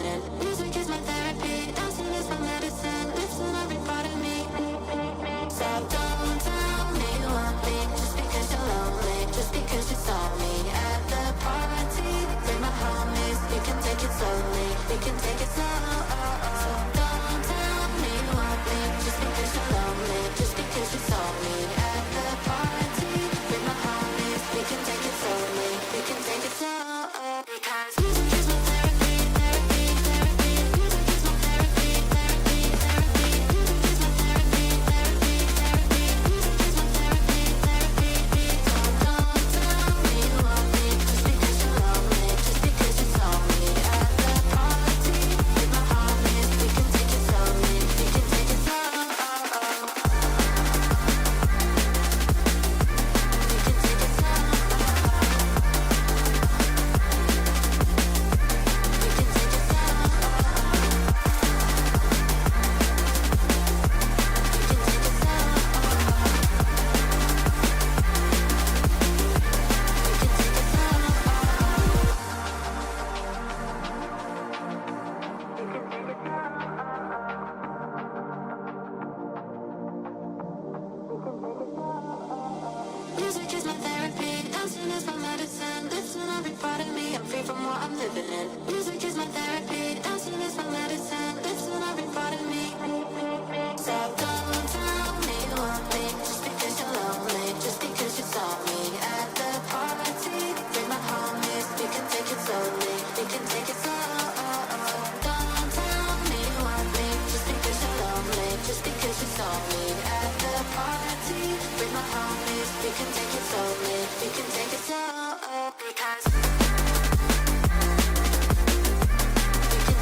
living in. Music is my therapy, dancing is my medicine. Lifting every part of me. So don't tell me you want me just because you're lonely, just because you saw me at the party. Bring my homies, we can take it slowly, we can take it slow. So don't tell me you want me just because you're lonely, just because you saw me at the party. Bring my homies, we can take it slowly, we can take it slow. Because music is my therapy, therapy, therapy. Music is my therapy, therapy, therapy. Music is my therapy, therapy, therapy. Music is my therapy, therapy. So don't tell me you want me just because you're lonely, just because you saw me at the party. With my homies, we can take it slowly, we can take it slow. We can take it slow. Music is my therapy, dancing is my medicine. Lifting every part of me, I'm free from what I'm living in. Music is my therapy, dancing is my medicine. Lifting every part of me. So don't tell me you want me just because you're lonely, just because you saw me at the party. Bring my homies, we can take it slowly, we can take it slow. Don't tell me you want me just because you're lonely, just because you saw me at the party. Bring my homies, we can take it slowly, we can take it slow. Because we can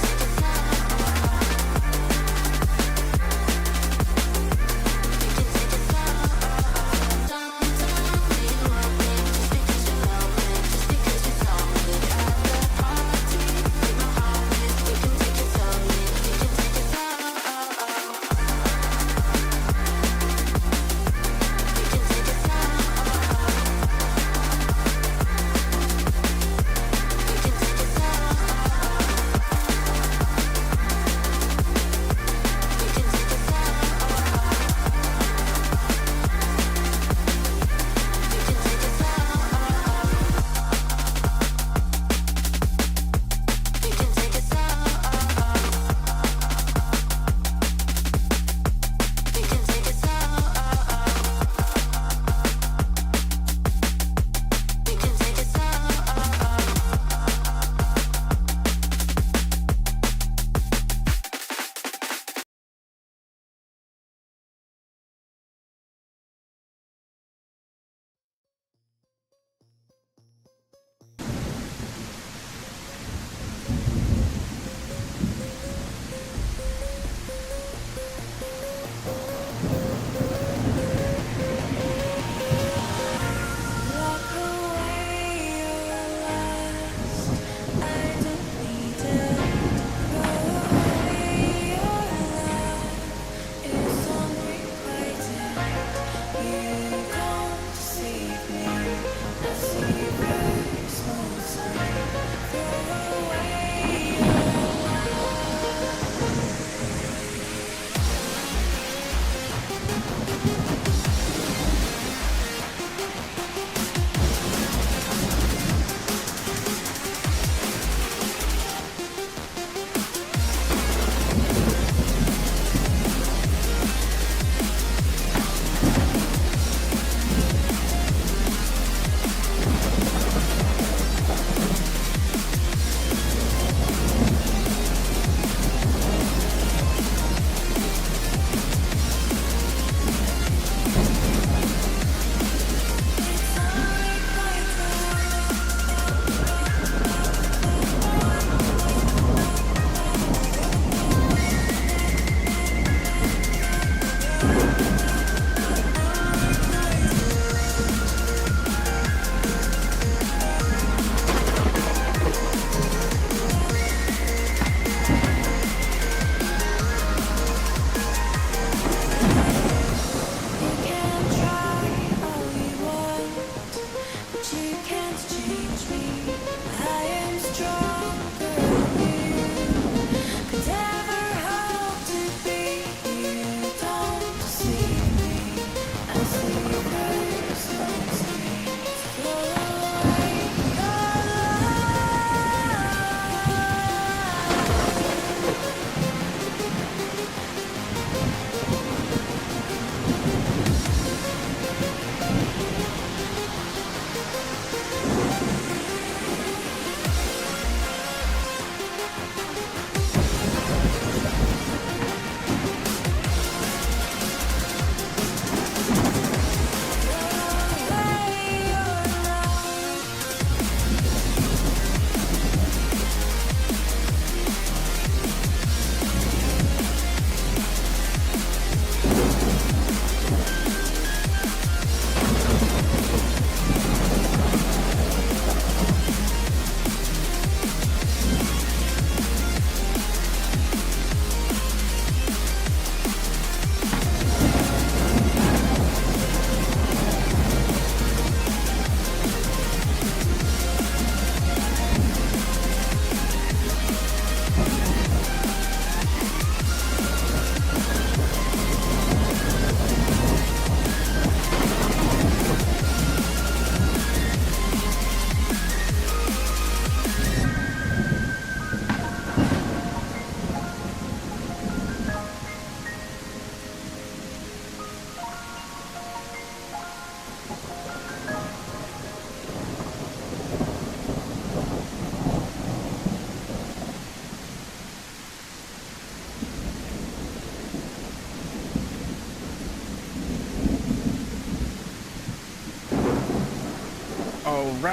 All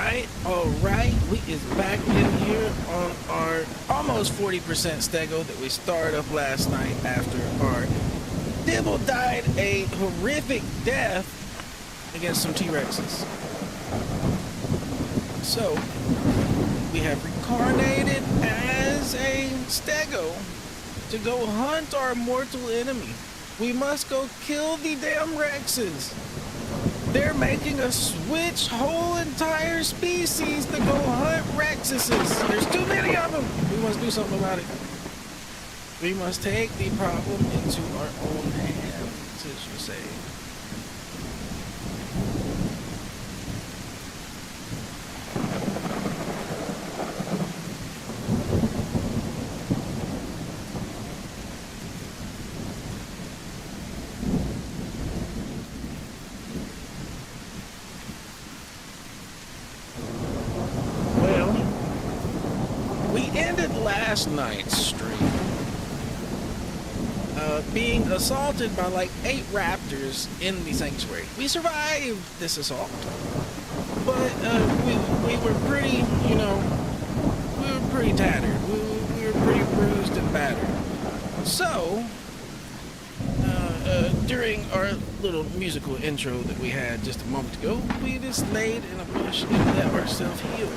right. We is back in here on our almost 40% stego that we started up last night after our Dibble died a horrific death against some T-Rexes. So, we have reincarnated as a stego to go hunt our mortal enemy. We must go kill the damn Rexes. They're making us switch whole entire species to go hunt Rexes. There's too many of them. We must do something about it. We must take the problem into our own hands, as you say. Last night's stream being assaulted by like 8 raptors in the sanctuary. We survived this assault, but we were pretty, we were pretty tattered. We were pretty bruised and battered. So during our little musical intro that we had just a moment ago, we just laid in a bush and let ourselves heal.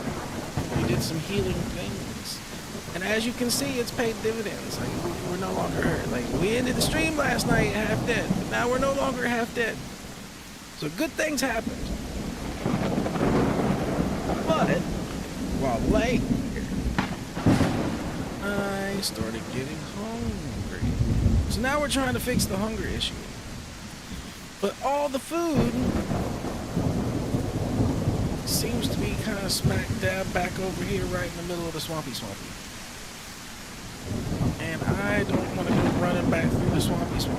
We did some healing things. And as you can see, it's paid dividends. Like, we're no longer hurt. Like, we ended the stream last night half dead, but now we're no longer half dead. So good things happened. But while laying here, I started getting hungry. So now we're trying to fix the hunger issue. But all the food seems to be kind of smack dab back over here right in the middle of the swampy. And I don't want to go running back through the swampy.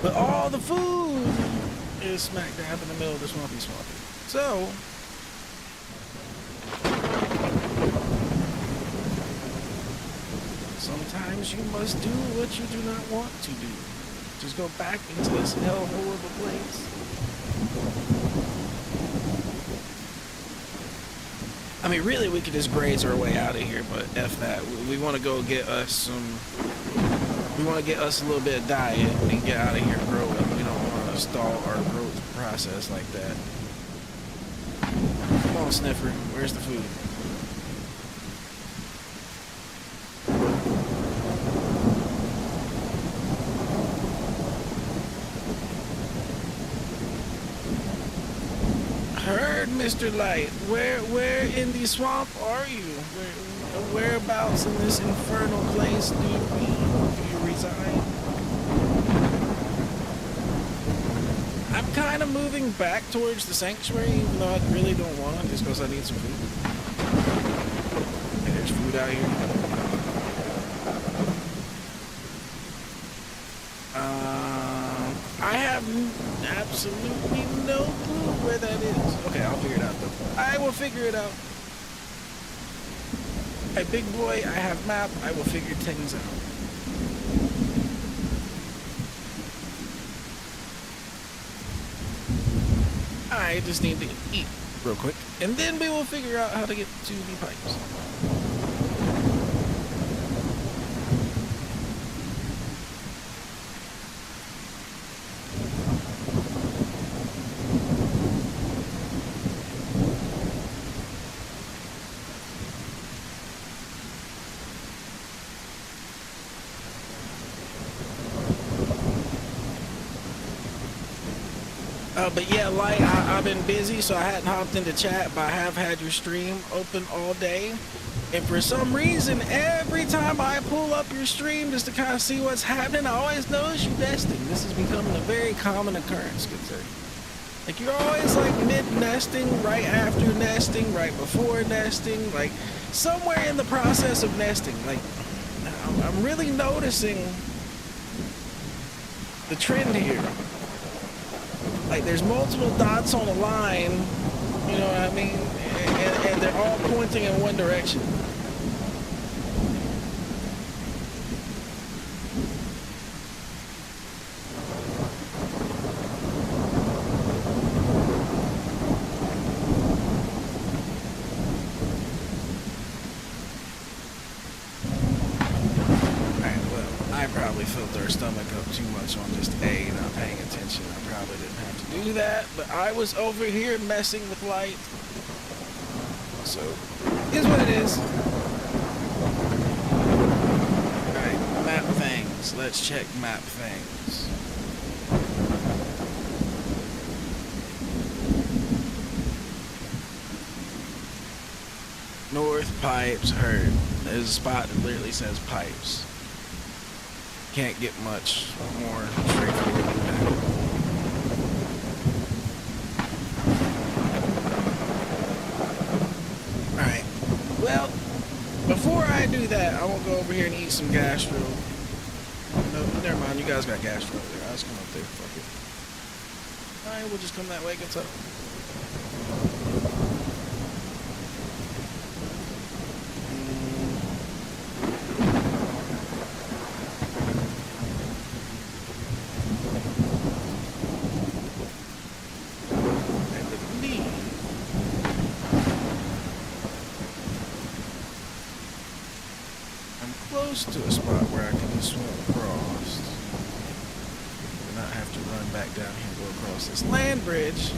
But all the food is smack dab in the middle of the swampy. So sometimes you must do what you do not want to do. Just go back into this hellhole of a place. I mean, really, we could just graze our way out of here, but F that. We want to go get us some... We want to get us a little bit of diet and get out of here and grow up. We don't want to stall our growth process like that. Come on, Sniffer. Where's the food? Mr. Light, where in the swamp are you? Whereabouts in this infernal place do you reside? I'm kind of moving back towards the sanctuary, even though I really don't want to, just because I need some food. Hey, there's food out here. I have absolutely no clue where that is. Okay, I'll figure it out though. I will figure it out. Hey, big boy, I have map. I will figure things out. I just need to eat real quick, and then we will figure out how to get to the pipes. But yeah, Light, I've been busy, so I hadn't hopped into chat, but I have had your stream open all day. And for some reason, every time I pull up your stream just to kind of see what's happening, I always notice you nesting. This is becoming a very common occurrence, good sir. Like, you're always like mid-nesting, right after nesting, right before nesting, like somewhere in the process of nesting. Like, I'm really noticing the trend here. Like, there's multiple dots on a line, you know what I mean? And they're all pointing in one direction. probably filled our stomach up too much on just A, not paying attention. I probably didn't have to do that, but I was over here messing with light. So, here's what it is. Alright, map things. Let's check map things. North pipes heard. There's a spot that literally says pipes. Can't get much more straightforward than that. Alright. Well, before I do that, I won't go over here and eat some gastro. No, never mind. You guys got gastro over there. I'll just come up there. Fuck it. Alright, we'll just come that way. Get up. To a spot where I can swim across and not have to run back down here and go across this land bridge.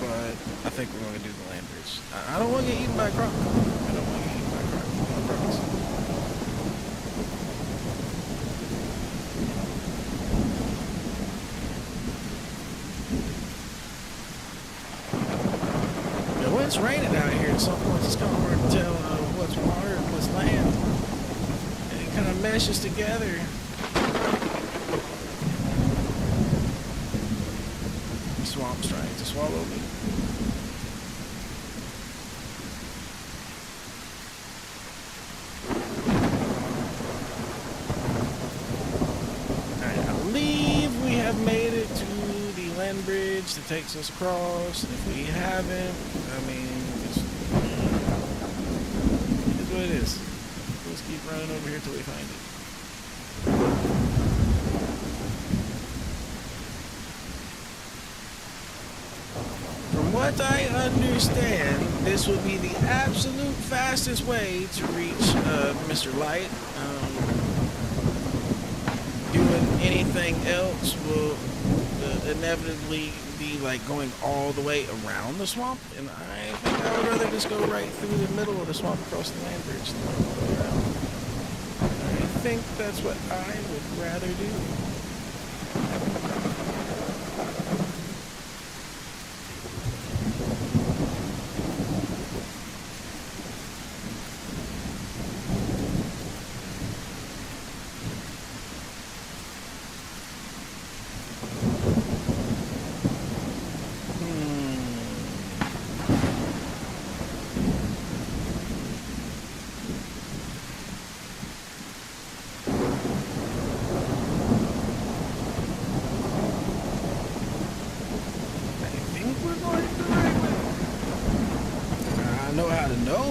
But I think we're going to do the land bridge. I don't want to get eaten by a croc. I don't want to get eaten by a croc. I promise. Yeah, when it's raining out here, at some point it's kind of hard to tell what's water and what's land. And it kind of meshes together. The swamp's trying to swallow me. Alright, I believe we have made it to the land bridge that takes us across. If we haven't, I mean, what it is. Let's keep running over here till we find it. From what I understand, this would be the absolute fastest way to reach Mr. Light. Doing anything else will inevitably be like going all the way around the swamp, and I think I would rather just go right through the middle of the swamp across the land bridge than all the way around. I think that's what I would rather do.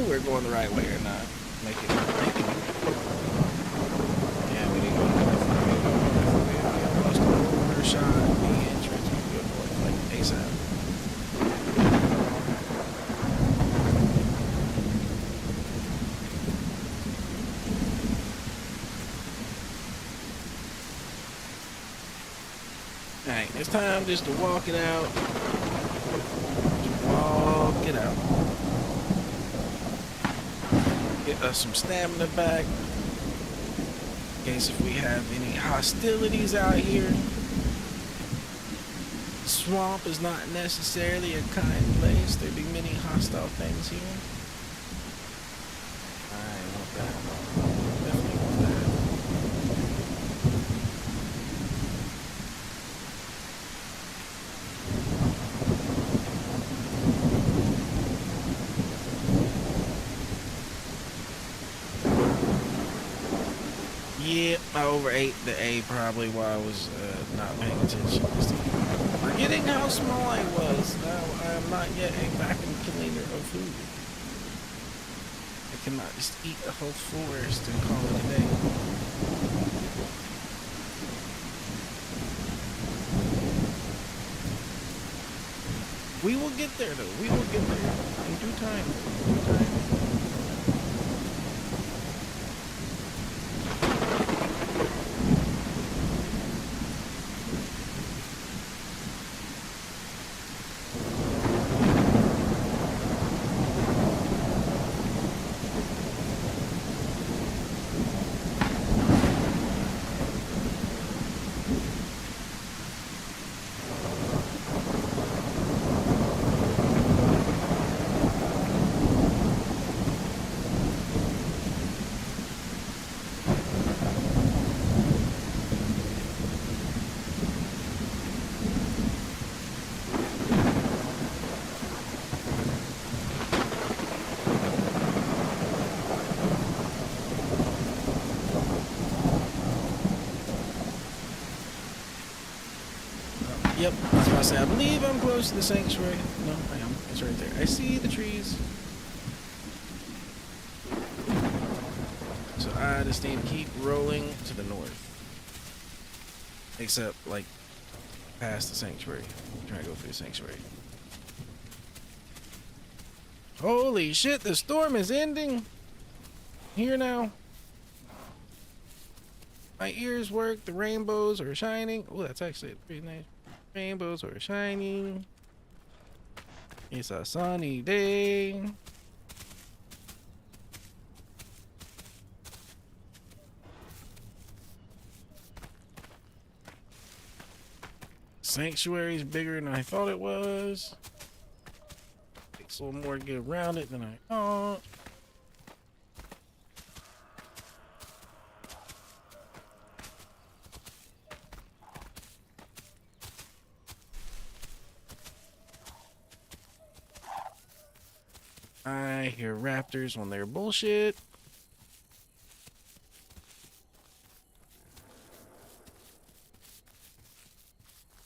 We're going the right way or not. Make it. Yeah, we need to go north. We lost the corner shot. The entrance. We go north like ASAP. Alright, it's time just to walk it out. Just walk it out. Get us some stamina back in case if we have any hostilities out here. Swamp is not necessarily a kind place. There be many hostile things here. I want that. Definitely want that. Yeah, I overate the A probably while I was not paying attention. Forgetting how small I was. Now I am not yet a vacuum cleaner of food. I cannot just eat a whole forest and call it a day. We will get there though. We will get there in due time. In due time. Yep, that's what I say. I believe I'm close to the sanctuary. No, I am. It's right there. I see the trees. So I just need to keep rolling to the north. Except, like, past the sanctuary. I'm trying to go through the sanctuary. Holy shit, the storm is ending. Here now. My ears work. The rainbows are shining. Oh, that's actually pretty nice. Rainbows are shining. It's a sunny day. Sanctuary's bigger than I thought it was. Takes a little more to get around it than I thought. I hear raptors on their bullshit.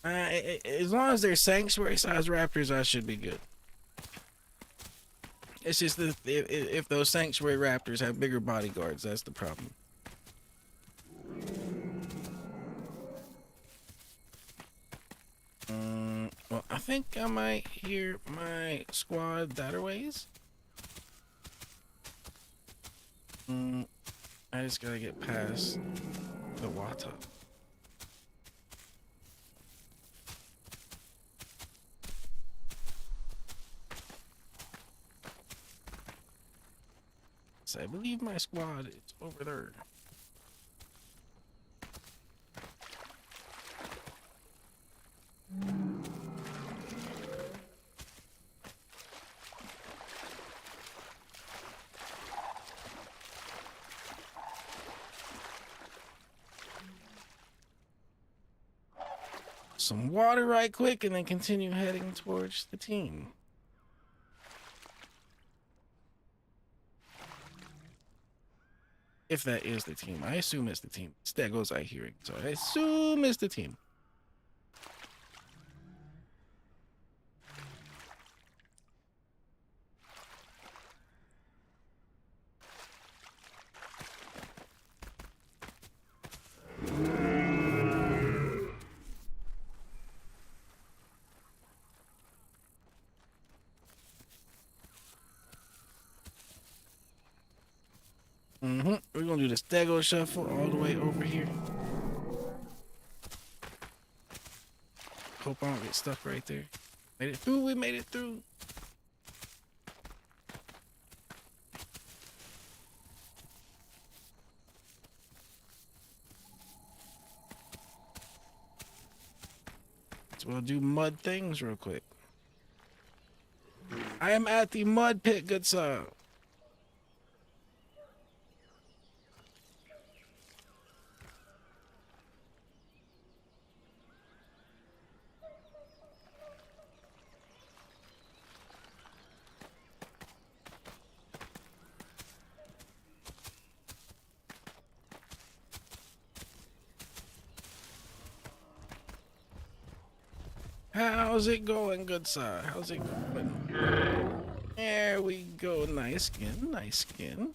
As long as they're sanctuary-sized raptors, I should be good. It's just that if those sanctuary raptors have bigger bodyguards, that's the problem. Well, I think I might hear my squad that ways. I just gotta get past the water. So I believe my squad is over there. Some water right quick and then continue heading towards the team. If that is the team. I assume it's the team. Stegos I hear it. So I assume it's the team. We're gonna do the stego shuffle all the way over here. Hope I don't get stuck right there. Made it through, we made it through. So we'll do mud things real quick. I am at the mud pit, good sir. How's it going, good sir? How's it going? There we go. Nice skin, nice skin.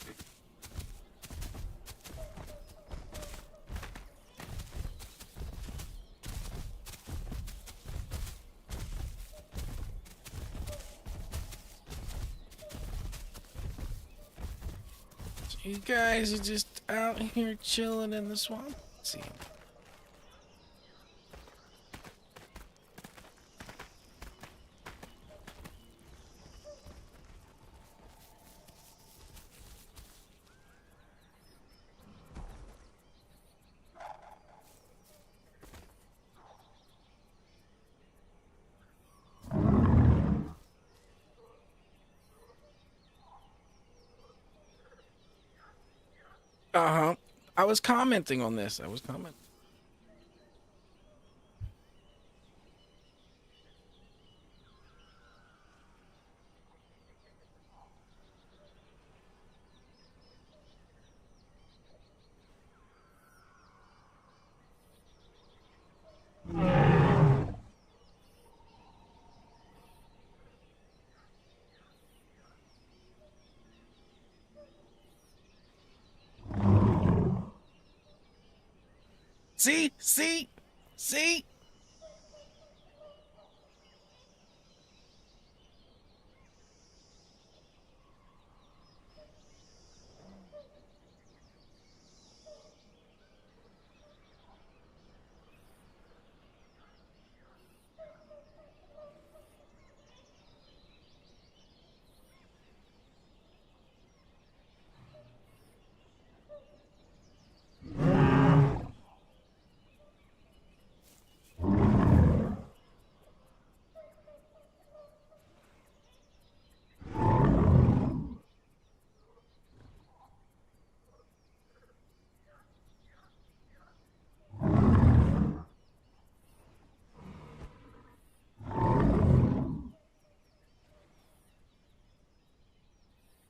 So you guys are just out here chilling in the swamp. Let's see. I was commenting on this. I was commenting. See? See? See?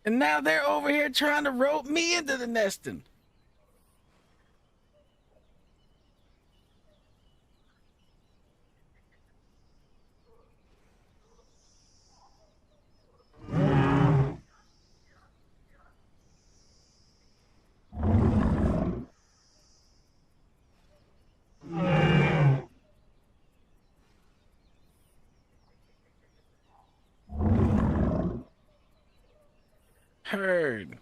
And now they're over here trying to rope me into the nesting. Heard.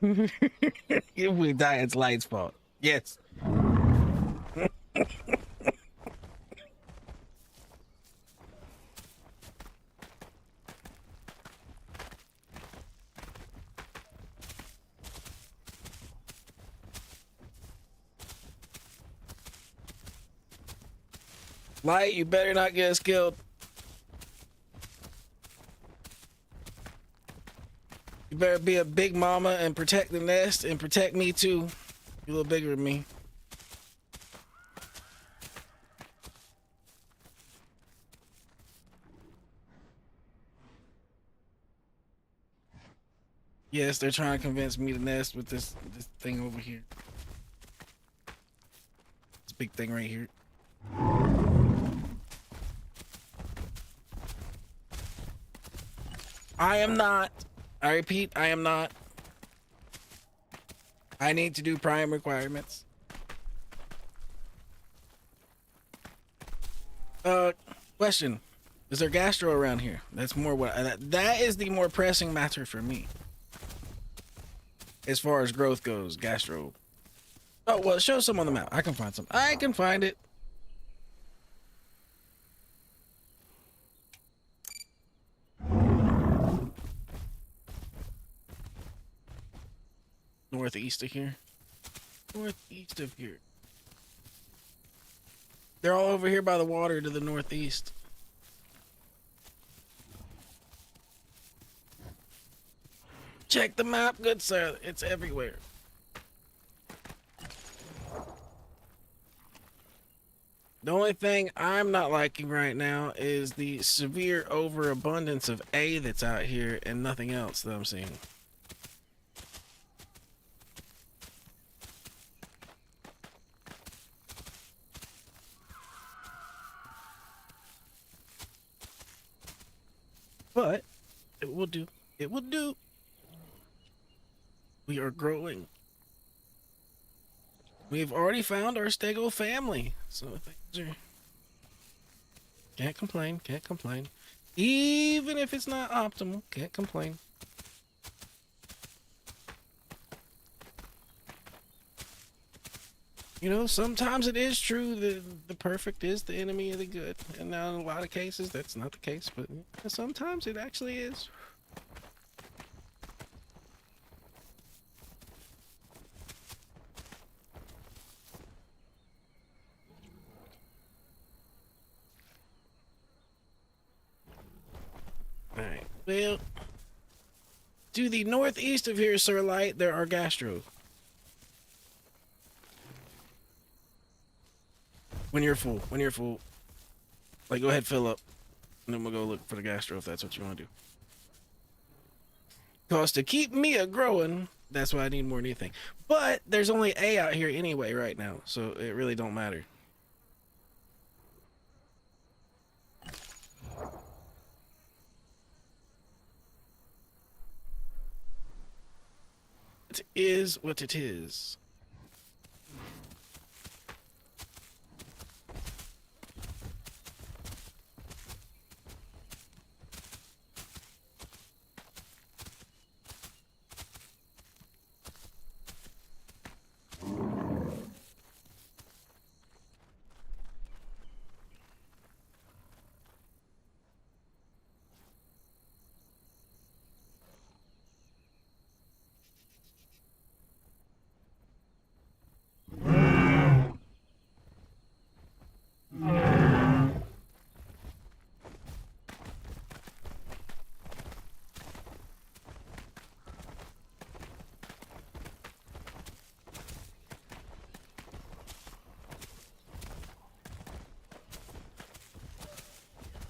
If we die, it's Light's fault. Yes. Light, you better not get us killed. You better be a big mama and protect the nest and protect me too. You're a little bigger than me. Yes, they're trying to convince me to nest with this thing over here. This big thing right here. I am not. I repeat, I am not. I need to do prime requirements. Question. Is there gastro around here? That's more what that is the more pressing matter for me. As far as growth goes, gastro. Oh, well, show some on the map. I can find some. I can find it. Northeast of here. Northeast of here. They're all over here by the water to the northeast. Check the map, good sir. It's everywhere. The only thing I'm not liking right now is the severe overabundance of A that's out here and nothing else that I'm seeing. But it will do. It will do. We are growing. We've already found our stego family. So things are... Can't complain. Can't complain. Even if it's not optimal, can't complain. You know, sometimes it is true that the perfect is the enemy of the good. And now in a lot of cases, that's not the case. But sometimes it actually is. Alright, well, to the northeast of here, Sir Light, there are gastros. When you're full. When you're full. Like, go ahead, fill up. And then we'll go look for the gastro if that's what you want to do. Because to keep me a growing, that's why I need more than anything. But there's only A out here anyway right now, so it really don't matter. It is what it is.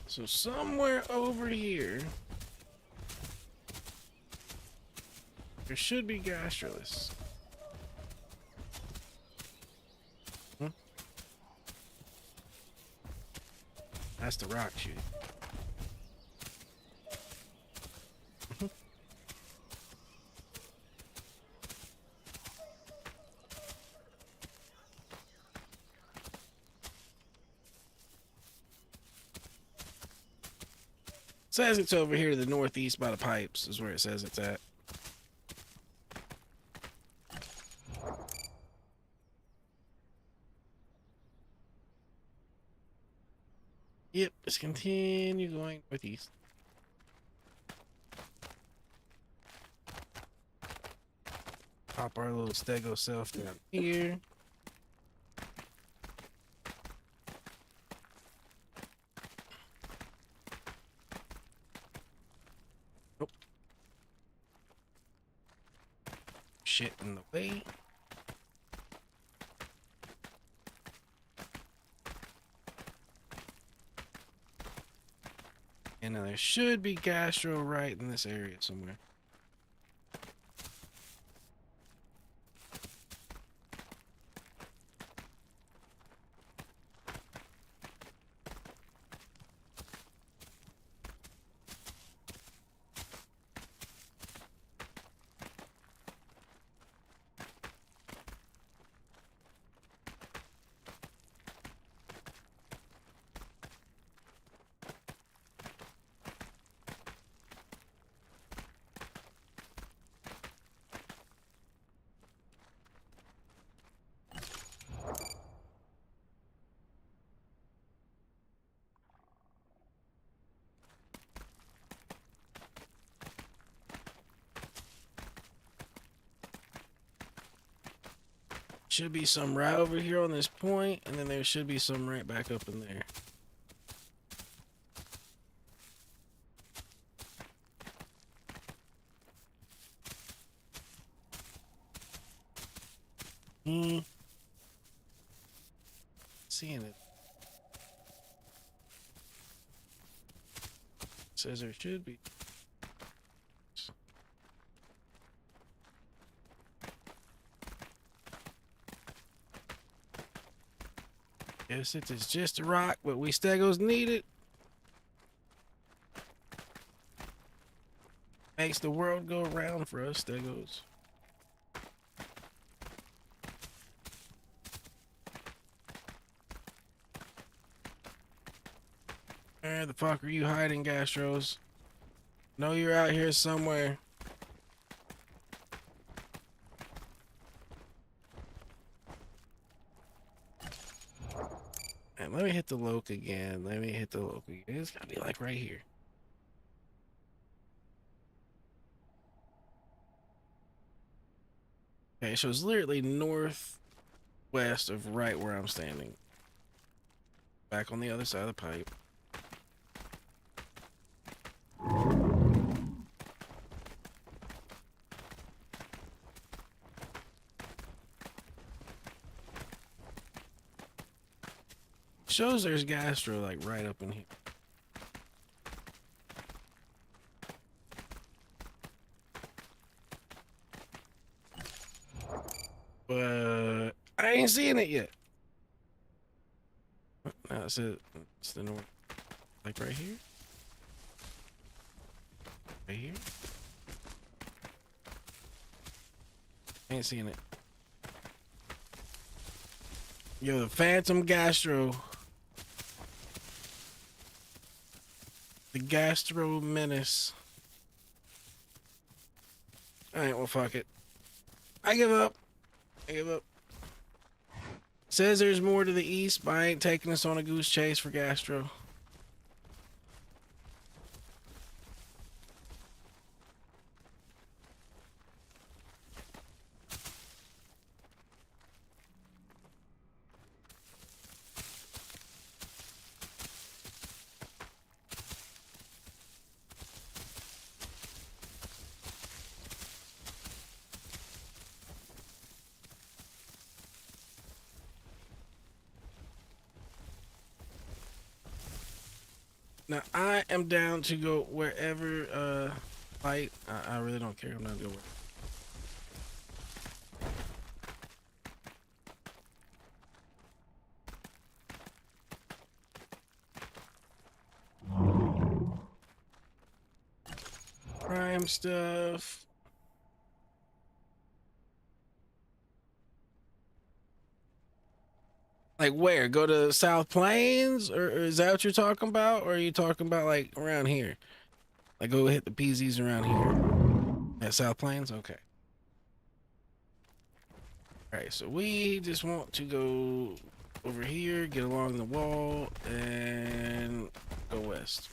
So somewhere over here, there should be gastrolus. That's the rock shoot. Says it's over here to the northeast by the pipes is where it says it's at. Yep, let's continue going northeast. Pop our little stego self down here. Nope. Shit in the way. And there should be gastro right in this area somewhere. Should be some right over here on this point, and then there should be some right back up in there. Seeing it. Says there should be. Guess it is just a rock, but we stegos need it. Makes the world go around for us stegos. Where the fuck are you hiding, gastros? Know you're out here somewhere. And let me hit the loc again. Let me hit the loc again. It's gotta be like right here. Okay, so it's literally northwest of right where I'm standing. Back on the other side of the pipe. shows there's gastro like right up in here. But I ain't seeing it yet. No, it's the north, like right here. Right here. Ain't seeing it. Yo, the Phantom Gastro. The Gastro Menace. Alright, well, fuck it. I give up. I give up. Says there's more to the east, but I ain't taking us on a goose chase for Gastro. Now I am down to go wherever fight. I really don't care. I'm not going. Prime stuff. Like where? Go to South Plains, or is that what you're talking about? Or are you talking about like around here? Like go hit the PZs around here at South Plains? Okay. All right, so we just want to go over here, get along the wall, and go west.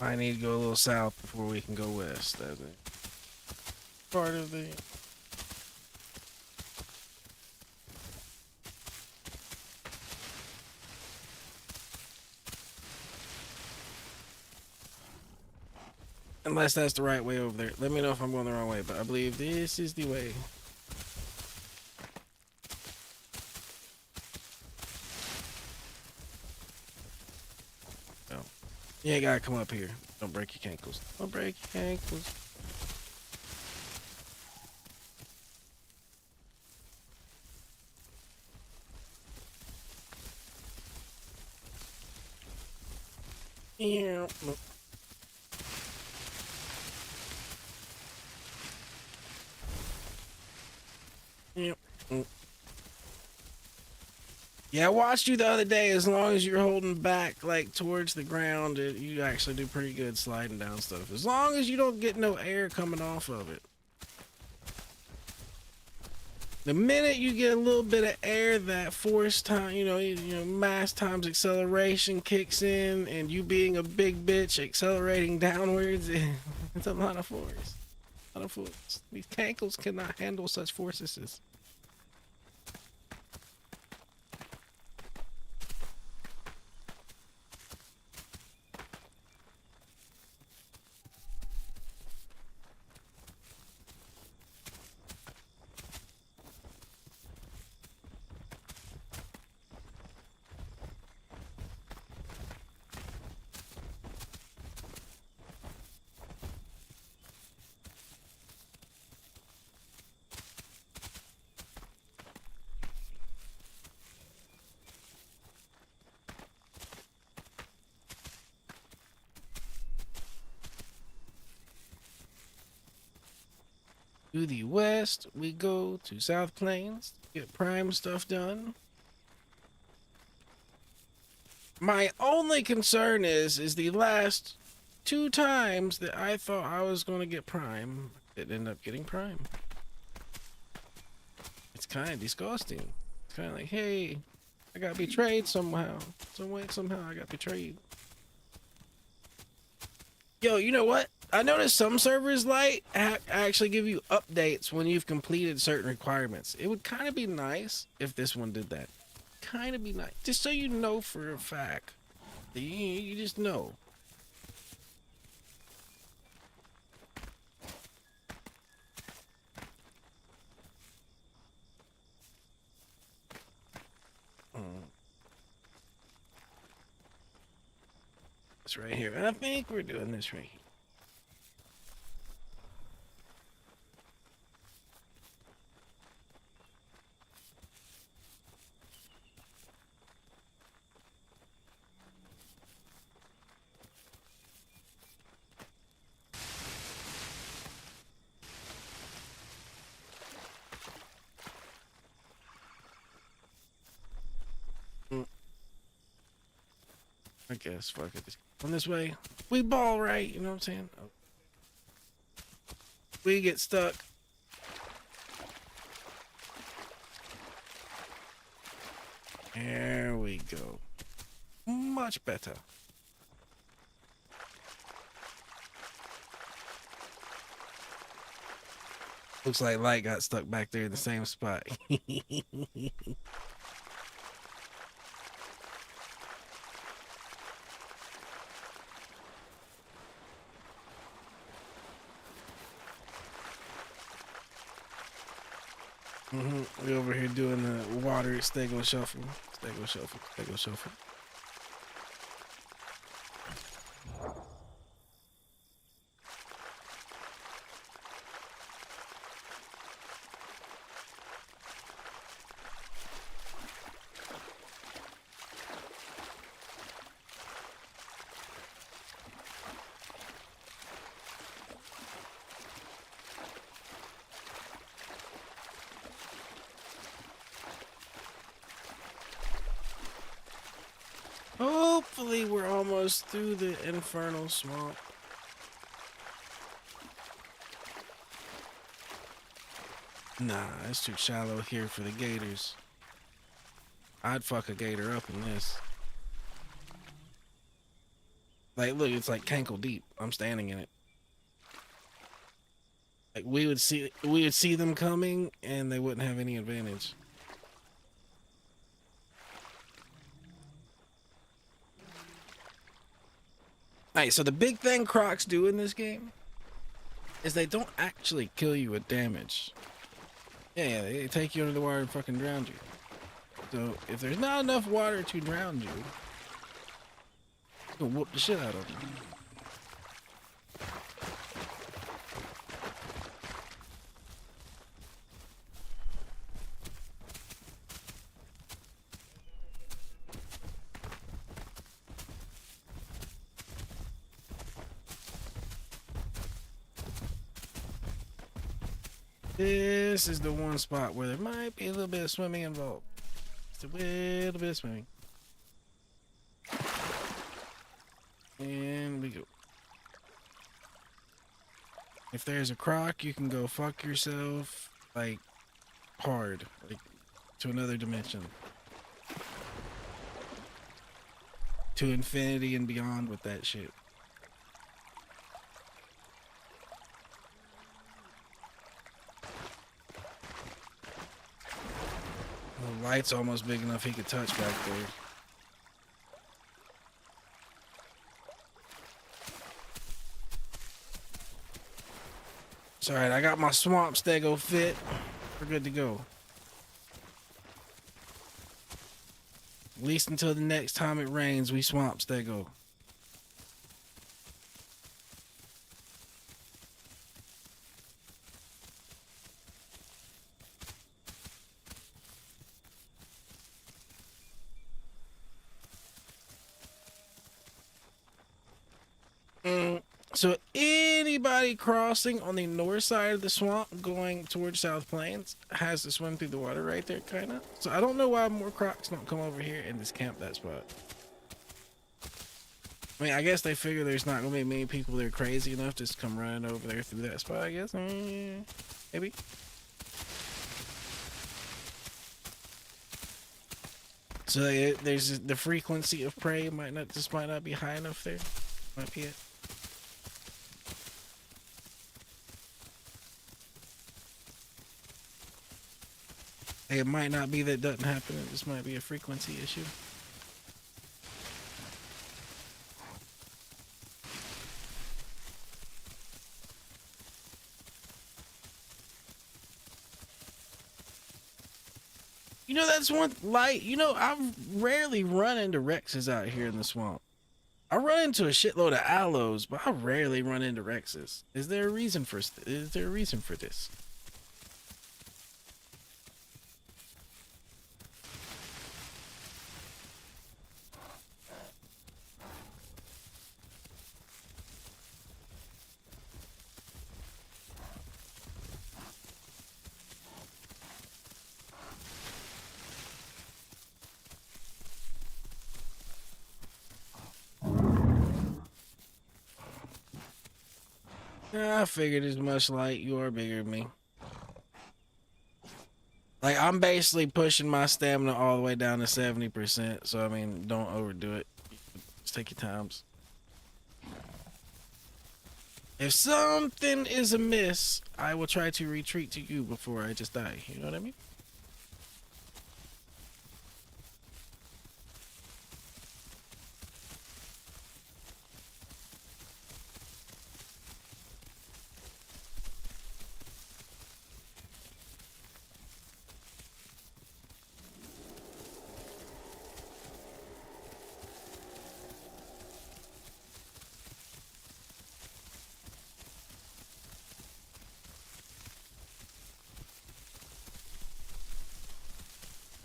I need to go a little south before we can go west. I think. Part of the. Unless that's the right way over there. Let me know if I'm going the wrong way, but I believe this is the way. Oh. You ain't gotta come up here. Don't break your ankles. Don't break your ankles. Yeah. Yep. Yeah, I watched you the other day. As long as you're holding back like towards the ground, you actually do pretty good sliding down stuff. As long as you don't get no air coming off of it. The minute you get a little bit of air, that force time, you know, mass times acceleration kicks in, and you being a big bitch accelerating downwards, it's a lot of force. A lot of force. These cankles cannot handle such forces. To the west, we go to South Plains, get prime stuff done. My only concern is the last 2 times that I thought I was going to get prime, it ended up getting prime. It's kind of disgusting. It's kind of like, hey, I got betrayed somehow. Some way, somehow I got betrayed. Yo, you know what? I noticed some servers actually give you updates when you've completed certain requirements. It would kind of be nice if this one did that. Kind of be nice, just so you know for a fact. You just know. It's right here. I think we're doing this right here. I guess, fuck it. Just on this way. We ball right, you know what I'm saying? Oh. We get stuck. There we go. Much better. Looks like Light got stuck back there in the same spot. We over here doing the water stego shuffle. Stego shuffle. Stego shuffle. Hopefully we're almost through the infernal swamp. Nah, it's too shallow here for the gators. I'd fuck a gator up in this. Like, look, it's like cankle deep. I'm standing in it. Like, we would see them coming and they wouldn't have any advantage. Alright, so the big thing Crocs do in this game is they don't actually kill you with damage. Yeah, they take you under the water and fucking drown you. So if there's not enough water to drown you, you'll whoop the shit out of you. This is the one spot where there might be a little bit of swimming involved. Just a little bit of swimming. And we go. If there's a croc, you can go fuck yourself, like, hard. Like, to another dimension. To infinity and beyond with that shit. The light's almost big enough he could touch back there. It's alright, I got my swamp stego fit. We're good to go. At least until the next time it rains, we swamp stego. So anybody crossing on the north side of the swamp going towards South Plains has to swim through the water right there, kind of. So I don't know why more crocs don't come over here and just camp that spot. I mean, I guess they figure there's not going to be many people that are crazy enough to just come running over there through that spot, I guess. Maybe. So there's the frequency of prey might not be high enough there. Might be it. Hey, it might not be that it doesn't happen. This might be a frequency issue. You know, that's one light. You know, I rarely run into Rexes out here in the swamp. I run into a shitload of aloes, but I rarely run into Rexes. Is there a reason for this? I figured as much. Light, you are bigger than me. Like, I'm basically pushing my stamina all the way down to 70%. So I mean, don't overdo it. Just take your times. If something is amiss, I will try to retreat to you before I just die. You know what I mean?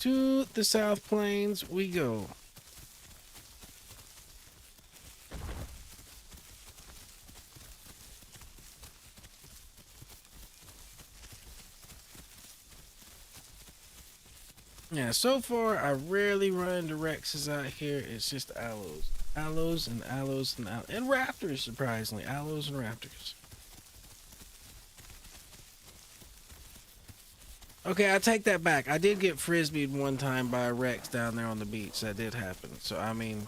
To the South Plains we go. Yeah, so far I rarely run into Rexes out here. It's just aloes. Aloes and aloes and aloes. And raptors, surprisingly. Aloes and raptors. Okay, I take that back. I did get frisbeed one time by a Rex down there on the beach. That did happen. So, I mean...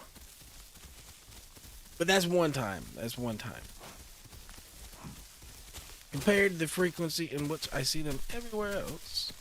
But that's one time. That's one time. Compared to the frequency in which I see them everywhere else...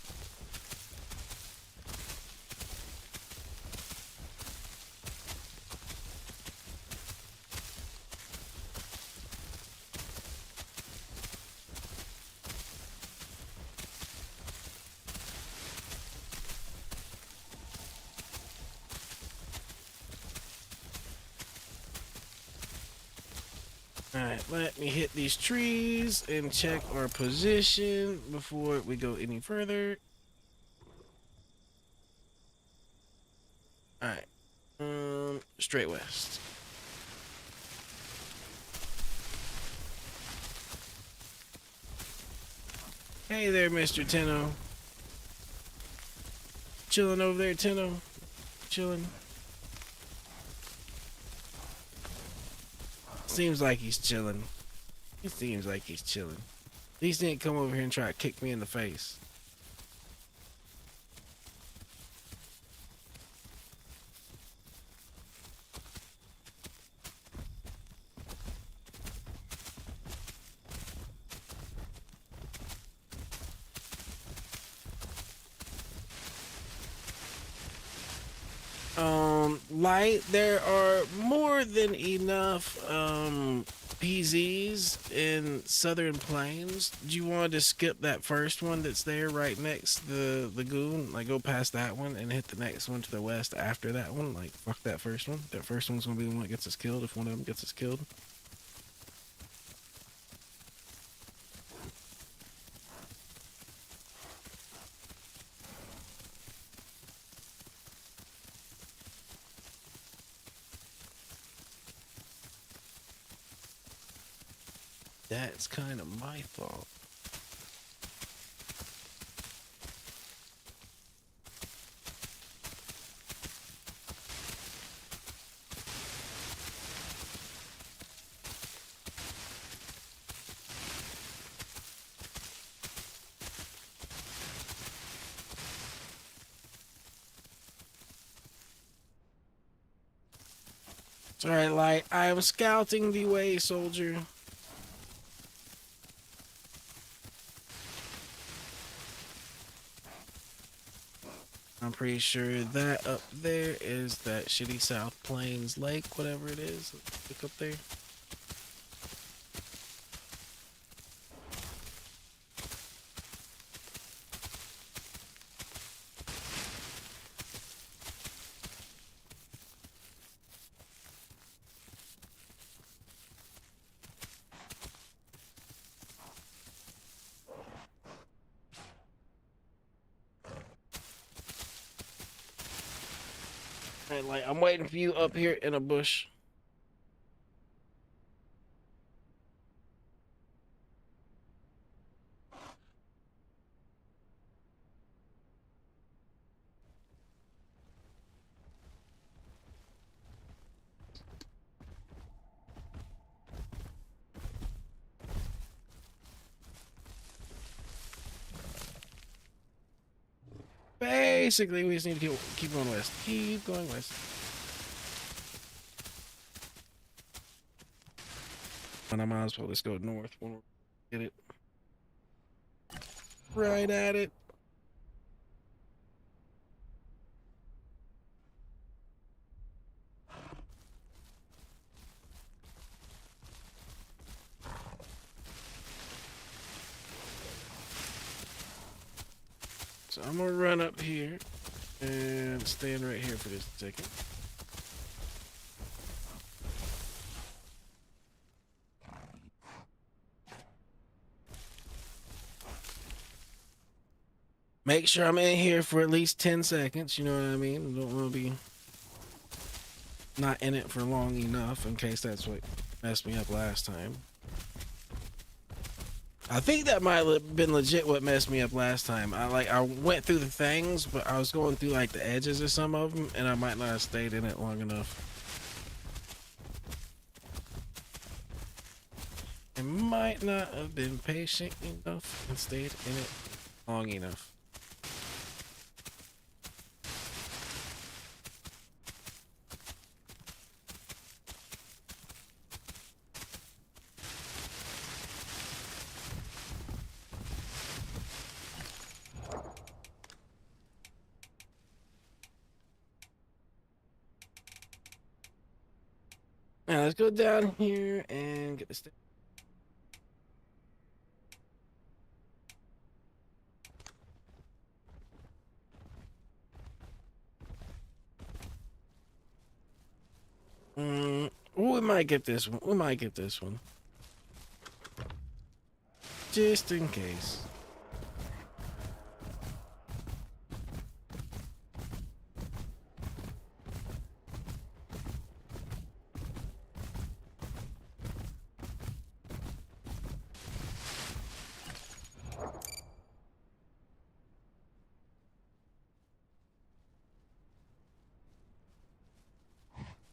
Alright, let me hit these trees and check our position before we go any further. Alright. Straight west. Hey there, Mr. Tenno. Chilling over there, Tenno. Chilling. Seems like he's chilling. He seems like he's chilling. At least he didn't come over here and try to kick me in the face. Light, there are more than enough PZs in Southern Plains. Do you want to skip that first one that's there right next to the lagoon? Like, go past that one and hit the next one to the west after that one? Like, fuck that first one. That first one's gonna be the one that gets us killed if one of them gets us killed. That's kind of my fault. It's alright, Light. I am scouting the way, soldier. I'm pretty sure that up there is that shitty South Plains Lake, whatever it is. Look up there. Right, like I'm waiting for you up here in a bush. Basically, we just need to keep going west. Keep going west. And I might as well just go north when we get it. Right at it. So I'm gonna run up here and stand right here for just a second. Make sure I'm in here for at least 10 seconds, you know what I mean? I don't want to be not in it for long enough in case that's what messed me up last time. I think that might have been legit what messed me up last time. I went through the things, but I was going through like the edges of some of them, and I might not have stayed in it long enough. I might not have been patient enough and stayed in it long enough. Now let's go down here and get this thing. We might get this one. We might get this one. Just in case.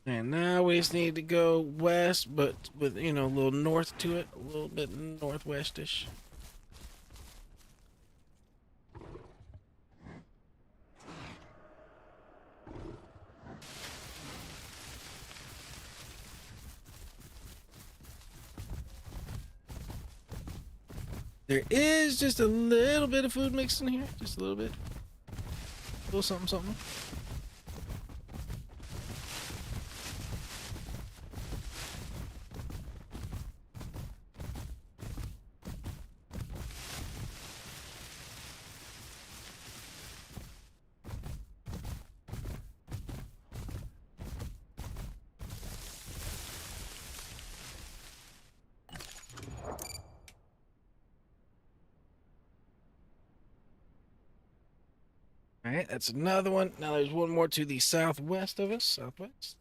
And now we just need to go west, but with, you know, a little north to it, a little bit northwestish. There is just a little bit of food mixed in here, just a little bit. A little something, something. All right, that's another one. Now there's one more to the southwest of us. Southwest.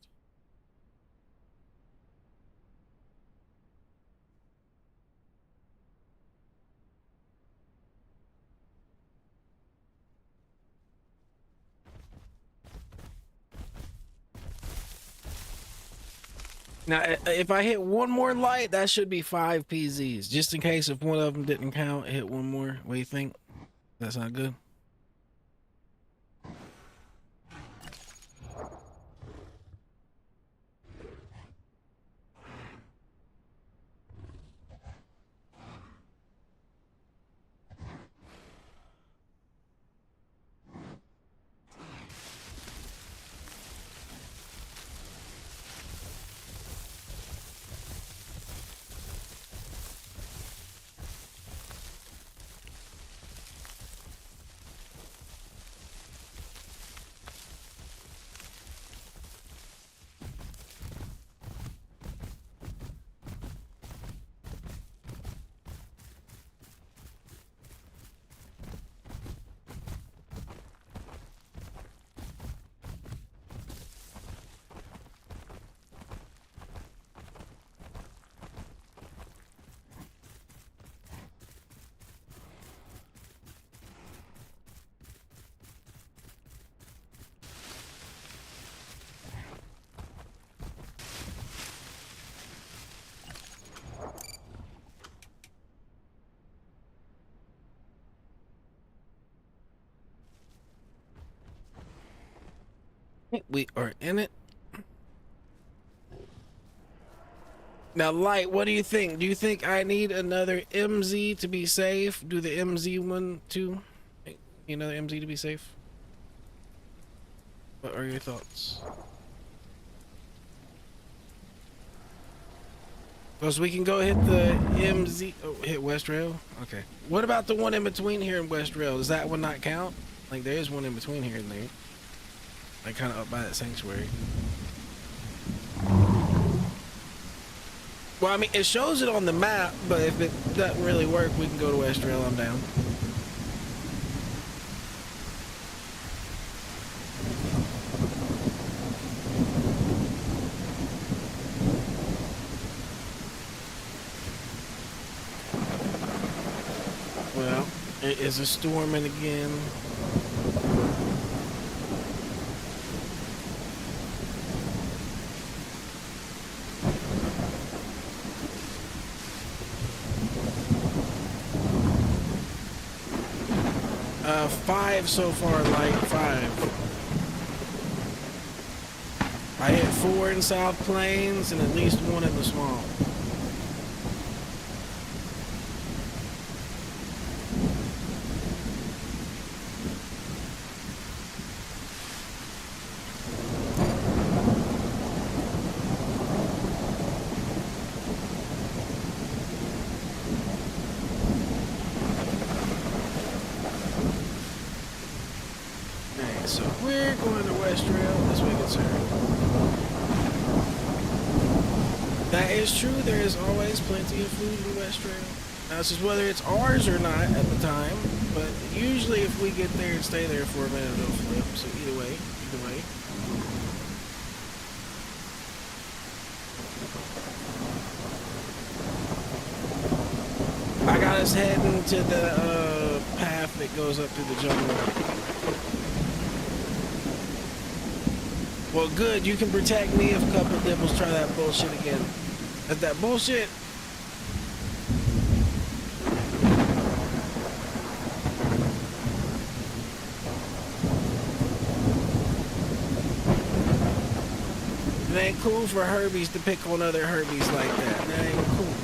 Now, if I hit one more light, that should be 5 PZs. Just in case if one of them didn't count, hit one more. What do you think? That's not good. We are in it. Now, Light, what do you think? Do you think I need another MZ to be safe? Do the MZ one too? Need another MZ to be safe? What are your thoughts? Because we can go hit the MZ. Oh, hit West Rail? Okay. What about the one in between here and West Rail? Does that one not count? Like, there is one in between here and there. Like, kind of up by that sanctuary. Well, I mean, it shows it on the map, but if it doesn't really work, we can go to West Rail. I'm down. Well, it is a storming again. 5 so far, Light. 5. I hit 4 in South Plains and at least 1 in the swamp. So we're going to West Rail this way, good sir. That is true. There is always plenty of food in West Rail. Now, this is whether it's ours or not at the time, but usually if we get there and stay there for a minute, it'll flip. So either way, either way. I got us heading to the path that goes up through the jungle. Well, good. You can protect me if a couple of dibbles try that bullshit again. That's that bullshit. It ain't cool for Herbies to pick on other Herbies like that. That ain't cool.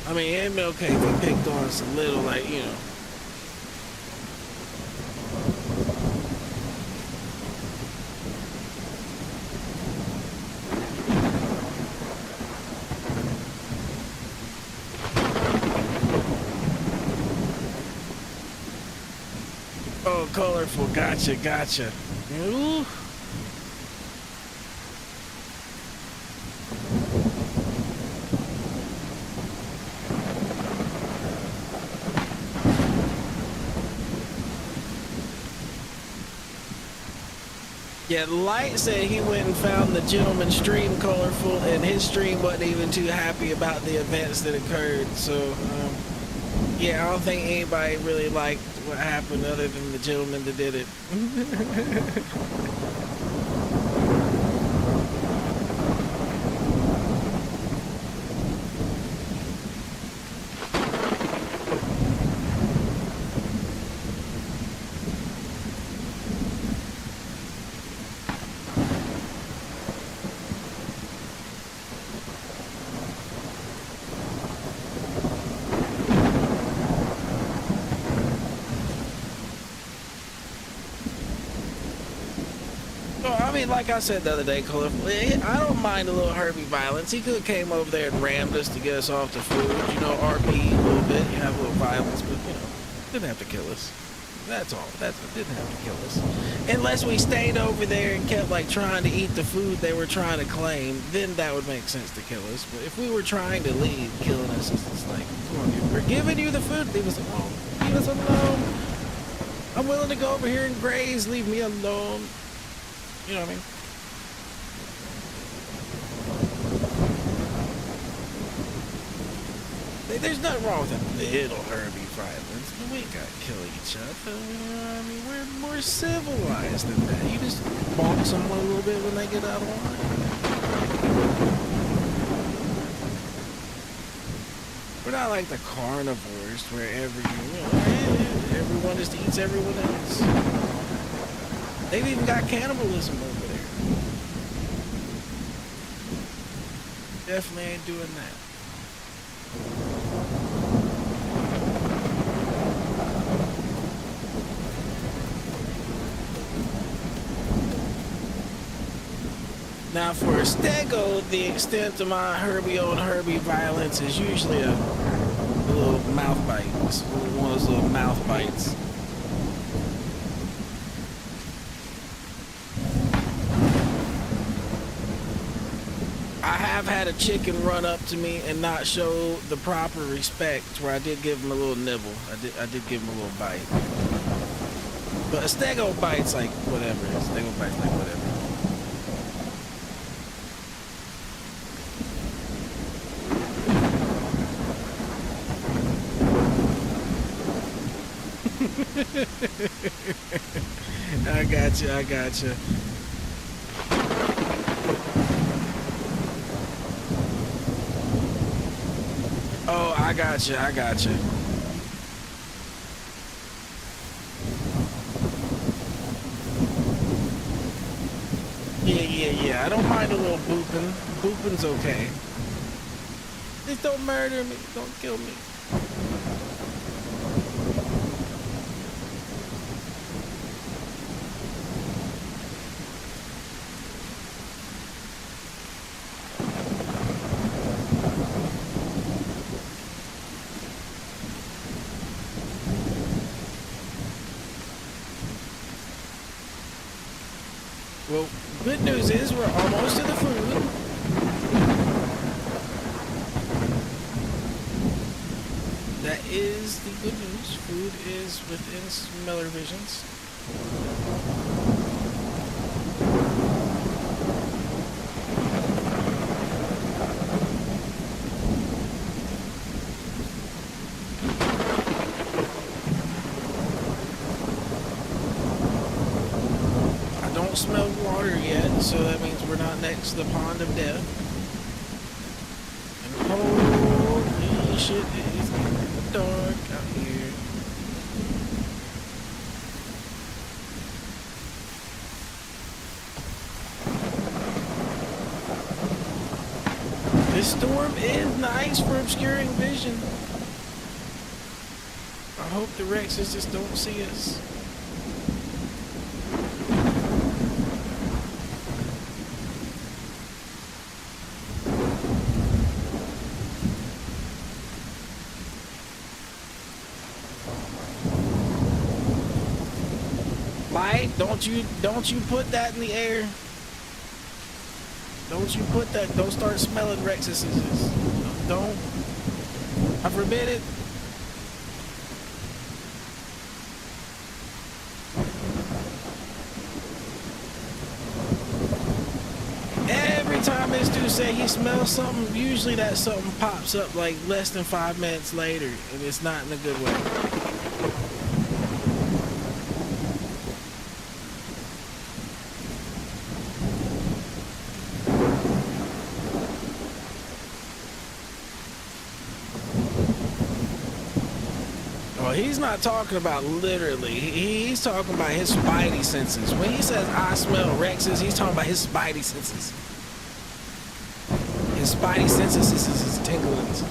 I mean, it'd be okay if we picked on us a little, like, you know. Oh, colorful. Gotcha, gotcha. Ooh. Yeah, Light said he went and found the gentleman's stream colorful, and his stream wasn't even too happy about the events that occurred. So, yeah, I don't think anybody really liked what happened other than the gentleman that did it. I mean, like I said the other day, Colorful, I don't mind a little Herbie violence. He could have came over there and rammed us to get us off the food, you know, RP a little bit, you have a little violence, but, you know, didn't have to kill us. That's all. That's what didn't have to kill us. Unless we stayed over there and kept, like, trying to eat the food they were trying to claim, then that would make sense to kill us. But if we were trying to leave, killing us, it's just like, come on, dude, we're giving you the food, leave us alone. Leave us alone. I'm willing to go over here and graze, leave me alone. You know what I mean? There's nothing wrong with a little Herbie violence, but we ain't gotta kill each other. You know what I mean? We're more civilized than that. You just bonk someone a little bit when they get out of line. We're not like the carnivores where everyone just eats everyone else. They've even got cannibalism over there. Definitely ain't doing that. Now for a stego, the extent of my Herbie on Herbie violence is usually a little mouth bite. It's one of those little mouth bites. I have had a chicken run up to me and not show the proper respect, where I did give him a little nibble. I did give him a little bite. But a stego bite's like whatever. A stego bite's like whatever. I got you. Oh, I got you. Yeah. I don't mind a little booping. Booping's okay. Just don't murder me. Don't kill me. Well, good news is we're almost to the food. That is the good news. Food is within smeller visions. Don't smell water yet, so that means we're not next to the pond of death. And holy shit, it is getting dark out here. This storm is nice for obscuring vision. I hope the Rexes just don't see us. Light, don't you put that in the air. Don't you put that, don't start smelling Rexes. Don't. I forbid it. Every time this dude say he smells something, usually that something pops up like less than 5 minutes later, and it's not in a good way. He's not talking about literally. He's talking about his spidey senses. When he says I smell Rexes, he's talking about his spidey senses. His spidey senses is his tinglings.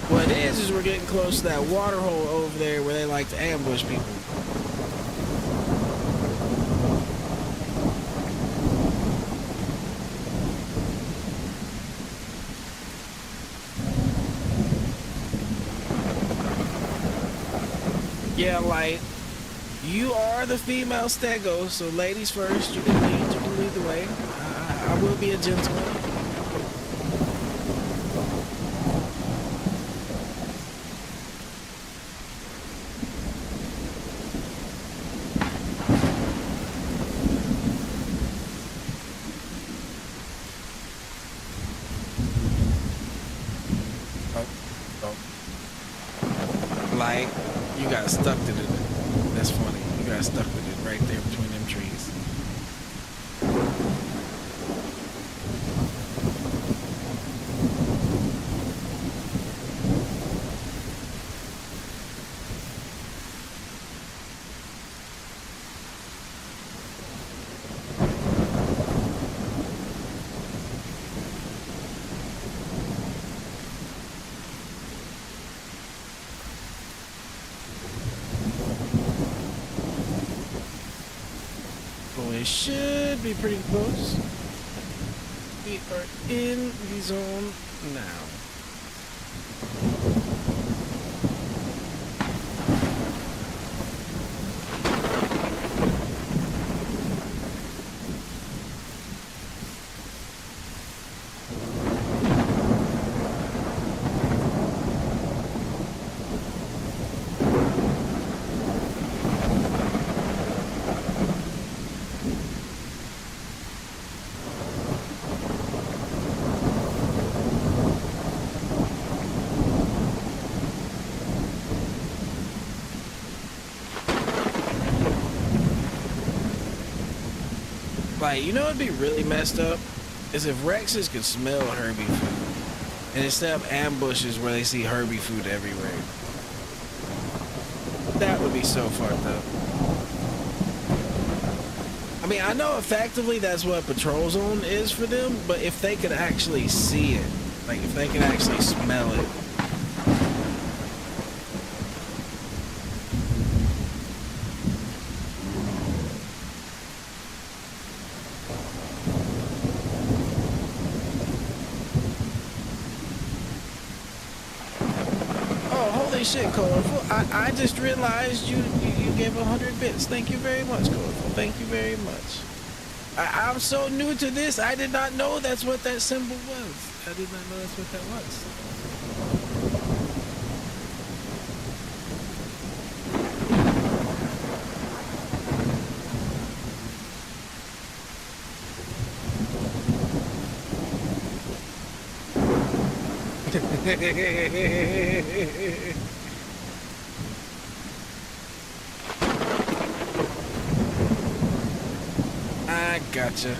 What it is we're getting close to that water hole over there where they like to ambush people. Yeah, like, you are the female stego, so ladies first, you can lead the way. I will be a gentleman. Like, you got stuck to it. That's funny. You got stuck with it right there between them trees. should be pretty close. We are in the zone now. Like, you know what'd be really messed up? Is if Rexes could smell Herbie food. And instead of ambushes where they see Herbie food everywhere. That would be so fucked up. I mean, I know effectively that's what patrol zone is for them, but if they could actually see it, like if they could actually smell it. Shit, Colorful. I just realized you gave 100 bits. Thank you very much, Colorful. Thank you very much. I'm so new to this. I did not know that's what that symbol was. I did not know that's what that was. I gotcha.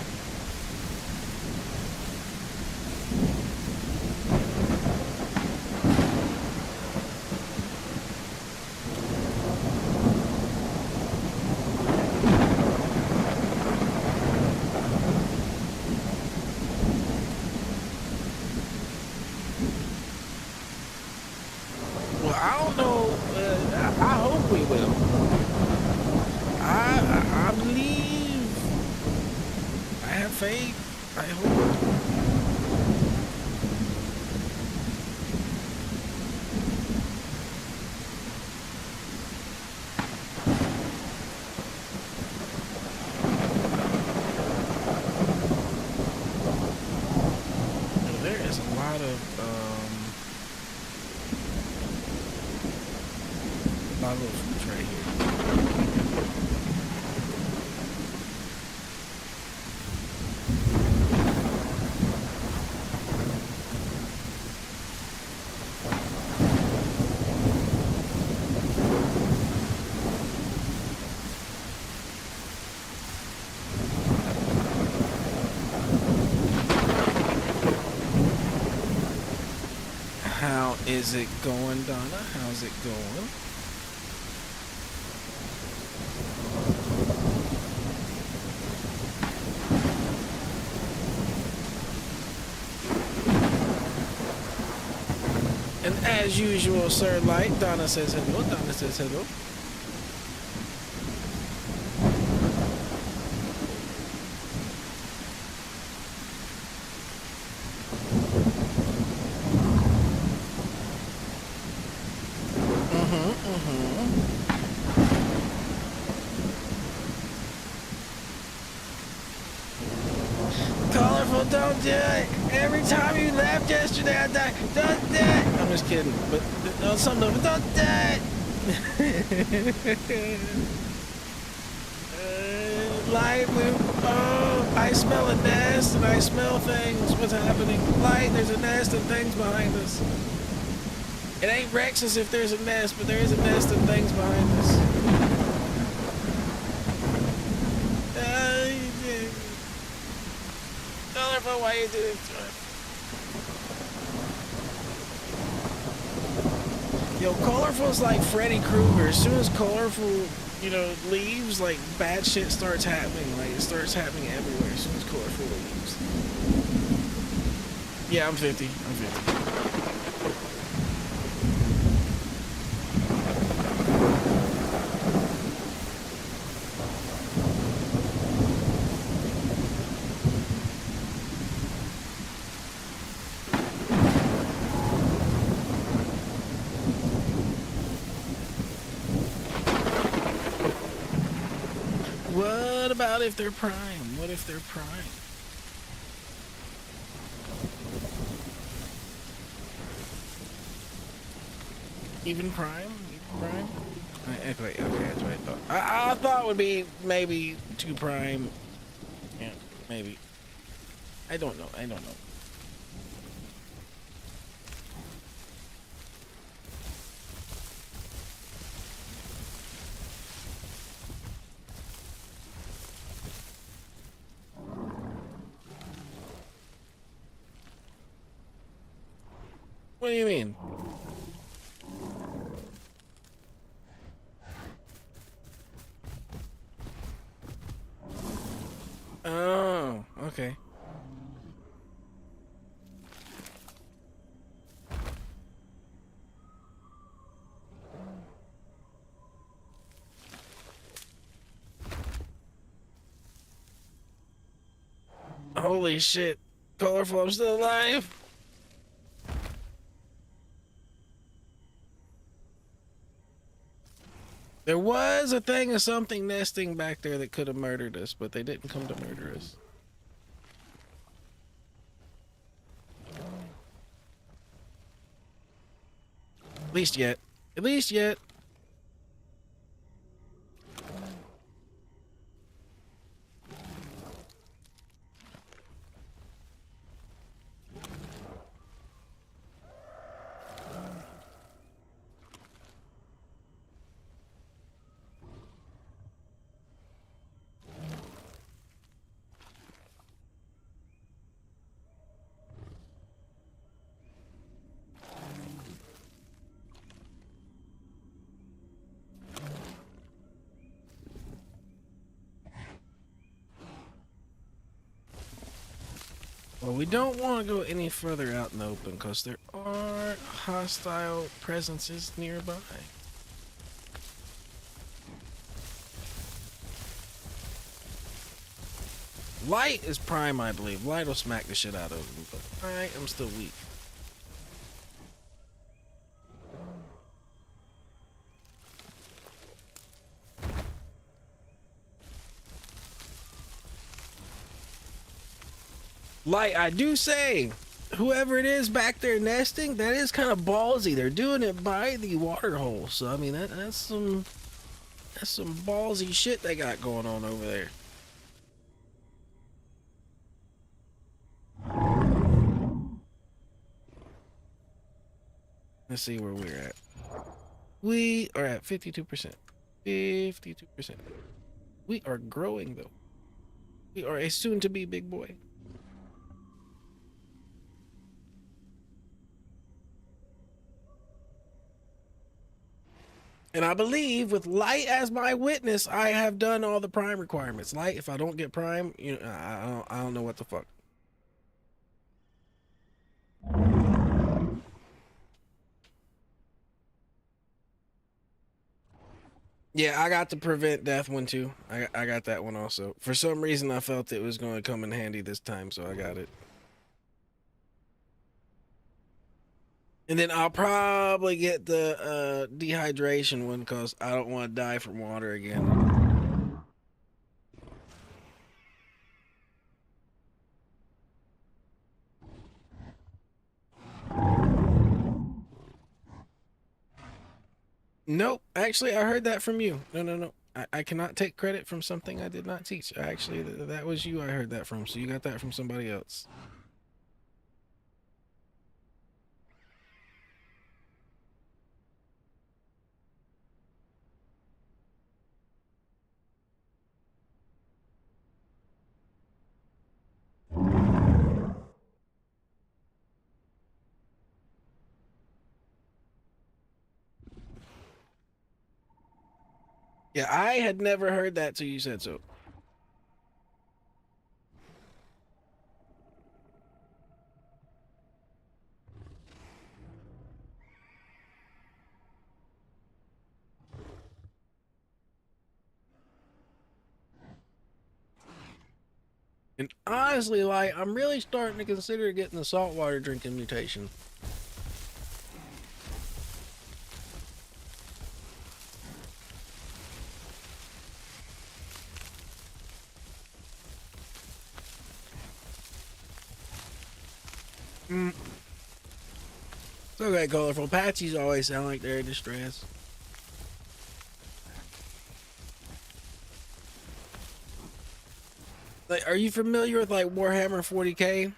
Well, I don't know. I hope we will. I believe. I have faith. I hope. There is a lot of fruits right here. How is it going, Donna? How's it going? And as usual, Sir Light, Donna says hello. Donna says hello. Colorful, don't do it. Every time you laughed yesterday, I died. Don't do it. I'm just kidding, but some of them don't do it. Light, oh, I smell a nest and I smell things. What's happening? Light, there's a nest and things behind us. It ain't Rexus if there's a nest, but there is a nest and things behind us. Colorful, why you doing it? Yo, Colorful's like Freddy Krueger. As soon as Colorful, leaves, like bad shit starts happening. Like it starts happening everywhere as soon as Colorful leaves. Yeah, I'm 50. I'm 50. What about if they're prime? What if they're prime? Even prime? Even prime? Okay, that's what I thought. I thought it would be maybe 2 prime. Yeah, maybe. I don't know. What do you mean? Oh, okay. Holy shit. Colorful, I'm still alive. There was a thing of something nesting back there that could have murdered us, but they didn't come to murder us. At least yet. At least yet. Well, we don't want to go any further out in the open because there are hostile presences nearby. Light is prime, I believe. Light will smack the shit out of him, but I am still weak. Light, I do say, whoever it is back there nesting, that is kind of ballsy. They're doing it by the water hole, so I mean that's some ballsy shit they got going on over there. Let's see where we're at. We are at 52%. 52%. We are growing though. We are a soon-to-be big boy. And I believe with Light as my witness, I have done all the prime requirements. Light, if I don't get prime, you know, I don't know what the fuck. Yeah, I got the prevent death one too. I got that one also. For some reason, I felt it was going to come in handy this time, so I got it. And then I'll probably get the dehydration one because I don't want to die from water again. Nope. Actually, I heard that from you. No. I cannot take credit from something I did not teach. Actually, that was you I heard that from. So you got that from somebody else. Yeah, I had never heard that till you said so. And honestly, like, I'm really starting to consider getting the saltwater drinking mutation. Mm. It's okay, colorful. Patchies always sound like they're in distress. Like, are you familiar with like Warhammer 40k?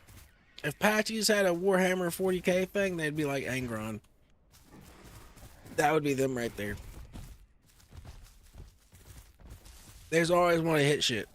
If Patchies had a Warhammer 40k thing, they'd be like Angron. That would be them right there. There's always want to hit shit.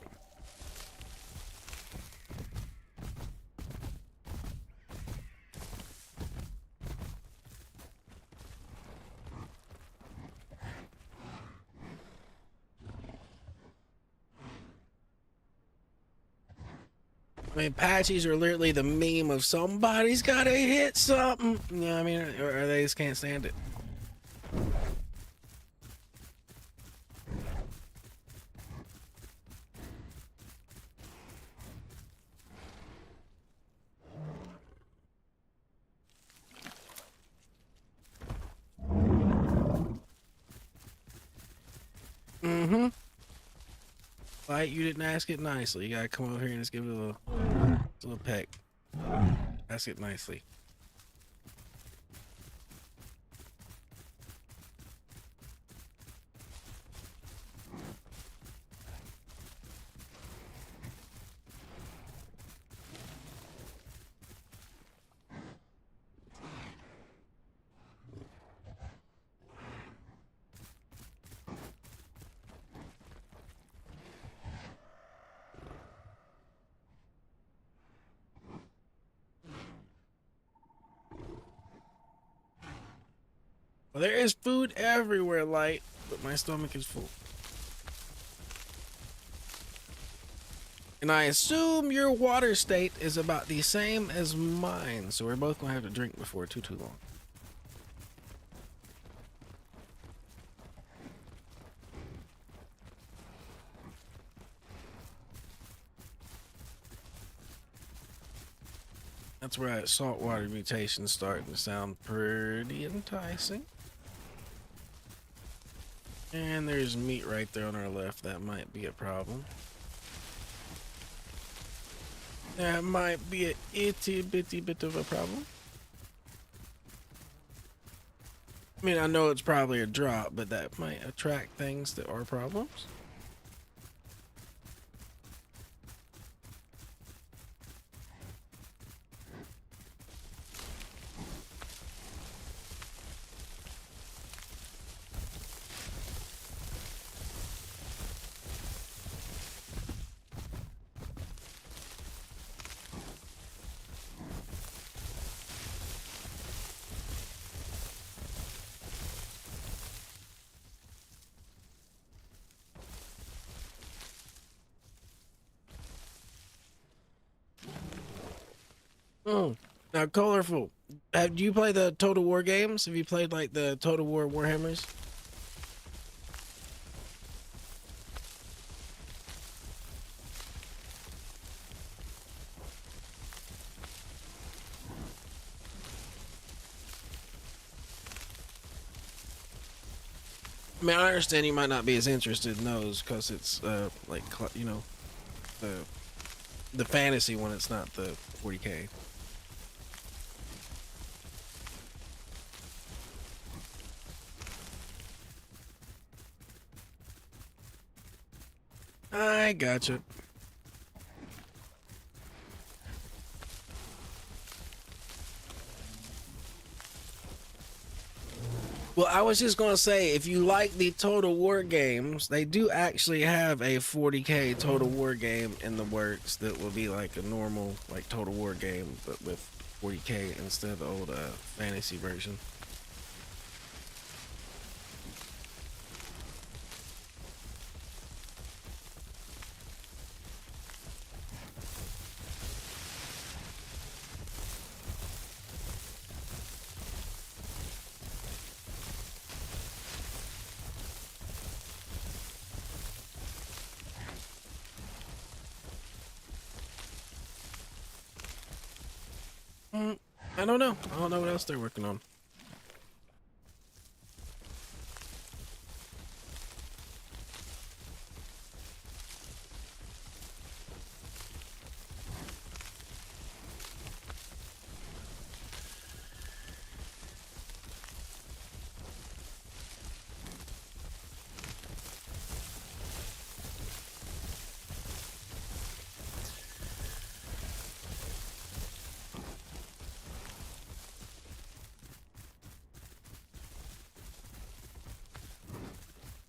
I mean, Patchies are literally the meme of somebody's gotta hit something. You know what I mean? Or they just can't stand it. Mm-hmm. Like, you didn't ask it nicely. You gotta come over here and just give it a little peck. Ask it nicely. Well, there is food everywhere, Light, but my stomach is full. And I assume your water state is about the same as mine, so we're both gonna have to drink before too long. That's where that saltwater mutation is starting to sound pretty enticing. And there's meat right there on our left. That might be a problem. That might be a itty bitty bit of a problem. I mean, I know it's probably a drop, but that might attract things that are problems. Oh, now colorful. Have you played the Total War games? Have you played like the Total War Warhammers? I mean, I understand you might not be as interested in those because it's like you know, the fantasy one. It's not the 40k. I gotcha. Well, I was just gonna say, if you like the Total War games, they do actually have a 40k Total War game in the works that will be like a normal like Total War game, but with 40k instead of the old fantasy version. Mm, I don't know. I don't know what else they're working on.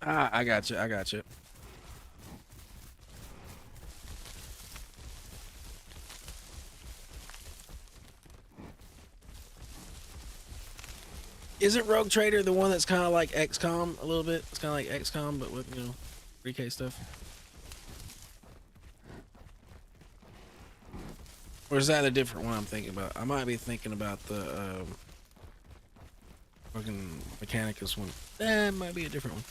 Ah, I got you. I got you. Isn't Rogue Trader the one that's kind of like XCOM a little bit? It's kind of like XCOM, but with, you know, 3K stuff. Or is that a different one I'm thinking about? I might be thinking about the fucking Mechanicus one. That might be a different one.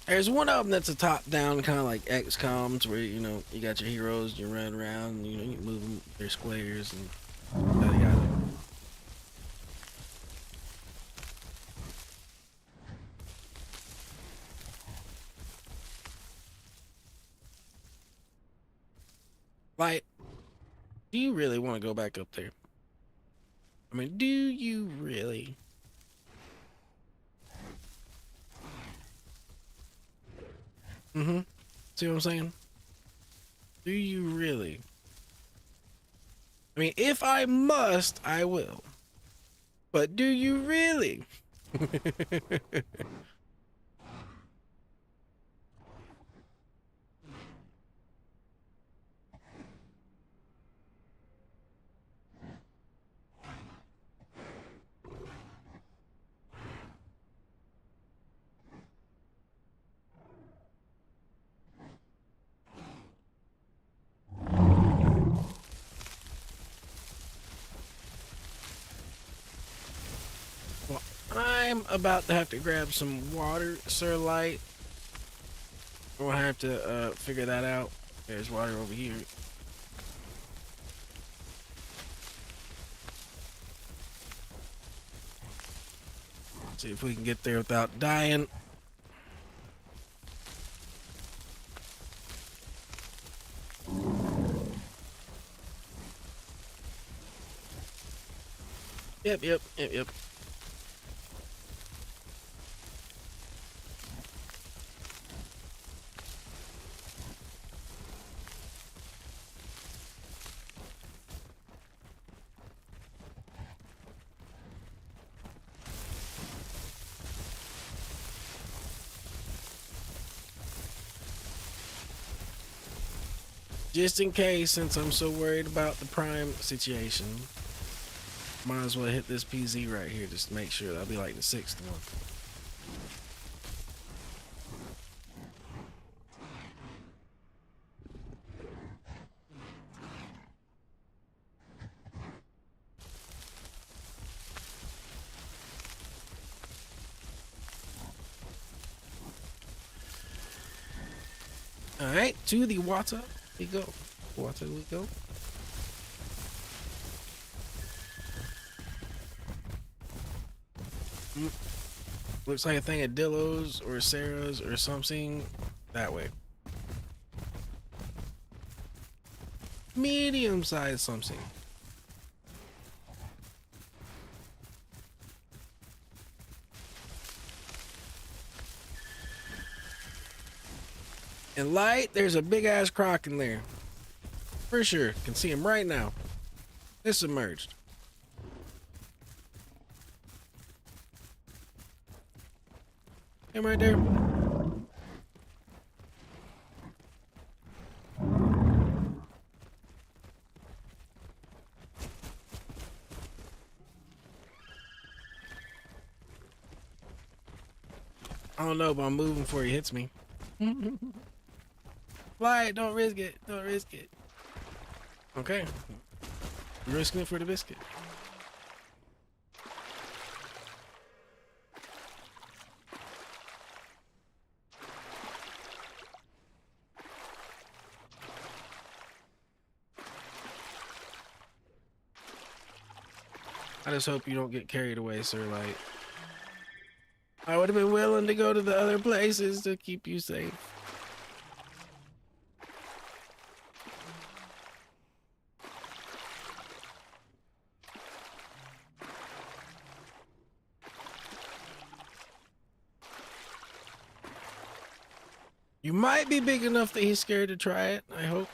There's one of them that's a top-down, kind of like XCOMs, where you know you got your heroes, you run around, and, you know, you move them, their squares, and yada yada. Like, do you really want to go back up there? I mean, do you really? Mm-hmm. See what I'm saying? Do you really? I mean, if I must, I will. But do you really? Well, I'm about to have to grab some water, Sir Light. We'll have to figure that out. There's water over here. See if we can get there without dying. Yep. Just in case, since I'm so worried about the prime situation, might as well hit this PZ right here just to make sure. That'll be like the 6th one. All right, to the water we go. Water we go. Looks like a thing of Dillos or Sarah's or something that way. Medium-sized something. And Light, there's a big ass croc in there. For sure. Can see him right now. It's submerged. Him right there. I don't know, but I'm moving before he hits me. Light, don't risk it. Don't risk it. Okay. I'm risking it for the biscuit. I just hope you don't get carried away, Sir Light. I would have been willing to go to the other places to keep you safe. You might be big enough that he's scared to try it, I hope.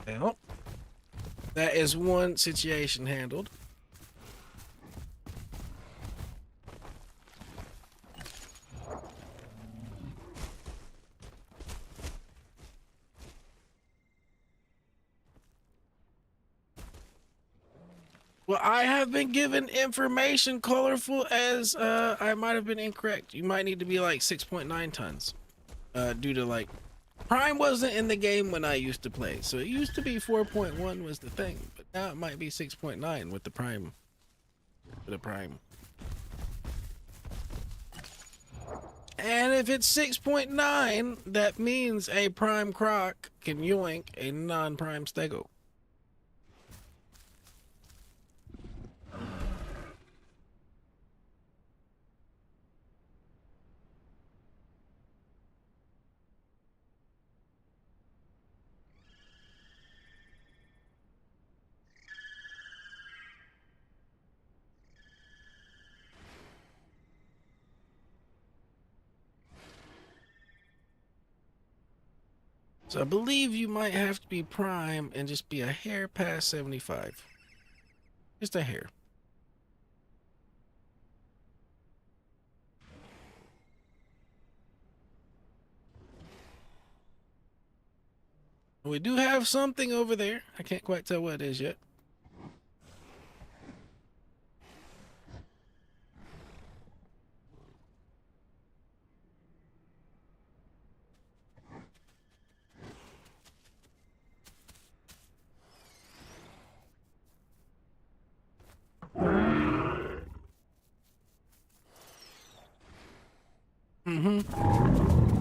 Well, that is one situation handled. Well, I have been given information colorful as I might have been incorrect. You might need to be like 6.9 tons due to like Prime wasn't in the game when I used to play. So it used to be 4.1 was the thing, but now it might be 6.9 with the Prime. And if it's 6.9, that means a Prime Croc can yoink a non-Prime Stego. So I believe you might have to be Prime and just be a hair past 75. Just a hair. We do have something over there. I can't quite tell what it is yet.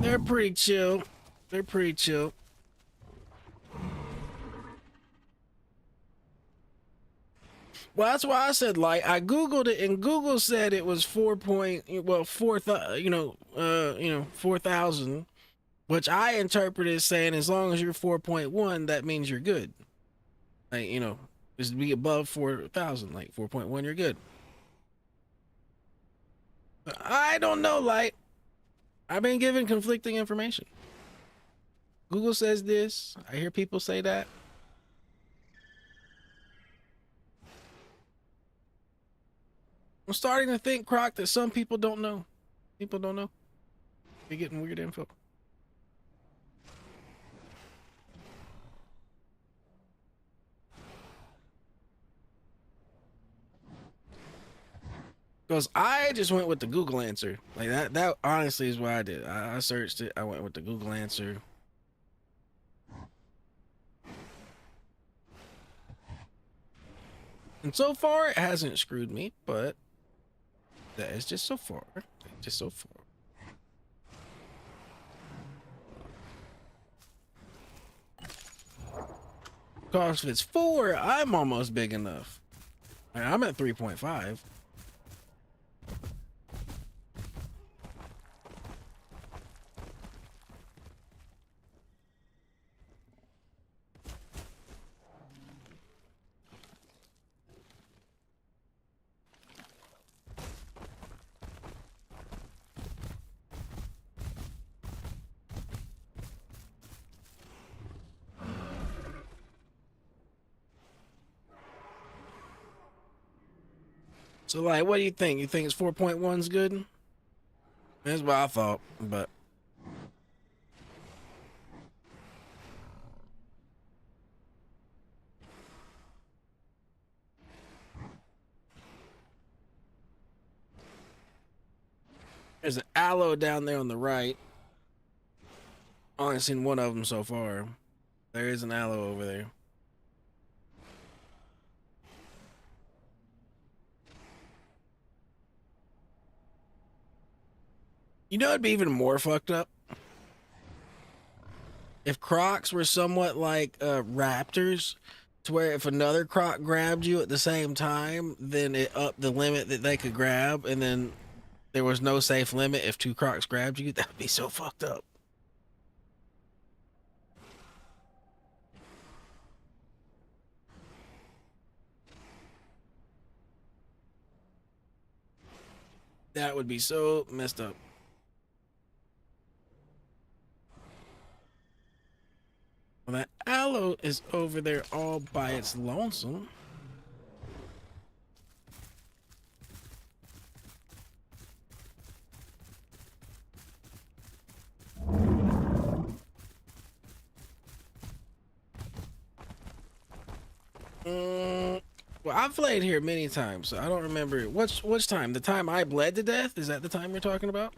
They're pretty chill. They're pretty chill. Well, that's why I said like I googled it and Google said it was 4,000, which I interpreted as saying as long as you're 4.1, that means you're good. Like just to be above 4,000, like 4.1, you're good. I don't know, like I've been given conflicting information. Google says this. I hear people say that. I'm starting to think, Croc, that some people don't know. People don't know. They're getting weird info. Because I just went with the Google answer. Like that honestly is what I did. I searched it. I went with the Google answer. And so far, it hasn't screwed me, but that is just so far. Just so far. Because if it's 4, I'm almost big enough. I'm at 3.5. So, like, what do you think? You think it's 4.1's good? That's what I thought, but there's an aloe down there on the right. Only seen one of them so far. There is an aloe over there. You know, it'd be even more fucked up if Crocs were somewhat like raptors, to where if another croc grabbed you at the same time, then it upped the limit that they could grab, and then there was no safe limit if two crocs grabbed you. That would be so fucked up. That would be so messed up. Well, that aloe is over there all by its lonesome. Well, I've played here many times, so I don't remember which time. The time I bled to death? Is that the time you're talking about?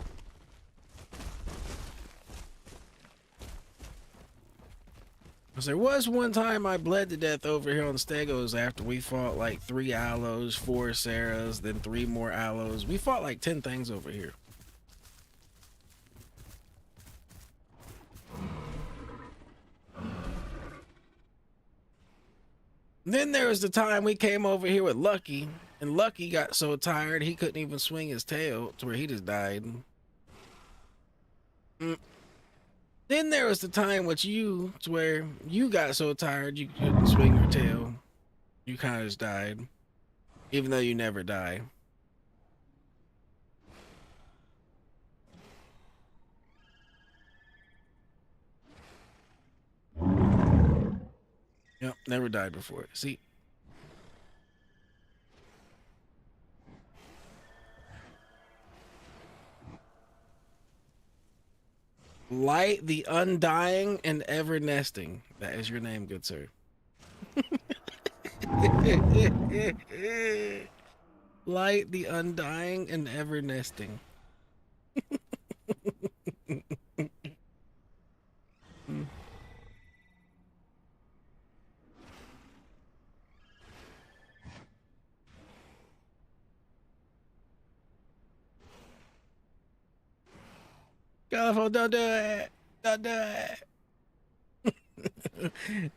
Because there was one time I bled to death over here on Stegos after we fought like 3 aloes, 4 Sarahs, then 3 more aloes. We fought like 10 things over here. Then there was the time we came over here with Lucky, and Lucky got so tired he couldn't even swing his tail to where he just died. Then there was the time with you to where you got so tired you couldn't swing your tail. You kind of just died, even though you never die. Yep, never died before. See? Light the Undying and Ever Nesting. That is your name, good sir. Light the Undying and Ever Nesting. Colorful, don't do it. Don't do it.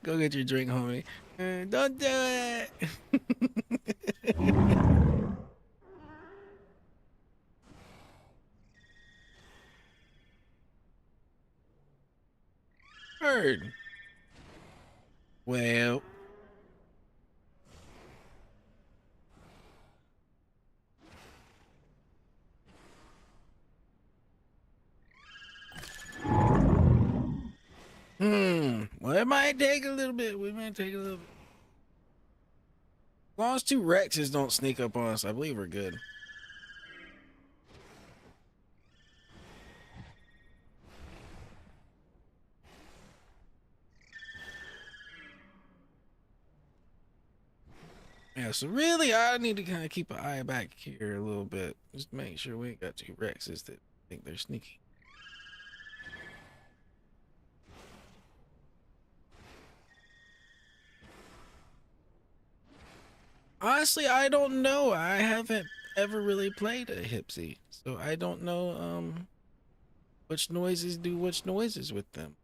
Go get your drink, homie. Don't do it. Heard. Well. Well, it might take a little bit. We might take a little bit. As long as 2 Rexes don't sneak up on us, I believe we're good. Yeah, so really, I need to kind of keep an eye back here a little bit. Just make sure we ain't got 2 Rexes that think they're sneaky. Honestly, I don't know. I haven't ever really played a Hipsy, so I don't know which noises do which noises with them.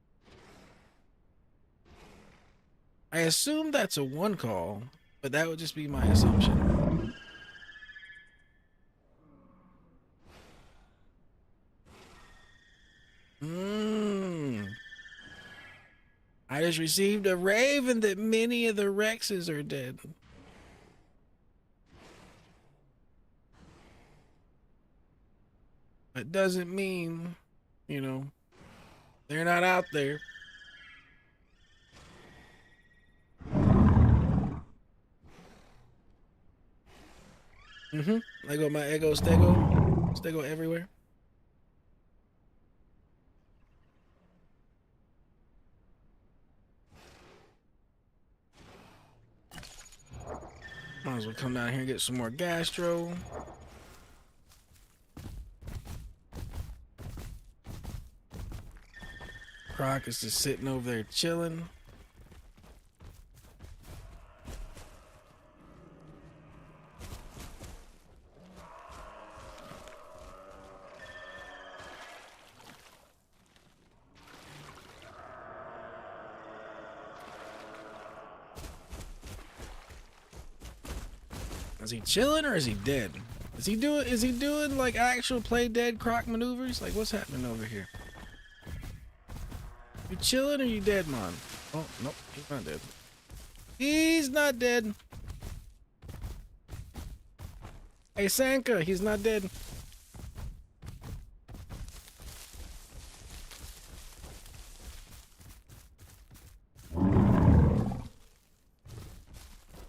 I assume that's a 1 call, but that would just be my assumption. I just received a raven that many of the Rexes are dead. It doesn't mean, you know, they're not out there. Lego my ego stego. Stego everywhere. Might as well come down here and get some more gastro. Croc is just sitting over there chilling. Is he chilling or is he dead? Is he doing like actual play dead croc maneuvers? Like what's happening over here? You chilling or you dead, man? Oh, nope, he's not dead. He's not dead. Hey, Sanka, he's not dead.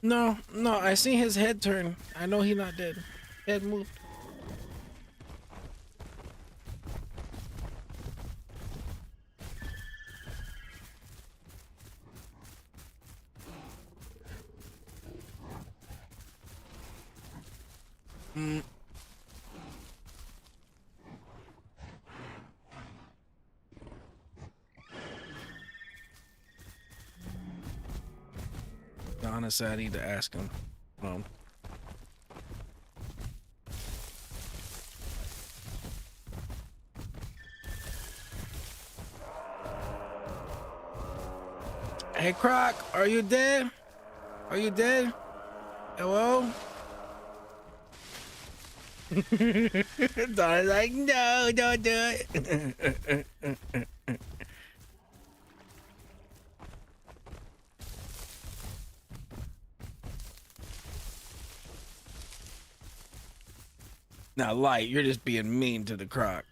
No, I seen his head turn. I know he's not dead. Head moved. Honestly, I need to ask him. Hey, Croc, are you dead? Are you dead? Hello? Donna's like, no, don't do it. Now, Light, you're just being mean to the Croc.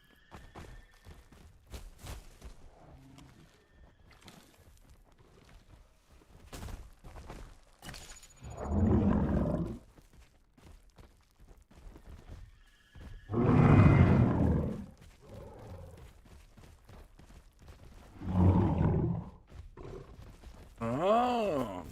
Oh.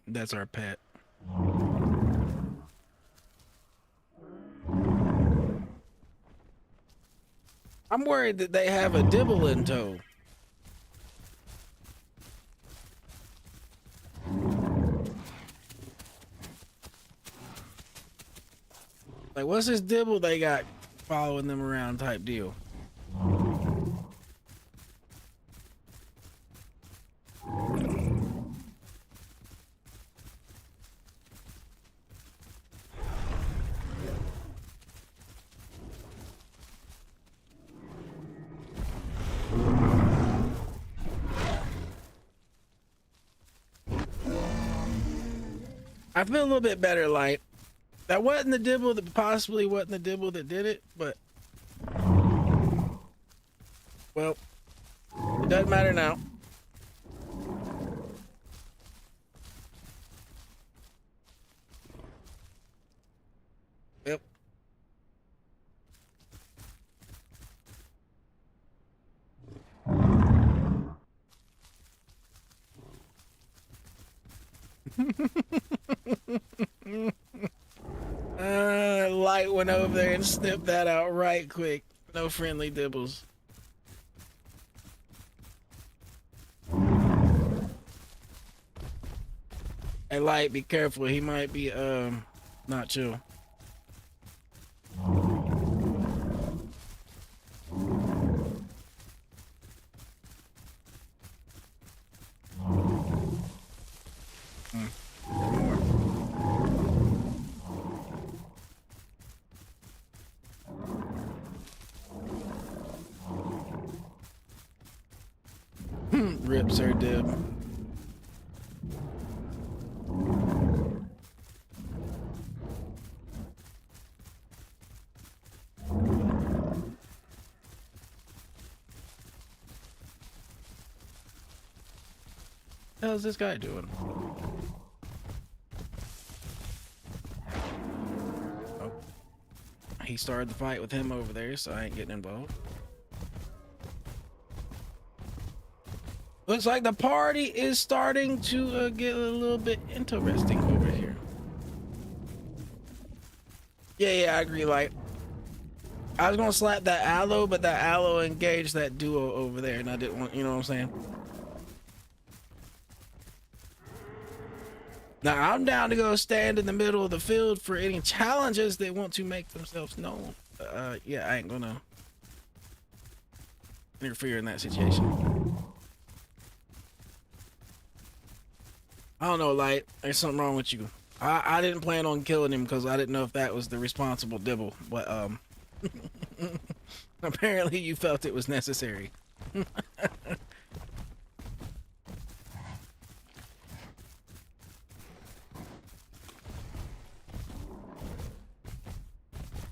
That's our pet. I'm worried that they have a dibble in tow. Like, what's this dibble they got following them around type deal? I feel a little bit better, Light. That wasn't the dibble that possibly wasn't the dibble that did it, but well, it doesn't matter now. Yep. Light went over there and snipped that out right quick. No friendly dibbles. Hey, Light, be careful. He might be not chill. Rips her dib. How's this guy doing? Oh. He started the fight with him over there, so I ain't getting involved. Looks like the party is starting to get a little bit interesting over here. Yeah, I agree, Light. I was gonna slap that aloe, but that aloe engaged that duo over there, and I didn't want, you know what I'm saying? Now I'm down to go stand in the middle of the field for any challenges they want to make themselves known. Yeah, I ain't gonna interfere in that situation. I don't know, Light. There's something wrong with you. I didn't plan on killing him because I didn't know if that was the responsible dibble, but apparently you felt it was necessary.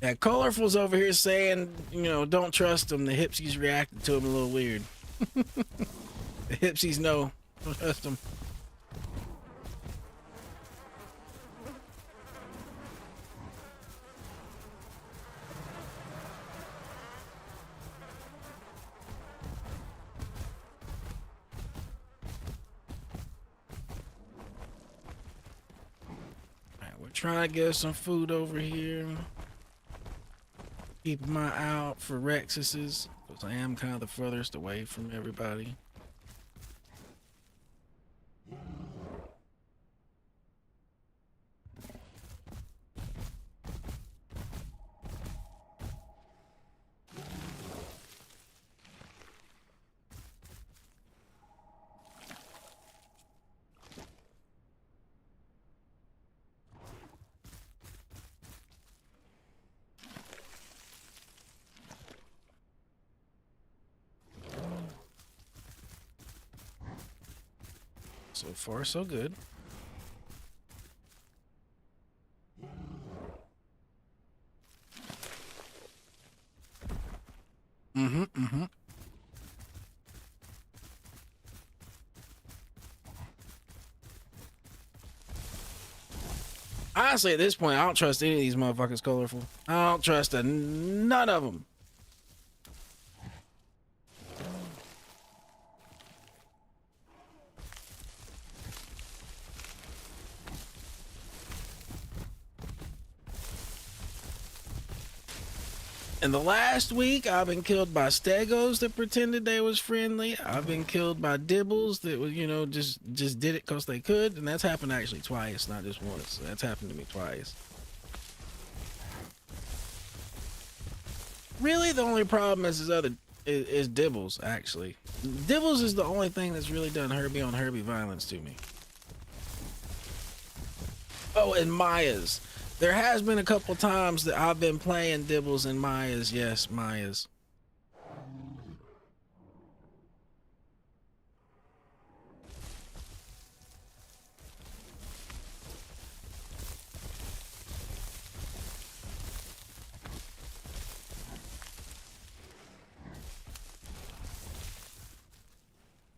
Yeah, Colorful's over here saying, you know, don't trust him. The hipsies reacted to him a little weird. The hipsies know. Don't trust him. Alright, we're trying to get some food over here. Keep my eye out for Rexuses, because I am kind of the furthest away from everybody. So far, so good. Honestly, at this point, I don't trust any of these motherfuckers, Colorful. I don't trust none of them. In the last week, I've been killed by Stegos that pretended they was friendly. I've been killed by Dibbles that was, you know, just did it because they could, and that's happened actually twice, not just once. That's happened to me twice. Really, the only problem is is Dibbles. Actually, Dibbles is the only thing that's really done Herbie on Herbie violence to me. Oh, and Maya's. There has been a couple times that I've been playing Dibbles and Maya's. Yes, Maya's.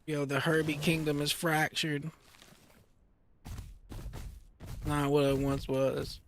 Yo, the Herbie kingdom is fractured. Not what it once was.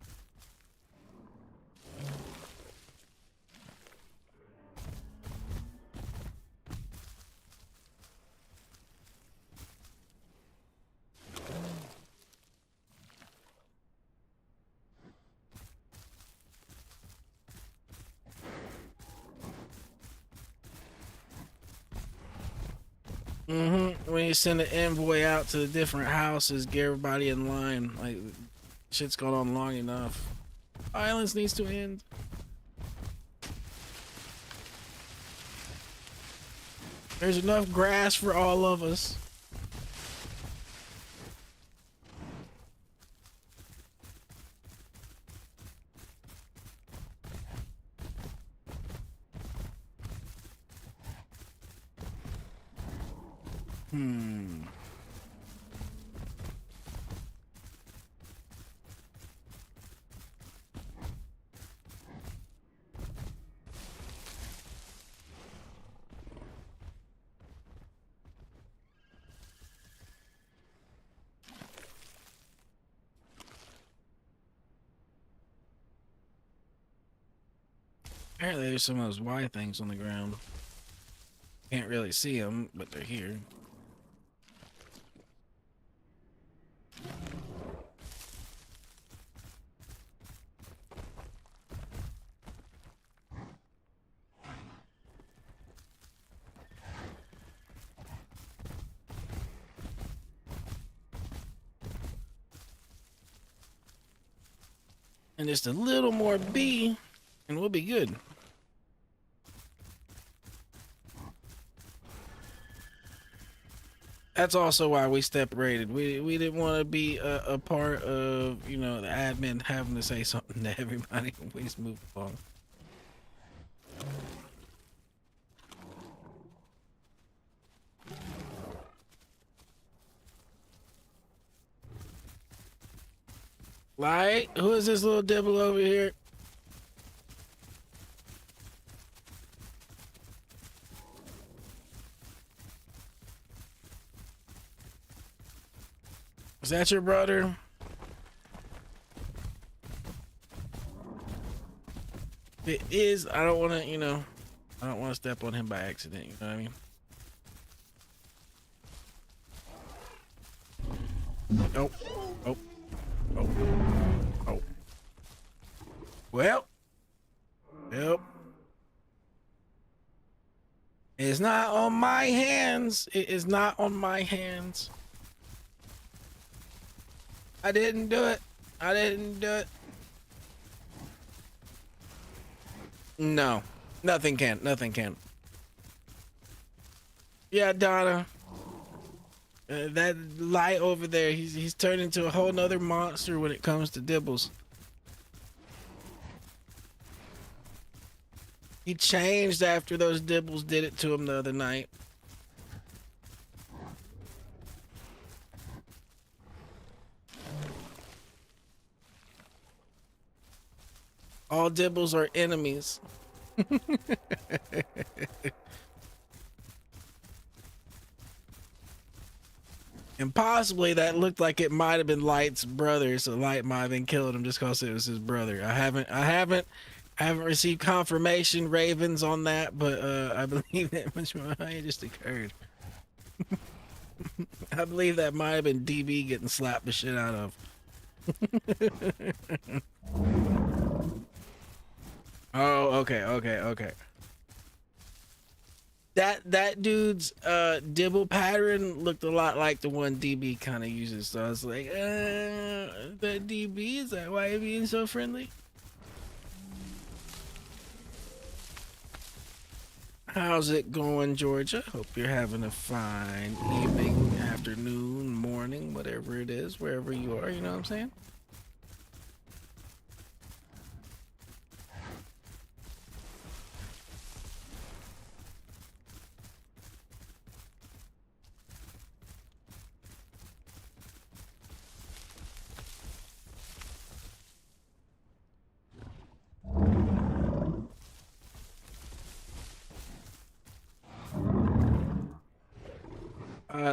When you send an envoy out to the different houses, get everybody in line. Like, shit's gone on long enough. Violence needs to end. There's enough grass for all of us. Apparently there's some of those Y things on the ground. Can't really see them, but they're here. And just a little more B, and we'll be good. That's also why we separated. We didn't want to be a part of, you know, the admin having to say something to everybody. We just moved along. Light, who is this little dibble over here? Is that your brother? If it is, I don't want to, you know, I don't want to step on him by accident. You know what I mean? Oh, oh, oh, oh. Well, yep. It's not on my hands. It is not on my hands. I didn't do it. I didn't do it. No, nothing can. Nothing can. Yeah, Donna. That light over there, he's turned into a whole nother monster when it comes to dibbles. He changed after those dibbles did it to him the other night. All dibbles are enemies. And possibly that looked like it might have been Light's brother, so Light might have been killing him just because it was his brother. I haven't received confirmation, Ravens, on that, but I believe that much it just occurred. I believe that might have been DB getting slapped the shit out of. Oh, okay. That dude's dibble pattern looked a lot like the one DB kind of uses, so I was like, that DB, is that why you're being so friendly? How's it going, Georgia? Hope you're having a fine evening, afternoon, morning, whatever it is, wherever you are, you know what I'm saying?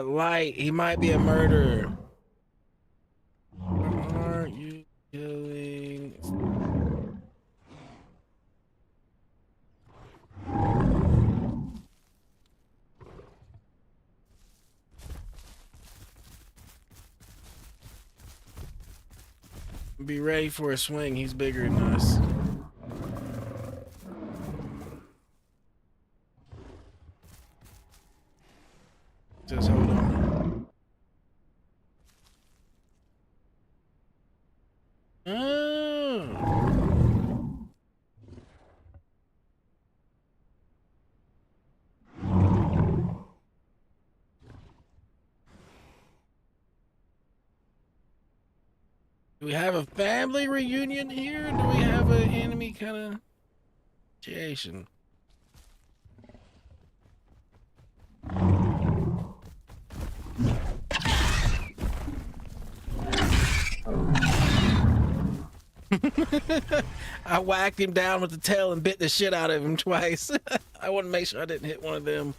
Light, he might be a murderer. Are you killing? Be ready for a swing. He's bigger than us. Just hold on. Oh. Do we have a family reunion here? Do we have an enemy kind of situation? I whacked him down with the tail and bit the shit out of him twice. I want to make sure I didn't hit one of them.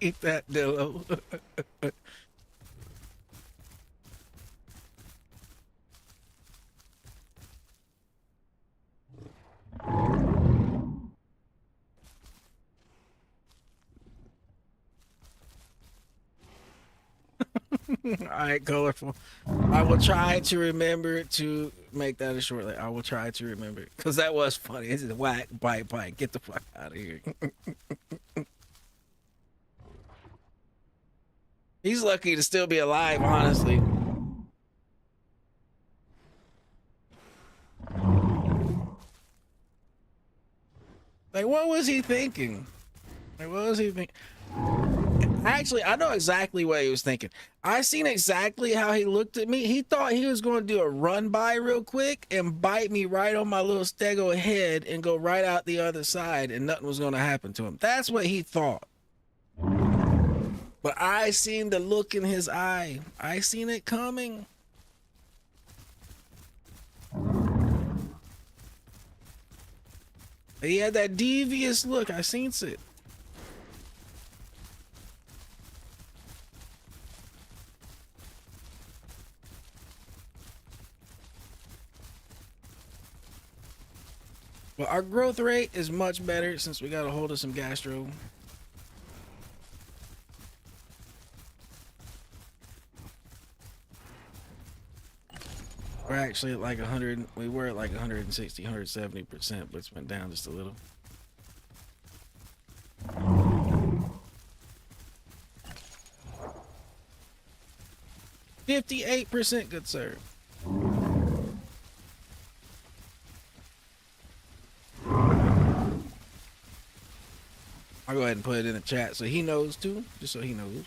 Eat that, Dillo. All right, colorful. I will try to remember to make that a short. I will try to remember because that was funny. This is whack, bite, bite. Get the fuck out of here. He's lucky to still be alive, honestly. Like, what was he thinking? Like, what was he thinking? Actually, I know exactly what he was thinking. I seen exactly how he looked at me. He thought he was going to do a run by real quick and bite me right on my little stego head and go right out the other side, and nothing was going to happen to him. That's what he thought. But I seen the look in his eye. I seen it coming. He had that devious look. I seen it. Well, our growth rate is much better since we got a hold of some gastro. We're actually at like 100. We were at like 160, 170%, but it's went down just a little. %58%, good sir. I'll go ahead and put it in the chat so he knows too, just so he knows.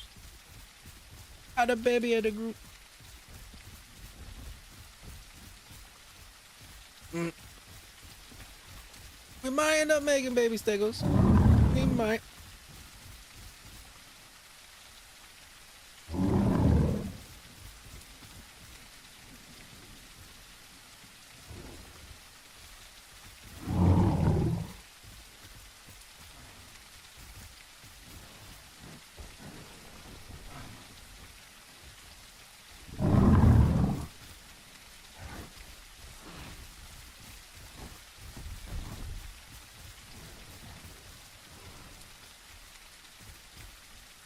How the baby of the group. We might end up making baby stegos. We might.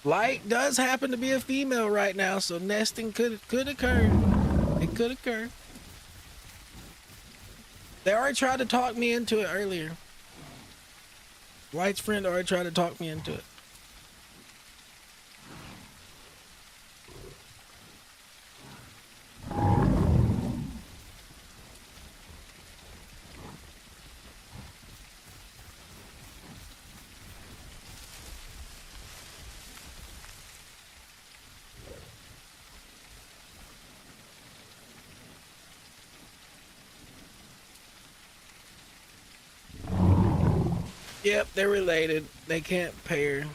Light does happen to be a female right now, so nesting could occur. It could occur. They already tried to talk me into it earlier. Light's friend already tried to talk me into it. Yep, they're related. They can't pair.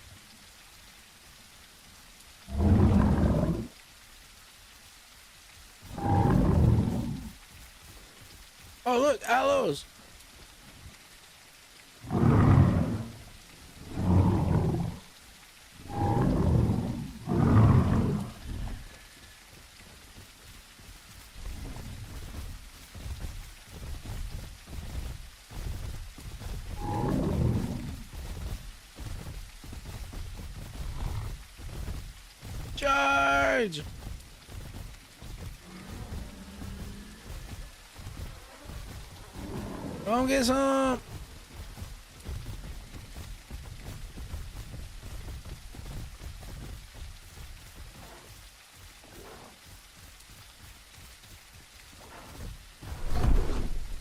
Oh, look, aloes. Charge! Come get some!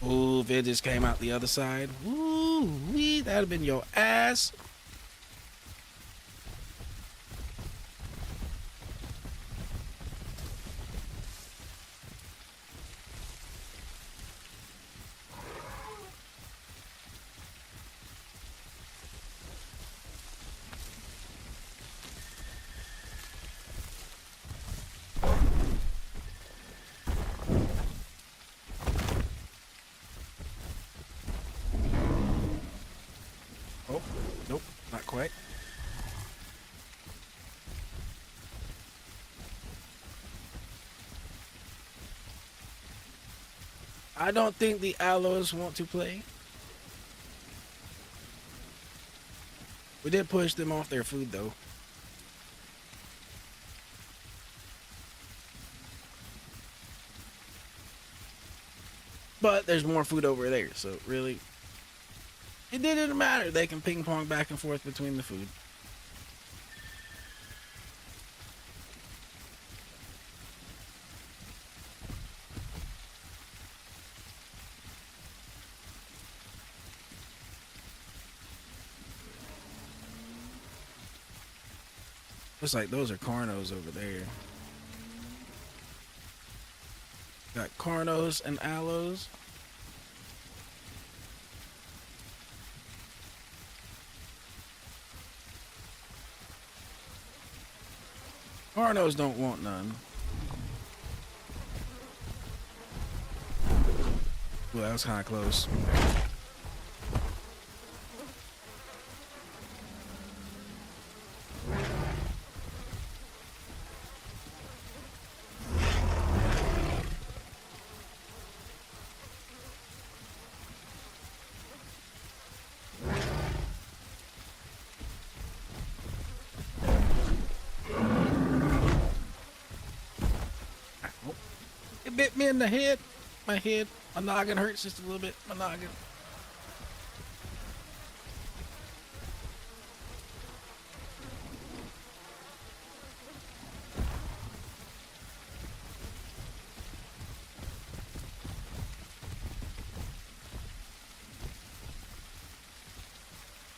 Ooh, if it just came out the other side. Ooh, wee, that'd have been your ass. Oh, nope, not quite. I don't think the aloes want to play. We did push them off their food though. But there's more food over there, so really, it didn't matter. They can ping pong back and forth between the food. Looks like those are Carnos over there. Got Carnos and Aloes. Carnos don't want none. Ooh, that was kind of close. It bit me in the head. My head. My noggin hurts just a little bit. My noggin.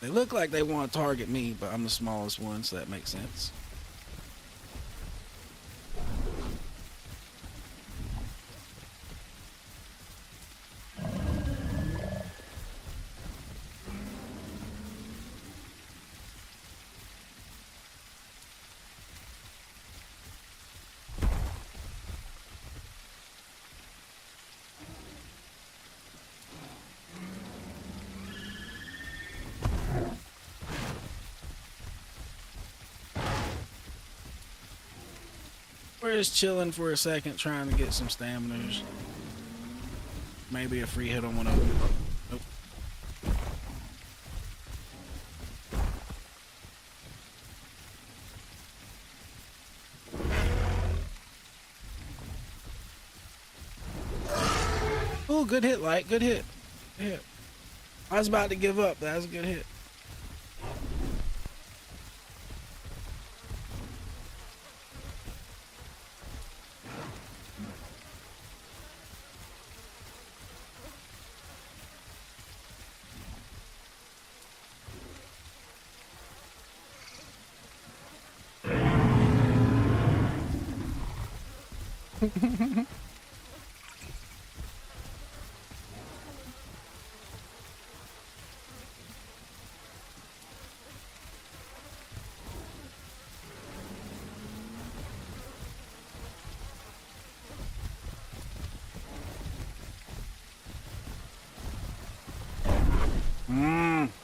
They look like they want to target me, but I'm the smallest one, so that makes sense. We're just chilling for a second, trying to get some staminas. Maybe a free hit on one of them. Nope. Ooh, good hit, Light. Good hit. Good hit. I was about to give up. That was a good hit.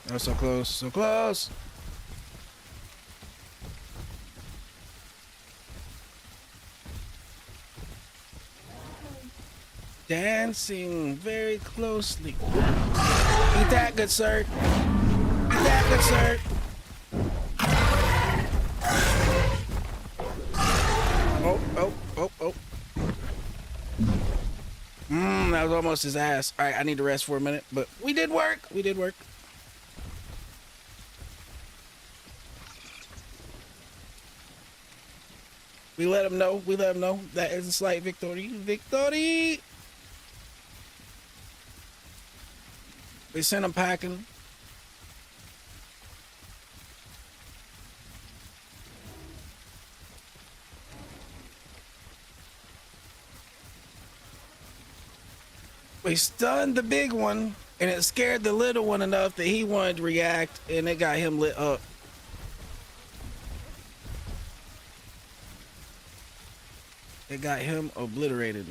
That was so close. So close. Dancing very closely. Eat that, good sir. Eat that, good sir. Oh. That was almost his ass. All right, I need to rest for a minute, but we did work. We did work. We let him know. We let him know that is a slight victory. Victory! We sent him packing. We stunned the big one, and it scared the little one enough that he wanted to react, and it got him lit up. It got him obliterated.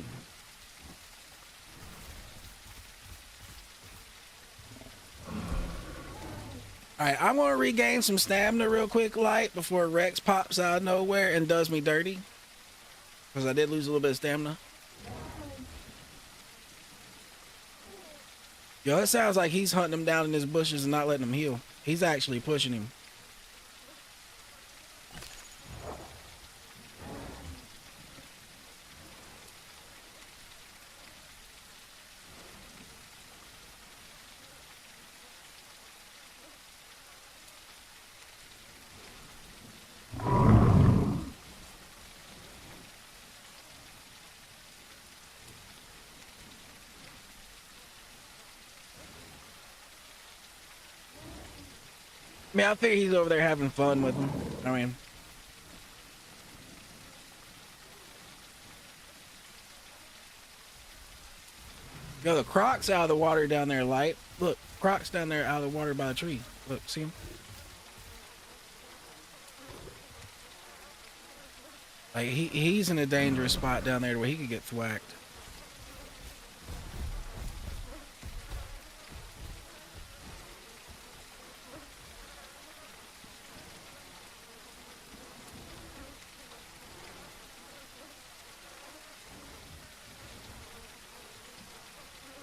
Alright, I'm gonna regain some stamina real quick, Light, before Rex pops out of nowhere and does me dirty. Because I did lose a little bit of stamina. Yo, it sounds like he's hunting him down in his bushes and not letting him heal. He's actually pushing him. I mean, I figure he's over there having fun with him. I mean, Yo, the Croc's out of the water down there, Light. Look, Croc's down there out of the water by the tree. Look, see him? Like, he's in a dangerous spot down there where he could get thwacked.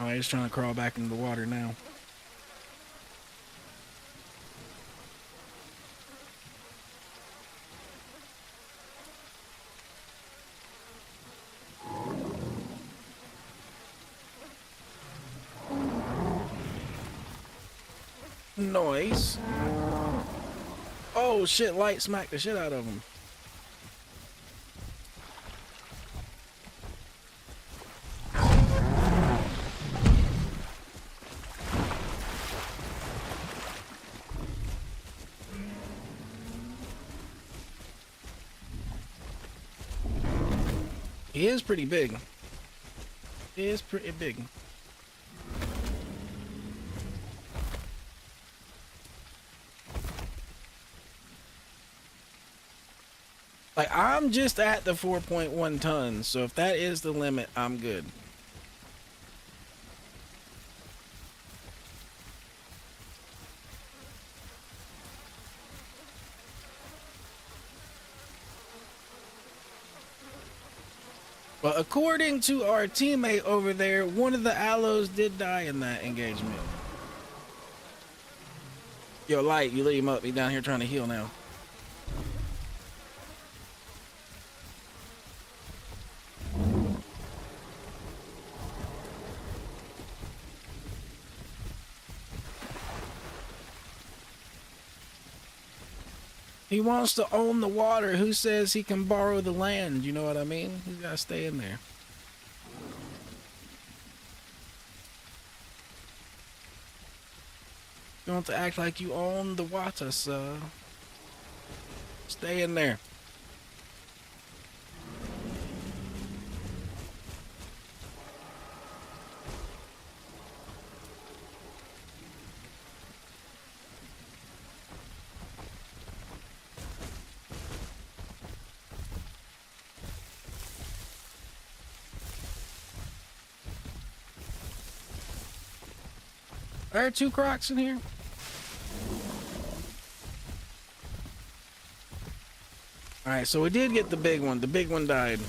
Oh, he's trying to crawl back into the water now. Noise. Oh shit, Light smacked the shit out of him. He is pretty big. He is pretty big. Like, I'm just at the 4.1 tons, so if that is the limit, I'm good. But according to our teammate over there, one of the aloes did die in that engagement. Yo, Light, you leave him up. He down here trying to heal now. He wants to own the water. Who says he can borrow the land? You know what I mean? He's got to stay in there. You want to act like you own the water, sir. Stay in there. Are there two Crocs in here? Alright, so we did get the big one. The big one died.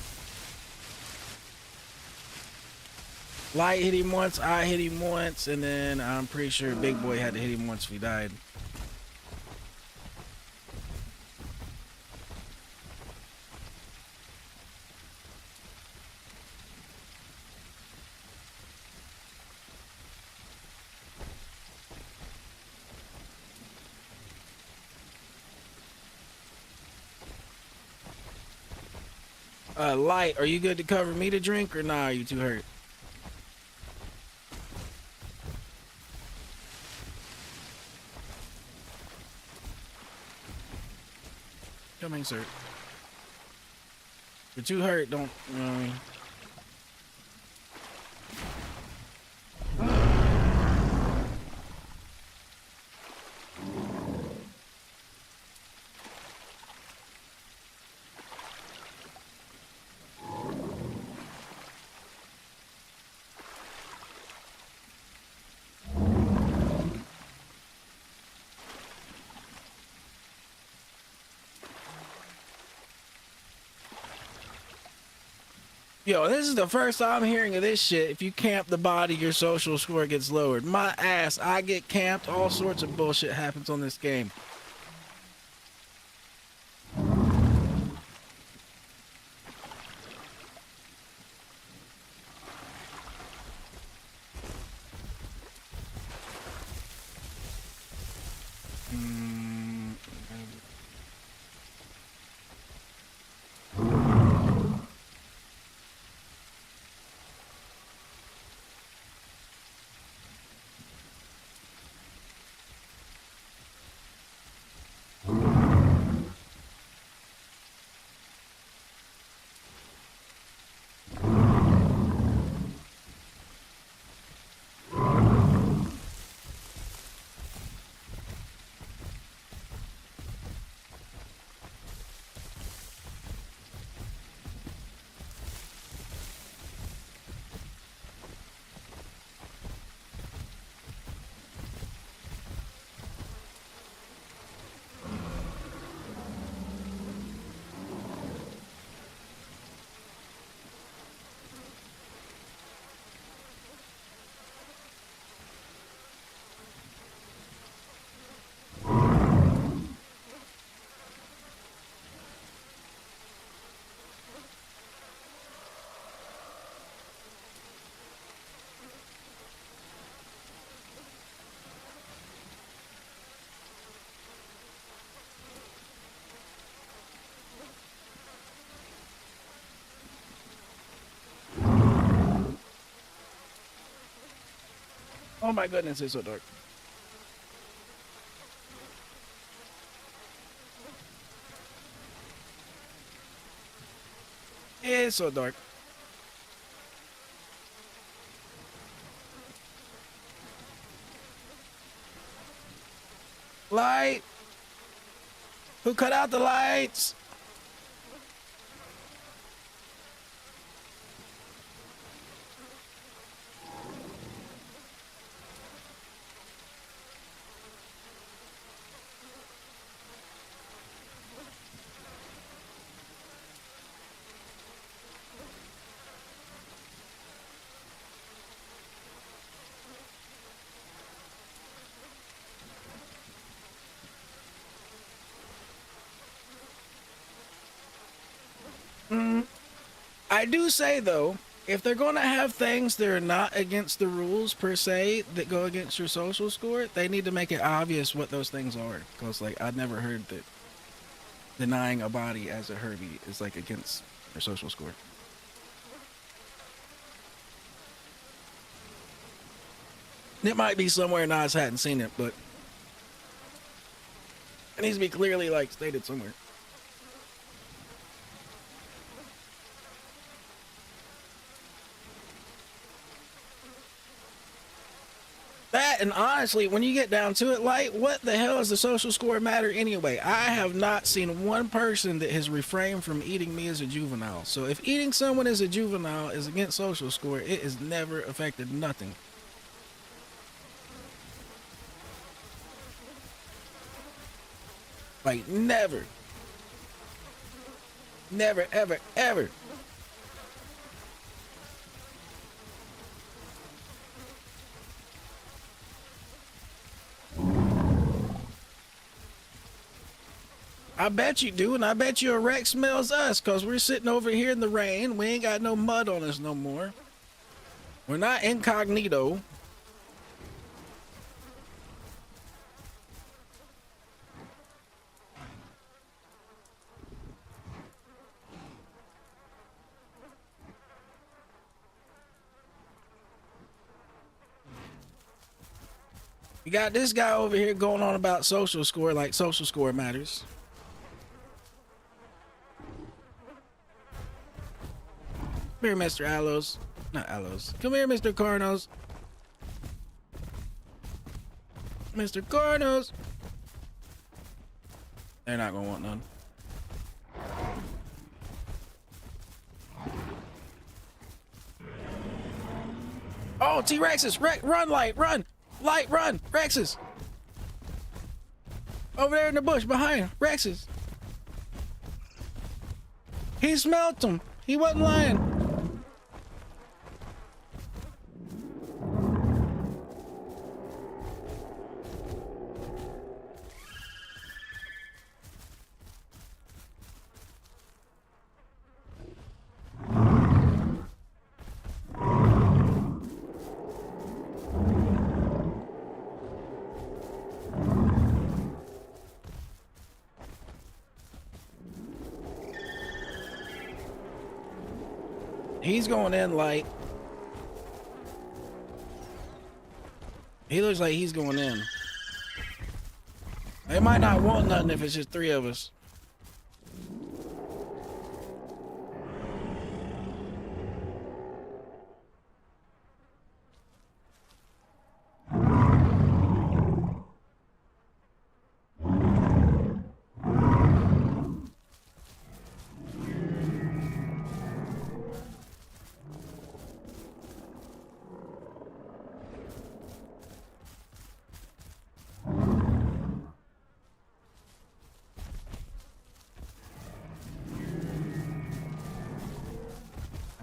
Light hit him once, I hit him once, and then I'm pretty sure Big Boy had to hit him once if he died. Light, are you good to cover me to drink or nah? Are you too hurt? Coming, sir. You're too hurt, don't, you know what I mean? Yo, this is the first I'm hearing of this shit. If you camp the body, your social score gets lowered. My ass, I get camped. All sorts of bullshit happens on this game. Oh my goodness, it's so dark. It's so dark. Light. Who cut out the lights? I do say though, if they're going to have things that are not against the rules per se that go against your social score, they need to make it obvious what those things are. Because like I've never heard that denying a body as a Herbie is like against your social score. It might be somewhere and I just hadn't seen it, but it needs to be clearly like stated somewhere. That, and honestly, when you get down to it, like, what the hell does the social score matter anyway? I have not seen one person that has refrained from eating me as a juvenile. So if eating someone as a juvenile is against social score, it has never affected nothing. Like, never. Never, ever, ever. I bet you do, and I bet you a wreck smells us, because we're sitting over here in the rain. We ain't got no mud on us no more. We're not incognito. You got this guy over here going on about social score, like social score matters. Come here, Mr. Allos. Not Allos. Come here, Mr. Carnos. Mr. Carnos. They're not gonna want none. Oh, T-Rexes! Run, Light! Run! Light, run! Rexes! Over there in the bush behind. Rexes! He smelt them! He wasn't lying! He's going in Light. He looks like he's going in. They might not want nothing if it's just 3 of us.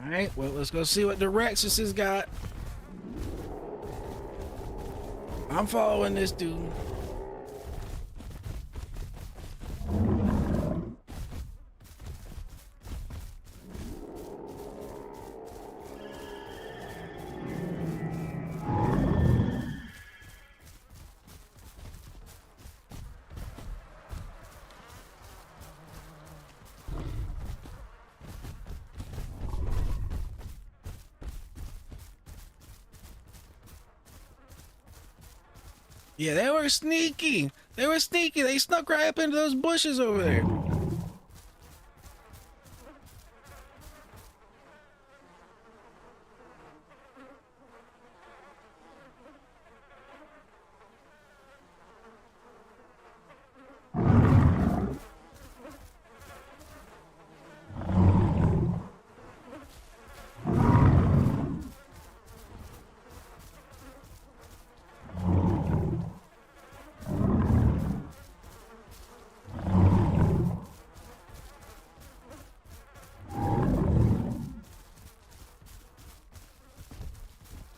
Alright, well, let's go see what the Rexus has got. I'm following this dude. Yeah, they were sneaky. They were sneaky. They snuck right up into those bushes over there.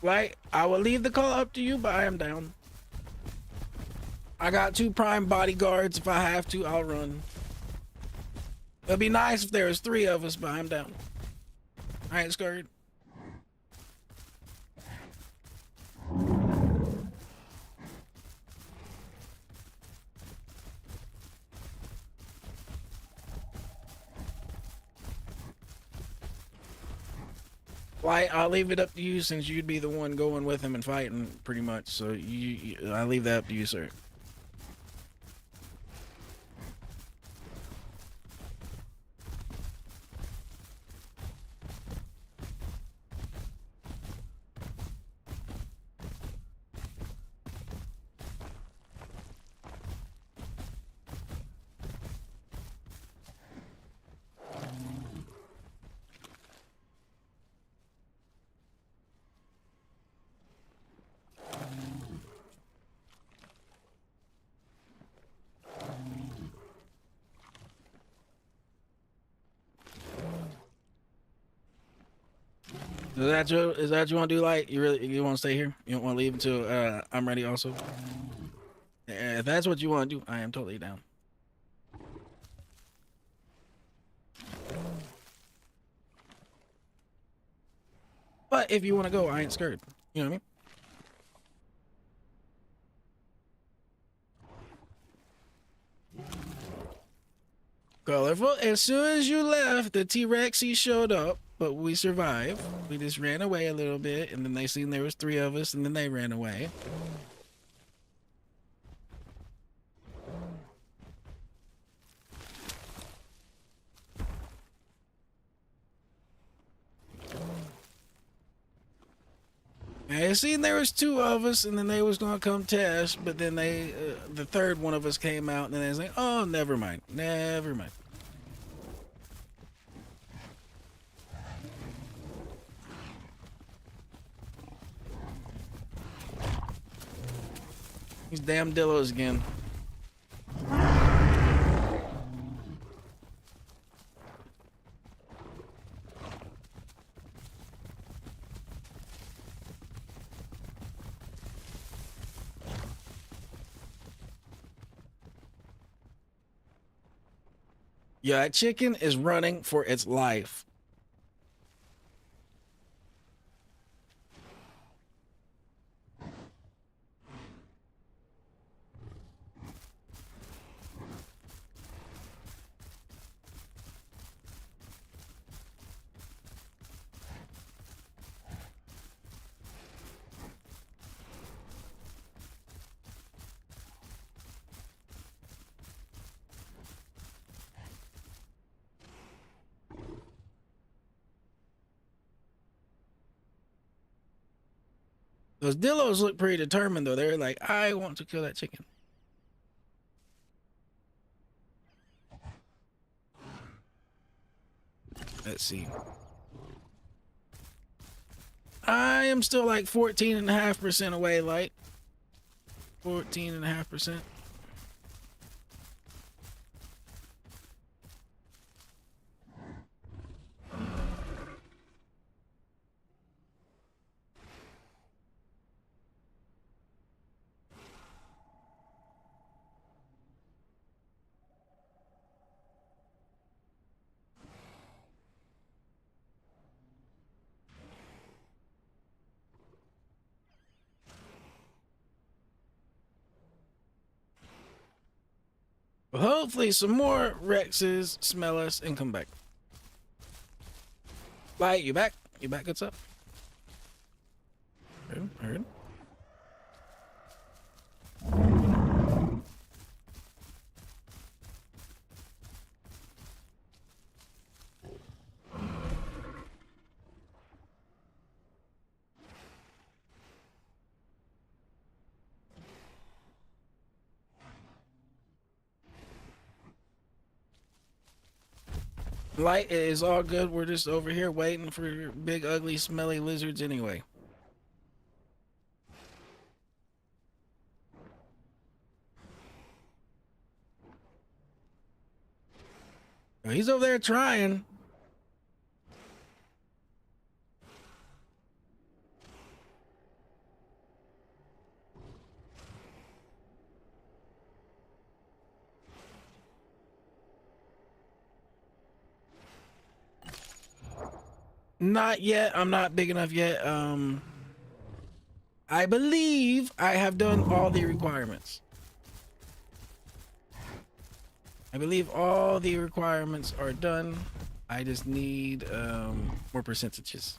Right? I will leave the call up to you, but I am down. I got 2 prime bodyguards. If I have to, I'll run. It'd be nice if there was 3 of us, but I'm down. I ain't scared. Like, I'll leave it up to you since you'd be the one going with him and fighting, pretty much. So I leave that up to you, sir. Is that you want to do? Like, you want to stay here? You don't want to leave until I'm ready also? If that's what you want to do, I am totally down. But if you want to go, I ain't scared. You know what I mean? Colorful. As soon as you left, the T-Rexy showed up, but we survived. We just ran away a little bit, and then they seen there was 3 of us, and then they ran away. I seen there was 2 of us, and then they was gonna come test, but then the 3rd one of us came out, and then they was like, "Oh, never mind, never mind." These damn dillos again. Yeah, that chicken is running for its life. Those dillos look pretty determined, though. They're like, I want to kill that chicken. Let's see. I am still like 14.5% away, like 14.5%. Hopefully some more Rexes smell us and come back. Light, you back? You back? What's up? Heard. Light is all good. We're just over here waiting for big, ugly, smelly lizards anyway. He's over there trying. Not yet. I'm not big enough yet. I believe I have done all the requirements. I believe all the requirements are done. I just need more percentages.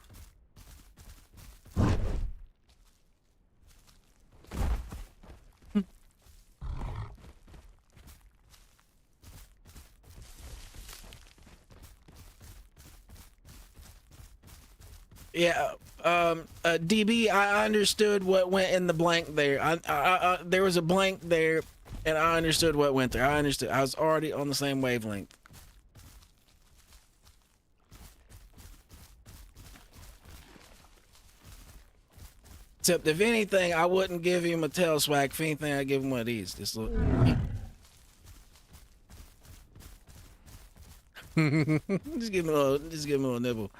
Yeah, DB, I understood what went in the blank there. There was a blank there, and I understood what went there. I understood. I was already on the same wavelength. Except, if anything, I wouldn't give him a tail swag. If anything, I'd give him one of these. This little... just give him a little nibble.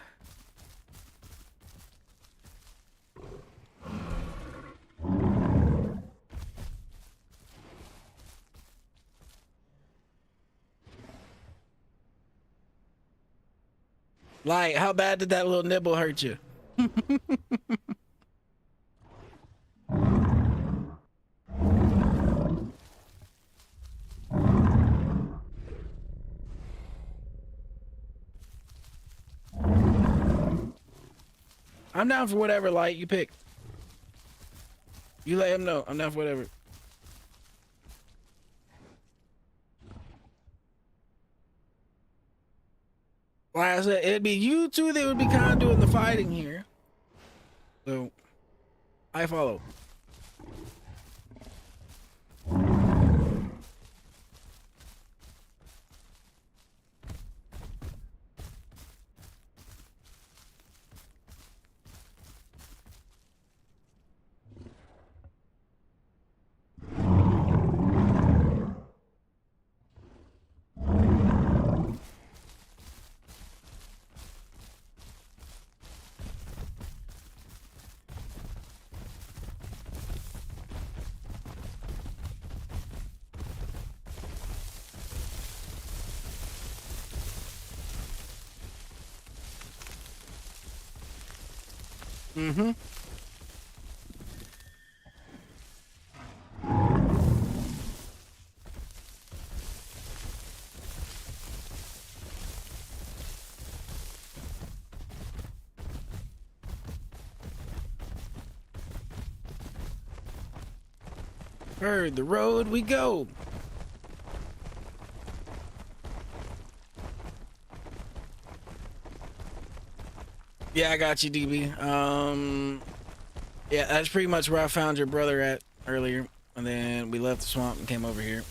Like, how bad did that little nibble hurt you? I'm down for whatever light you pick. You let him know. I'm down for whatever. Like I said, it'd be you two that would be kind of doing the fighting here. So, I follow. Mm-hmm. Heard the road we go. Yeah, I got you, DB. Yeah, that's pretty much where I found your brother at earlier, and then we left the swamp and came over here.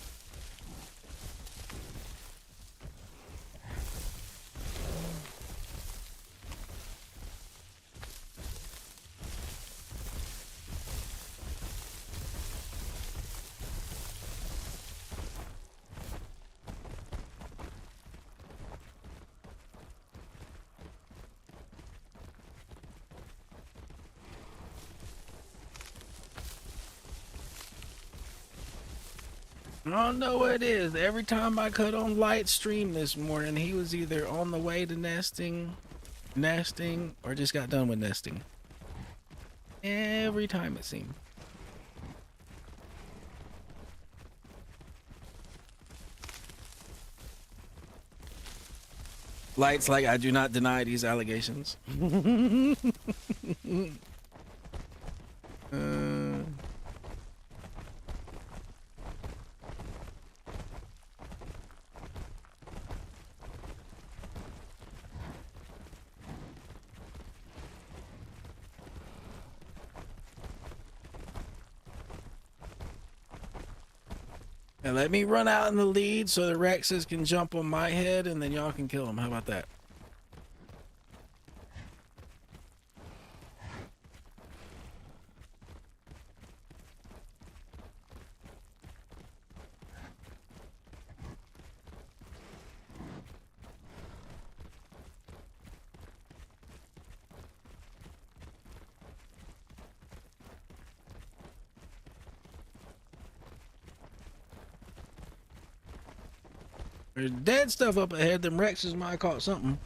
I don't know what it is. Every time I cut on Light stream this morning, he was either on the way to nesting, or just got done with nesting. Every time it seemed. Light's like, I do not deny these allegations. And let me run out in the lead so the Rexes can jump on my head and then y'all can kill them. How about that? There's dead stuff up ahead. Them Rexes might have caught something.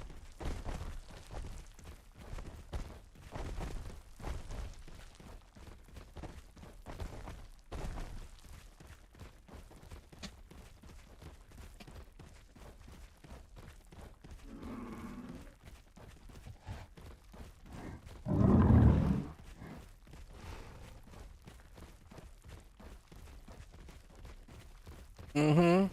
Mm-hmm.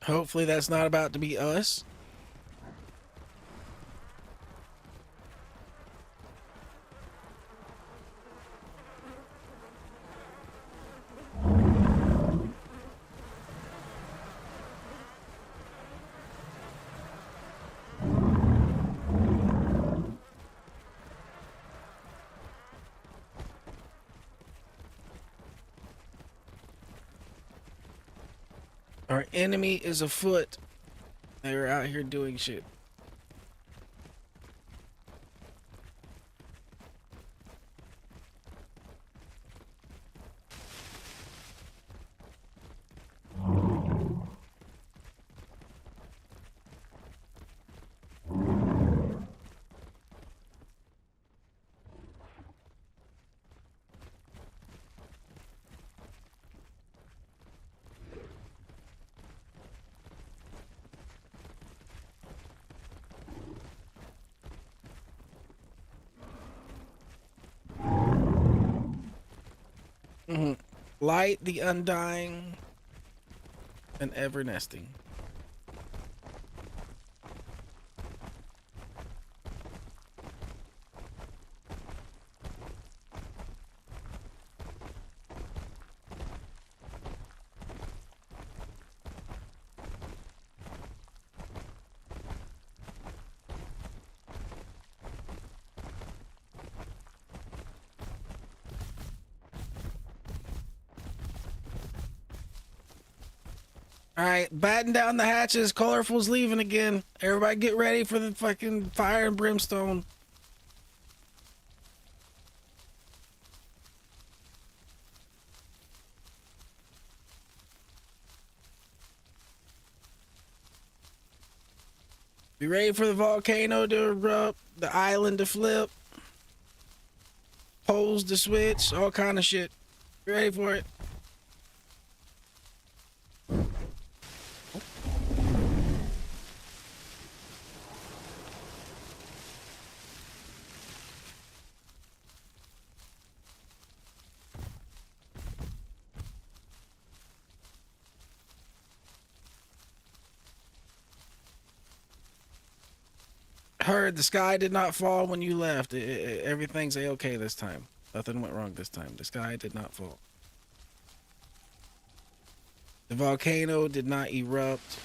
Hopefully that's not about to be us. Our enemy is afoot. They were out here doing shit. Mm-hmm. Light the undying and ever nesting. All right, batten down the hatches. Colorful's leaving again. Everybody get ready for the fucking fire and brimstone. Be ready for the volcano to erupt, the island to flip, poles to switch, all kind of shit. Be ready for it. Heard the sky did not fall when you left. Everything's a-okay this time. Nothing went wrong this time. The sky did not fall. The volcano did not erupt.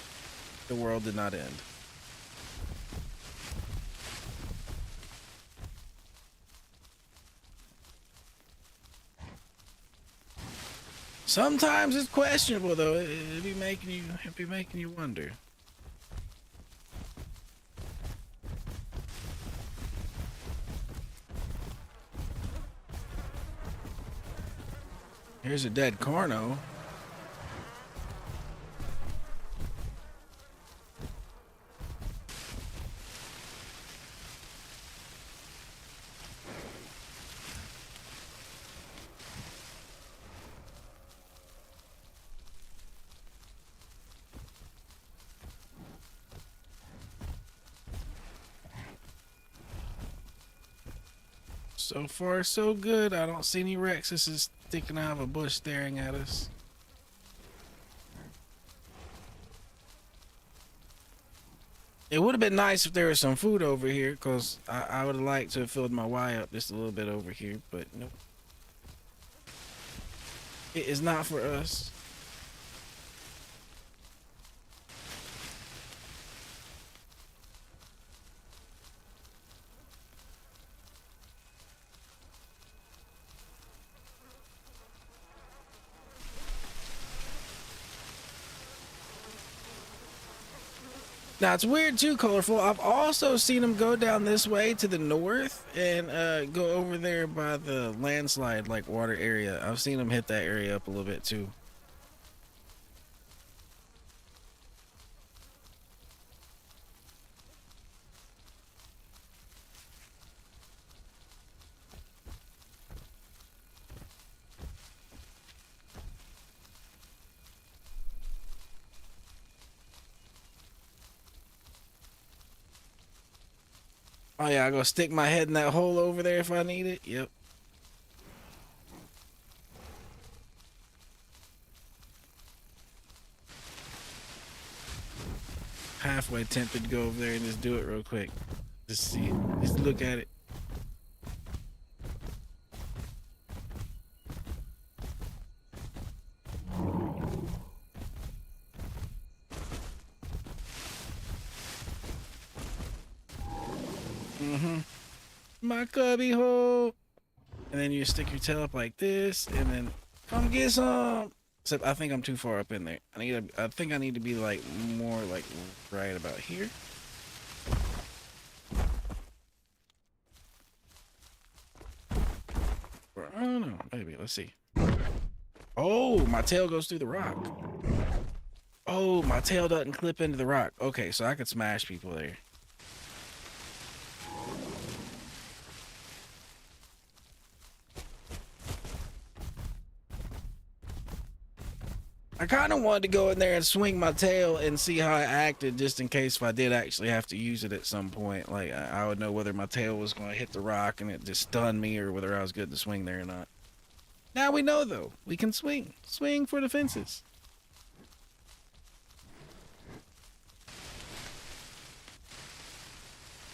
The world did not end. Sometimes it's questionable though. It'd be making you wonder. Here's a dead Carno. So far, so good. I don't see any Rexes sticking out of a bush staring at us. It would have been nice if there was some food over here, because I would have liked to have filled my Y up just a little bit over here, but nope. It is not for us. Now it's weird too, colorful. I've also seen them go down this way to the north and go over there by the landslide like water area. I've seen them hit that area up a little bit too. Oh yeah, I go stick my head in that hole over there if I need it. Yep. Halfway tempted to go over there and just do it real quick. Just see it. Just look at it. My cubby hole. And then you stick your tail up like this and then come get some. Except I think I'm too far up in there. I think I need to be like more like right about here. Or, I don't know, maybe. Let's see. Oh, my tail goes through the rock. Oh, my tail doesn't clip into the rock. Okay, so I could smash people there. I kind of wanted to go in there and swing my tail and see how I acted, just in case if I did actually have to use it at some point. Like, I would know whether my tail was going to hit the rock and it just stunned me, or whether I was good to swing there or not. Now we know, though. We can swing. Swing for the fences.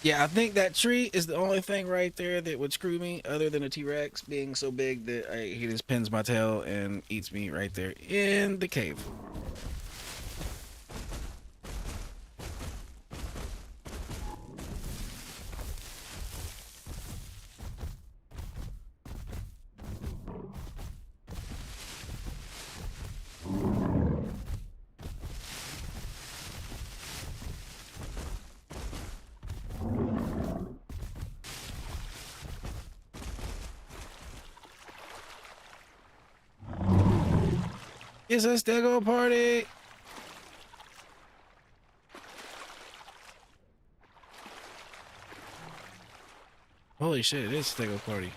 Yeah, I think that tree is the only thing right there that would screw me, other than a T-Rex being so big that he just pins my tail and eats me right there in the cave. It's a stego party. Holy shit, it is a stego party.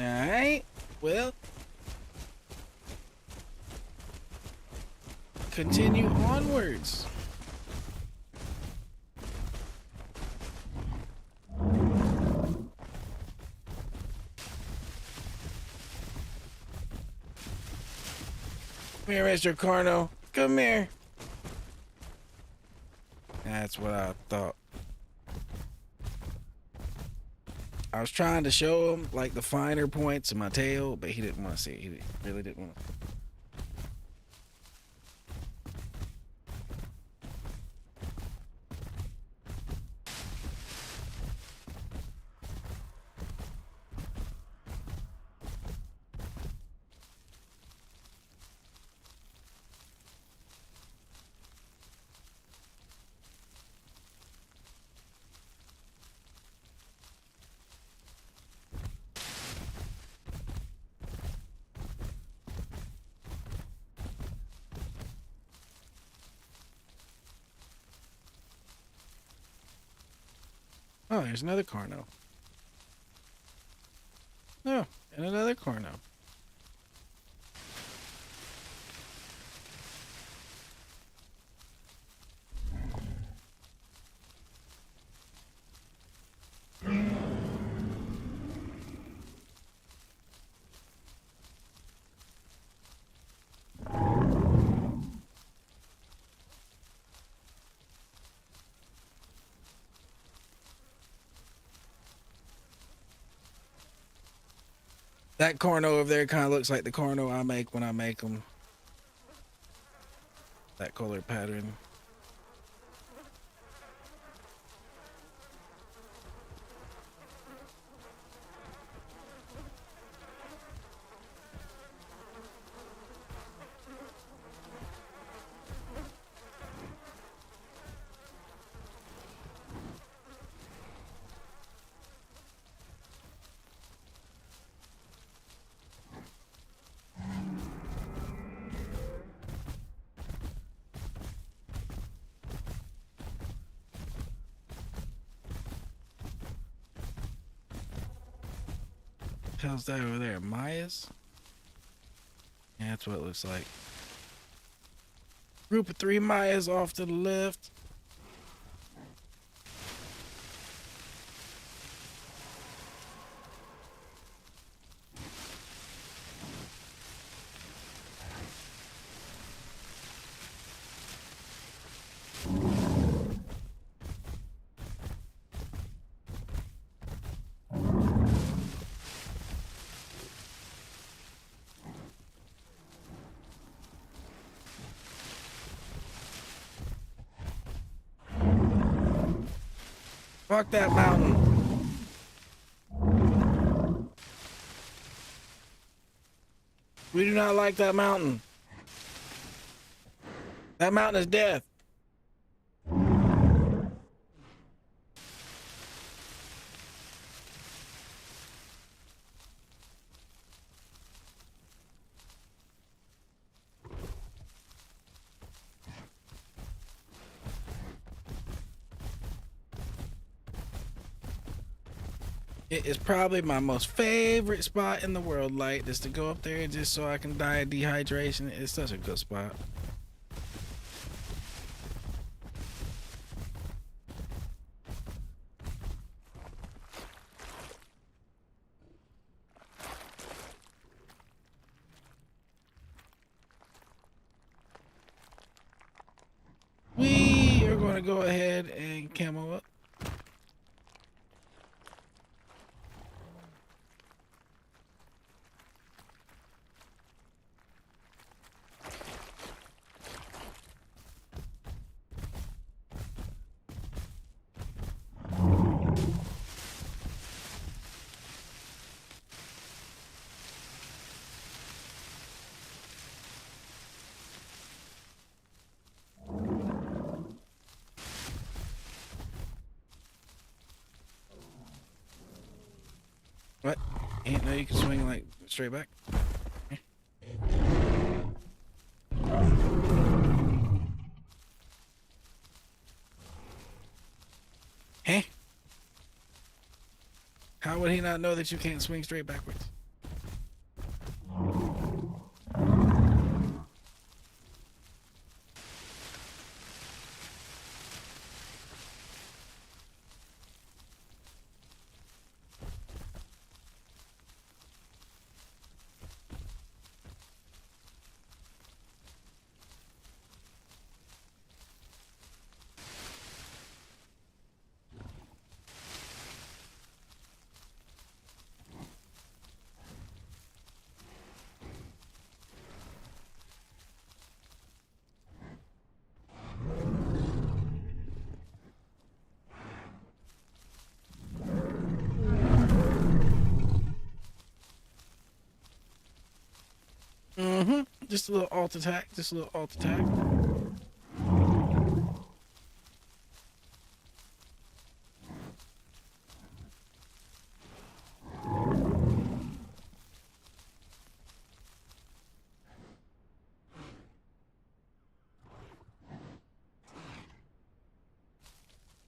Alright, well, continue onwards. Come here, Mr. Carno. Come here. That's what I thought. I was trying to show him like the finer points of my tail, but he didn't want to see it. He really didn't want to. Oh, there's another Carno. Oh, and another Carno. That Carno over there kind of looks like the Carno I make when I make them. That color pattern. How's that over there? Maya's? Yeah, that's what it looks like. Group of 3 Mayas off to the left. Fuck that mountain. We do not like that mountain. That mountain is death. It is probably my most favorite spot in the world, Light, is to go up there just so I can die of dehydration. It's such a good spot. We are going to go ahead and camo up. What? Ain't no you can swing like straight back? Huh? How would he not know that you can't swing straight backwards? Mm-hmm. Just a little alt attack. Just a little alt attack.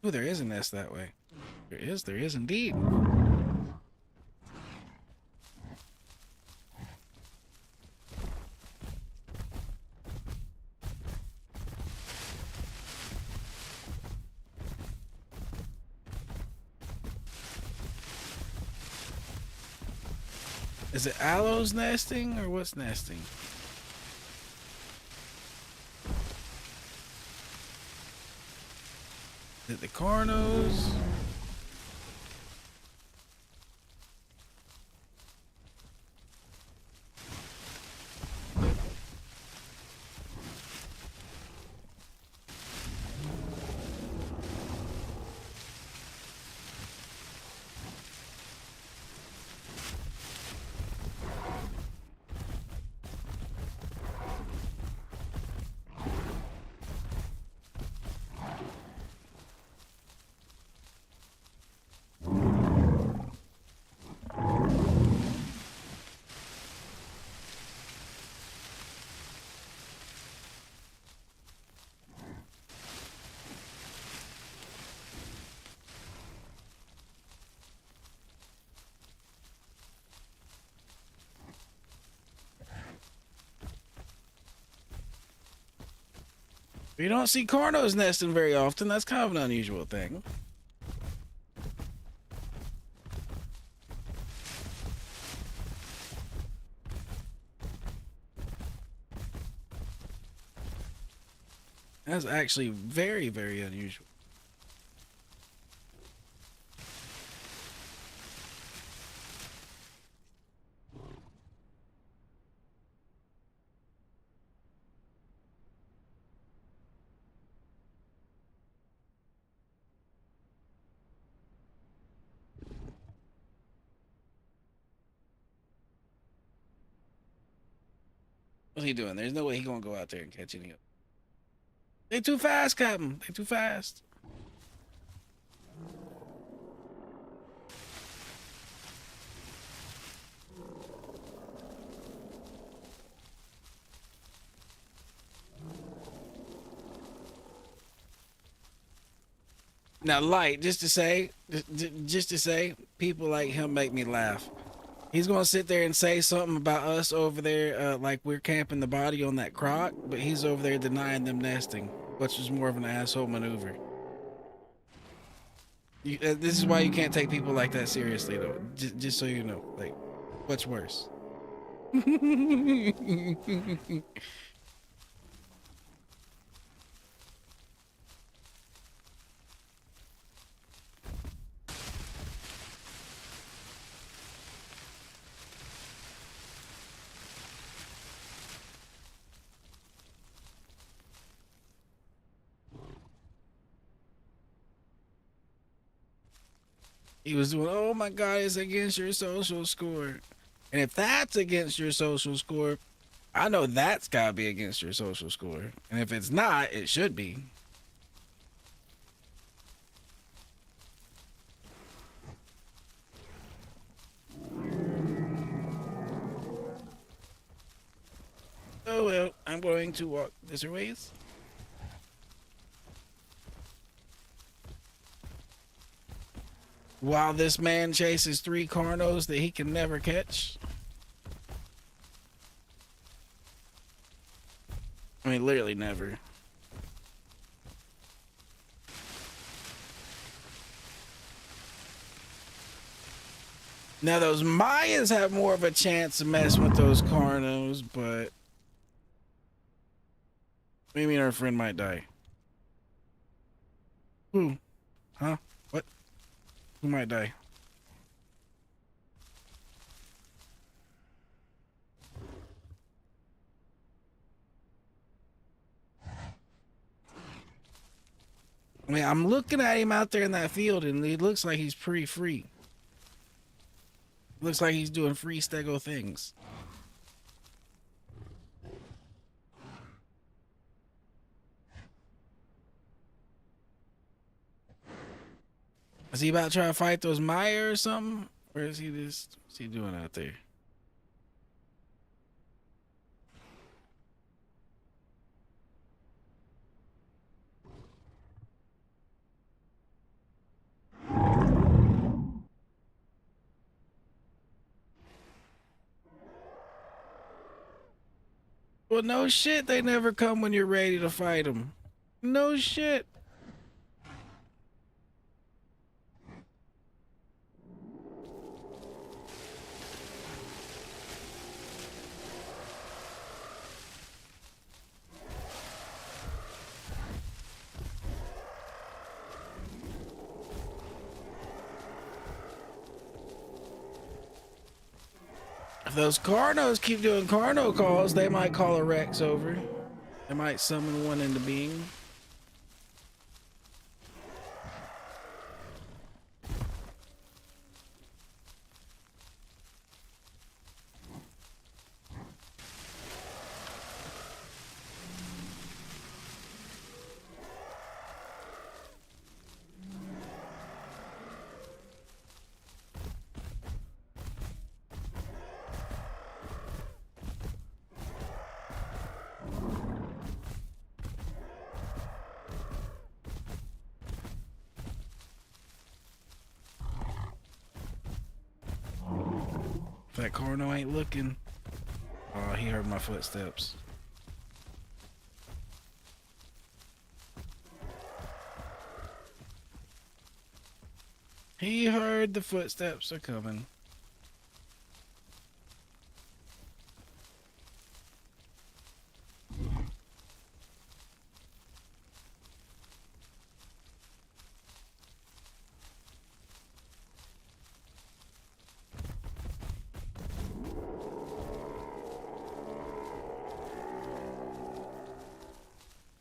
Ooh, there is a nest that way. There is indeed. Is it aloes nesting or what's nesting? Is it the cornos? You don't see cornos nesting very often. That's kind of an unusual thing. That's actually very, very unusual. What's he doing? There's no way he's gonna go out there and catch any of them. They too fast, Captain. They too fast. Now, Light, just to say, people like him make me laugh. He's gonna sit there and say something about us over there, like we're camping the body on that croc, but he's over there denying them nesting, which is more of an asshole maneuver. This is why you can't take people like that seriously, though. Just so you know, like, what's worse? He was doing, oh my God, it's against your social score. And if that's against your social score, I know that's gotta be against your social score. And if it's not, it should be. Oh well, I'm going to walk this ways. While this man chases 3 carnos that he can never catch. I mean, literally never. Now, those Mayas have more of a chance to mess with those carnos, but maybe our friend might die. Who? Huh? What? Who might die? I mean, I'm looking at him out there in that field, and he looks like he's pretty free. Looks like he's doing free stego things. Is he about to try to fight those Maya or something? Or is he just, what's he doing out there? Well, no shit, they never come when you're ready to fight them. No shit. If those Carnos keep doing Carno calls, they might call a Rex over. They might summon one into being. If that Carno ain't looking. Oh, he heard my footsteps. He heard the footsteps are coming.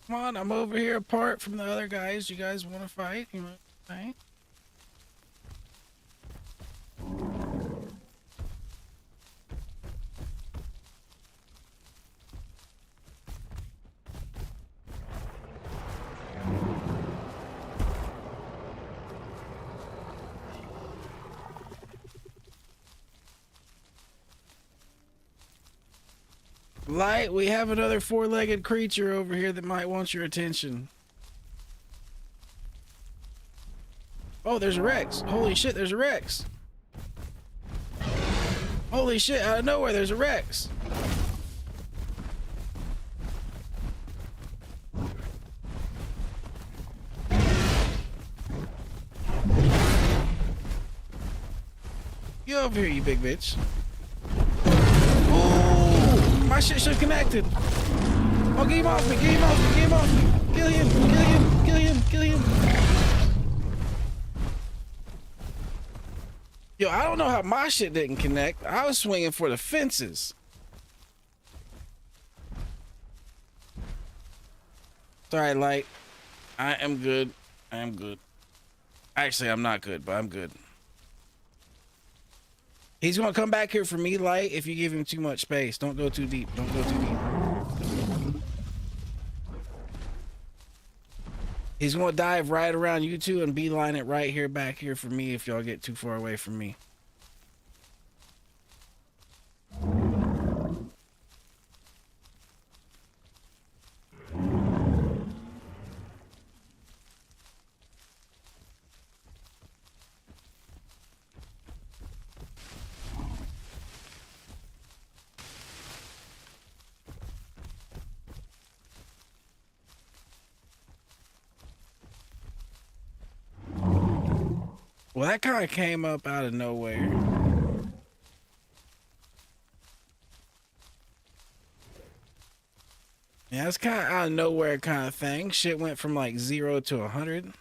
Come on, I'm over here apart from the other guys. You guys want to fight? You want to fight? Light, we have another four-legged creature over here that might want your attention. Oh, there's a Rex. Holy shit, there's a Rex. Holy shit, out of nowhere, there's a Rex. Get over here, you big bitch. My shit should have connected. Oh, get him off me, get him off me, get him off me. Kill him, kill him, kill him, kill him. Yo, I don't know how my shit didn't connect. I was swinging for the fences. Sorry, Light. I am good. I am good. Actually, I'm not good, but I'm good. He's gonna come back here for me, Light, if you give him too much space. Don't go too deep. Don't go too deep. He's gonna dive right around you two and beeline it right here back here for me if y'all get too far away from me. Well, that kind of came up out of nowhere. Yeah, it's kind of out of nowhere kind of thing. Shit went from like 0 to 100.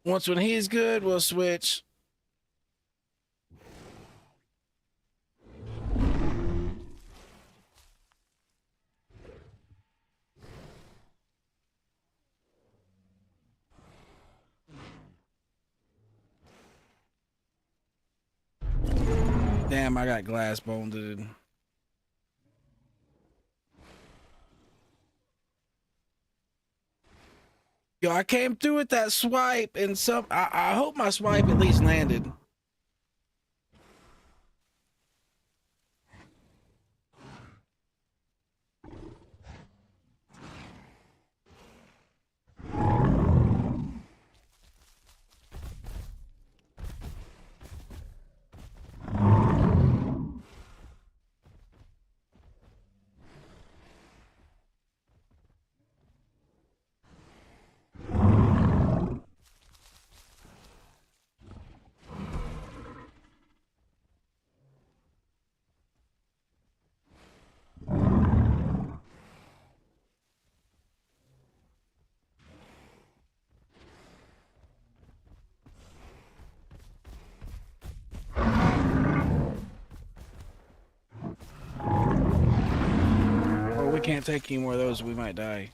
Once when he's good, we'll switch. Damn, I got glass boned, dude. Yo, I came through with that swipe and I hope my swipe at least landed. We can't take any more of those, we might die.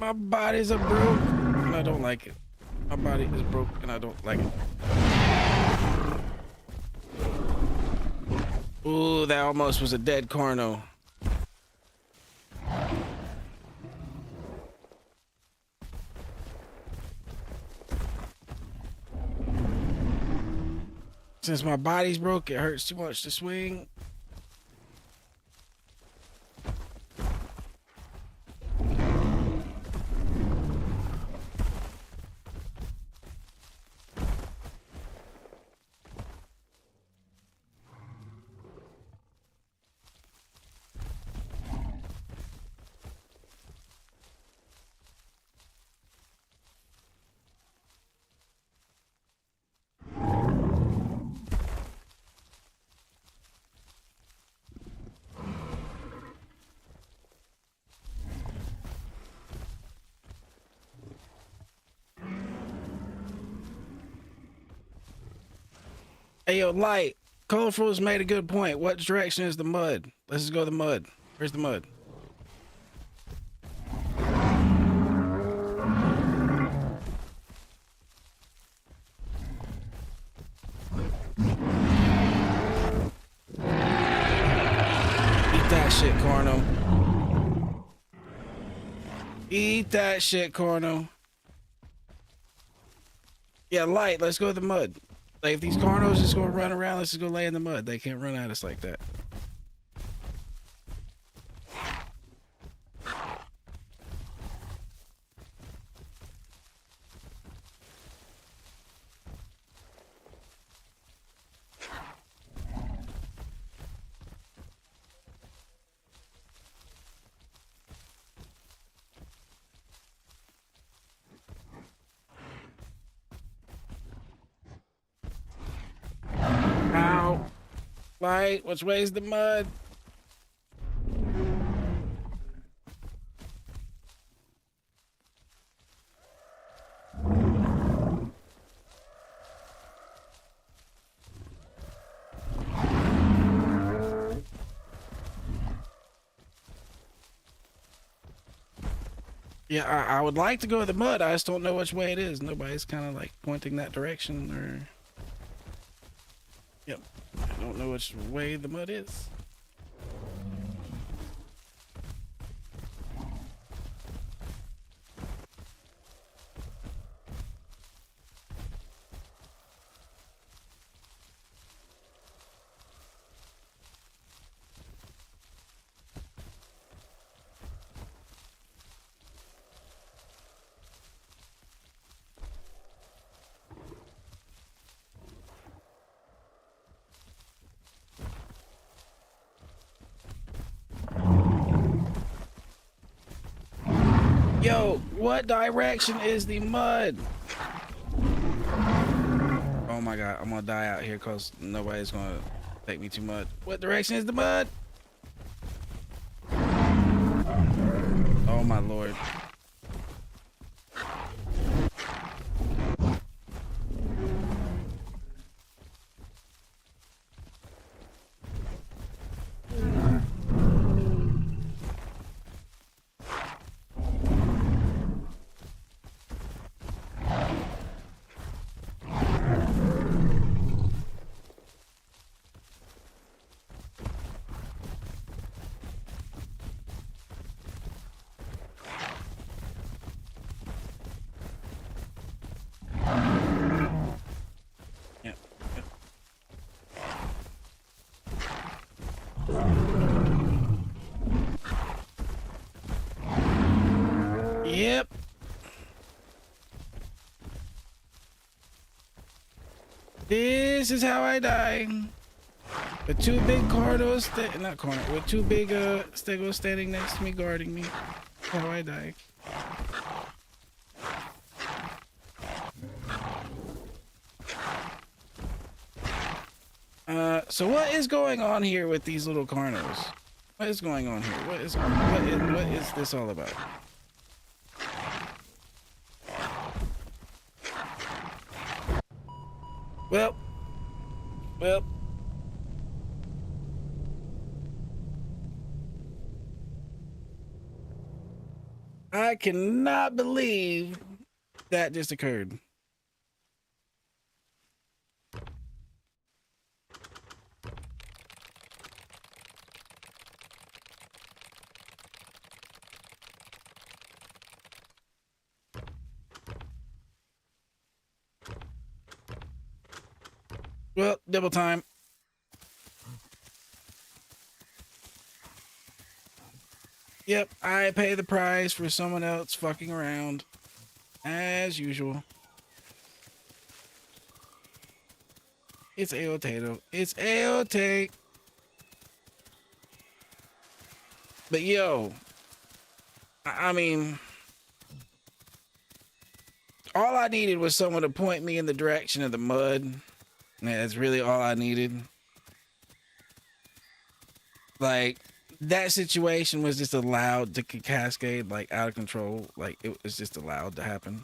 My body's a broke and I don't like it. My body is broke and I don't like it. Ooh, that almost was a dead corno. Since my body's broke, it hurts too much to swing. Hey, yo, Light. Colorful's made a good point. What direction is the mud? Let's just go to the mud. Where's the mud? Eat that shit, Corno. Eat that shit, Corno. Yeah, Light, let's go to the mud. Like, if these Cornos just gonna run around, let's just go lay in the mud. They can't run at us like that. Ow. Light, which way's the mud? Yeah, I would like to go to the mud. I just don't know which way it is. Nobody's kind of like pointing that direction or... Yep. I don't know which way the mud is. Yo, what direction is the mud? Oh my god, I'm gonna die out here because nobody's gonna take me to mud. What direction is the mud? Oh my lord. Yep. Yep. This is how I die. With two big cordos, not corner, with two big stegos standing next to me, guarding me. That's how I die. So what is going on here with these little carnos? What is going on here? What is this all about? Well, I cannot believe that just occurred. Well, double time. Yep, I pay the price for someone else fucking around. As usual. It's A-O-Tato. It's A-O-Take. But yo, I mean, all I needed was someone to point me in the direction of the mud. That's really all I needed. Like, that situation was just allowed to cascade, like, out of control. Like, it was just allowed to happen.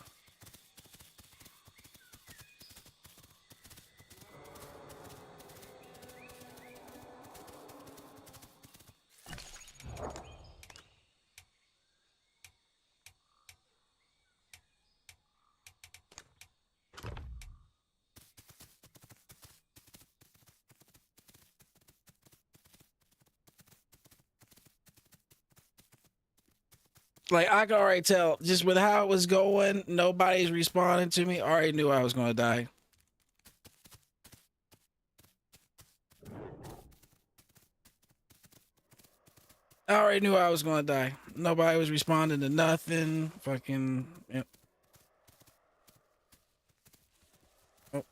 Like, I could already tell, just with how it was going, nobody's responding to me. I already knew I was going to die. I already knew I was going to die. Nobody was responding to nothing. Fucking, yep. Oh,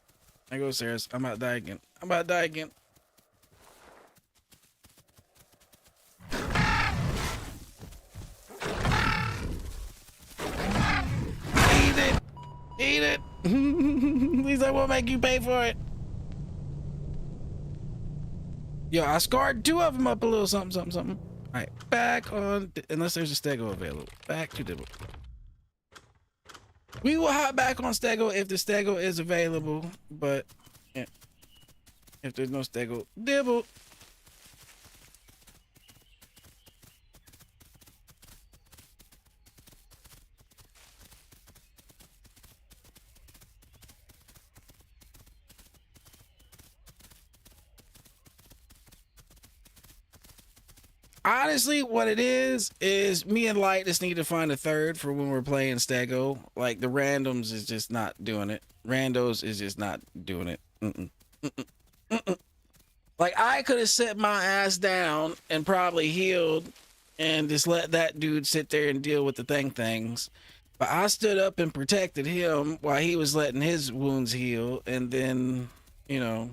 there goes Sarah. I'm about to die again. I'm about to die again. Eat it. Eat it. At least I won't make you pay for it. Yo, I scarred two of them up a little something. All right, back on, unless there's a stego available. Back to Dibble. We will hop back on stego if the stego is available, but yeah, if there's no stego, Dibble. Honestly, what it is me and Light just need to find a third for when we're playing Stego. Like the randoms is just not doing it. Randos is just not doing it. Like I could have set my ass down and probably healed and just let that dude sit there and deal with the things. But I stood up and protected him while he was letting his wounds heal, and then, you know.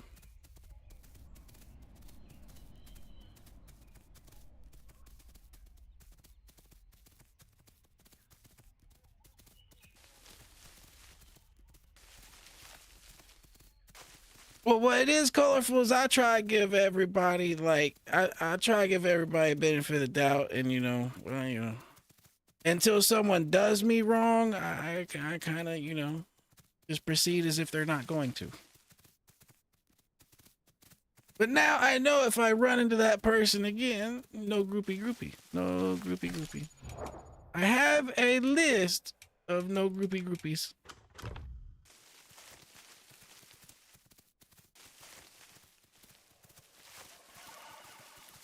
Well, what it is colorful is I try to give everybody like I try to give everybody a benefit of the doubt, and well, until someone does me wrong, I kind of just proceed as if they're not going to. But now I know if I run into that person again, no groupie, no groupie. I have a list of no groupies.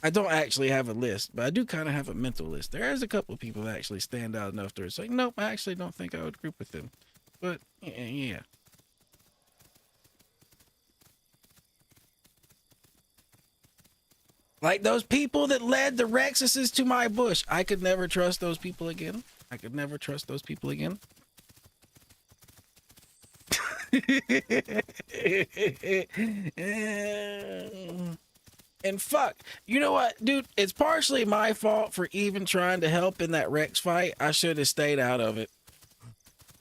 I don't actually have a list, but I do kind of have a mental list. There's a couple of people that actually stand out enough to it's like, nope, I actually don't think I would group with them. But yeah. Like those people that led the Rexuses to my bush. I could never trust those people again. And fuck, you know what, dude? It's partially my fault for even trying to help in that Rex fight. I should have stayed out of it.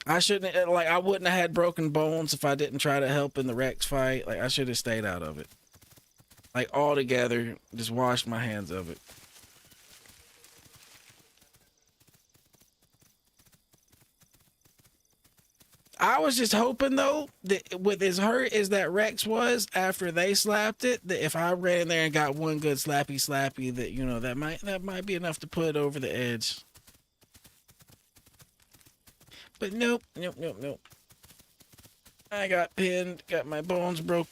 I shouldn't, like, I wouldn't have had broken bones if I didn't try to help in the Rex fight. Like, I should have stayed out of it. Like, altogether, just washed my hands of it. I was just hoping though that with as hurt as that Rex was after they slapped it, that if I ran in there and got one good slappy, that that might be enough to put it over the edge. But nope. I got pinned, got my bones broke.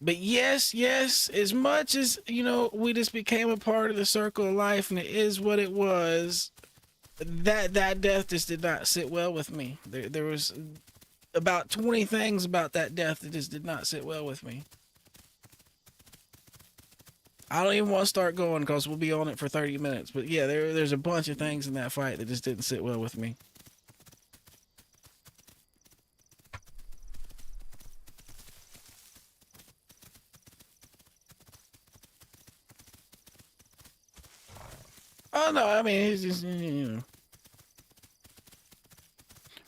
But yes, as much as, we just became a part of the circle of life and it is what it was, that death just did not sit well with me. There was about 20 things about that death that just did not sit well with me. I don't even want to start going because we'll be on it for 30 minutes. But yeah, there's a bunch of things in that fight that just didn't sit well with me. Oh no, I mean, it's just,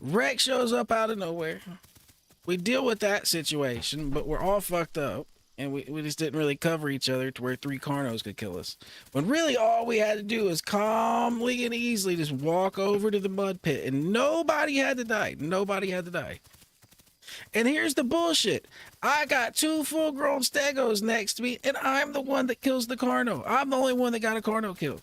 Rex shows up out of nowhere. We deal with that situation, but we're all fucked up. And we just didn't really cover each other to where 3 Carnos could kill us. When really all we had to do was calmly and easily just walk over to the mud pit. And nobody had to die. And here's the bullshit. I got 2 full-grown Stegos next to me, and I'm the one that kills the Carno. I'm the only one that got a Carno kill.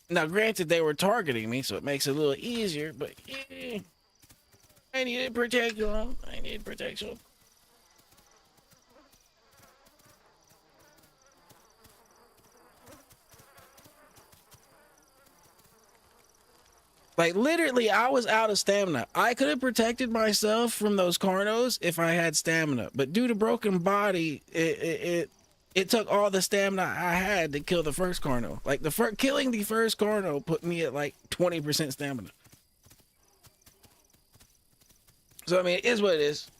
Now, granted, they were targeting me, so it makes it a little easier, but I needed protection. Like, literally, I was out of stamina. I could have protected myself from those Carnos if I had stamina, but due to broken body, it took all the stamina I had to kill the first Carno. Like, killing the first Carno put me at, like, 20% stamina. So, I mean, it is what it is.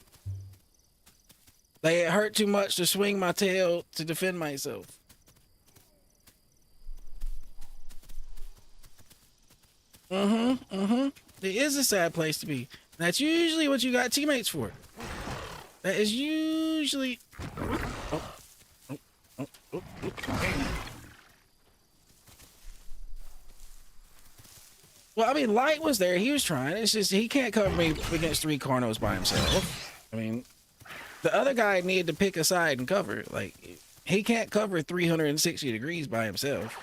Like, it hurt too much to swing my tail to defend myself. It is a sad place to be. That's usually what you got teammates for. That is usually... Oh, oh, oh, oh, oh. Well, I mean, Light was there. He was trying. It's just he can't cover me against 3 Carnos by himself. I mean, the other guy needed to pick a side and cover. Like, he can't cover 360 degrees by himself.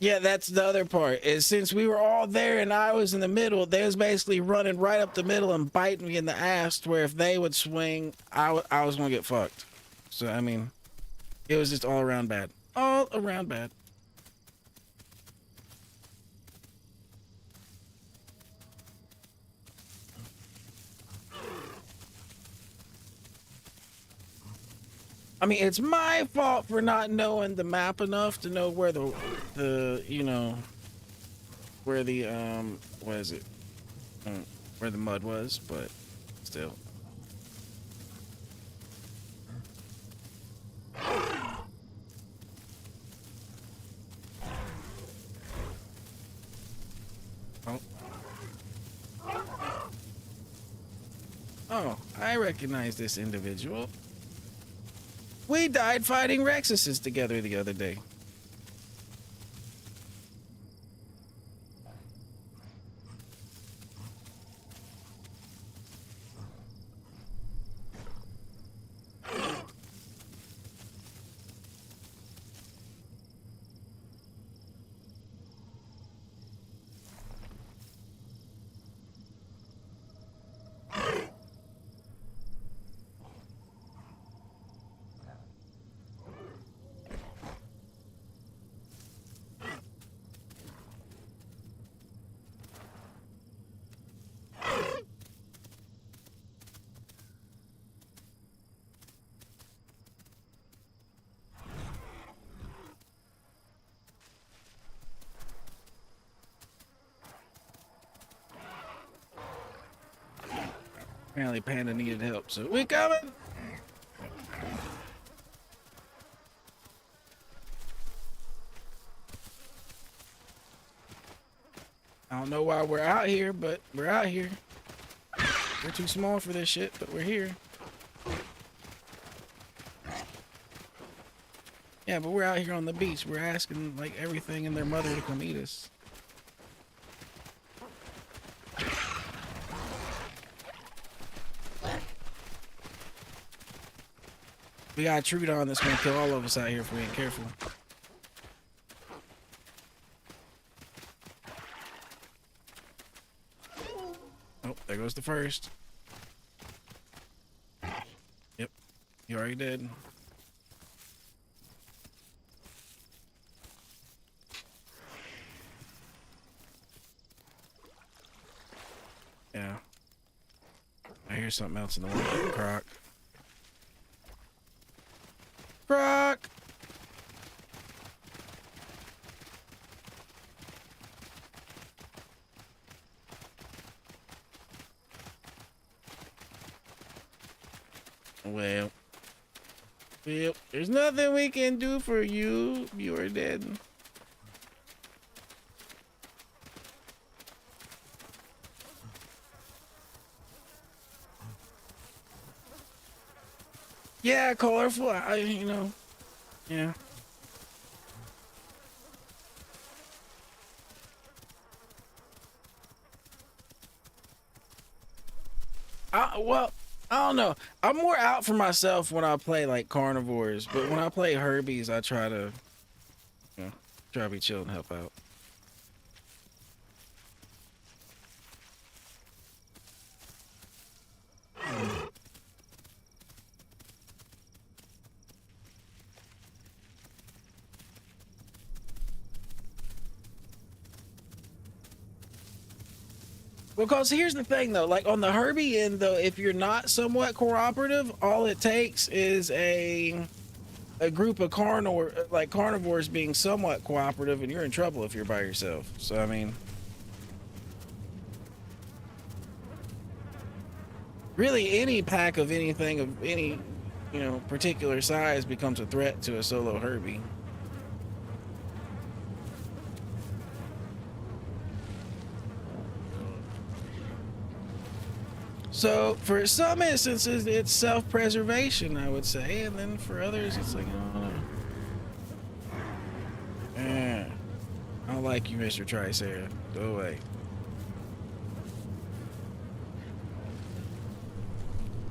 Yeah, that's the other part, is since we were all there and I was in the middle, they was basically running right up the middle and biting me in the ass, to where if they would swing, I was going to get fucked. So, I mean, it was just all around bad. All around bad. I mean, it's my fault for not knowing the map enough to know where the you know, where the, what is it? Where the mud was, but still. Oh. Oh, I recognize this individual. We died fighting Rexuses together the other day. Apparently Panda needed help, so we coming. I don't know why we're out here, but we're out here. We're too small for this shit, but we're here. Yeah, but we're out here on the beach. We're asking like everything and their mother to come eat us. We got a Trudon that's gonna kill all of us out here if we ain't careful. Oh, there goes the first. Yep, you already did. Yeah. I hear something else in the water. Croc. Croc! Well, there's nothing we can do for you. You are dead. Yeah, colorful. You know, yeah. Well, I don't know. I'm more out for myself when I play like carnivores, but when I play Herbies, I try to, you know, try to be chill and help out. Because here's the thing though, like on the Herbie end though, if you're not somewhat cooperative, all it takes is a group of carnivores being somewhat cooperative, and you're in trouble if you're by yourself. So I mean, Really, any pack of anything of any, particular size becomes a threat to a solo Herbie. So for some instances, it's self-preservation, I would say, and then for others, it's like, I don't know. I don't like you, Mr. Tricera. Go away.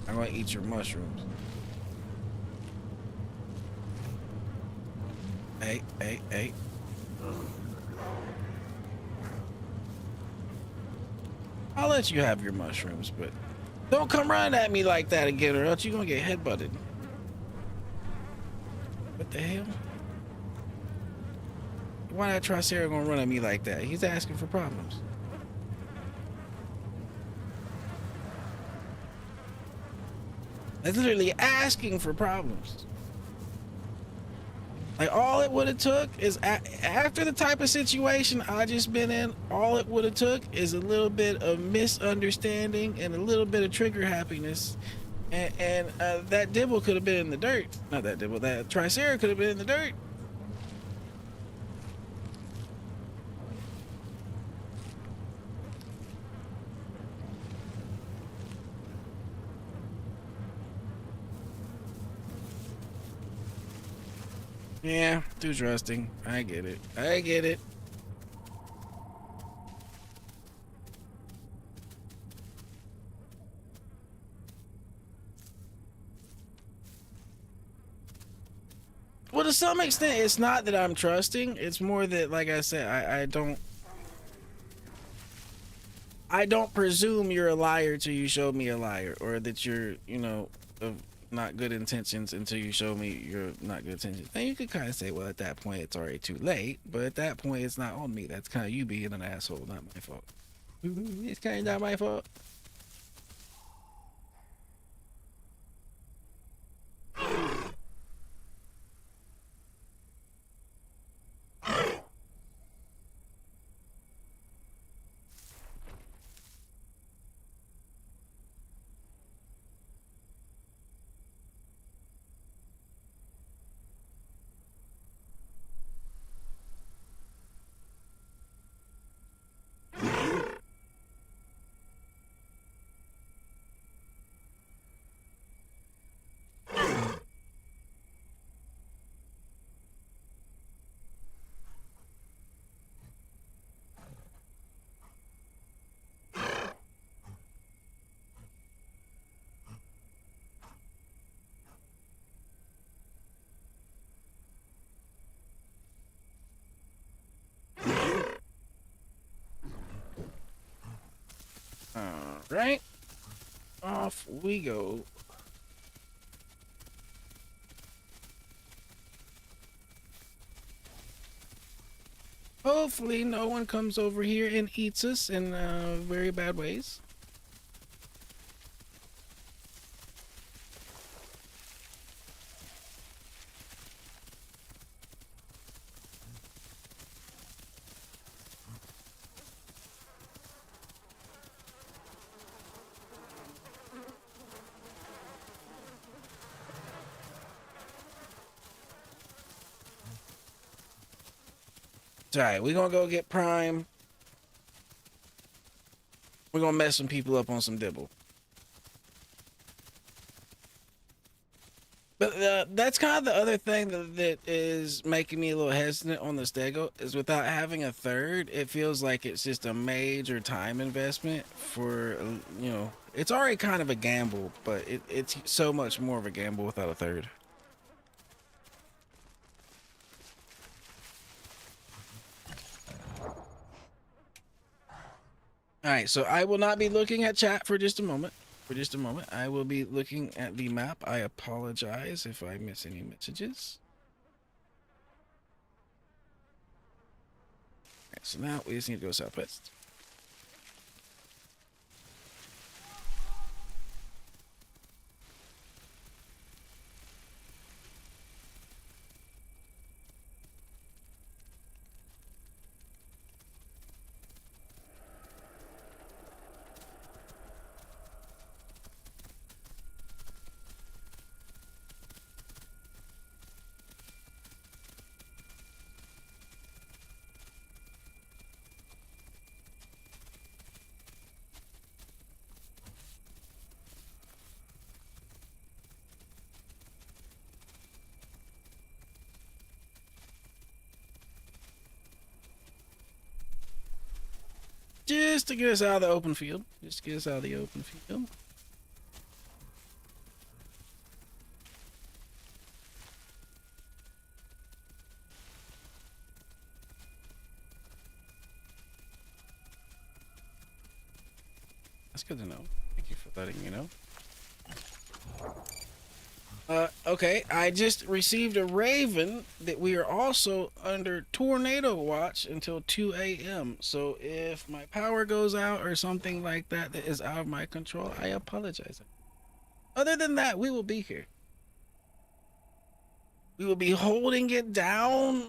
I'm gonna eat your mushrooms. Hey, hey, hey. I'll let you have your mushrooms, but don't come running at me like that again, or else you're gonna get headbutted. What the hell? Why that Tricera gonna run at me like that? He's asking for problems. That's literally asking for problems. Like, all it would have took is after the type of situation I just been in, all it would have took is a little bit of misunderstanding and a little bit of trigger happiness, and that Dibble could have been in the dirt. Not that Dibble, that Tricera could have been in the dirt. Yeah, too trusting. I get it. I get it. Well, to some extent, it's not that I'm trusting. It's more that, like I said, I don't presume you're a liar till you show me a liar, or that you're, of not good intentions until you show me you're not good intentions. And you could kind of say, well, at that point, it's already too late. But at that point, it's not on me. That's kind of you being an asshole, not my fault. It's kind of not my fault. All right, off we go. Hopefully no one comes over here and eats us in very bad ways. Alright, we're gonna go get Prime. We're gonna mess some people up on some Dibble. But that's kind of the other thing that is making me a little hesitant on the Stego, is without having a third, it feels like it's just a major time investment for, it's already kind of a gamble, but it's so much more of a gamble without a third. All right, so I will not be looking at chat for just a moment. I will be looking at the map. I apologize if I miss any messages. All right, so now we just need to go southwest. Just to get us out of the open field. Just to get us out of the open field. That's good to know. Thank you for letting me know. Okay, I just received a raven that we are also under tornado watch until 2 a.m. So if my power goes out or something like that that is out of my control, I apologize. Other than that, we will be here. We will be holding it down.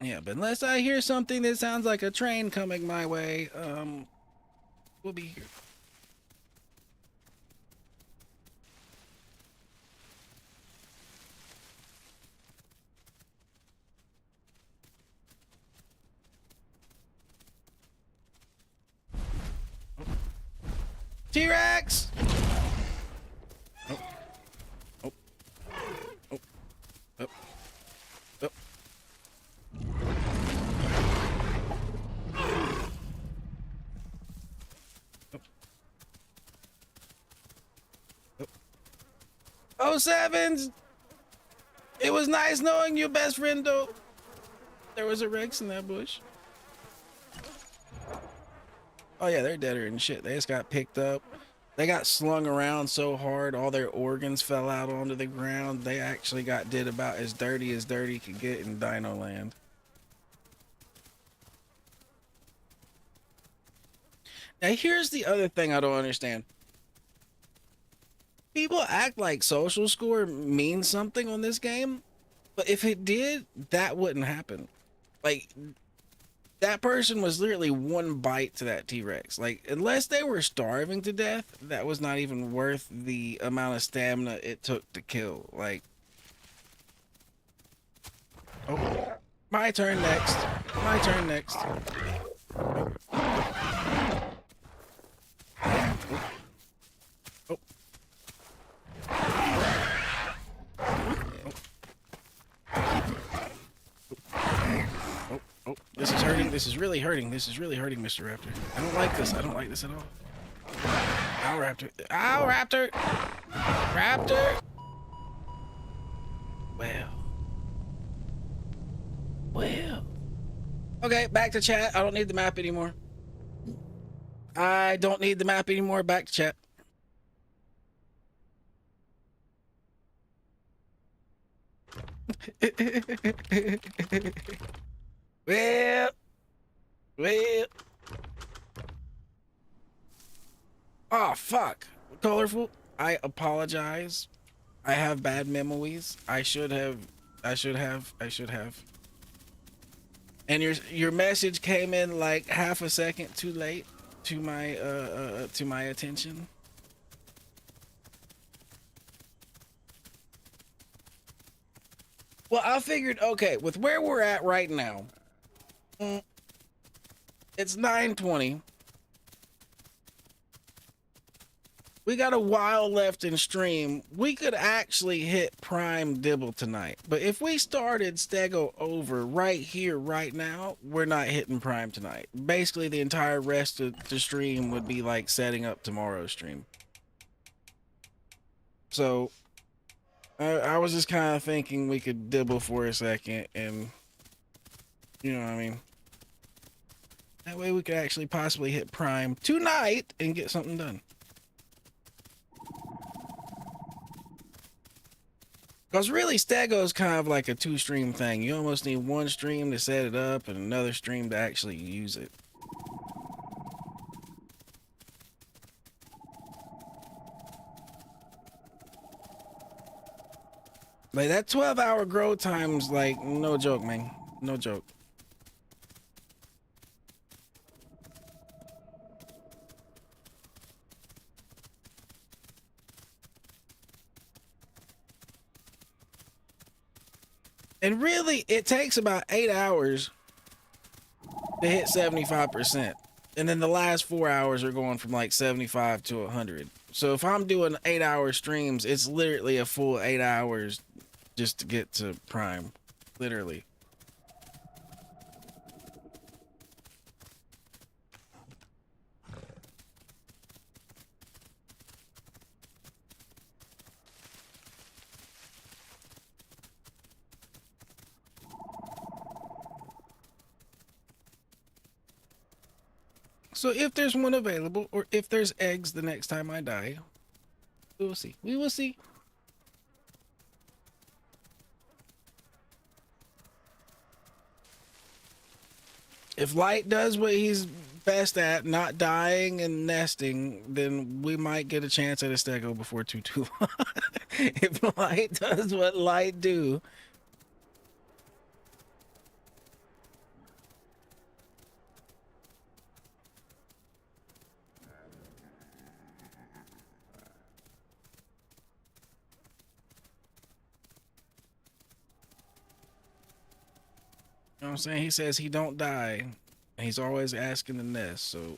Yeah, but unless I hear something that sounds like a train coming my way, we'll be here. T-Rex! Oh. Oh. Oh. Oh. Oh. Oh, Sevens! It was nice knowing you, best friendo. There was a Rex in that bush. Oh yeah, they're deader and shit. They just got picked up. They got slung around so hard, all their organs fell out onto the ground. They actually did about as dirty could get in Dino Land. Now here's the other thing I don't understand. People act like social score means something on this game, but if it did, that wouldn't happen. Like, that person was literally one bite to that T-Rex. Like, unless they were starving to death, that was not even worth the amount of stamina it took to kill. Like, oh, my turn next. My turn next. Oh, this is hurting. This is really hurting. This is really hurting, Mr. Raptor. I don't like this. I don't like this at all. Ow, Raptor. Ow, Raptor. Raptor. Well. Okay, back to chat. I don't need the map anymore. I don't need the map anymore. Back to chat. Well. Oh, fuck. Colorful. I apologize. I have bad memories. I should have. And your message came in like half a second too late to my attention. Well, I figured, okay, with where we're at right now, it's 9:20. We got a while left in stream. We could actually hit prime dibble tonight. But if we started Stego over right here, right now, we're not hitting prime tonight. Basically, the entire rest of the stream would be like setting up tomorrow's stream. So I was just kind of thinking we could dibble for a second and, you know what I mean? That way we could actually possibly hit prime tonight and get something done. Because really, Stego is kind of like a two-stream thing. You almost need one stream to set it up and another stream to actually use it. Like that 12-hour grow time's like no joke, man. No joke. And really, it takes about 8 hours to hit 75%. And then the last 4 hours are going from like 75 to 100. So if I'm doing 8-hour streams, it's literally a full 8 hours just to get to prime. Literally. So if there's one available, or if there's eggs the next time I die, we will see. We will see. If Light does what he's best at, not dying and nesting, then we might get a chance at a stego before too long. If Light does what Light do. You know what I'm saying? He says he don't die. And he's always asking to nest, so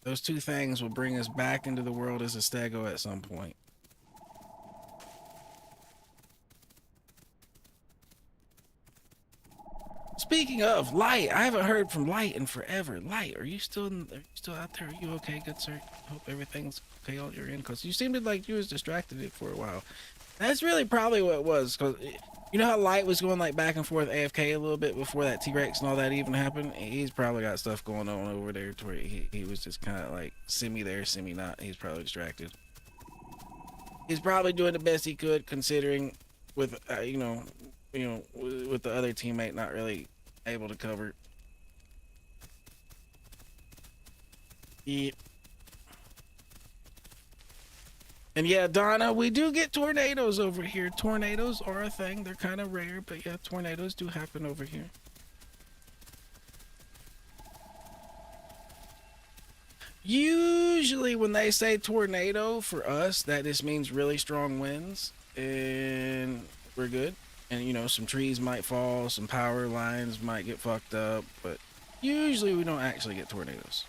those two things will bring us back into the world as a stego at some point. Speaking of Light, I haven't heard from Light in forever. Light, are you still out there? Are you okay, good sir? Hope everything's okay on your end, because you seemed like you was distracted for a while. That's really probably what it was, because you know how Light was going like back and forth AFK a little bit before that T-Rex and all that even happened? He's probably got stuff going on over there to where he was just kind of like semi there, semi not. He's probably distracted. He's probably doing the best he could considering with, with the other teammate not really able to cover. Yeah. And yeah, Donna, we do get tornadoes over here. Tornadoes are a thing. They're kind of rare, but yeah, tornadoes do happen over here. Usually when they say tornado for us, that just means really strong winds and we're good. And you know, some trees might fall, some power lines might get fucked up, but usually we don't actually get tornadoes.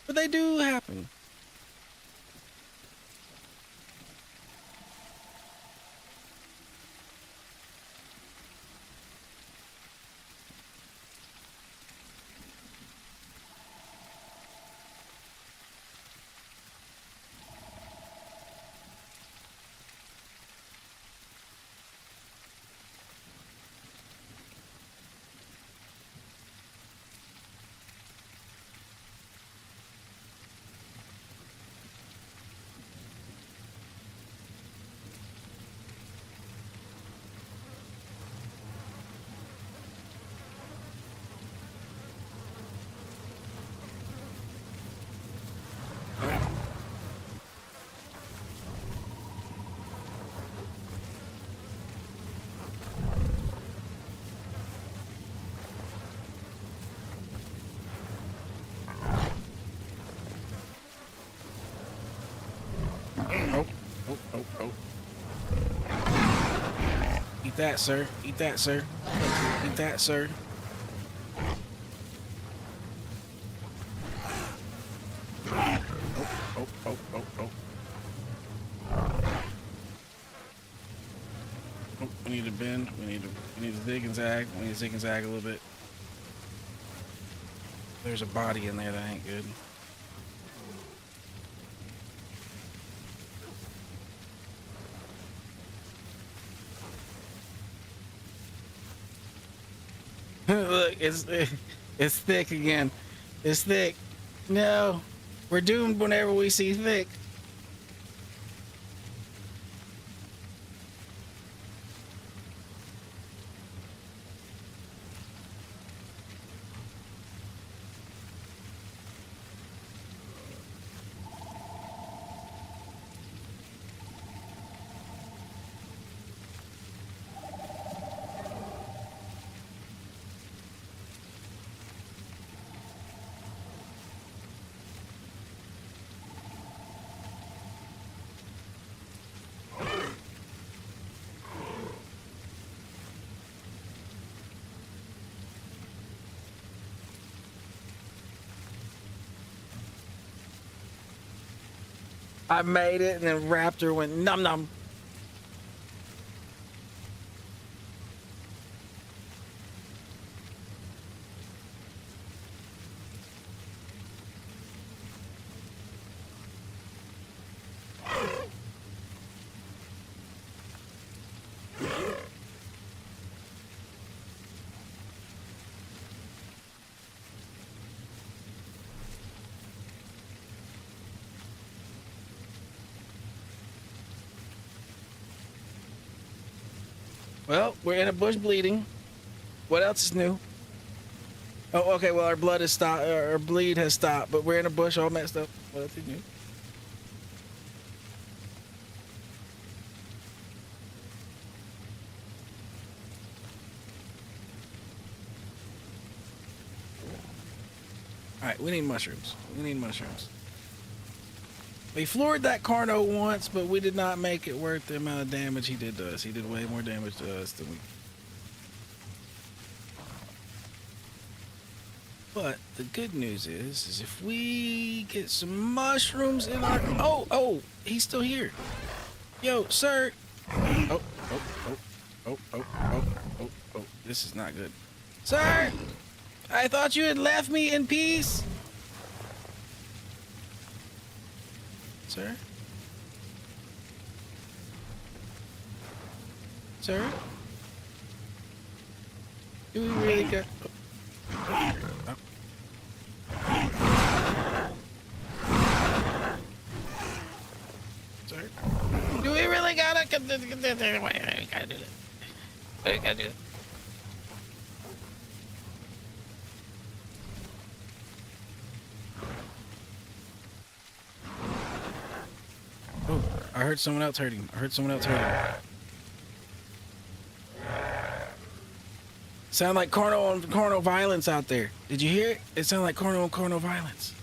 But they do happen. Eat that, sir. Eat that, sir. Eat that, sir. Oh. We need to bend. We need to zig and zag. We need to zig and zag a little bit. There's a body in there that ain't good. Look, it's thick again. It's thick. No, we're doomed whenever we see thick. I made it, and then Raptor went num num. Well, we're in a bush bleeding. What else is new? Oh, okay. Well, our blood is stopped. Our bleed has stopped, but we're in a bush all messed up. What else is new? All right, we need mushrooms. We need mushrooms. We floored that Carno once, but we did not make it worth the amount of damage he did to us. He did way more damage to us than we. But the good news is if we get some mushrooms in our... Oh, he's still here. Yo, sir. Oh. This is not good. Sir, I thought you had left me in peace. Sir? Sir? Do we really get... Oh. Sir? Do we really gotta... We gotta do that. We gotta do it. Oh, I heard someone else hurting. Sound like carnal violence out there. Did you hear it? It sounded like carnal violence.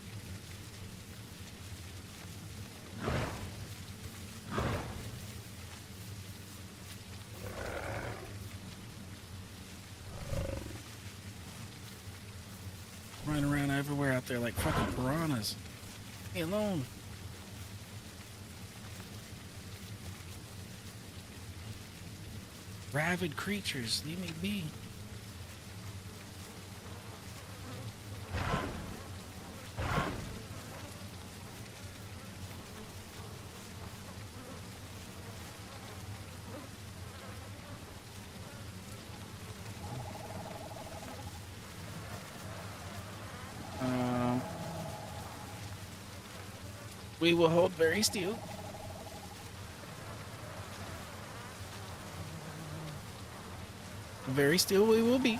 Running around everywhere out there like fucking piranhas. Leave me alone. Rabid creatures, leave me be. We will hold very still. Very still we will be.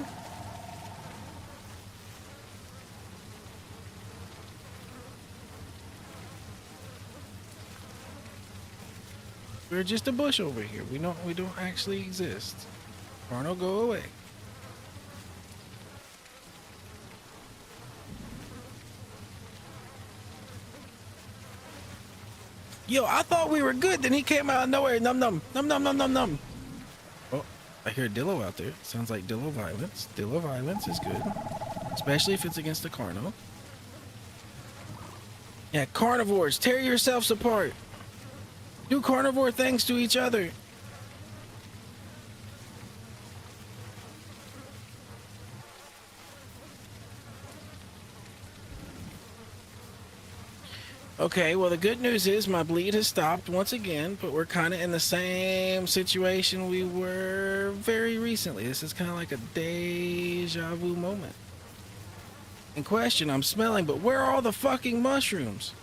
We're just a bush over here. We don't actually exist. Carno, go away. Yo, I thought we were good. Then he came out of nowhere. Num num num num num num num. Oh, I hear Dillo out there. Sounds like Dillo violence. Dillo violence is good, especially if it's against the Carno. Yeah, carnivores, tear yourselves apart. Do carnivore things to each other. Okay, well, the good news is my bleed has stopped once again, but we're kind of in the same situation we were very recently. This is kind of like a deja vu moment. In question, I'm smelling, but where are all the fucking mushrooms?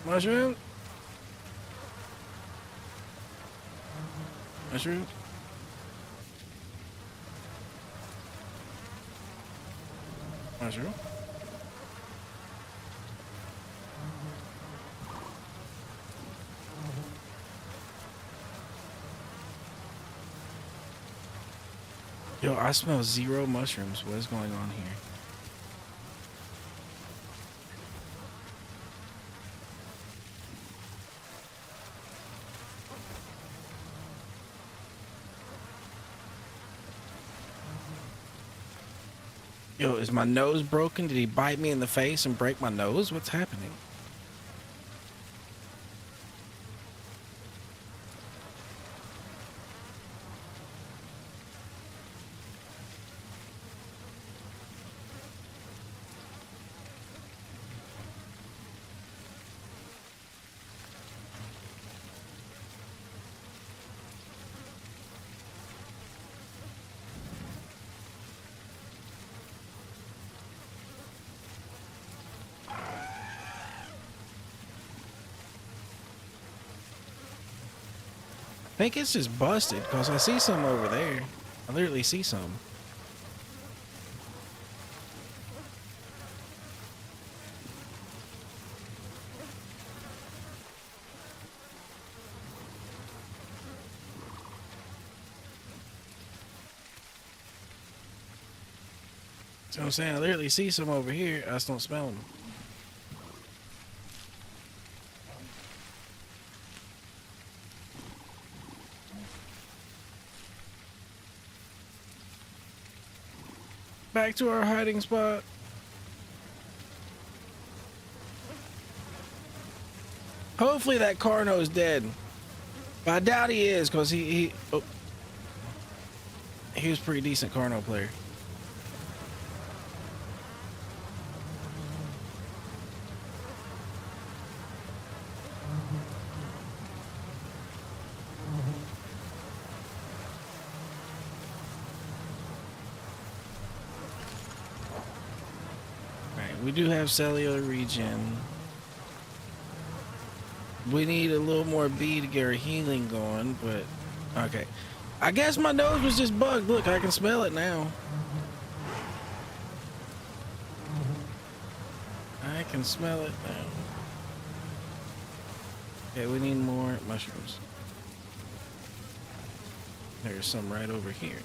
Mushroom? Mushroom? Mushroom? Yo, I smell 0 mushrooms. What is going on here? Yo, is my nose broken? Did he bite me in the face and break my nose? What's happening? I think it's just busted because I see some over there. I literally see some. So I'm saying I literally see some over here. I just don't smell them. Back to our hiding spot. Hopefully that Carno's dead. But I doubt he is because he was a pretty decent Carno player. We do have cellular regen. We need a little more B to get our healing going, but okay. I guess my nose was just bugged. Look, I can smell it now. I can smell it now. Okay, we need more mushrooms. There's some right over here.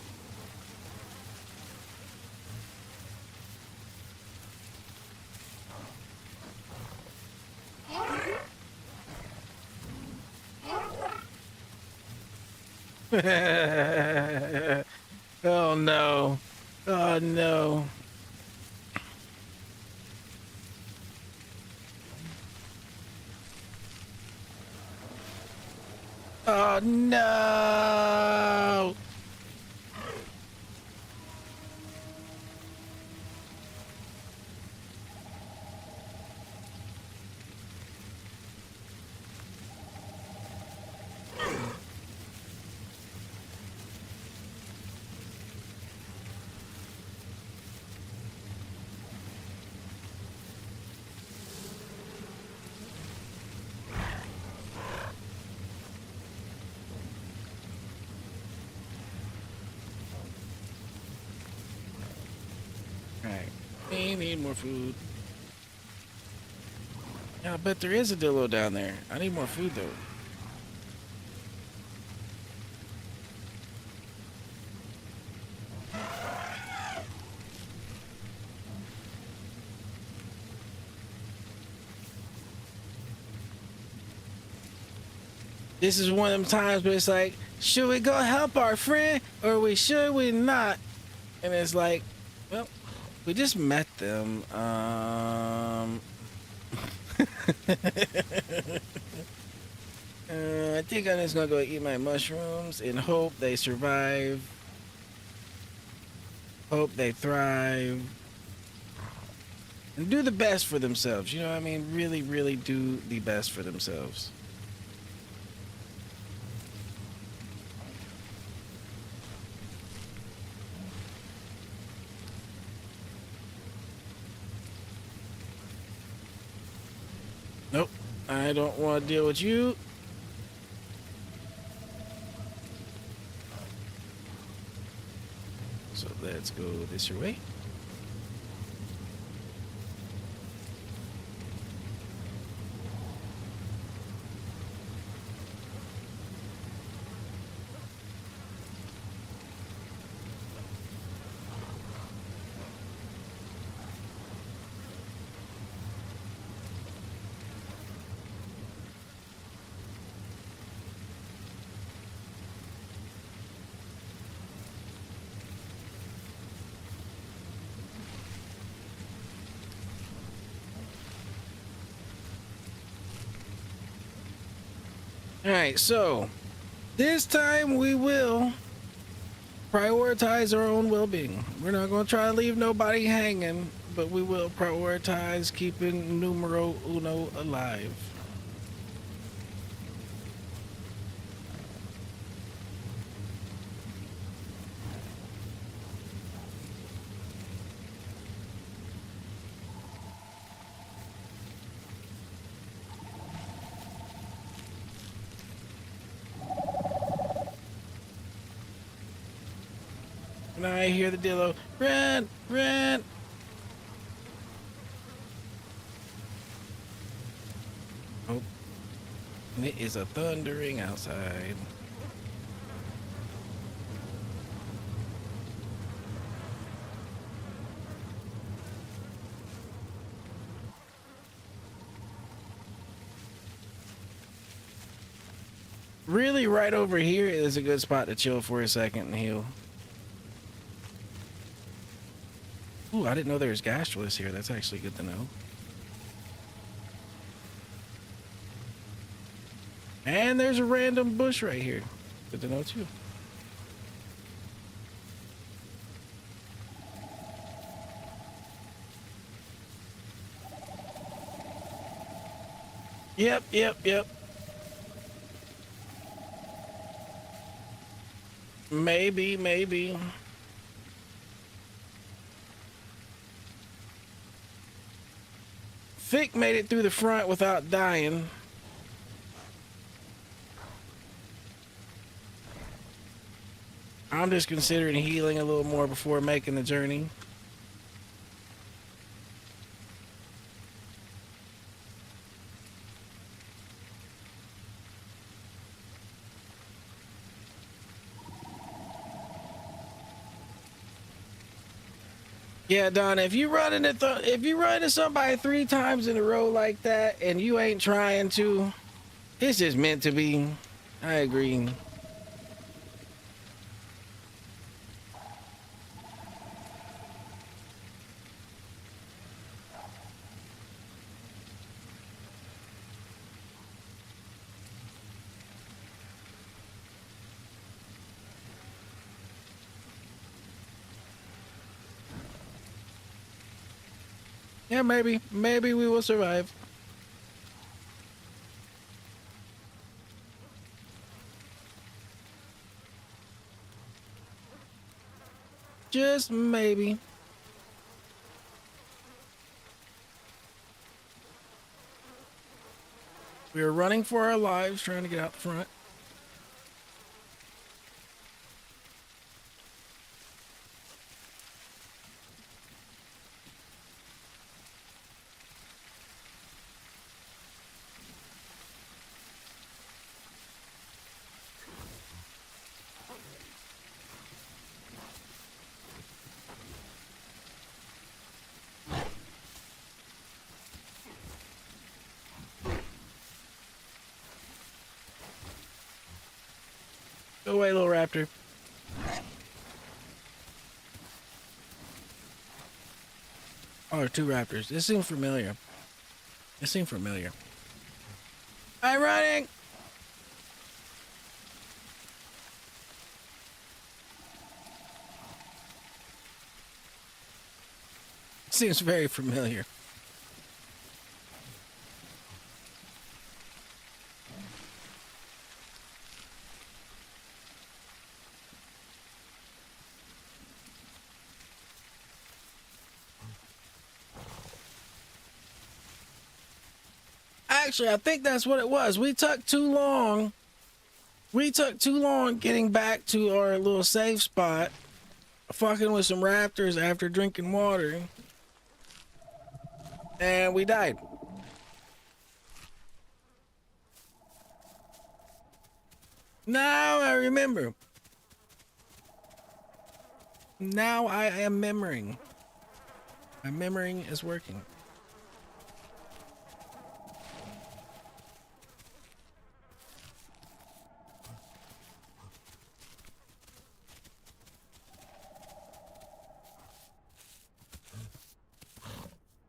Oh no. Oh no. Oh no. Alright. We need more food. Yeah, I bet there is a dillo down there. I need more food though. This is one of them times where it's like, should we go help our friend or should we not? And it's like, well, we just met them. I think I'm just gonna go eat my mushrooms and hope they survive. Hope they thrive. And do the best for themselves. You know what I mean? Really, really do the best for themselves. Nope, I don't want to deal with you. So let's go this your way. All right, so this time we will prioritize our own well-being. We're not going to try to leave nobody hanging, but we will prioritize keeping numero uno alive. And I hear the Dillo, run, run. Oh, and it is a thundering outside. Really, right over here is a good spot to chill for a second and heal. Ooh, I didn't know there was gastrolus here. That's actually good to know. And there's a random bush right here. Good to know too. Yep. Maybe. Fick made it through the front without dying. I'm just considering healing a little more before making the journey. Yeah, Donna, if you run into somebody 3 times in a row like that and you ain't trying to, it's just meant to be. I agree. Yeah, maybe we will survive. Just maybe. We are running for our lives, trying to get out the front. Go away, little raptor. Oh, there are 2 raptors. This seems familiar. I'm running! Seems very familiar. Actually, I think that's what it was. We took too long. Getting back to our little safe spot, fucking with some raptors after drinking water, and we died. Now I remember. Now I am memorying. My memorying is working.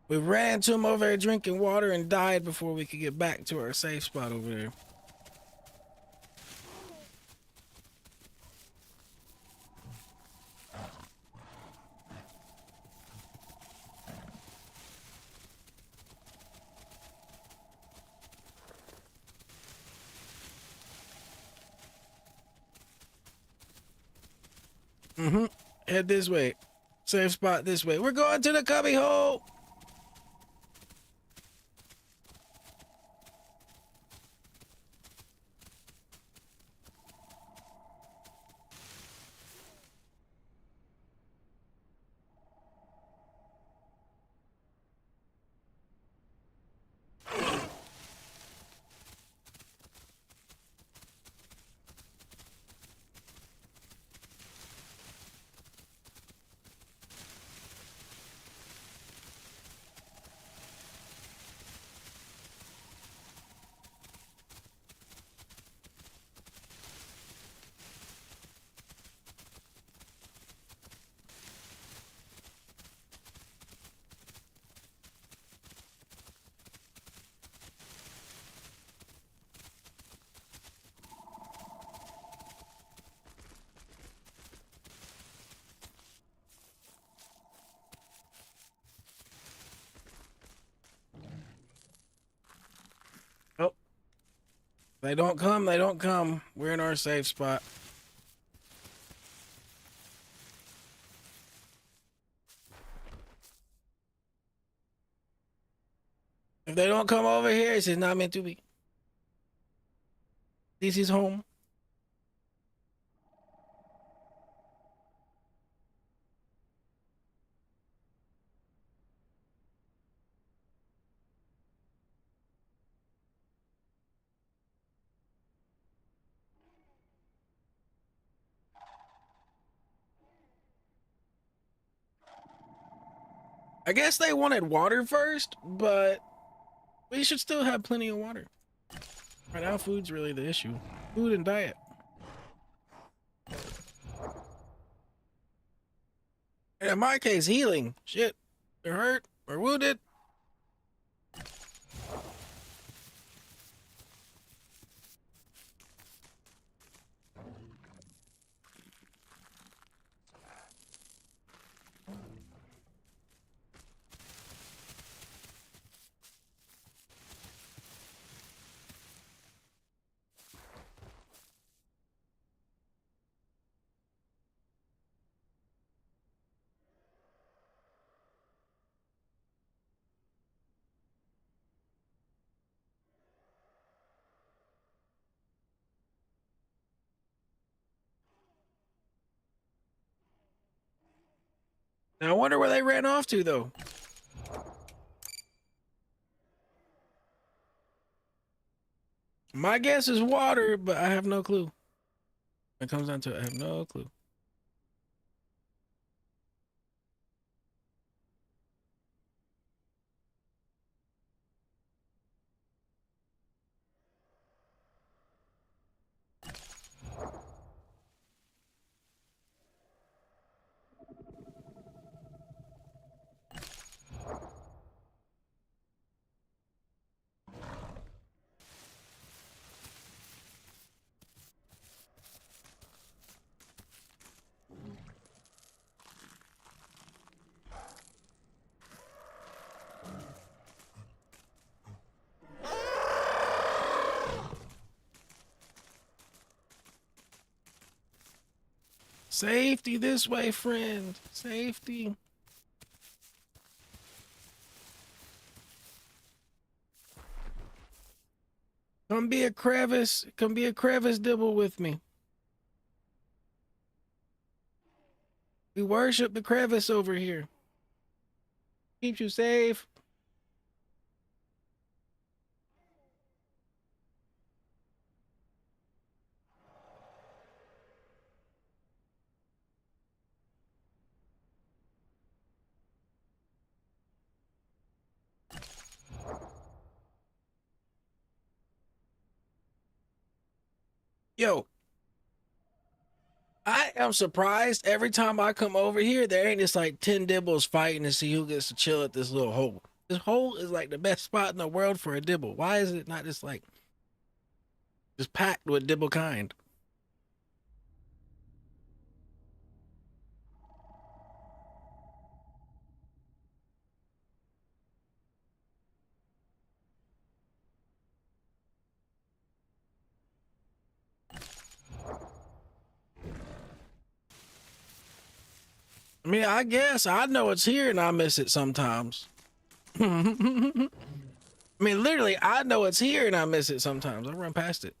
We ran into him over there drinking water and died before we could get back to our safe spot over there. Mm-hmm. Head this way. Safe spot this way. We're going to the cubby hole. Oh, they don't come. They don't come. We're in our safe spot. If they don't come over here, it's just not meant to be. This is home. I guess they wanted water first, but we should still have plenty of water. Right now, food's really the issue. Food and diet. And in my case, healing. Shit. They're hurt or wounded. Now I wonder where they ran off to, though. My guess is water, but I have no clue. When it comes down to it, I have no clue. Safety this way, friend. Safety. Come be a crevice. Come be a crevice dibble with me. We worship the crevice over here. Keeps you safe. Yo, I am surprised every time I come over here, there ain't just like 10 dibbles fighting to see who gets to chill at this little hole. This hole is like the best spot in the world for a dibble. Why is it not just like just packed with dibble kind? I mean, I guess I know it's here and I miss it sometimes. I mean, literally, I know it's here and I miss it sometimes. I run past it.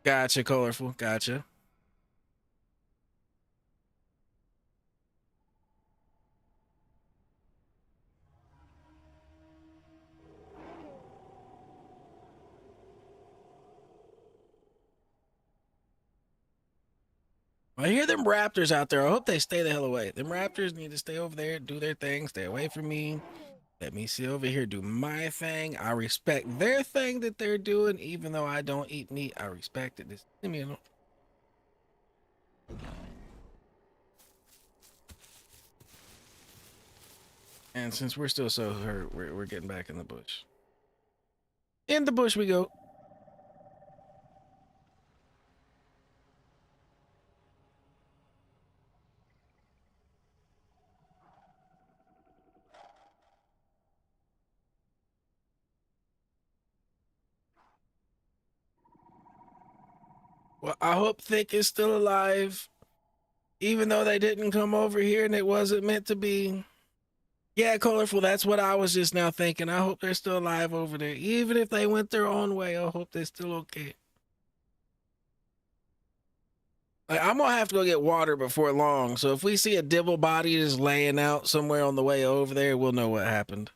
Gotcha, colorful. Gotcha. I hear them raptors out there. I hope they stay the hell away. Them raptors need to stay over there, do their thing, stay away from me. Let me sit over here, do my thing. I respect their thing that they're doing, even though I don't eat meat. I respect it. Just leave me alone. And since we're still so hurt, we're getting back in the bush. In the bush we go. Well, I hope Thick is still alive, even though they didn't come over here and it wasn't meant to be. Yeah, colorful. That's what I was just now thinking. I hope they're still alive over there. Even if they went their own way, I hope they're still okay. Like, I'm gonna have to go get water before long. So if we see a dibble body just laying out somewhere on the way over there, we'll know what happened.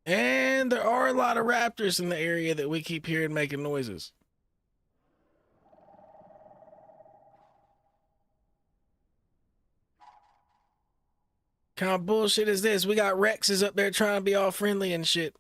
And there are a lot of raptors in the area that we keep hearing making noises. Kind of bullshit is this? We got Rexes up there trying to be all friendly and shit.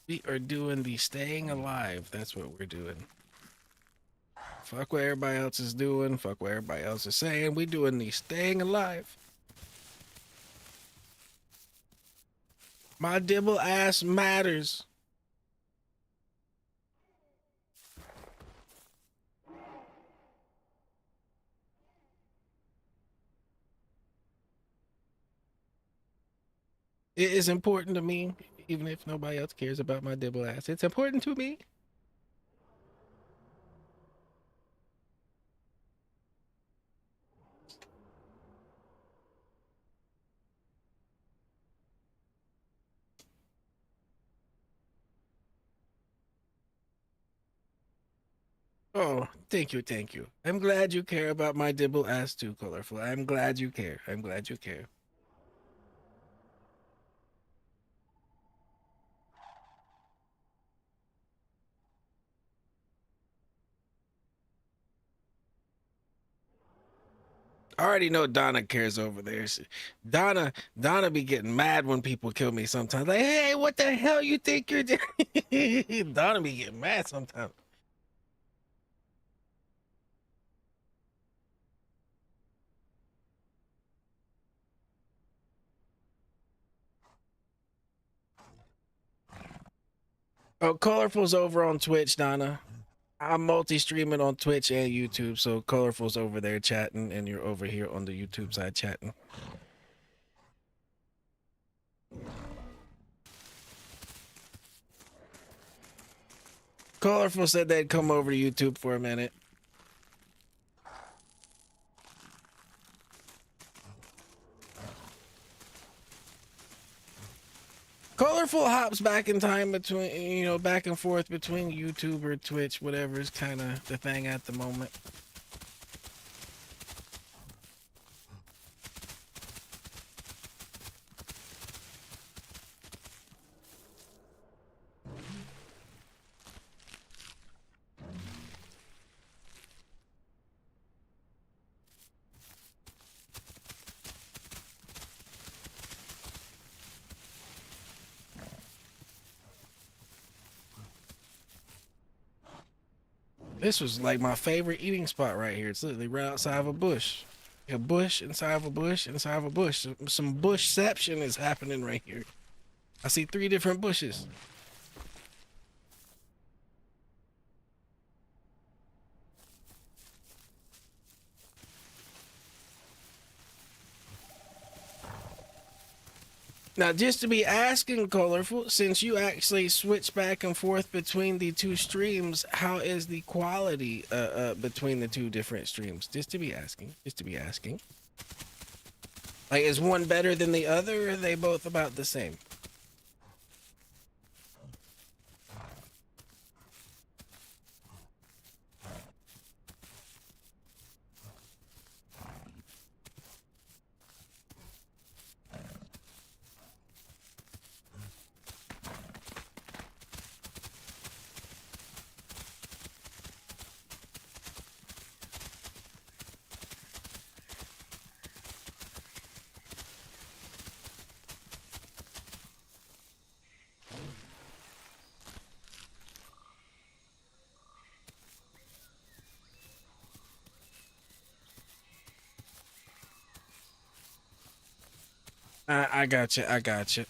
We are doing the staying alive. That's what we're doing. Fuck what everybody else is doing. Fuck what everybody else is saying. We doing the staying alive. My dibble ass matters. It is important to me, even if nobody else cares about my dibble ass. It's important to me. Oh, thank you, thank you. I'm glad you care about my dibble ass too, colorful. I'm glad you care. I'm glad you care. I already know Donna cares over there. Donna be getting mad when people kill me sometimes. Like, hey, what the hell you think you're doing? Donna be getting mad sometimes. Oh, Colorful's over on Twitch, Donna. I'm multi-streaming on Twitch and YouTube, so Colorful's over there chatting, and you're over here on the YouTube side chatting. Colorful said they'd come over to YouTube for a minute. Colorful hops back in time between, back and forth between YouTube or Twitch, whatever is kind of the thing at the moment. This was like my favorite eating spot right here. It's literally right outside of a bush. A bush inside of a bush inside of a bush. Some bushception is happening right here. I see 3 different bushes. Now, just to be asking, Colorful, since you actually switch back and forth between the 2 streams, how is the quality between the 2 different streams? Just to be asking. Just to be asking. Like, is one better than the other, or are they both about the same? I got you. I got you.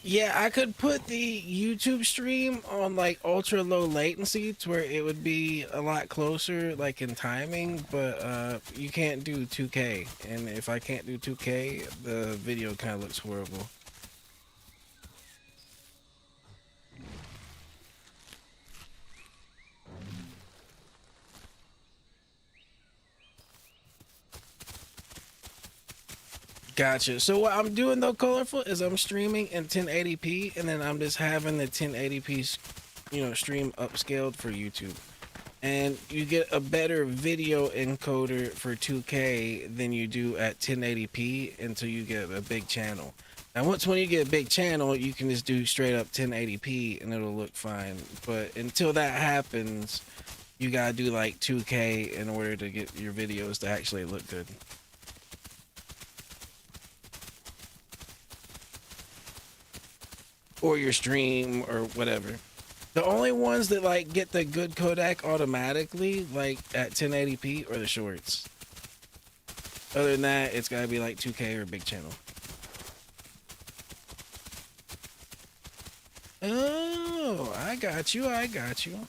Yeah, I could put the YouTube stream on like ultra low latency to where it would be a lot closer like in timing, but you can't do 2K. And if I can't do 2K, the video kind of looks horrible. Gotcha. So what I'm doing though, Colorful, is I'm streaming in 1080p, and then I'm just having the 1080p, stream upscaled for YouTube. And you get a better video encoder for 2K than you do at 1080p until you get a big channel. Now, when you get a big channel, you can just do straight up 1080p and it'll look fine. But until that happens, you gotta do like 2K in order to get your videos to actually look good. Or your stream or whatever. The only ones that like get the good codec automatically, like at 1080p, are the shorts. Other than that, it's gotta be like 2K or big channel. Oh, I got you. I got you.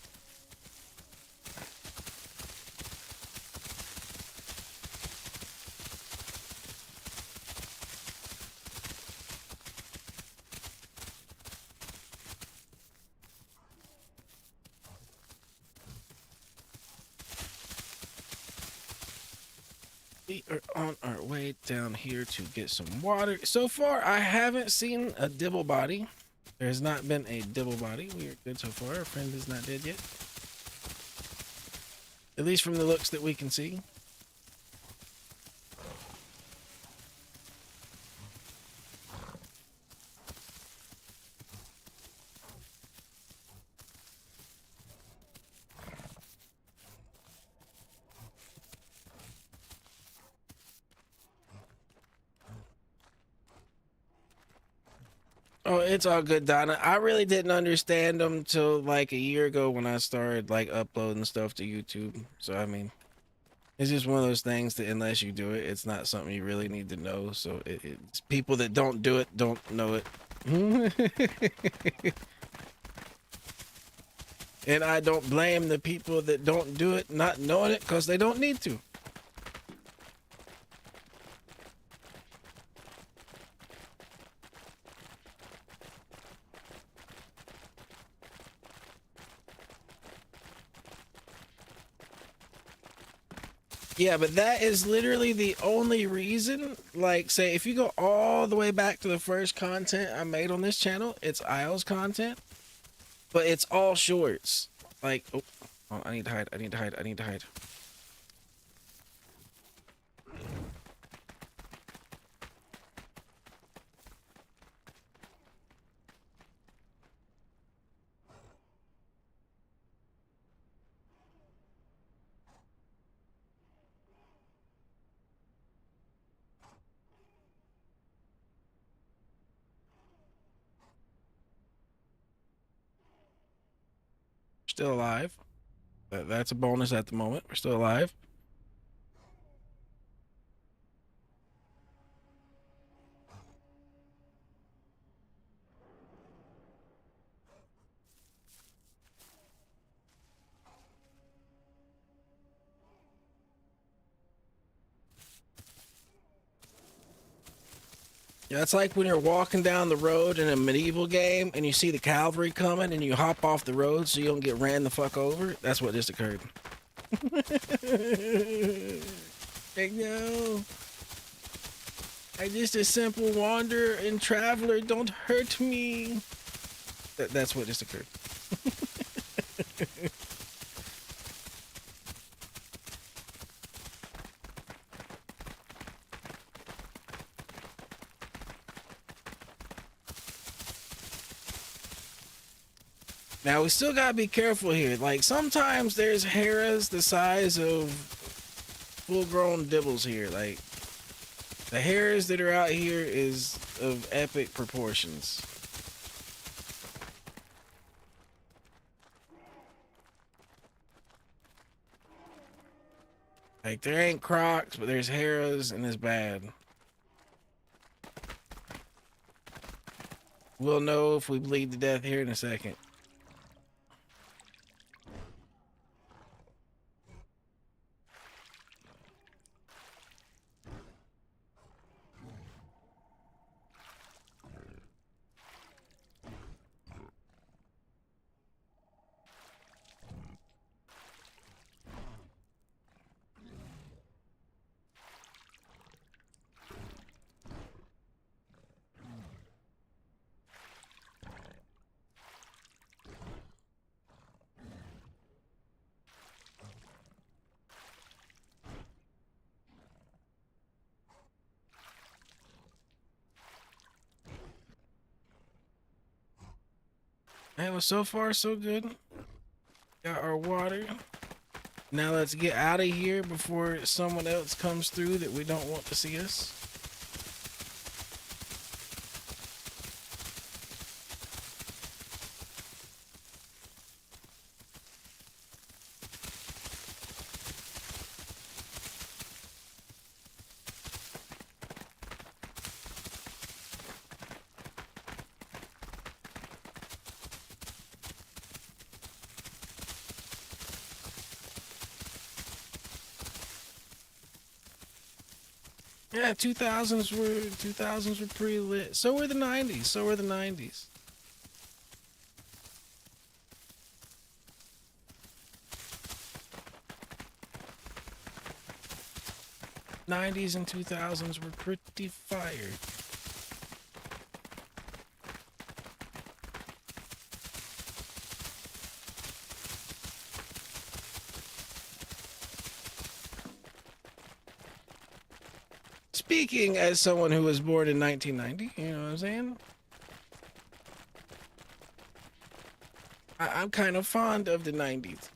We are on our way down here to get some water. So far, I haven't seen a dibble body. There has not been a dibble body. We are good so far. Our friend is not dead yet. At least from the looks that we can see. Oh, it's all good, Donna. I really didn't understand them till like a year ago when I started like uploading stuff to YouTube. So I mean, it's just one of those things that unless you do it, it's not something you really need to know. So it's people that don't do it don't know it. And I don't blame the people that don't do it not knowing it because they don't need to. Yeah, but that is literally the only reason. Like, say, if you go all the way back to the first content I made on this channel, it's Isles content, but it's all shorts. Like, oh, I need to hide. I need to hide. I need to hide. Still alive. That's a bonus at the moment. We're still alive. Yeah, it's like when you're walking down the road in a medieval game and you see the cavalry coming and you hop off the road so you don't get ran the fuck over. That's what just occurred. Big no. I'm just a simple wanderer and traveler. Don't hurt me. That's what just occurred. Now we still gotta be careful here. Like sometimes there's haras the size of full-grown dibbles here. Like the hares that are out here is of epic proportions. Like there ain't crocs, but there's haras and it's bad. We'll know if we bleed to death here in a second. And well, so far so good. Got our water. Now let's get out of here before someone else comes through that we don't want to see us. Yeah, 2000s were pretty lit. So were the 90s. So were the 90s. '90s and 2000s were pretty fired. Speaking as someone who was born in 1990, you know what I'm saying? I'm kind of fond of the 90s.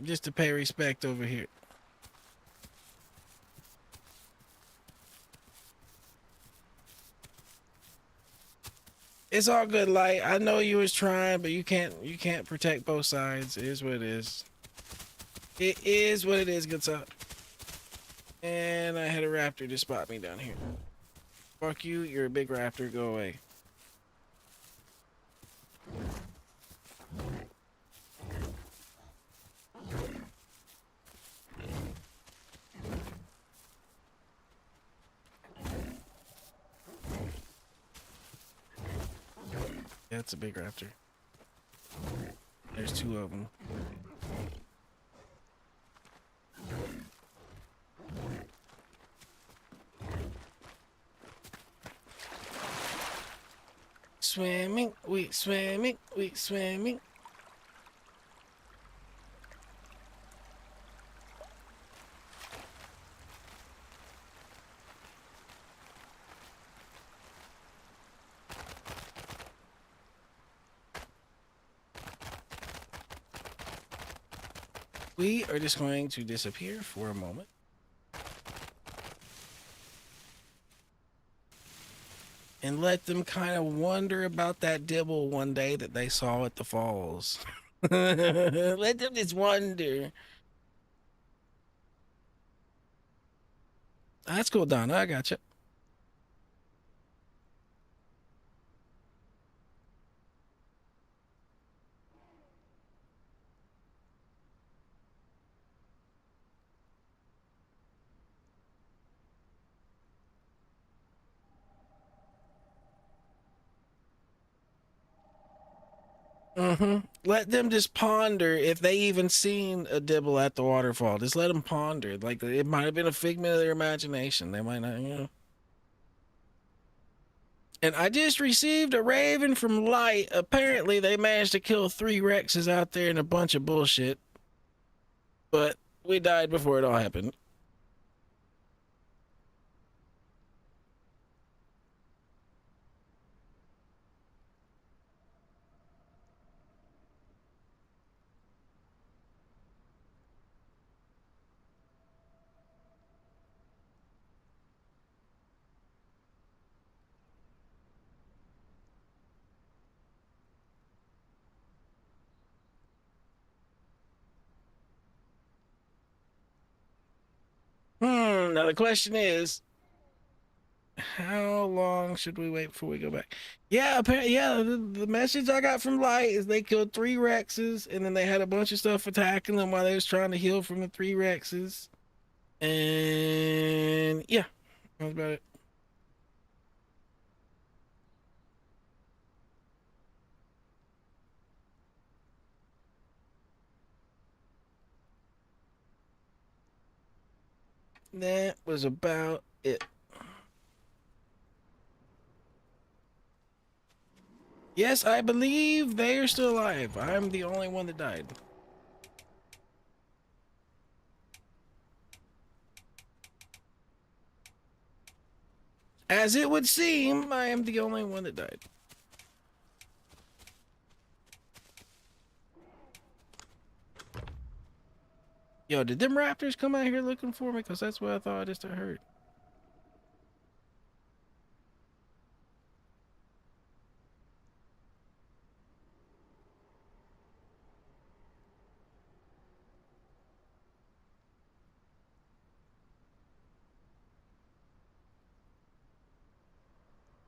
Just to pay respect over here. It's all good, Light. I know you was trying, but you can't protect both sides. It is what it is. It is what it is, good stuff. And I had a raptor to spot me down here. Fuck you, you're a big raptor, go away. That's a big raptor. There's two of them. Swimming, we swimming, we swimming. We are just going to disappear for a moment. And let them kind of wonder about that dibble one day that they saw at the falls. Let them just wonder. That's cool, Donna. I got you. Let them just ponder if they even seen a dibble at the waterfall. Just let them ponder. Like it might have been a figment of their imagination. They might not, you know. And I just received a raven from Light. Apparently, they managed to kill 3 Rexes out there in a bunch of bullshit. But we died before it all happened. Now the question is, how long should we wait before we go back? Yeah, apparently, yeah. The message I got from Light is they killed 3 Rexes, and then they had a bunch of stuff attacking them while they was trying to heal from the 3 Rexes. And yeah, that's about it. That was about it. Yes, I believe they are still alive. I'm the only one that died. As it would seem, I am the only one that died. Yo, did them raptors come out here looking for me? Because that's what I thought I just heard.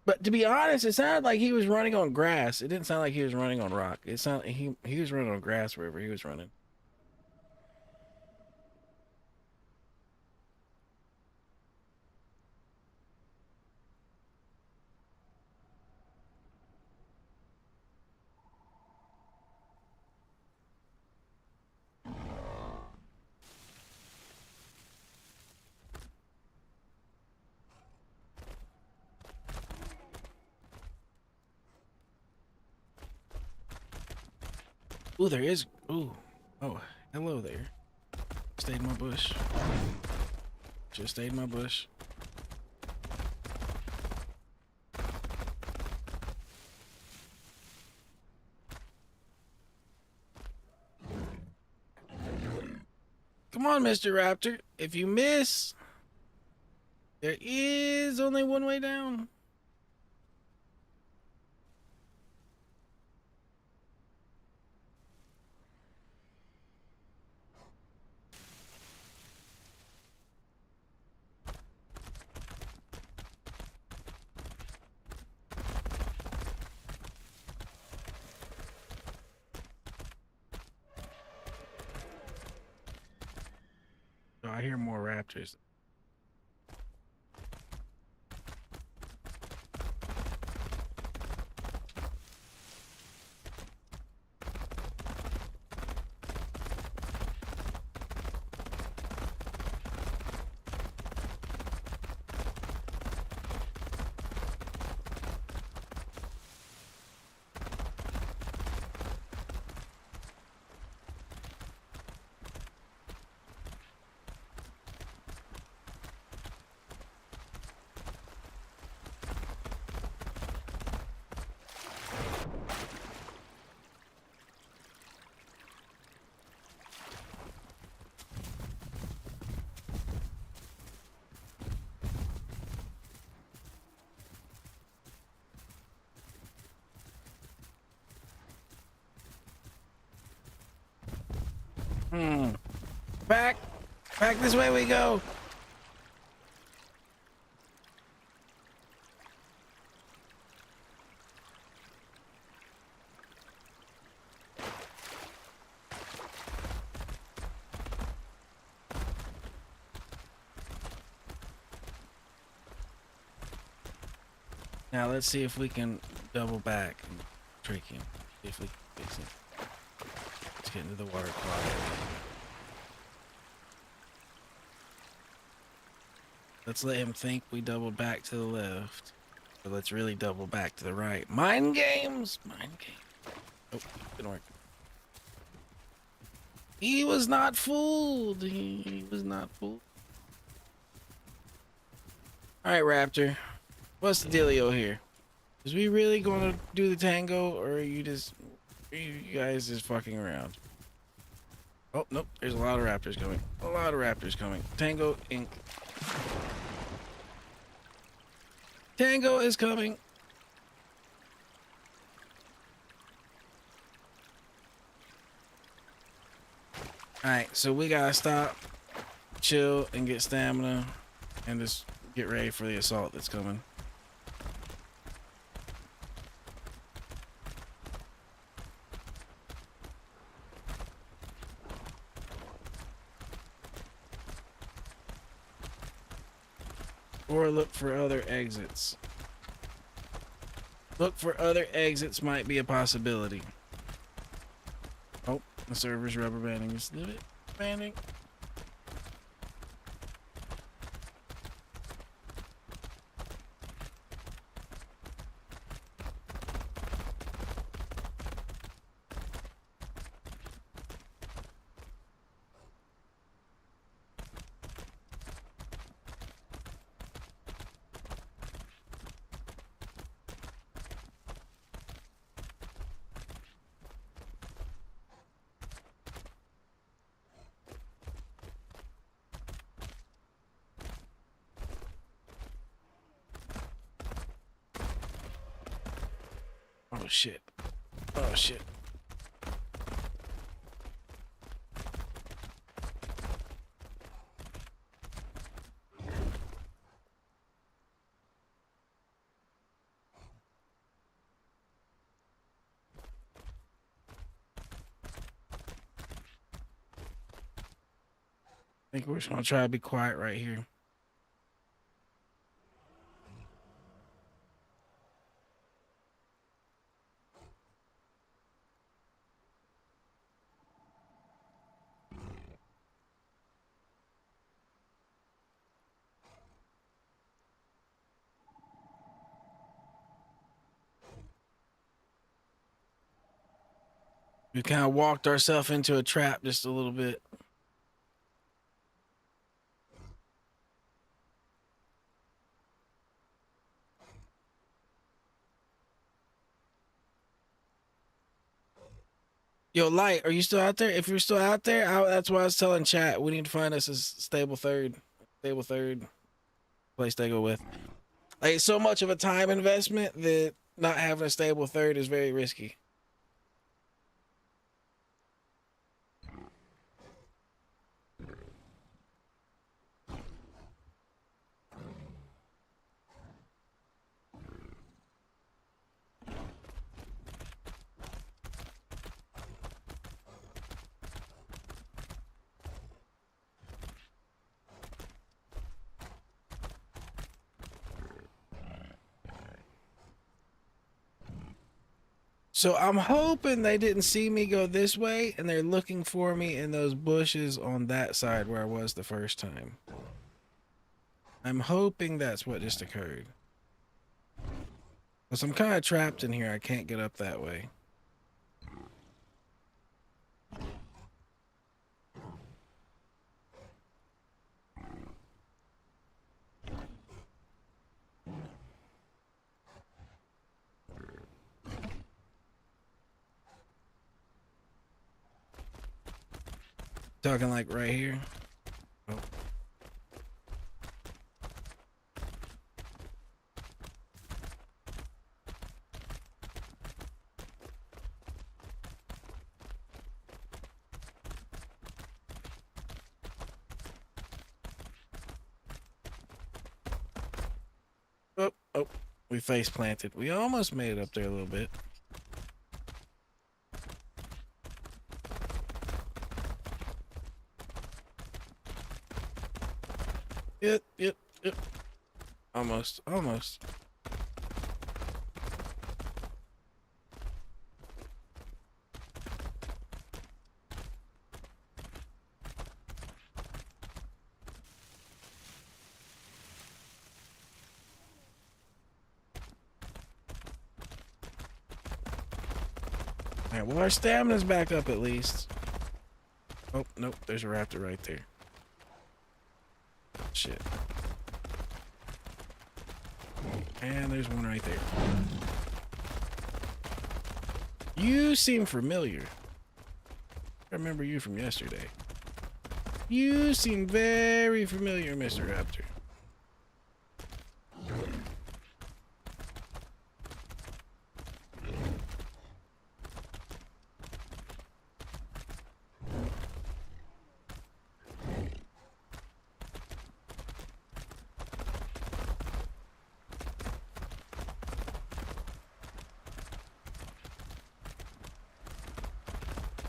But to be honest, it sounded like he was running on grass. It didn't sound like he was running on rock. It sounded he was running on grass wherever he was running. Ooh, there is. Ooh, oh, hello there. Stayed in my bush. Just stayed in my bush. Come on, Mr. Raptor. If you miss, there is only one way down. Oh, I hear more raptors. Hmm. Back. Back this way we go. Now let's see if we can double back and trick him. See if we can fix it. Let's get into the water closet. Let's let him think we double back to the left. But let's really double back to the right. Mind games! Mind games. Oh, didn't work. He was not fooled. He was not fooled. Alright, Raptor. What's the dealio here? Is we really gonna do the tango, or are you guys just fucking around? Oh, nope. There's a lot of raptors coming. A lot of raptors coming. Tango Inc. Tango is coming. Alright, so we gotta stop, chill, and get stamina, and just get ready for the assault that's coming. Or look for other exits. Look for other exits might be a possibility. Oh, the server's rubber banding. Just did it. Banding. Oh shit. Oh shit. I think we're just gonna try to be quiet right here. We kind of walked ourselves into a trap just a little bit. Yo, Light, are you still out there? If you're still out there, that's why I was telling chat. We need to find us a stable third place to go with. Like, it's so much of a time investment that not having a stable third is very risky. So I'm hoping they didn't see me go this way and they're looking for me in those bushes on that side where I was the first time. I'm hoping that's what just occurred. Because I'm kind of trapped in here. I can't get up that way. Talking like right here. Oh. Oh, we face planted. We almost made it up there a little bit. Yep. Almost. Alright, well, our stamina's back up at least. Oh, nope, there's a raptor right there. Shit. And there's one right there. You seem familiar. I remember you from yesterday. You seem very familiar, Mr. Raptor.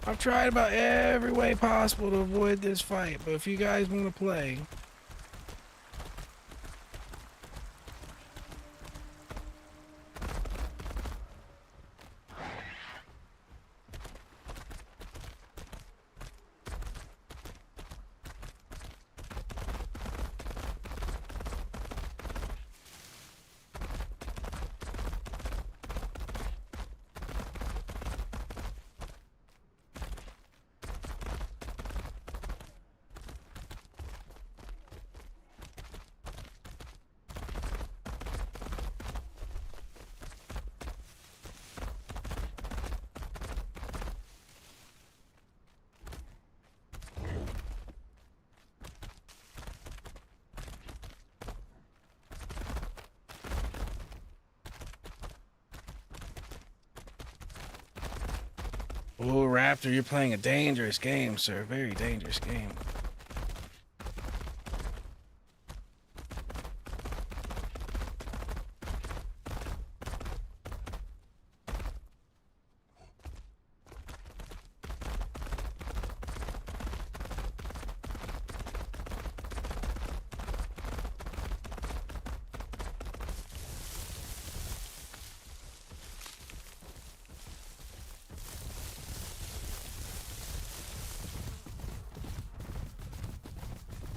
I've tried about every way possible to avoid this fight, but if you guys want to play, oh, Raptor, you're playing a dangerous game, sir. Very dangerous game.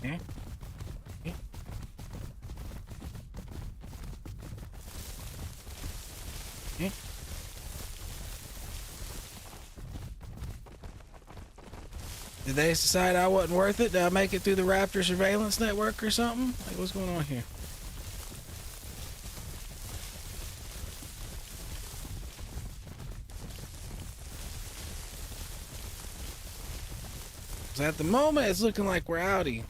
Yeah. Did they decide I wasn't worth it? Did I make it through the Raptor surveillance network or something? Like, what's going on here? Because at the moment, it's looking like we're outie.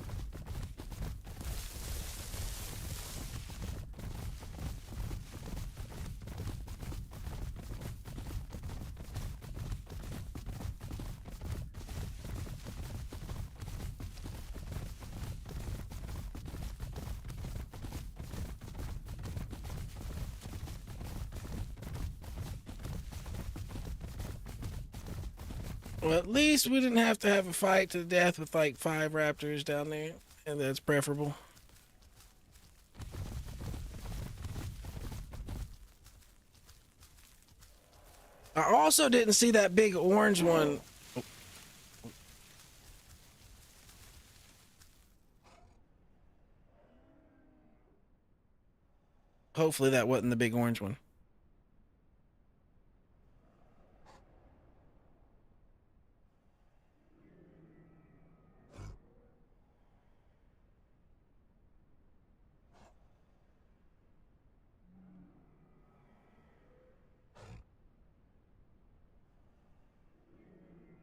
Well, at least we didn't have to have a fight to the death with like 5 raptors down there, and that's preferable. I also didn't see that big orange one. Hopefully that wasn't the big orange one.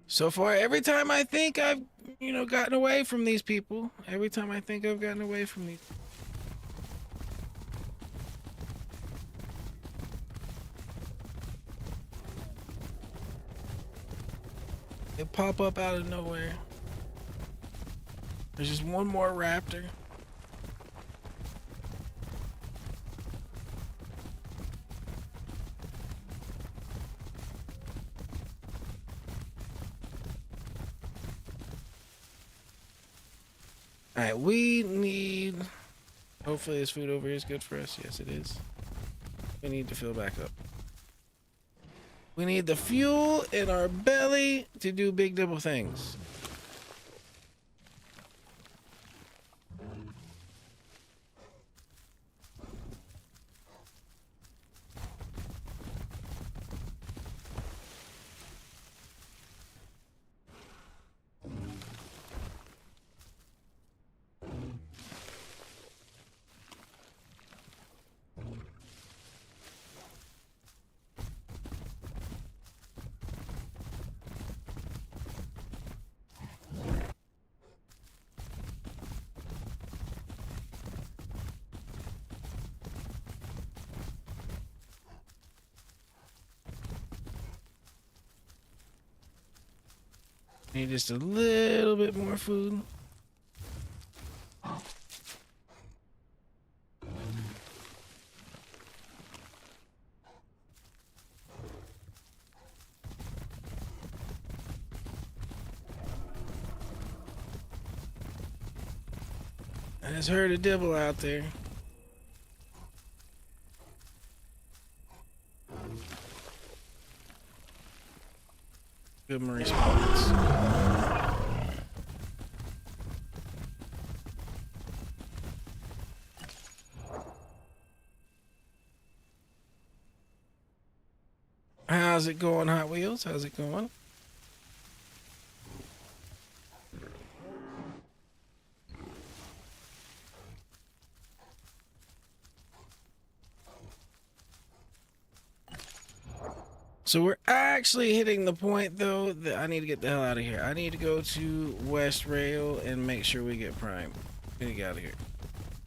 So far, every time I think I've, gotten away from these people, every time I think I've gotten away from these. They pop up out of nowhere. There's just one more raptor. All right, we need. Hopefully, this food over here is good for us. Yes, it is. We need to fill back up. We need the fuel in our belly to do big double things. Need just a little bit more food. I just heard a dibble out there. Good response. How's it going, Hot Wheels? How's it going? So we're actually hitting the point, though, that I need to get the hell out of here. I need to go to West Rail and make sure we get Prime. We need to get out of here.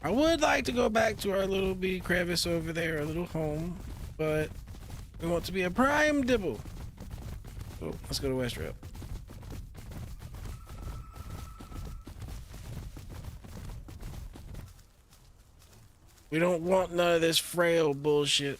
I would like to go back to our little bee crevice over there, our little home, but we want to be a Prime Dibble. So let's go to West Rail. We don't want none of this frail bullshit.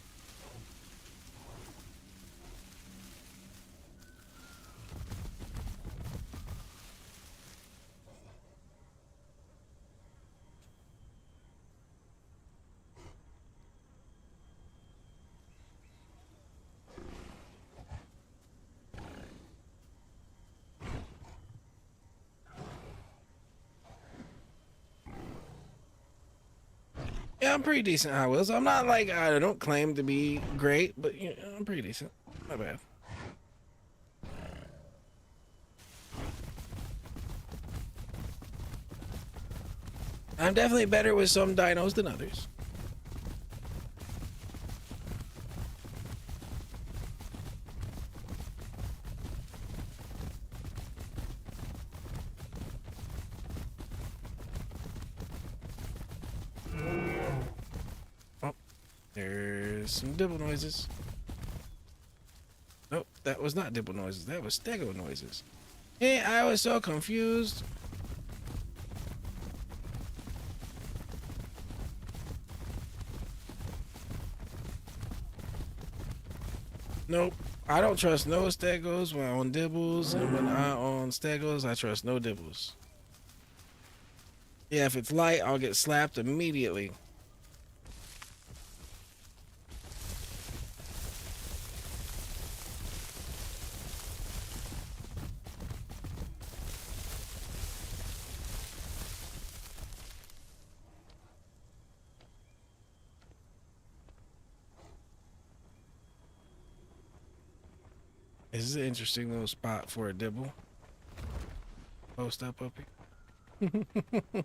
Yeah, I'm pretty decent, Hot Wheels. I'm not like, I don't claim to be great, but you know, I'm pretty decent. Not bad. I'm definitely better with some dinos than others. Oh, there's some dibble noises. Nope, that was not dibble noises. That was stego noises. Hey, I was so confused. Nope. I don't trust no stegos when I own dibbles, and when I own stegos, I trust no dibbles. Yeah, if it's light, I'll get slapped immediately. This is an interesting little spot for a dibble. Post up here. All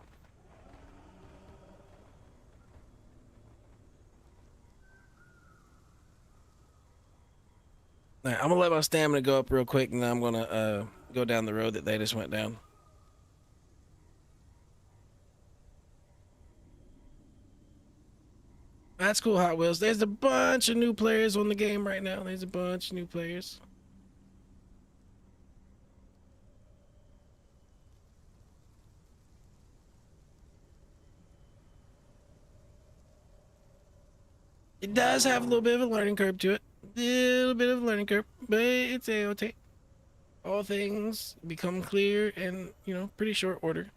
right, I'm gonna let my stamina go up real quick, and then I'm gonna go down the road that they just went down. That's cool, Hot Wheels. There's a bunch of new players on the game right now. There's a bunch of new players. It does have a little bit of a learning curve to it. A little bit of a learning curve, but it's a-okay. All things become clear in, you know, pretty short order.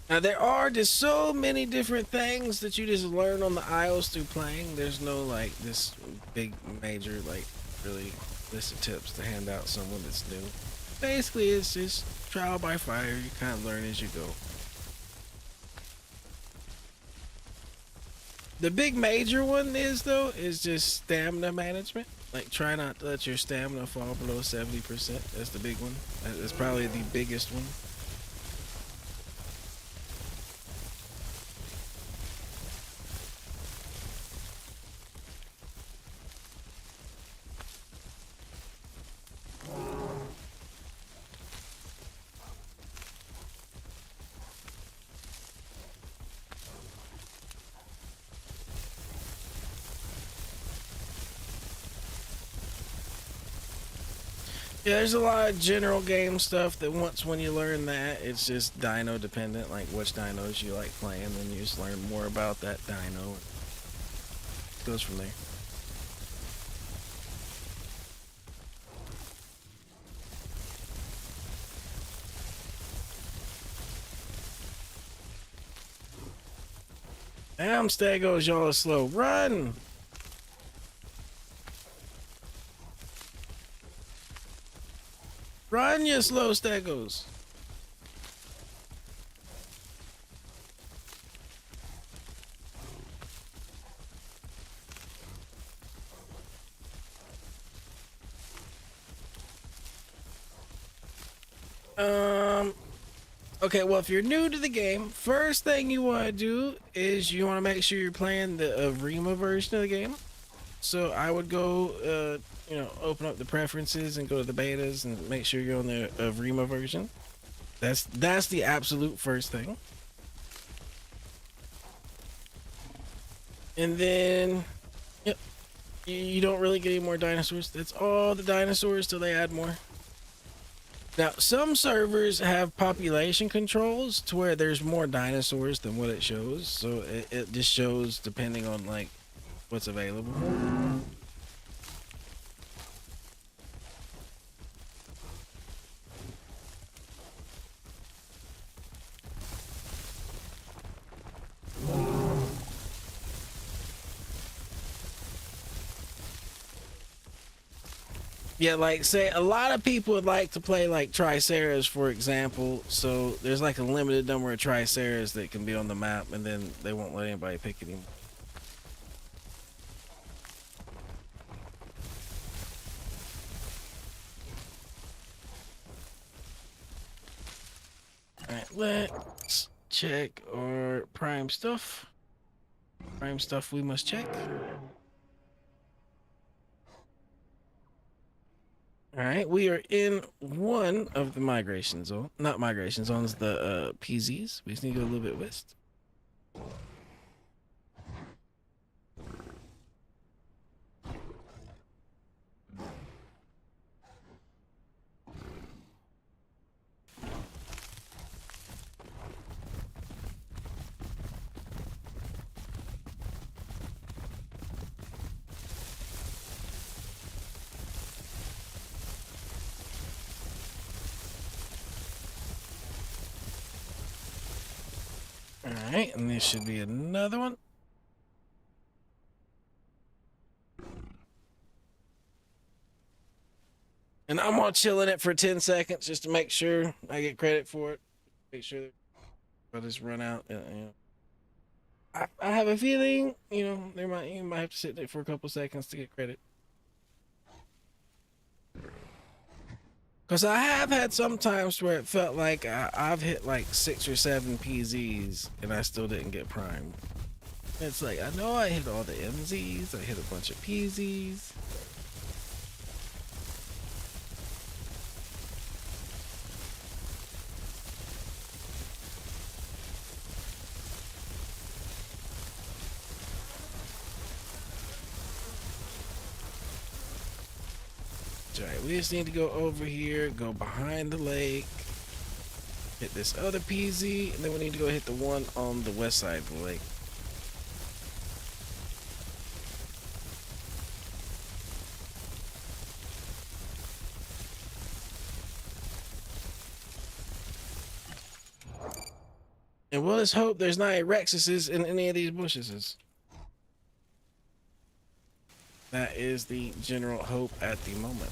Now there are just so many different things that you just learn on the aisles through playing. There's no like this big major like really list of tips to hand out someone that's new. Basically, it's just trial by fire. You kind of learn as you go. The big major one is though is just stamina management. Like try not to let your stamina fall below 70%. That's the big one. That's probably the biggest one. Yeah, there's a lot of general game stuff that once when you learn that, it's just dino dependent, like which dinos you like playing, and you just learn more about that dino. It goes from there. Damn, Stegos, y'all are slow. Run! Run, you slow Stegos. Okay, well, if you're new to the game, first thing you want to do is you want to make sure you're playing the Arima version of the game. So I would go, open up the preferences and go to the betas and make sure you're on the Arima version. That's the absolute first thing. And then, yep, you don't really get any more dinosaurs. That's all the dinosaurs till they add more. Now, some servers have population controls to where there's more dinosaurs than what it shows. So it just shows depending on like what's available. Yeah, like say a lot of people would like to play like Triceras, for example. So there's like a limited number of Triceras that can be on the map, and then they won't let anybody pick it anymore. Alright, let's check our prime stuff. Prime stuff we must check. Alright, we are in one of the migration zone. Not migration zones, the PZs. We just need to go a little bit west. Alright, and there should be another one. And I'm gonna chill in it for 10 seconds just to make sure I get credit for it. Make sure that I'll just run out. I have a feeling, you might have to sit there for a couple seconds to get credit. Because I have had some times where it felt like I've hit like 6 or 7 PZs and I still didn't get prime. It's like, I know I hit all the MZs, I hit a bunch of PZs. Alright, we just need to go over here, go behind the lake, hit this other PZ, and then we need to go hit the one on the west side of the lake. And we'll just hope there's not Rexuses in any of these bushes. That is the general hope at the moment.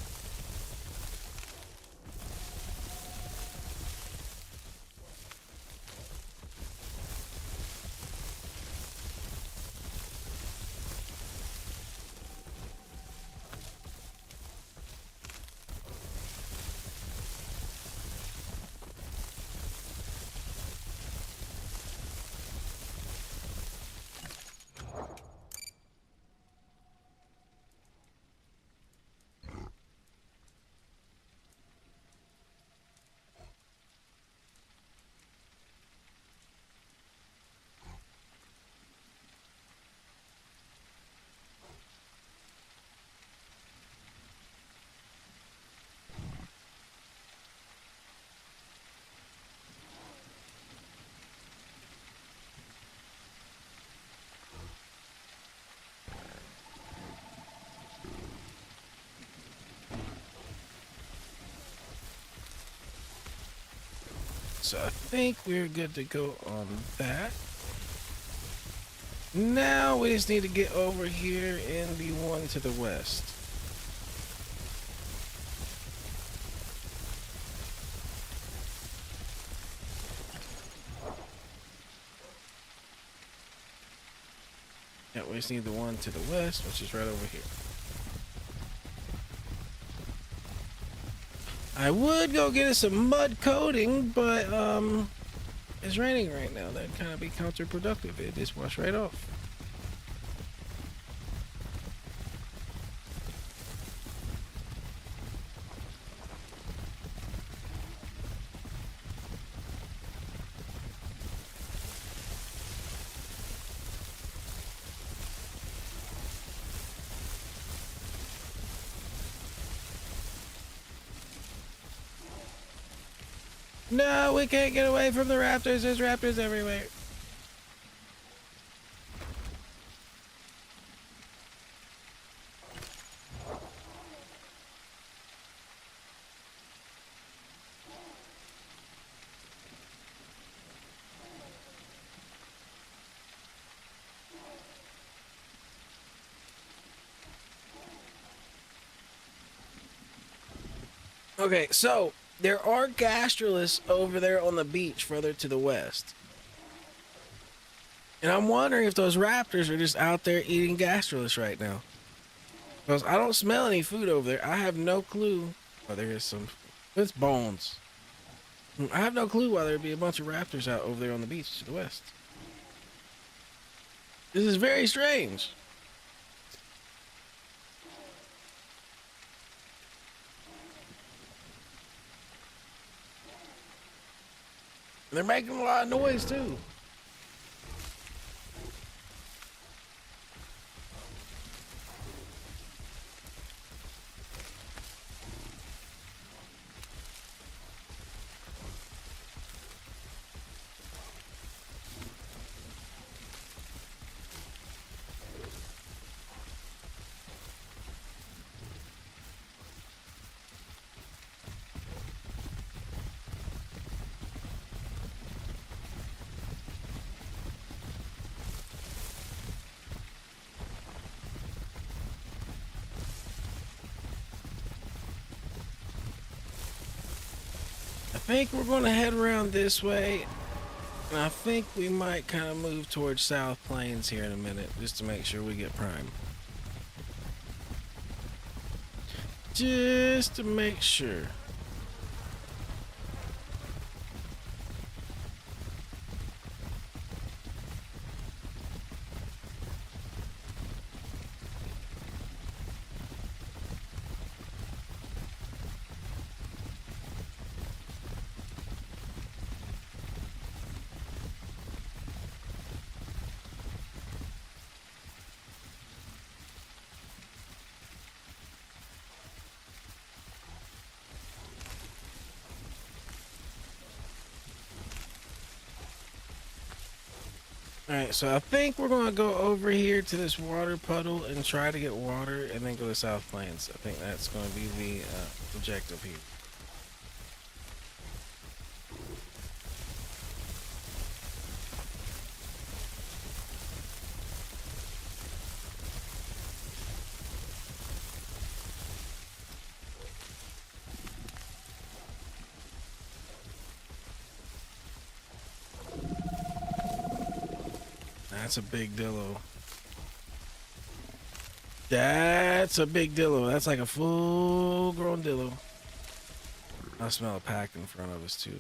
So I think we're good to go on that. Now we just need to get over here in the one to the west. Yeah, we just need the one to the west, which is right over here. I would go get us some mud coating, but it's raining right now. That'd kind of be counterproductive. It just wash right off. No, we can't get away from the raptors. There's raptors everywhere. Okay, so there are gastroliths over there on the beach further to the west. And I'm wondering if those raptors are just out there eating gastroliths right now. Because I don't smell any food over there. I have no clue. Oh, there is some. It's bones. I have no clue why there'd be a bunch of raptors out over there on the beach to the west. This is very strange. They're making a lot of noise too. I think we're going to head around this way, and I think we might kind of move towards South Plains here in a minute, just to make sure we get prime. Just to make sure. Alright, so I think we're going to go over here to this water puddle and try to get water and then go to South Plains. I think that's going to be the objective here. That's a big dillo. That's a big dillo. That's like a full-grown dillo. I smell a pack in front of us too.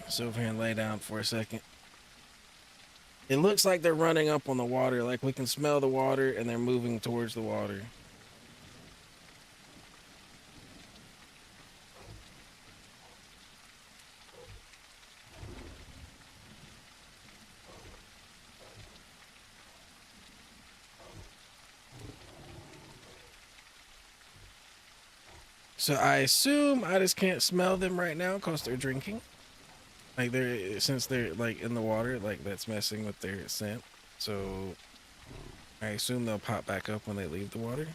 So over here and lay down for a second. It looks like they're running up on the water. Like we can smell the water and they're moving towards the water. So I assume I just can't smell them right now because they're drinking. Like since they're like in the water, like that's messing with their scent. So I assume they'll pop back up when they leave the water.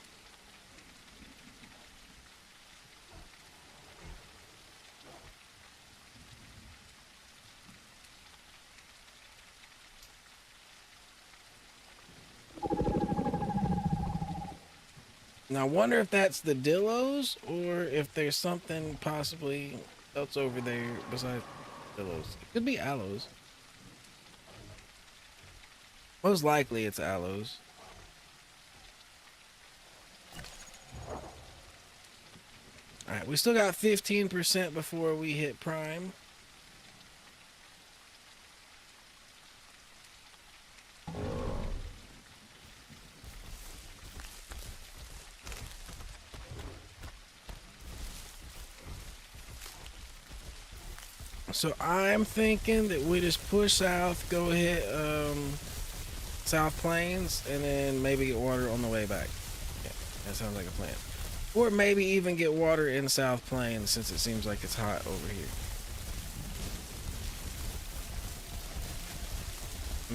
Now I wonder if that's the Dillos or if there's something possibly else over there besides Dillos. It could be Aloes. Most likely it's Aloes. Alright, we still got 15% before we hit prime. So I'm thinking that we just push south, go hit South Plains, and then maybe get water on the way back. Yeah, that sounds like a plan. Or maybe even get water in South Plains since it seems like it's hot over here.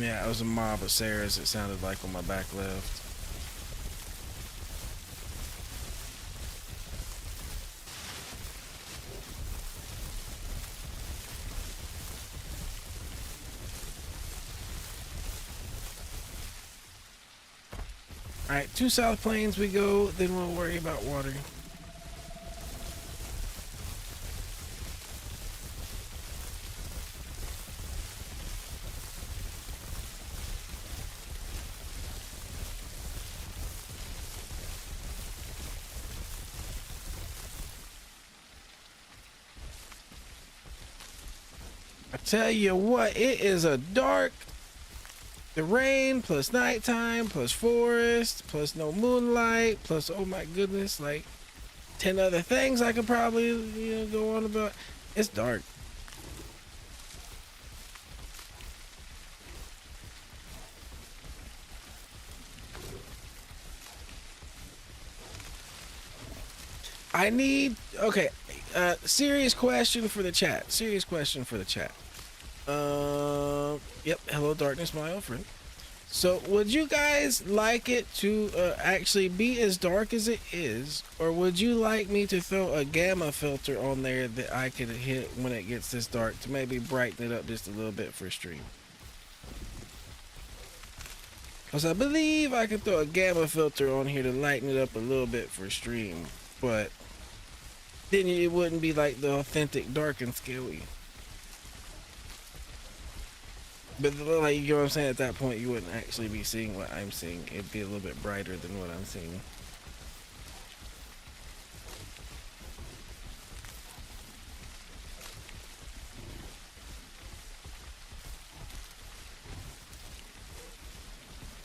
Yeah, it was a mob of Sarahs, it sounded like on my back left. Alright, to South Plains we go, then we'll worry about water. I tell you what, it is a dark. The rain plus nighttime plus forest plus no moonlight plus, oh my goodness, like 10 other things I could probably go on about. It's dark. I need, okay, serious question for the chat. Serious question for the chat. Yep, hello darkness, my old friend. So would you guys like it to actually be as dark as it is, or would you like me to throw a gamma filter on there that I could hit when it gets this dark to maybe brighten it up just a little bit for stream? Because I believe I can throw a gamma filter on here to lighten it up a little bit for stream, but then it wouldn't be like the authentic dark and scary. But like, you know what I'm saying, at that point you wouldn't actually be seeing what I'm seeing. It'd be a little bit brighter than what I'm seeing.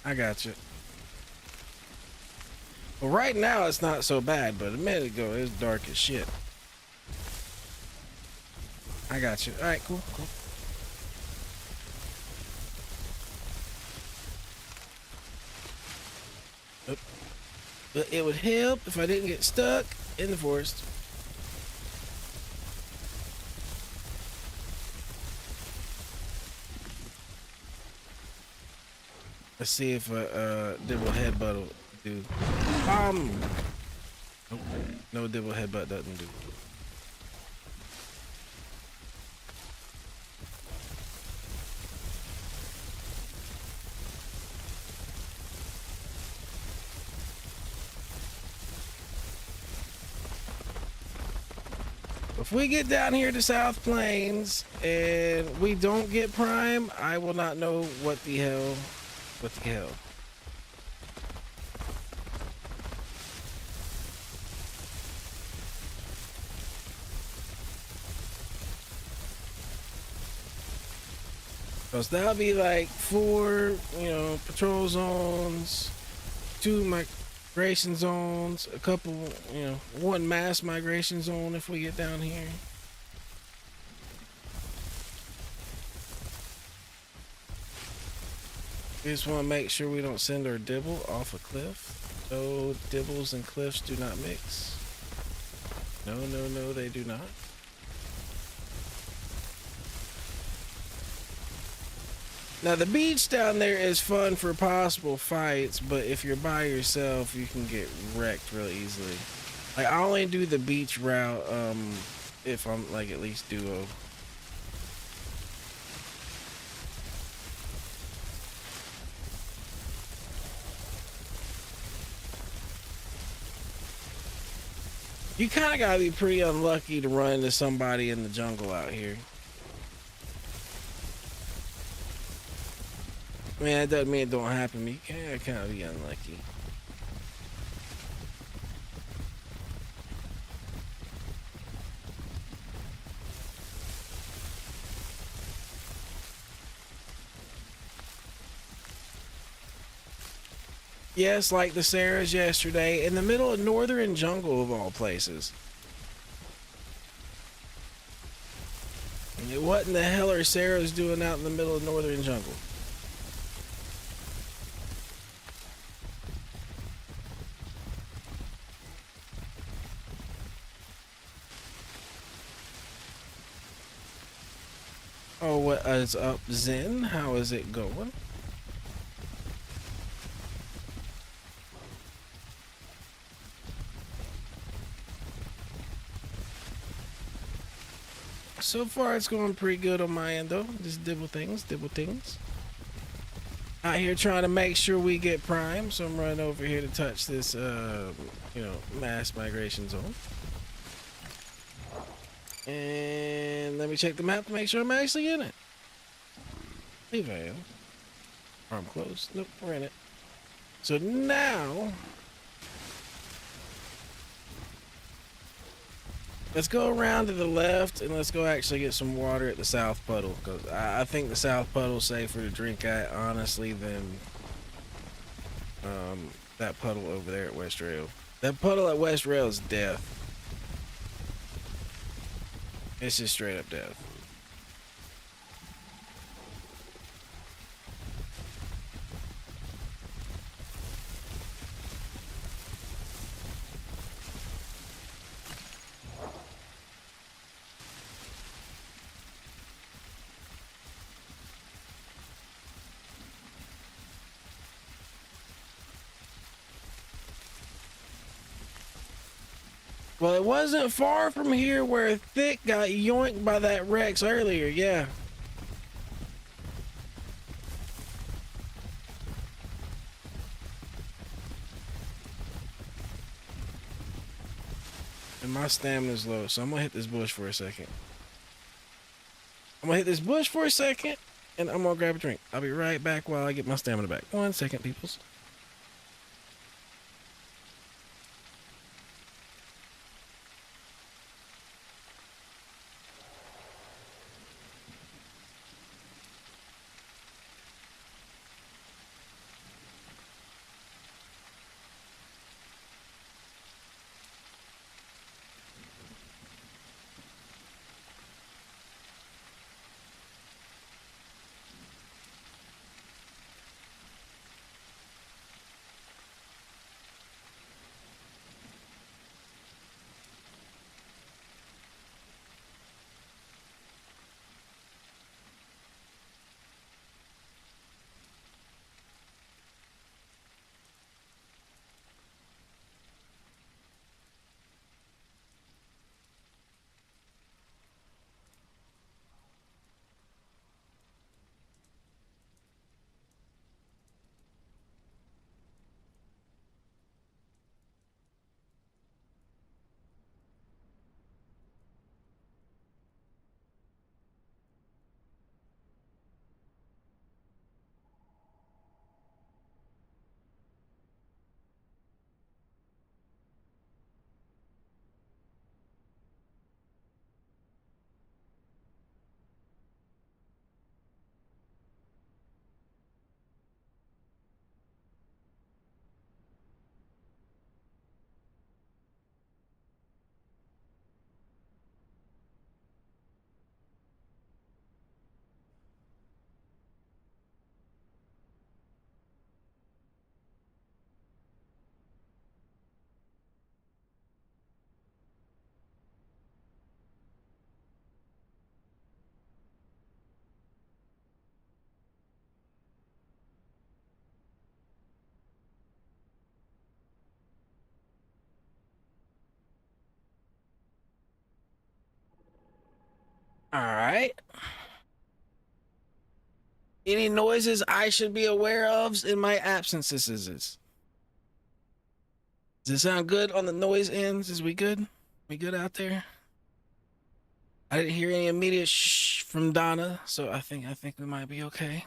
I got you. Well, right now it's not so bad, but a minute ago it was dark as shit. I got you. Alright, cool. But it would help if I didn't get stuck in the forest. Let's see if a dibble headbutt will do. Nope. No dibble headbutt doesn't do. If we get down here to South Plains and we don't get Prime, I will not know what the hell. What the hell? Because that'll be like 4, patrol zones, 2 migration zones, a couple, 1 mass migration zone if we get down here. We just want to make sure we don't send our dibble off a cliff. No, dibbles and cliffs do not mix. No, no, no, they do not. Now the beach down there is fun for possible fights, but if you're by yourself, you can get wrecked real easily. Like I only do the beach route if I'm like at least duo. You kind of gotta be pretty unlucky to run into somebody in the jungle out here. I mean, that doesn't mean it don't happen. You can kind of be unlucky. Yes, like the Sarahs yesterday, in the middle of northern jungle of all places. And what in the hell are Sarahs doing out in the middle of northern jungle? Oh, what is up, Zen? How is it going? So far, it's going pretty good on my end, though. Just dibble things, dibble things. Out here trying to make sure we get Prime, so I'm running over here to touch this, mass migration zone. And let me check the map to make sure I'm actually in it. I believe I am. Or I'm close. Nope, we're in it. So now, let's go around to the left and let's go actually get some water at the South Puddle. Because I think the South Puddle is safer to drink at, honestly, than that puddle over there at West Rail. That puddle at West Rail is death. It's just straight up death. Well, it wasn't far from here where Thick got yoinked by that Rex earlier, yeah. And my stamina's low, so I'm gonna hit this bush for a second. I'm gonna hit this bush for a second, and I'm gonna grab a drink. I'll be right back while I get my stamina back. 1 second, peoples. All right. Any noises I should be aware of in my absences? Does it sound good on the noise ends? Is we good? We good out there? I didn't hear any immediate shh from Donna, so I think we might be okay.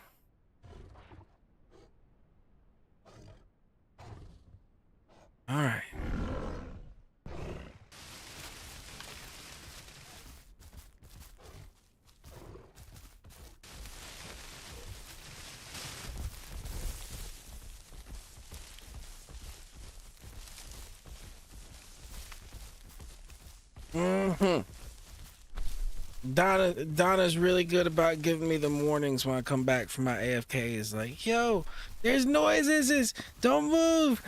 All right. Mm-hmm. Donna's really good about giving me the warnings when I come back from my AFK. Is like, yo, there's noises. Don't move.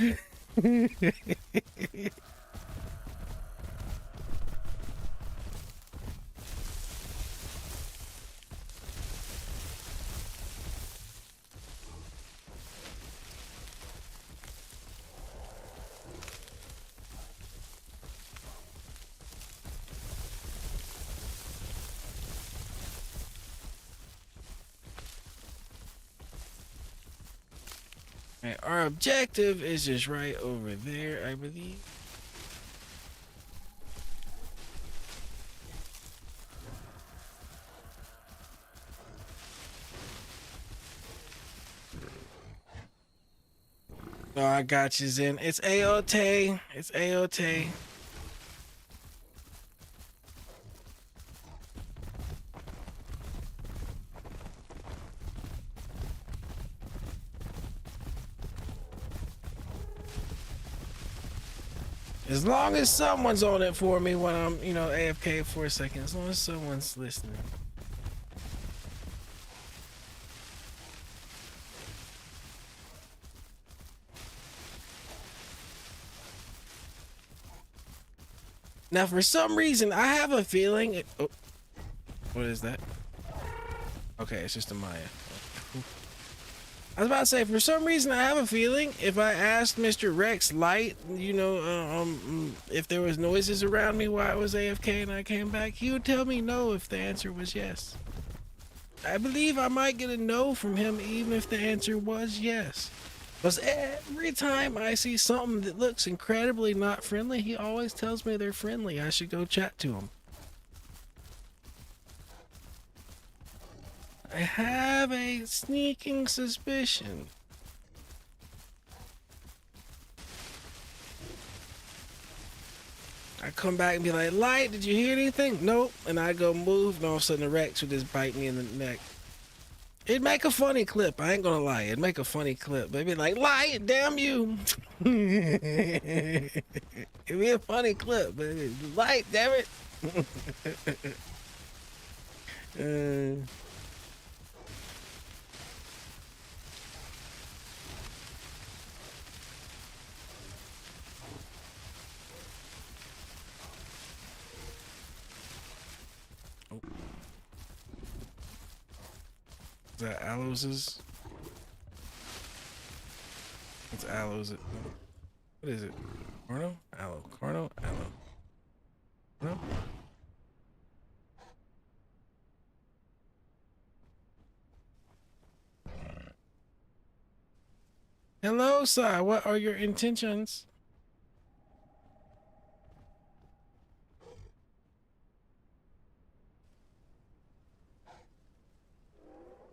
Right, our objective is just right over there, I believe. Oh, I got you, Zen. It's AOT. It's AOT. As long as someone's on it for me when I'm, AFK for a second. As long as someone's listening. Now, for some reason, I have a feeling. Oh, what is that? Okay, it's just a Maya. I was about to say, for some reason, I have a feeling if I asked Mr. Rex Light, if there was noises around me while I was AFK and I came back, he would tell me no if the answer was yes. I believe I might get a no from him even if the answer was yes. Because every time I see something that looks incredibly not friendly, he always tells me they're friendly. I should go chat to him. I have a sneaking suspicion. I come back and be like, Light, did you hear anything? Nope. And I go move, and all of a sudden the Rex would just bite me in the neck. It'd make a funny clip. I ain't gonna lie. It'd make a funny clip. They'd be like, Light, damn you. It'd be a funny clip, but Light, damn it. Oh. Is that Aloes's? It's Aloes. What is it? Corno? Aloe. Corno? Aloe. No? Hello, sir. What are your intentions?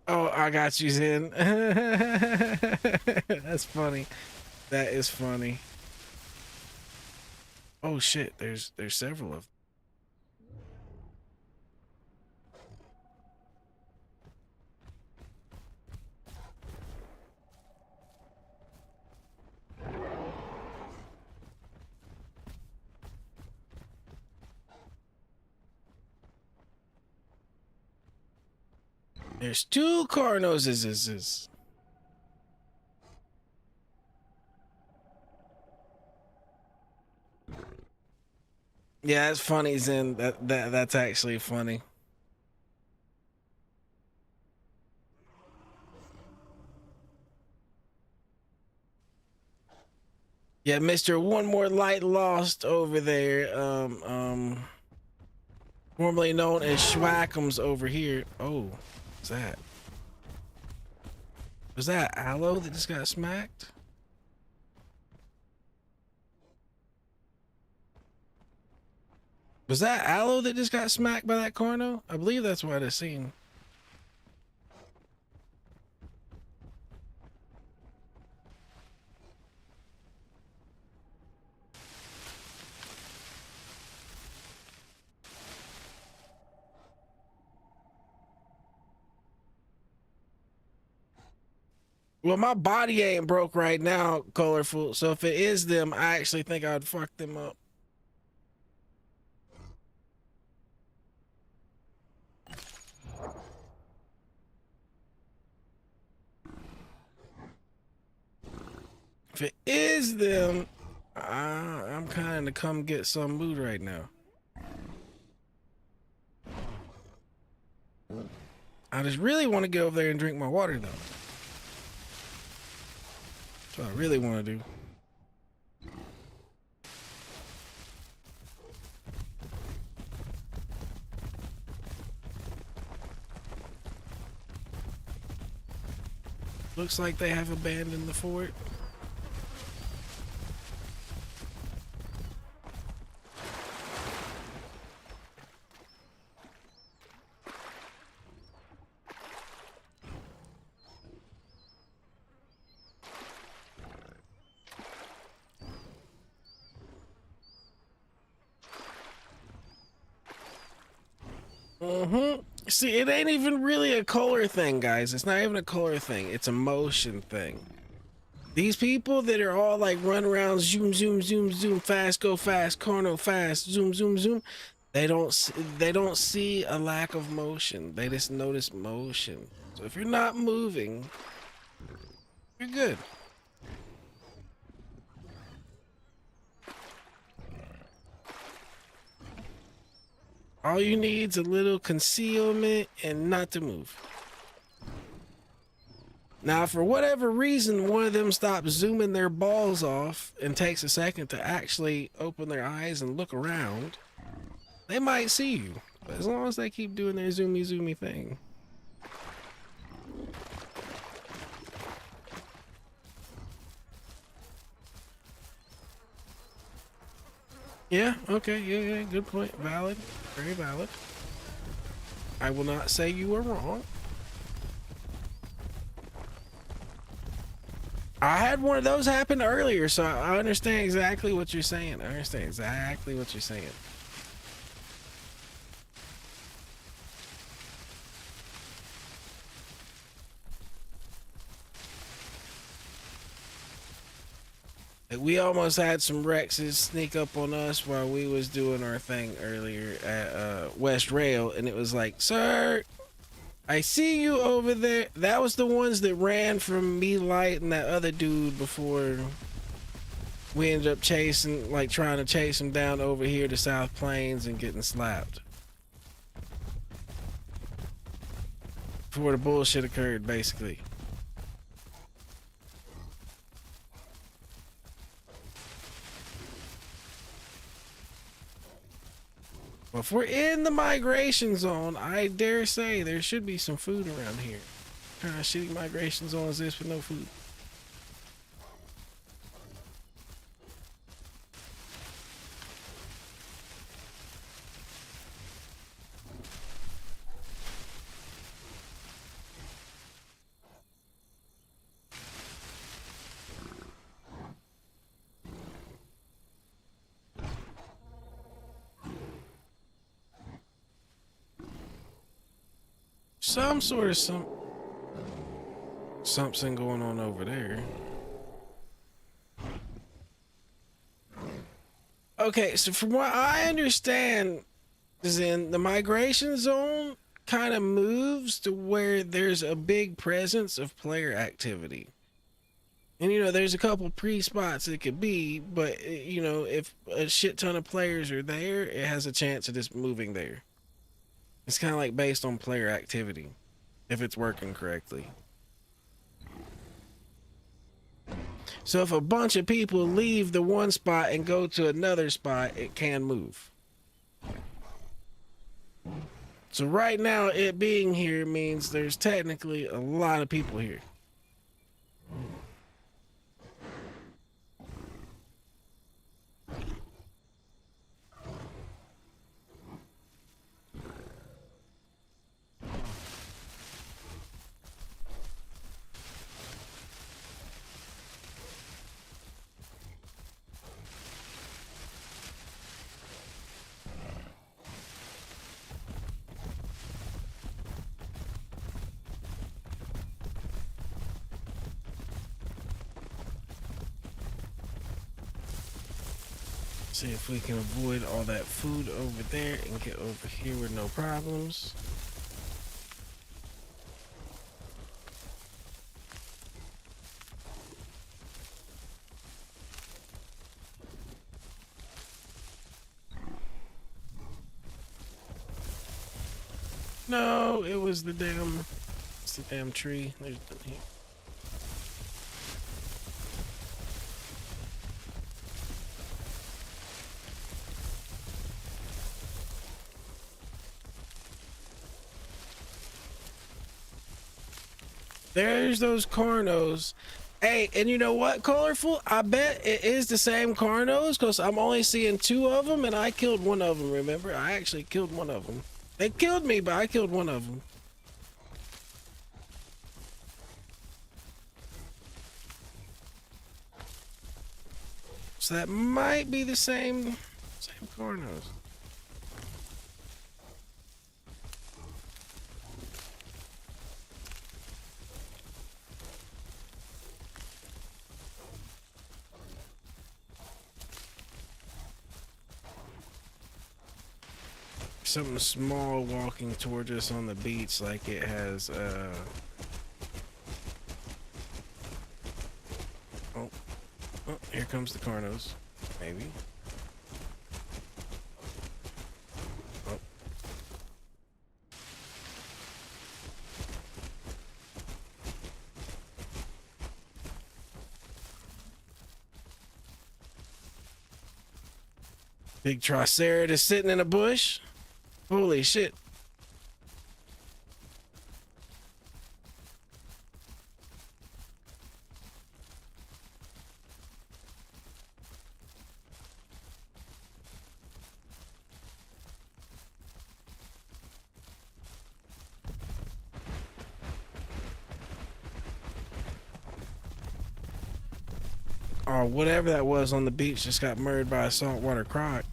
Oh, I got you, Zen. That's funny. That is funny. Oh shit, there's several of them. There's two Carnoses. Yeah, that's funny, Zen. That's actually funny. Yeah, Mr. One More Light Lost over there. Formerly known as Schwackums over here. Oh, what's that? Was that aloe that just got smacked? Was that aloe that just got smacked by that corno? I believe that's what I seen. Well, my body ain't broke right now, colorful. So if it is them, I actually think I'd fuck them up. If it is them, I'm kind of come get some mood right now. I just really want to go over there and drink my water though. That's what I really want to do. Looks like they have abandoned the fort. See, it ain't even really a color thing, guys. It's not even a color thing. It's a motion thing. These people that are all like run around, zoom, zoom, zoom, zoom, fast, go fast, corno fast, zoom, zoom, zoom. They don't see a lack of motion. They just notice motion. So if you're not moving, you're good. All you need is a little concealment and not to move. Now, for whatever reason, one of them stops zooming their balls off and takes a second to actually open their eyes and look around, they might see you. But as long as they keep doing their zoomy, zoomy thing. Yeah, okay, yeah, good point. Valid. Very valid. I will not say you are wrong. I had one of those happen earlier, so I understand exactly what you're saying. I understand exactly what you're saying. We almost had some Rexes sneak up on us while we was doing our thing earlier at West Rail, and it was like, sir, I see you over there. That was the ones that ran from me, Light, and that other dude before we ended up chasing, like trying to chase him down over here to South Plains and getting slapped. Before the bullshit occurred, basically. Well, if we're in the migration zone, I dare say there should be some food around here. What kind of shitty migration zone is this with no food? Some sort of something going on over there. Okay, so from what I understand, is in the migration zone kind of moves to where there's a big presence of player activity. And you know, there's a couple pre-spots it could be, but you know, if a shit ton of players are there, it has a chance of just moving there. It's kind of like based on player activity, if it's working correctly. So if a bunch of people leave the one spot and go to another spot, it can move. So right now, it being here means there's technically a lot of people here. See if we can avoid all that food over there and get over here with no problems. No, it was it's the damn tree. There's nothing here. There's those Carnos. Hey, and you know what, Colorful? I bet it is the same Carnos because I'm only seeing 2 of them and I killed one of them, remember? I actually killed one of them. They killed me, but I killed one of them. So that might be the same Carnos. Something small walking towards us on the beach like it has oh, here comes the Carnos. Maybe. Oh. Big Triceratops sitting in a bush. Holy shit. Oh, whatever that was on the beach just got murdered by a saltwater croc.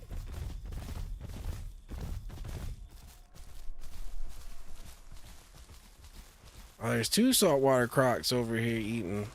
Oh, there's 2 saltwater crocs over here eating.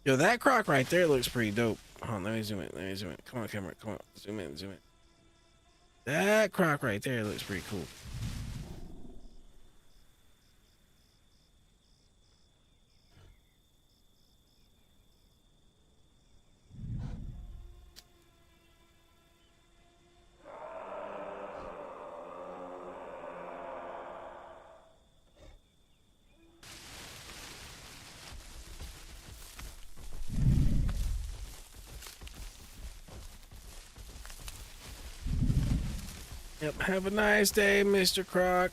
Yo, that croc right there looks pretty dope. Hold on, let me zoom in. Let me zoom in. Come on, camera. Come on. Zoom in. Zoom in. That croc right there looks pretty cool. Yep, have a nice day, Mr. Croc.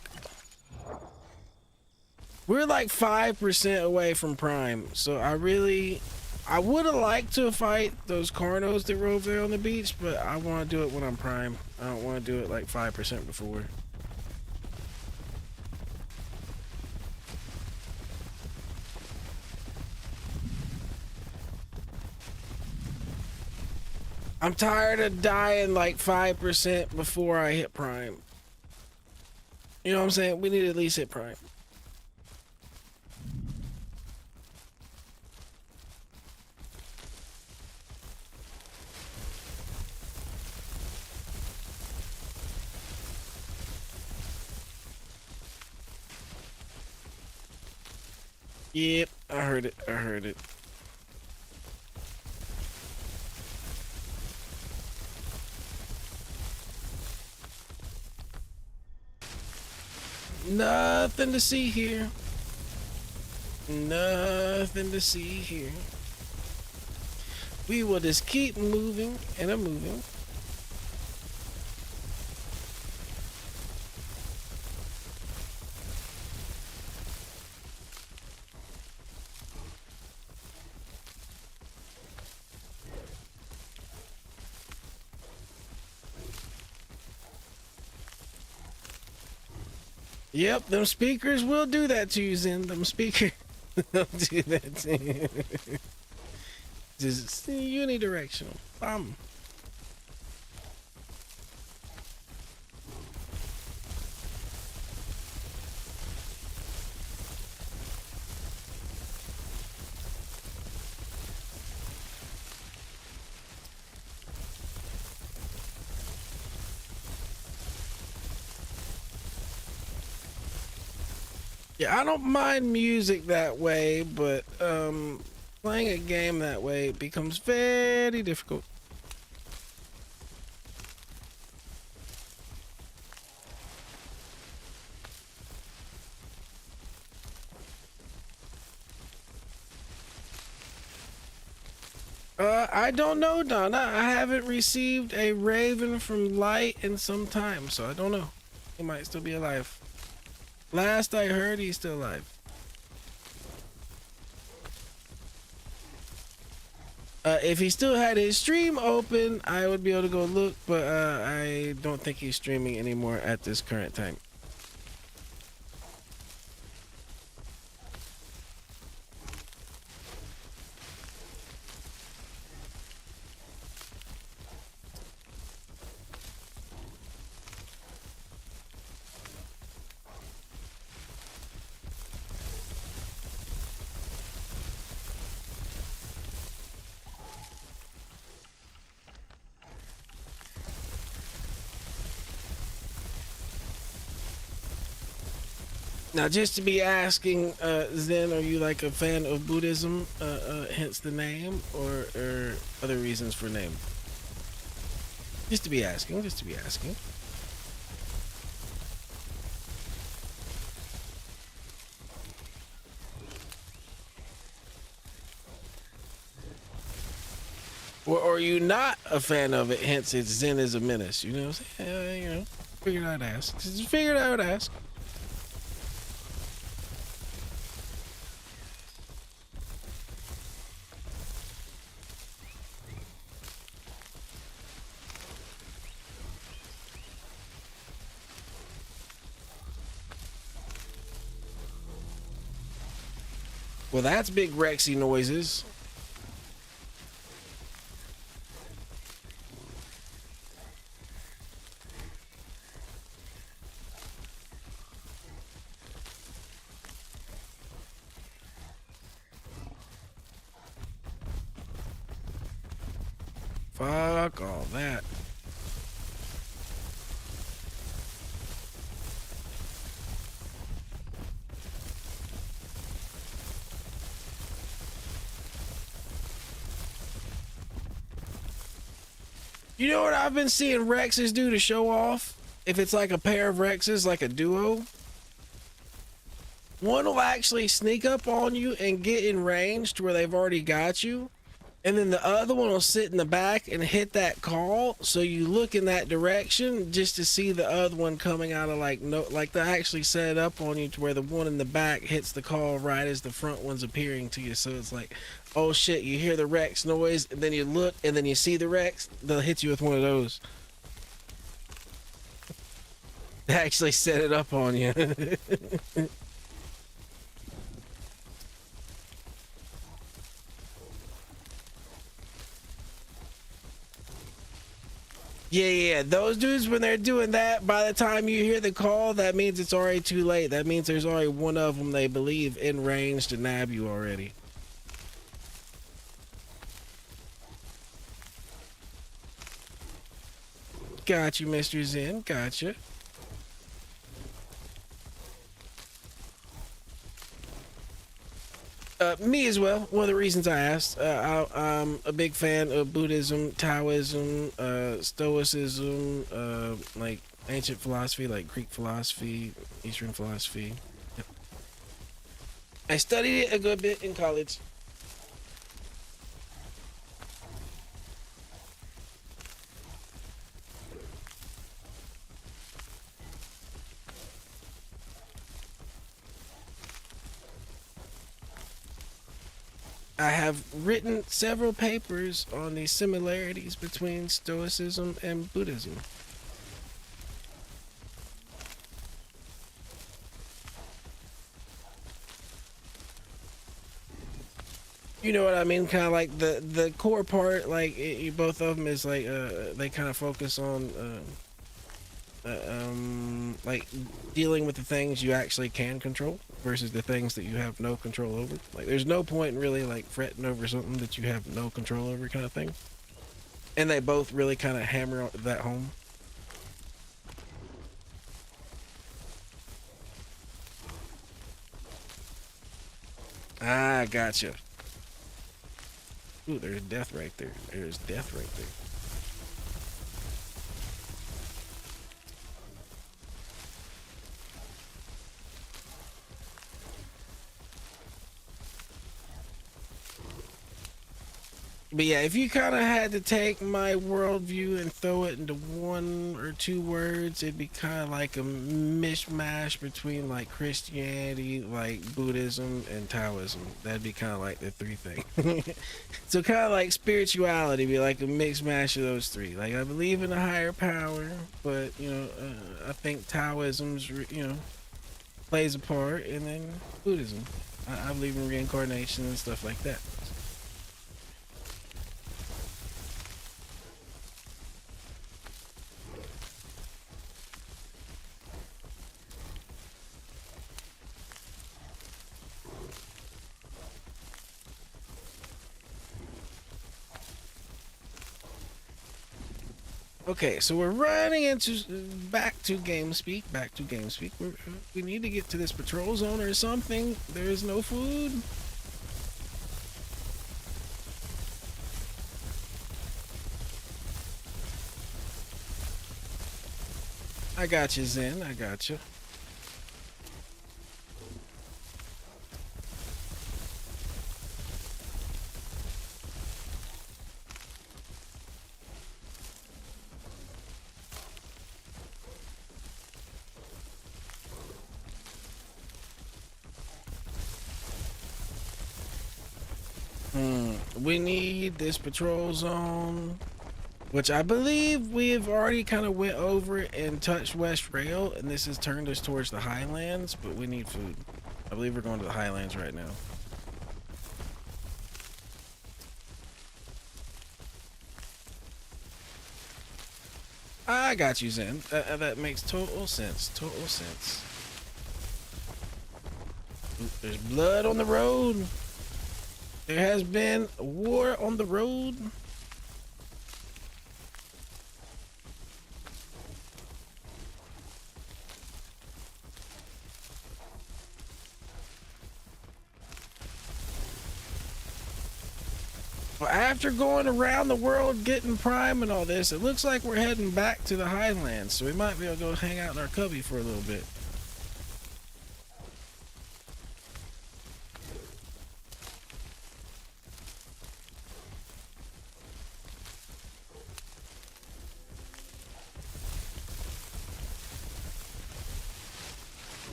We're like 5% away from Prime, so I would have liked to fight those Carnos that were over there on the beach, but I want to do it when I'm Prime. I don't want to do it like 5% before. I'm tired of dying like 5% before I hit Prime. You know what I'm saying? We need to at least hit Prime. Yep, I heard it. I heard it. Nothing to see here. Nothing to see here. We will just keep moving and a moving. Yep, them speakers will do that to you, Zen. Them speakers will do that to you. Just unidirectional. Yeah, I don't mind music that way, but playing a game that way becomes very difficult. I don't know, Donna. I haven't received a raven from Light in some time, so I don't know. He might still be alive. Last I heard, he's still alive. If he still had his stream open, I would be able to go look, but I don't think he's streaming anymore at this current time. Now, just to be asking, Zen, are you like a fan of Buddhism, hence the name, or other reasons for name? Just to be asking, just to be asking. Or are you not a fan of it, hence it's Zen is a menace? You know what I'm saying? You know, figured I'd ask. Just figured I would ask. Well, that's big Rexy noises. Fuck all that. You know what I've been seeing Rexes do to show off? If it's like a pair of Rexes, like a duo, one will actually sneak up on you and get in range to where they've already got you. And then the other one will sit in the back and hit that call. So you look in that direction just to see the other one coming out of like, no, like they actually set it up on you to where the one in the back hits the call right as the front one's appearing to you. So it's like, oh shit, you hear the Rex noise and then you look and then you see the Rex, they'll hit you with one of those. They actually set it up on you. Yeah, those dudes, when they're doing that, by the time you hear the call, that means it's already too late. That means there's already one of them they believe in range to nab you already. Got you, Mr. Zen. Gotcha. Me as well. One of the reasons I asked. I'm a big fan of Buddhism, Taoism, Stoicism, like ancient philosophy, like Greek philosophy, Eastern philosophy. Yep. I studied it a good bit in college. I have written several papers on the similarities between Stoicism and Buddhism. You know what I mean? Kind of like the core part, like both of them is like they kind of focus on like dealing with the things you actually can control versus the things that you have no control over. Like there's no point in really like fretting over something that you have no control over, kind of thing. And they both really kind of hammer that home. Ah, gotcha. Ooh, there's death right there. There's death right there. But yeah, if you kind of had to take my worldview and throw it into one or two words, it'd be kind of like a mishmash between like Christianity, like Buddhism, and Taoism. That'd be kind of like the three things. So kind of like spirituality, be like a mixed mash of those three. Like I believe in a higher power, but I think Taoism's plays a part, and then Buddhism. I believe in reincarnation and stuff like that. Okay, so we're running into back to game speak. Back to game speak. We need to get to this patrol zone or something. There is no food. I got you, Zen. I got you. We need this patrol zone, which I believe we have already kind of went over and touched West Rail, and this has turned us towards the Highlands, but we need food. I believe we're going to the Highlands right now. I got you, Zen. That makes total sense. Total sense. Ooh, there's blood on the road. There has been a war on the road. Well, after going around the world getting prime and all this, it looks like we're heading back to the Highlands, so we might be able to go hang out in our cubby for a little bit.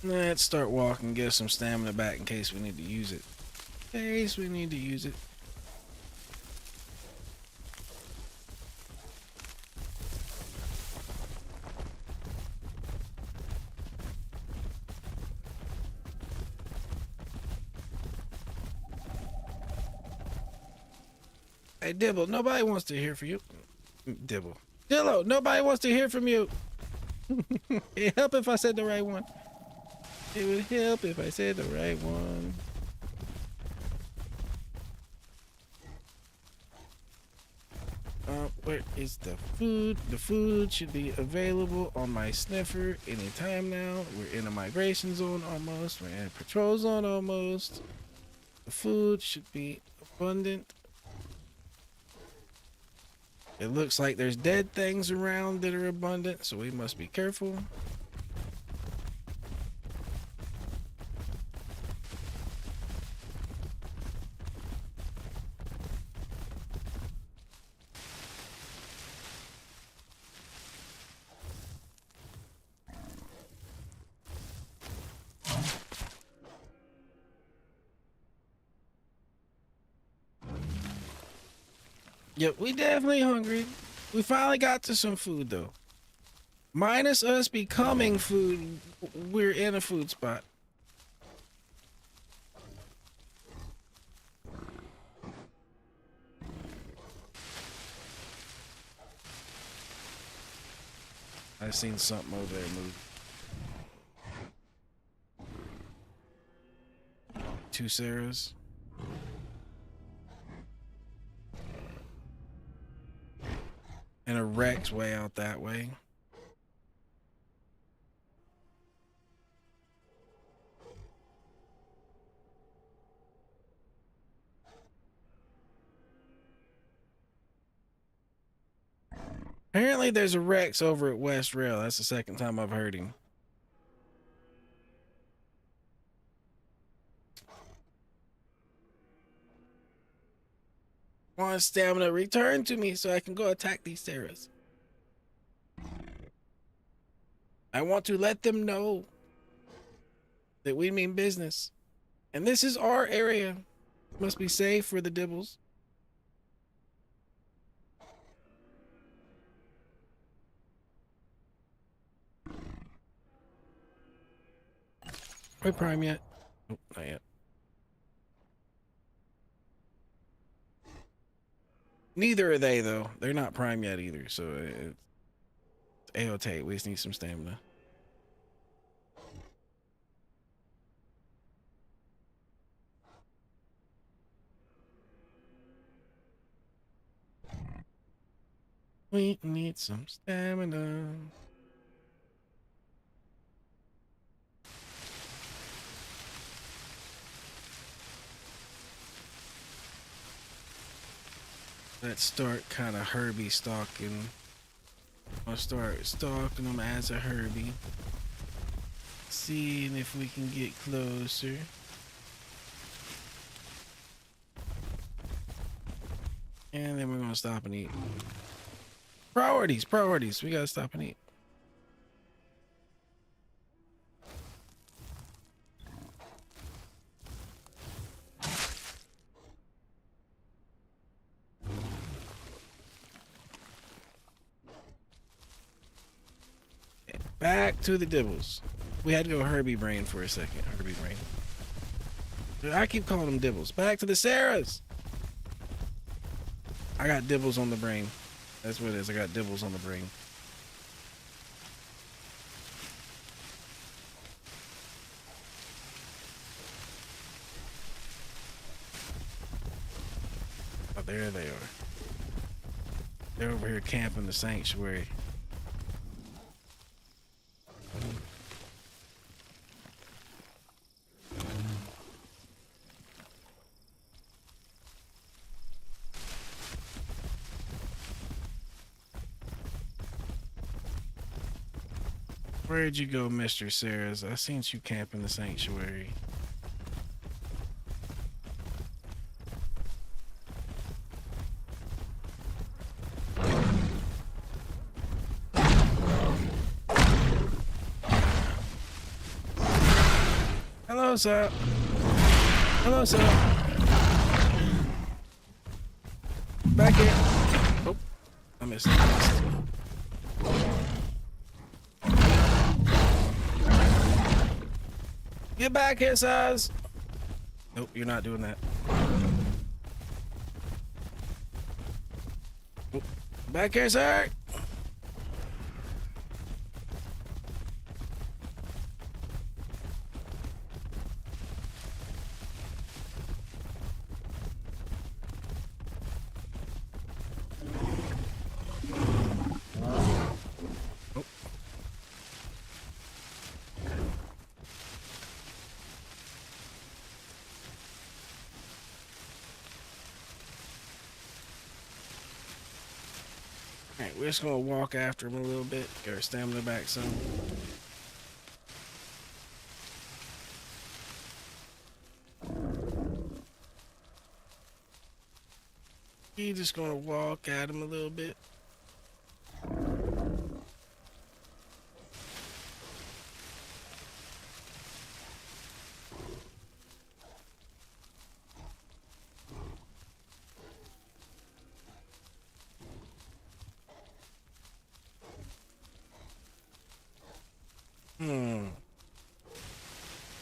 Let's start walking, get some stamina back in case we need to use it. In case we need to use it. Hey, Dibble, nobody wants to hear from you. Dibble. Dillo, nobody wants to hear from you. It'd help if I said the right one. It would help if I said the right one. Where is the food? The food should be available on my sniffer anytime now. We're in a migration zone almost. We're in a patrol zone almost. The food should be abundant. It looks like there's dead things around that are abundant, so we must be careful. Yep, we definitely hungry. We finally got to some food though. Minus us becoming food, we're in a food spot. I seen something over there move. 2 Sarahs. And a Rex way out that way. Apparently there's a Rex over at West Rail. That's the second time I've heard him. Want stamina returned to me so I can go attack these Sarahs. I want to let them know that we mean business. And this is our area. Must be safe for the dibbles. Are we prime yet? Oh, not yet. Neither are they, though. They're not prime yet either, so it's A-okay. We just need some stamina. We need some stamina. Let's start kind of Herbie stalking. I'll start stalking them as a Herbie. Seeing if we can get closer. And then we're gonna stop and eat. Priorities, priorities. We gotta stop and eat. Back to the dibbles. We had to go Herbie brain for a second. Herbie brain. I keep calling them dibbles. Back to the Sarahs. I got dibbles on the brain. That's what it is. I got dibbles on the brain. Oh, there they are. They're over here camping the sanctuary. Where'd you go, Mr. Sarahs? I seen you camping the sanctuary. Hello, sir. Hello, sir. Back here. Oh, I missed it. Get back here, sirs. Nope, you're not doing that. Oh, back here, sir. we're just gonna walk after him a little bit. Get our stamina back some. He's just gonna walk at him a little bit.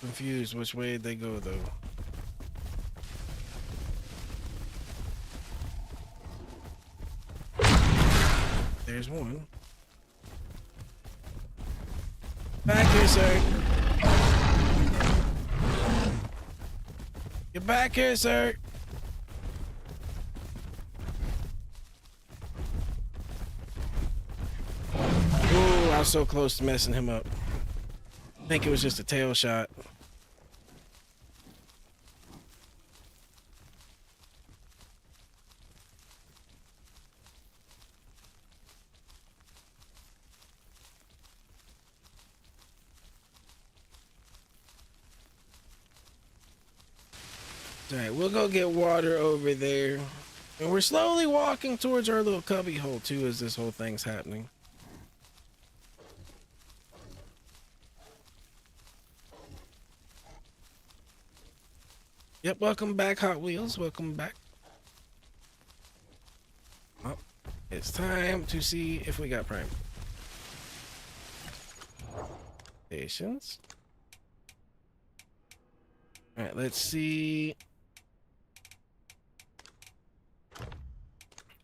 Confused which way they go though. There's one. Back here, sir. Get back here, sir. Ooh, I was so close to messing him up. I think it was just a tail shot. Alright, we'll go get water over there. And we're slowly walking towards our little cubby hole too as this whole thing's happening. Yep, welcome back, Hot Wheels. Welcome back. Oh, it's time to see if we got Prime. Stations. Alright, let's see.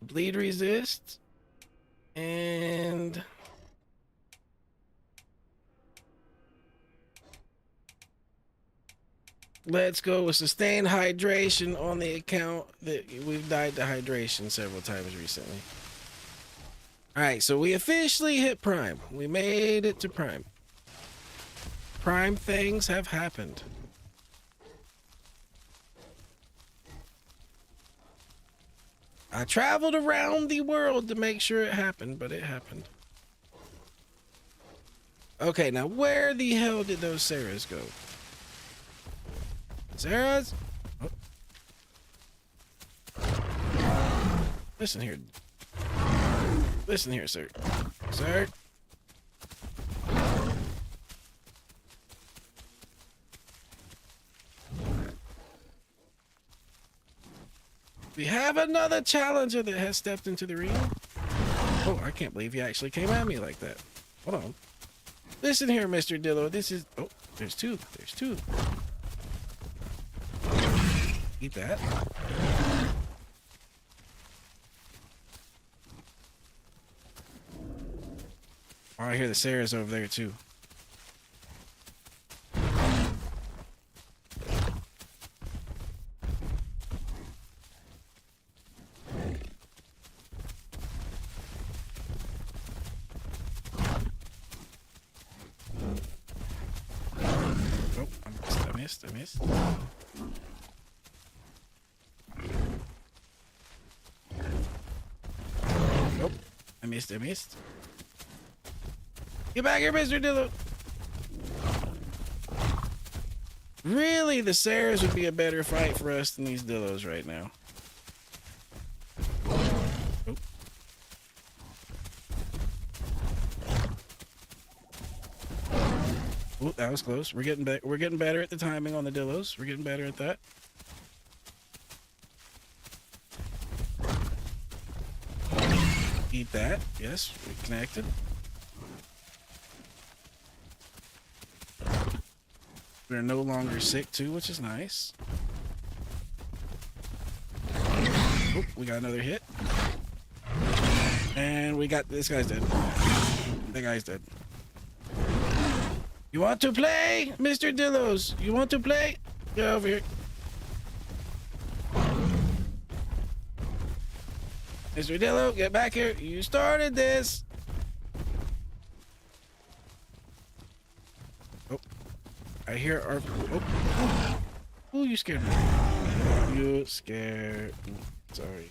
Bleed resist. And let's go with sustained hydration on the account that we've died to hydration several times recently. Alright, so we officially hit Prime. We made it to Prime. Prime things have happened. I traveled around the world to make sure it happened, but it happened. Okay, now where the hell did those Sarahs go? Sarahs? Oh. Listen here. Listen here, sir. Sir? We have another challenger that has stepped into the ring. Oh, I can't believe he actually came at me like that. Hold on. Listen here, Mr. Dillo. This is... Oh, there's two. There's two. Eat that. Oh, I hear the Sarah's over there, too. I missed. Nope. I missed. Get back here, Mr. Dillo. Really, the Sarahs would be a better fight for us than these Dillos right now. Nope. Oh, that was close. We're getting better at the timing on the Dillos. We're getting better at that. Eat that. Yes, we connected. We're no longer sick too, which is nice. Oh, we got another hit. And we got this guy's dead. That guy's dead. You want to play, Mr. Dillos? You want to play? Get over here. Mr. Dillo, get back here. You started this. Oh, I hear our... Oh, oh, you scared me. You scared me. Sorry.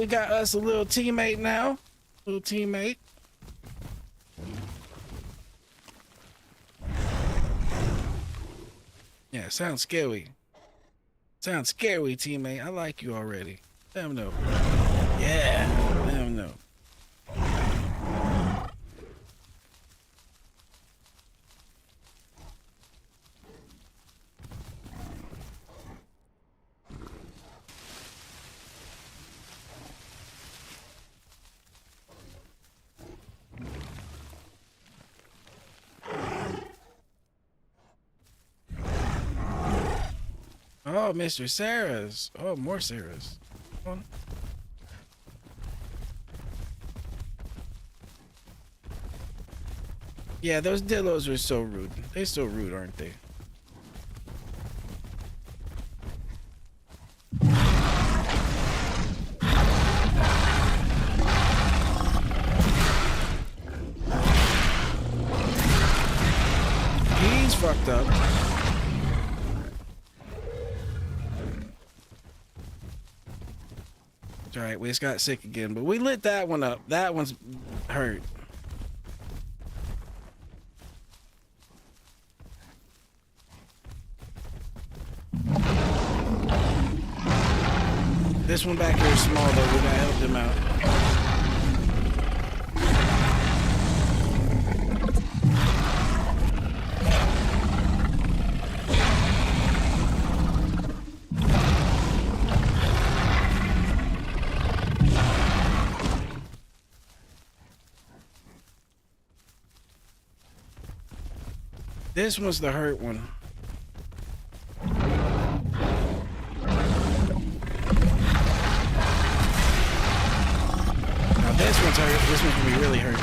we got us a little teammate now. Little teammate. Yeah, sounds scary. Sounds scary, teammate. I like you already. Let him know. Yeah, let him know. Oh, Mr. Sarah's. Oh, more Sarah's. Come on. Yeah, those Dinos are so rude. They're so rude, aren't they? He's fucked up. All right, we just got sick again, but we lit that one up. That one's hurt. This one back here is small though. We gotta help them out. This one's the hurt one. Now this one's hurt. This one's gonna be really hurt.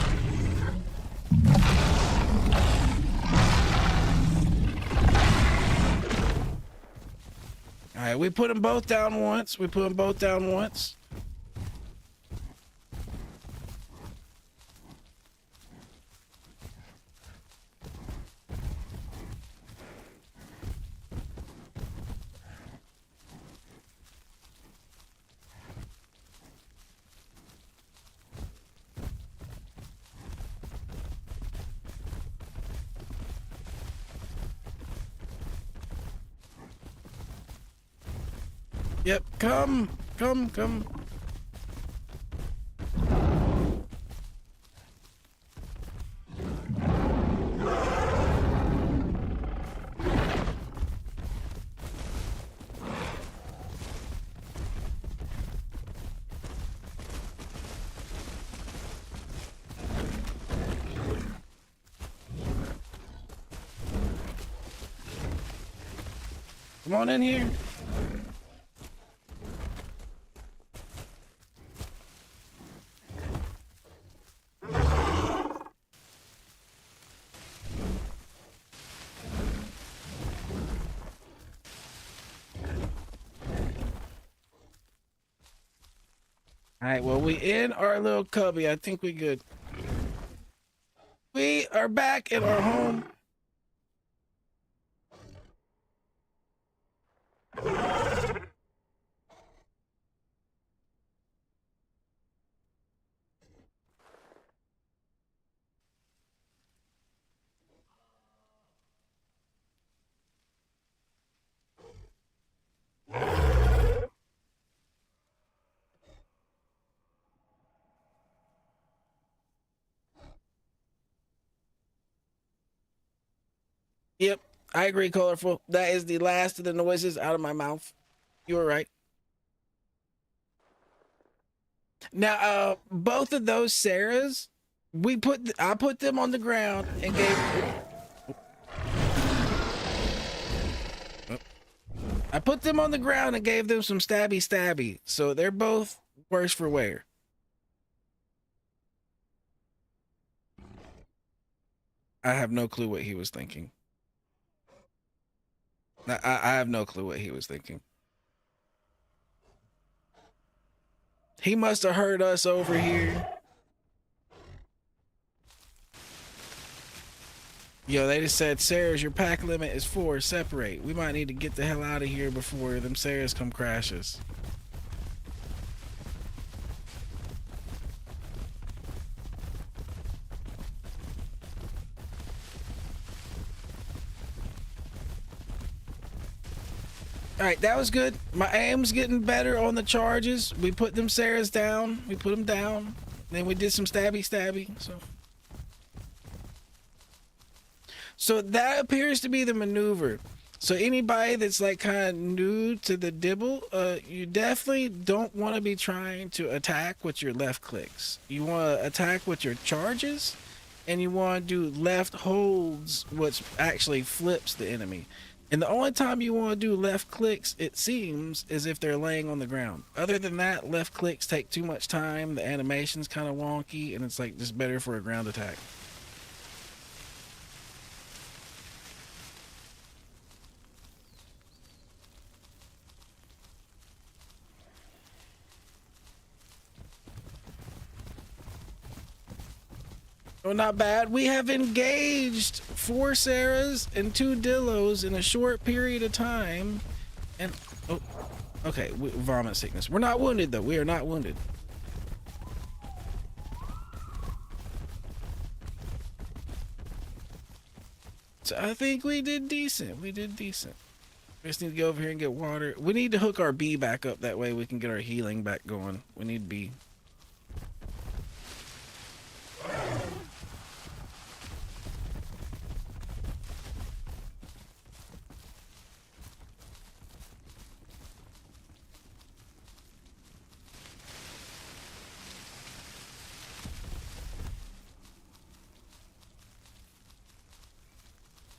All right, we put them both down once. We put them both down once. Yep, come. Come on in here. All right, well, we in our little cubby. I think we good. We are back in our home. Yep, I agree, Colorful. That is the last of the noises out of my mouth. You were right. Now, both of those Sarahs, I put them on the ground and gave. I put them on the ground and gave them some stabby. So they're both worse for wear. I have no clue what he was thinking. I have no clue what he was thinking. He must have heard us over here. Yo, they just said, Sarah's, your pack limit is 4. Separate. We might need to get the hell out of here before them Sarahs come crash us. All right, that was good. My aim's getting better on the charges. We put them Sarahs down. We put them down. Then we did some stabby. So that appears to be the maneuver. So anybody that's like kind of new to the dibble, you definitely don't want to be trying to attack with your left clicks. You want to attack with your charges, and you want to do left holds, which actually flips the enemy. And the only time you want to do left clicks, it seems, is if they're laying on the ground. Other than that, left clicks take too much time, the animation's kind of wonky, and it's like just better for a ground attack. Oh, not bad. We have engaged 4 Sarahs and 2 Dillos in a short period of time. And, oh, okay, vomit sickness. We're not wounded, though. We are not wounded. So I think we did decent. We did decent. We just need to go over here and get water. We need to hook our bee back up. That way we can get our healing back going. We need bee.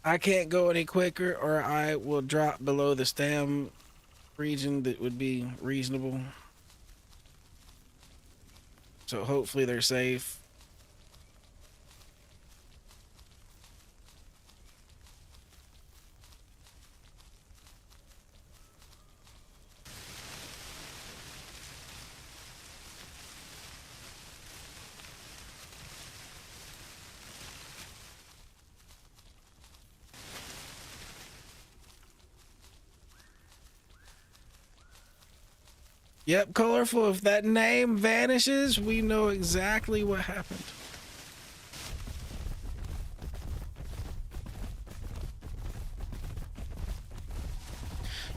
I can't go any quicker or I will drop below the stam region that would be reasonable. So hopefully they're safe. Yep, colorful. If that name vanishes, we know exactly what happened.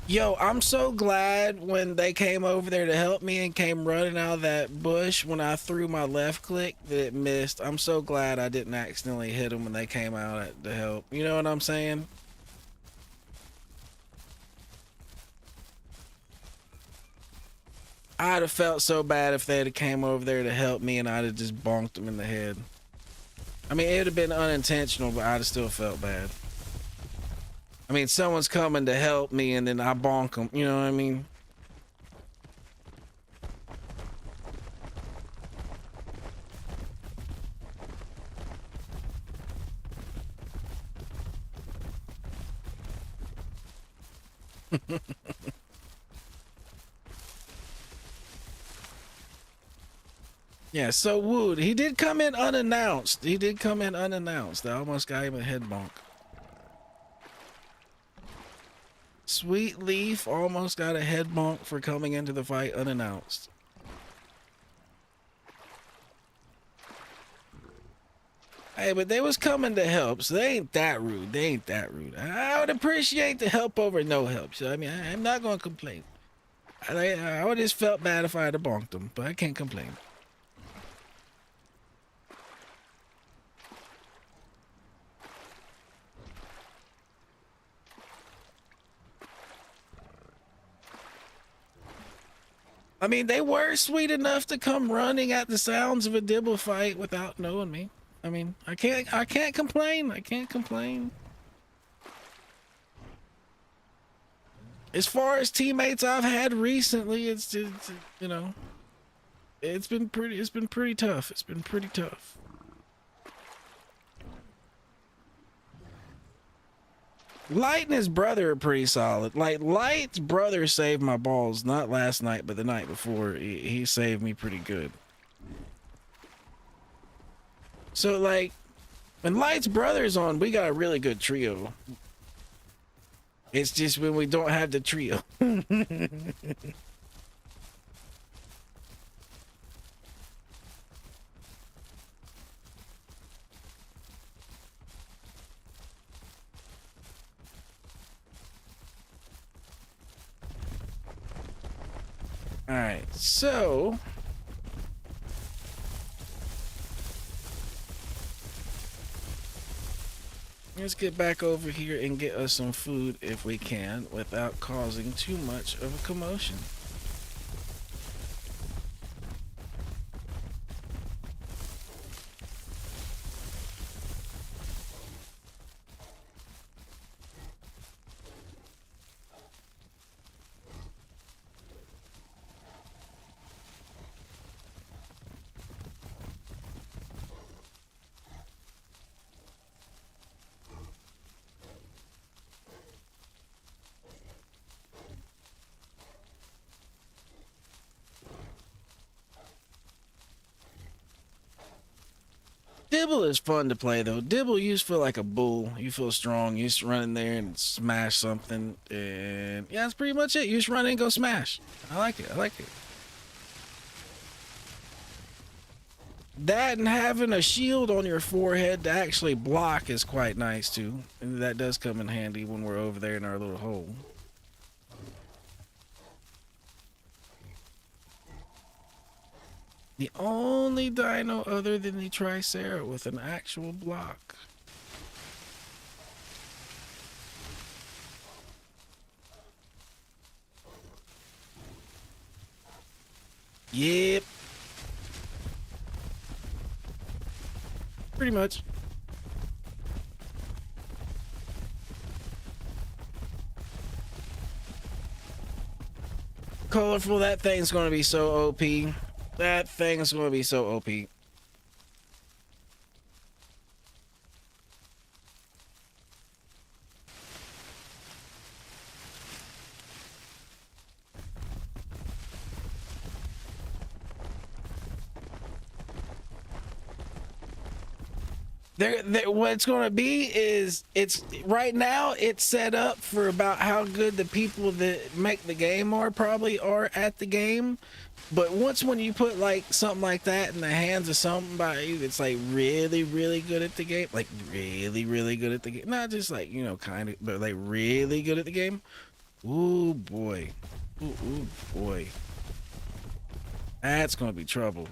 Yo, I'm so glad when they came over there to help me and came running out of that bush when I threw my left click that it missed. I'm so glad I didn't accidentally hit them when they came out to help. You know what I'm saying? I'd have felt so bad if they'd have came over there to help me and I'd have just bonked them in the head. I mean, it would have been unintentional, but I'd have still felt bad. I mean, someone's coming to help me and then I bonk them. You know what I mean? Yeah, so Wood, he did come in unannounced. He did come in unannounced. I almost got him a head bonk. Sweet Leaf almost got a head bonk for coming into the fight unannounced. Hey, but they was coming to help, so they ain't that rude. They ain't that rude. I would appreciate the help over no help. So I mean, I'm not gonna complain. I would just felt bad if I had bonked them, but I can't complain. I mean, they were sweet enough to come running at the sounds of a dibble fight without knowing me. I mean, I can't complain. I can't complain. As far as teammates I've had recently, it's just, you know, it's been pretty tough. It's been pretty tough. Light and his brother are pretty solid. Like, Light's brother saved my balls, not last night, but the night before. He saved me pretty good. So, like, when Light's brother's on, we got a really good trio. It's just when we don't have the trio. All right, so let's get back over here and get us some food if we can without causing too much of a commotion. Dibble is fun to play though. Dibble, you just feel like a bull. You feel strong. You just run in there and smash something, and yeah, that's pretty much it. You just run in and go smash. I like it. I like it. That and having a shield on your forehead to actually block is quite nice too. And that does come in handy when we're over there in our little hole. The only dino other than the Tricera with an actual block. Yep. Pretty much. Colorful, that thing's gonna be so OP. That thing's gonna be so OP. What it's gonna be is, it's right now it's set up for about how good the people that make the game probably are at the game. But when you put like something like that in the hands of somebody that's like really, really good at the game, like really, really good at the game, not just like, you know, kind of, but like really good at the game. Ooh boy, ooh boy, that's gonna be trouble.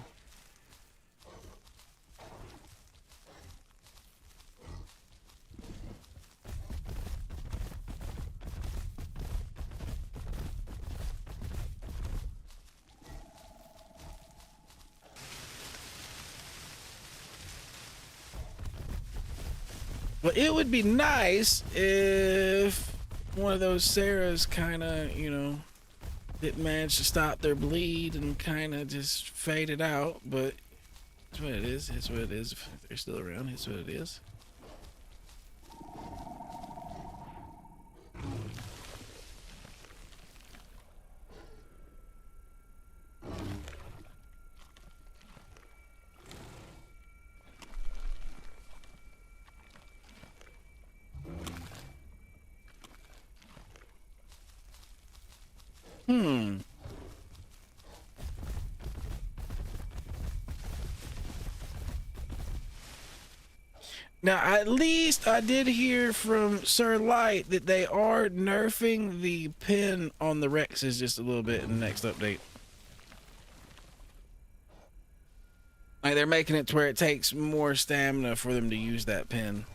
Well, it would be nice if one of those Sarahs kind of, you know, didn't manage to stop their bleed and kind of just faded out. But it's what it is. It's what it is. If they're still around, it's what it is. Now, at least I did hear from Sir Light that they are nerfing the pin on the Rexes just a little bit in the next update. Like, they're making it to where it takes more stamina for them to use that pin.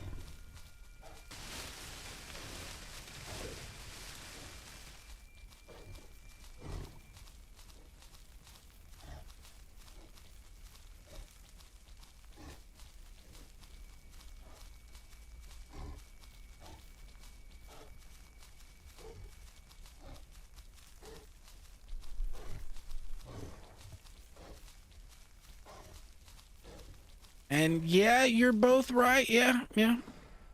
And yeah, you're both right. Yeah,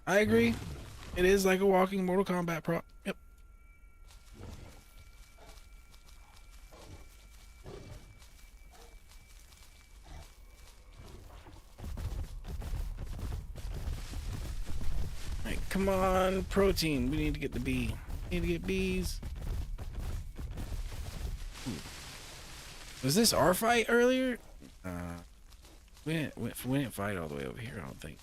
I agree. It is like a walking Mortal Kombat prop. Yep. Right, come on, protein. We need to get the bee. We need to get bees. Was this our fight earlier? We didn't fight all the way over here, I don't think.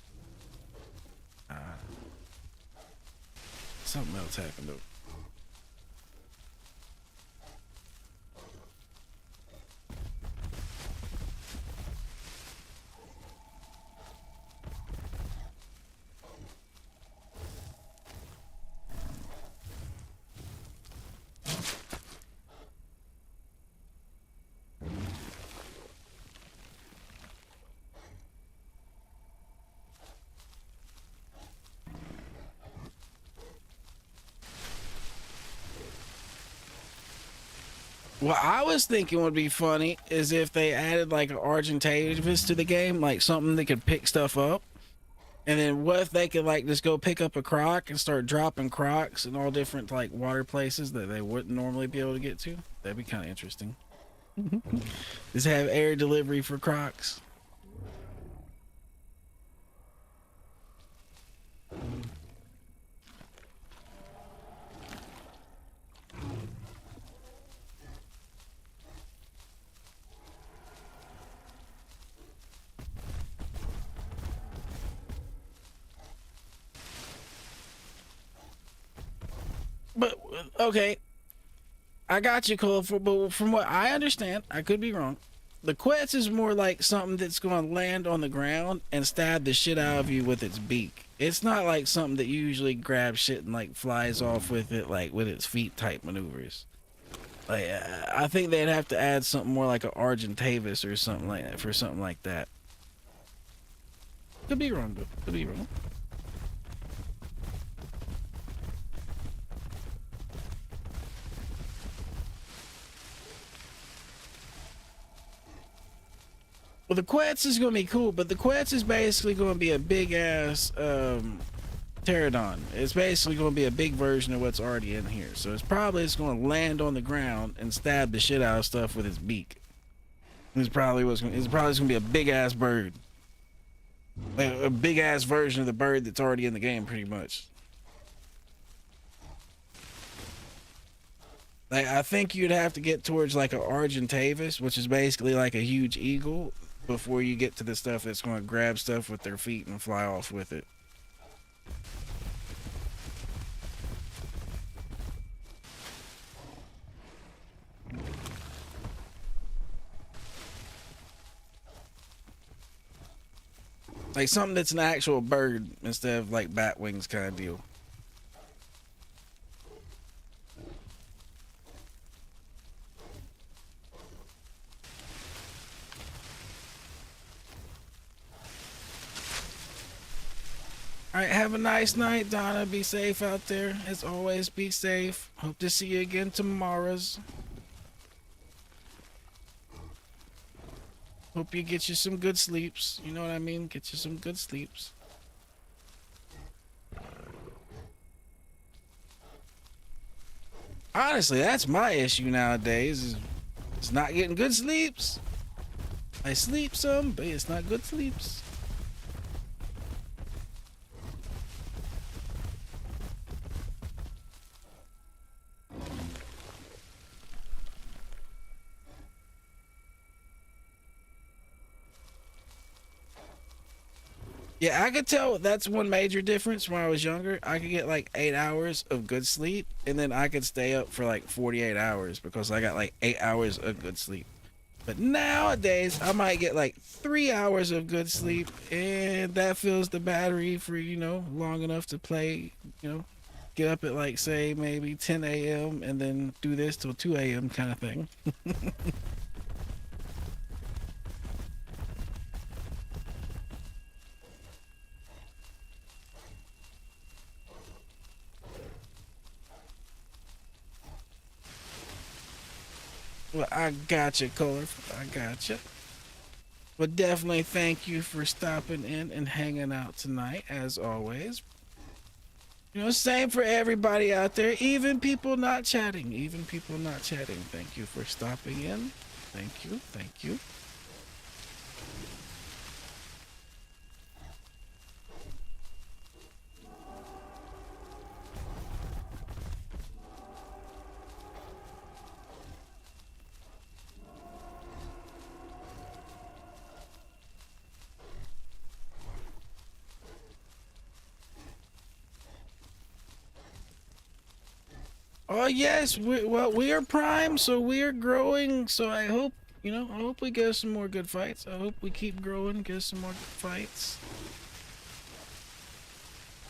Something else happened though. What I was thinking would be funny is if they added like an Argentavis to the game, like something that could pick stuff up. And then what if they could like just go pick up a croc and start dropping crocs in all different like water places that they wouldn't normally be able to get to? That'd be kind of interesting. Just have air delivery for crocs. But okay, I got you, Cole. But from what I understand, I could be wrong. The Quetz is more like something that's going to land on the ground and stab the shit out of you with its beak. It's not like something that usually grabs shit and like flies off with it, like with its feet type maneuvers. Like I think they'd have to add something more like an Argentavis or something like that for something like that. Could be wrong, though. Could be wrong. Well, the Quetz is going to be cool, but the Quetz is basically going to be a big ass pterodon. It's basically going to be a big version of what's already in here. So it's probably just going to land on the ground and stab the shit out of stuff with its beak. It's probably just going to be a big ass bird. Like a big ass version of the bird that's already in the game, pretty much. Like, I think you'd have to get towards like an Argentavis, which is basically like a huge eagle, before you get to the stuff that's going to grab stuff with their feet and fly off with it. Like something that's an actual bird instead of like bat wings kind of deal. All right, have a nice night, Donna. Be safe out there. As always, be safe. Hope to see you again tomorrow's. Hope you get you some good sleeps. You know what I mean? Get you some good sleeps. Honestly, that's my issue nowadays. Is it's not getting good sleeps. I sleep some, but it's not good sleeps. Yeah, I could tell that's one major difference when I was younger. I could get like 8 hours of good sleep, and then I could stay up for like 48 hours because I got like 8 hours of good sleep. But nowadays, I might get like 3 hours of good sleep, and that fills the battery for, you know, long enough to play, you know, get up at like, say, maybe 10 a.m. and then do this till 2 a.m. kind of thing. Well, I gotcha, Kohler. I gotcha. But definitely thank you for stopping in and hanging out tonight, as always. You know, same for everybody out there, even people not chatting. Even people not chatting. Thank you for stopping in. Thank you. Thank you. Oh yes, we are prime, so we are growing. So I hope, you know, I hope we get some more good fights. I hope we keep growing, get some more good fights.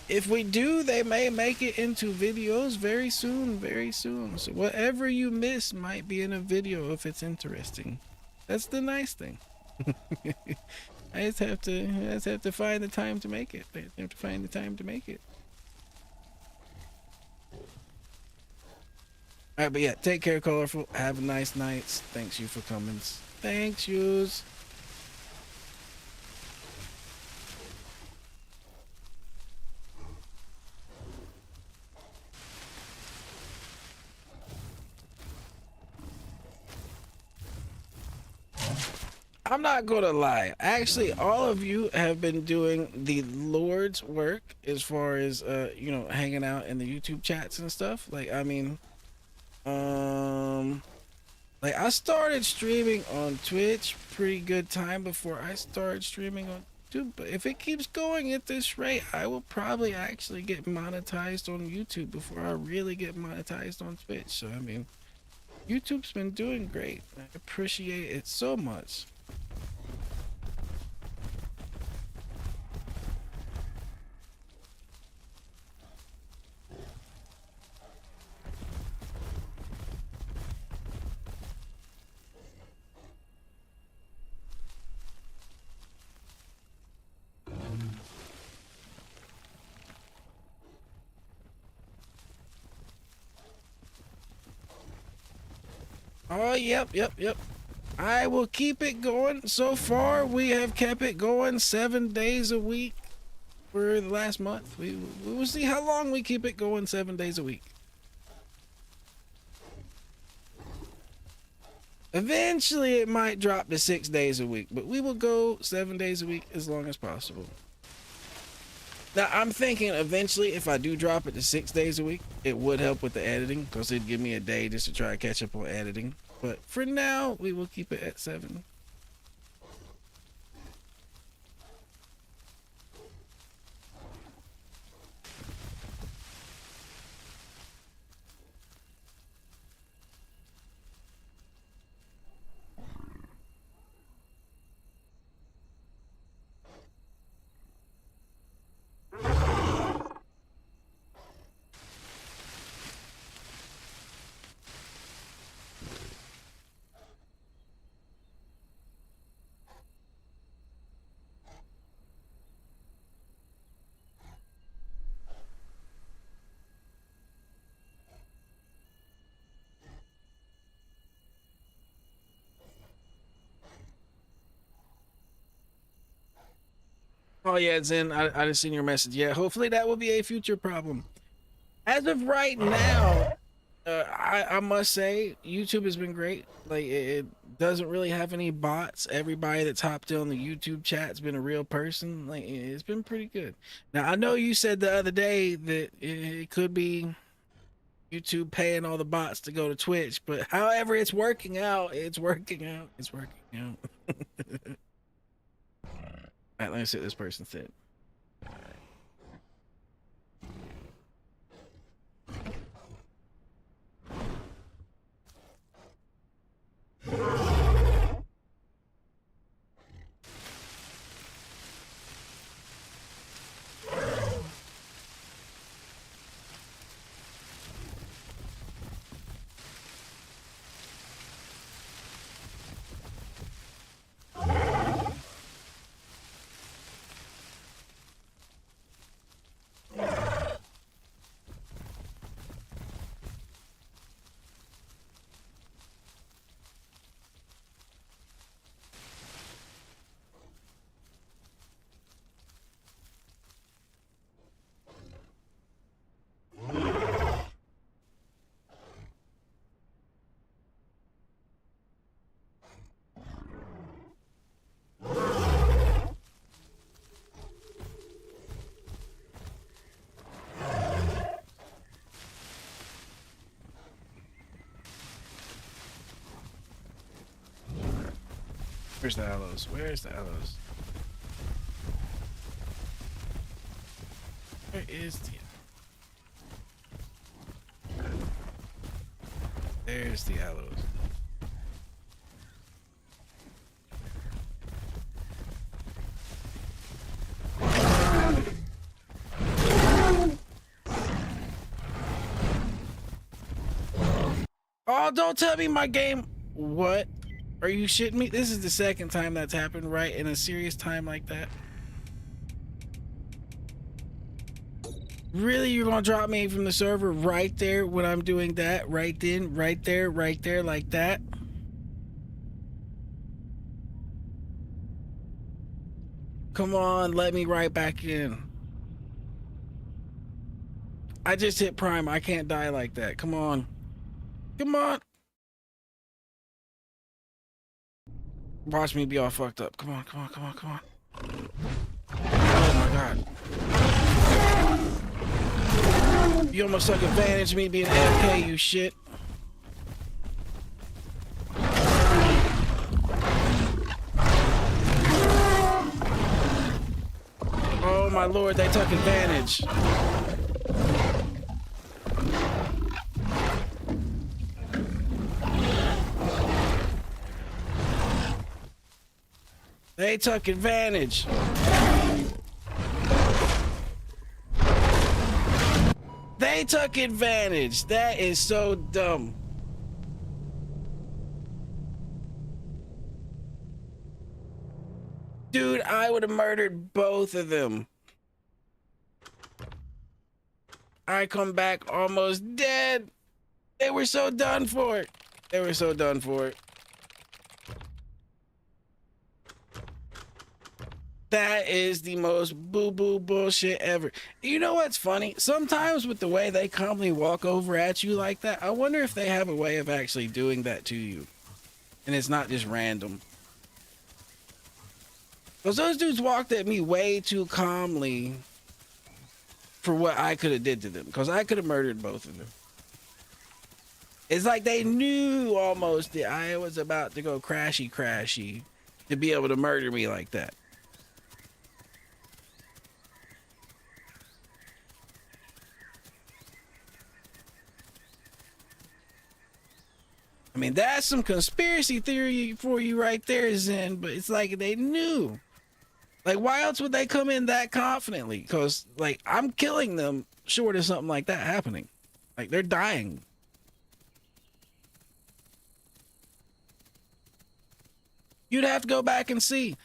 If we do, they may make it into videos very soon, very soon. So whatever you miss might be in a video if it's interesting. That's the nice thing. I just have to find the time to make it. I have to find the time to make it. All right, but yeah, take care, Colorful. Have a nice night. Thanks you for coming. Thanks yous. I'm not gonna lie. Actually, all of you have been doing the Lord's work as far as you know, hanging out in the YouTube chats and stuff. Like, I mean, like I started streaming on Twitch pretty good time before I started streaming on YouTube. But if it keeps going at this rate, I will probably actually get monetized on YouTube before I really get monetized on Twitch. So I mean, YouTube's been doing great. I appreciate it so much. Oh, yep. I will keep it going. So far, we have kept it going 7 days a week for the last month. We will see how long we keep it going 7 days a week. Eventually, it might drop to 6 days a week, but we will go 7 days a week as long as possible. Now, I'm thinking eventually, if I do drop it to 6 days a week, it would help with the editing, because it'd give me a day just to try to catch up on editing. But for now, we will keep it at 7. Oh yeah, Zen, I just seen your message. Yeah, hopefully that will be a future problem. As of right now, I must say YouTube has been great. Like it doesn't really have any bots. Everybody that's hopped on the YouTube chat's been a real person. Like it's been pretty good. Now I know you said the other day that it could be YouTube paying all the bots to go to Twitch, but however it's working out, it's working out. It's working out. All right, let me see what this person said. Where's the aloes? Where's the aloes? Where is the... There's the aloes. Oh, don't tell me my game... What? Are you shitting me? This is the second time that's happened, right? In a serious time like that. Really, you're gonna drop me from the server right there when I'm doing that? Right then, right there, like that? Come on, let me right back in. I just hit prime. I can't die like that. Come on. Come on. Watch me be all fucked up. Come on, come on, come on, come on. Oh my god. You almost took advantage of me being AFK, you shit. Oh my lord, they took advantage. They took advantage. They took advantage. That is so dumb. Dude, I would have murdered both of them. I come back almost dead. They were so done for it. They were so done for it. That is the most boo-boo bullshit ever. You know what's funny? Sometimes with the way they calmly walk over at you like that, I wonder if they have a way of actually doing that to you. And it's not just random. Because those dudes walked at me way too calmly for what I could have did to them. Because I could have murdered both of them. It's like they knew almost that I was about to go crashy to be able to murder me like that. I mean, that's some conspiracy theory for you right there, Zen, but it's like they knew. Like, why else would they come in that confidently? Because, like, I'm killing them short of something like that happening. Like, they're dying. You'd have to go back and see.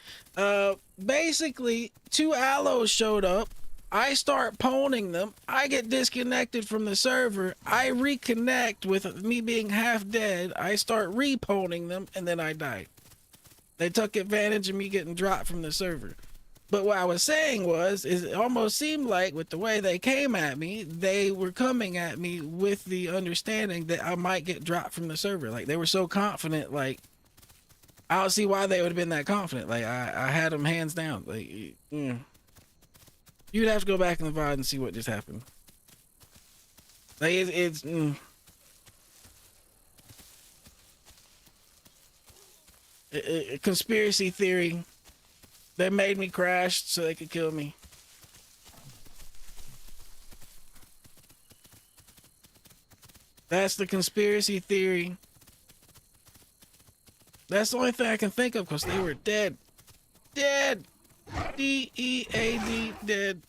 Basically, 2 allos showed up. I start poning them. I get disconnected from the server. I reconnect with me being half dead. I start reponing them, and then I die. They took advantage of me getting dropped from the server. But what I was saying was, is it almost seemed like with the way they came at me, they were coming at me with the understanding that I might get dropped from the server. Like, they were so confident, like, I don't see why they would have been that confident. Like, I had them hands down. Like, you'd have to go back in the VOD and see what just happened. Like, it's a conspiracy theory. They made me crash so they could kill me. That's the conspiracy theory. That's the only thing I can think of because they were dead. Dead. D-E-A-D, dead.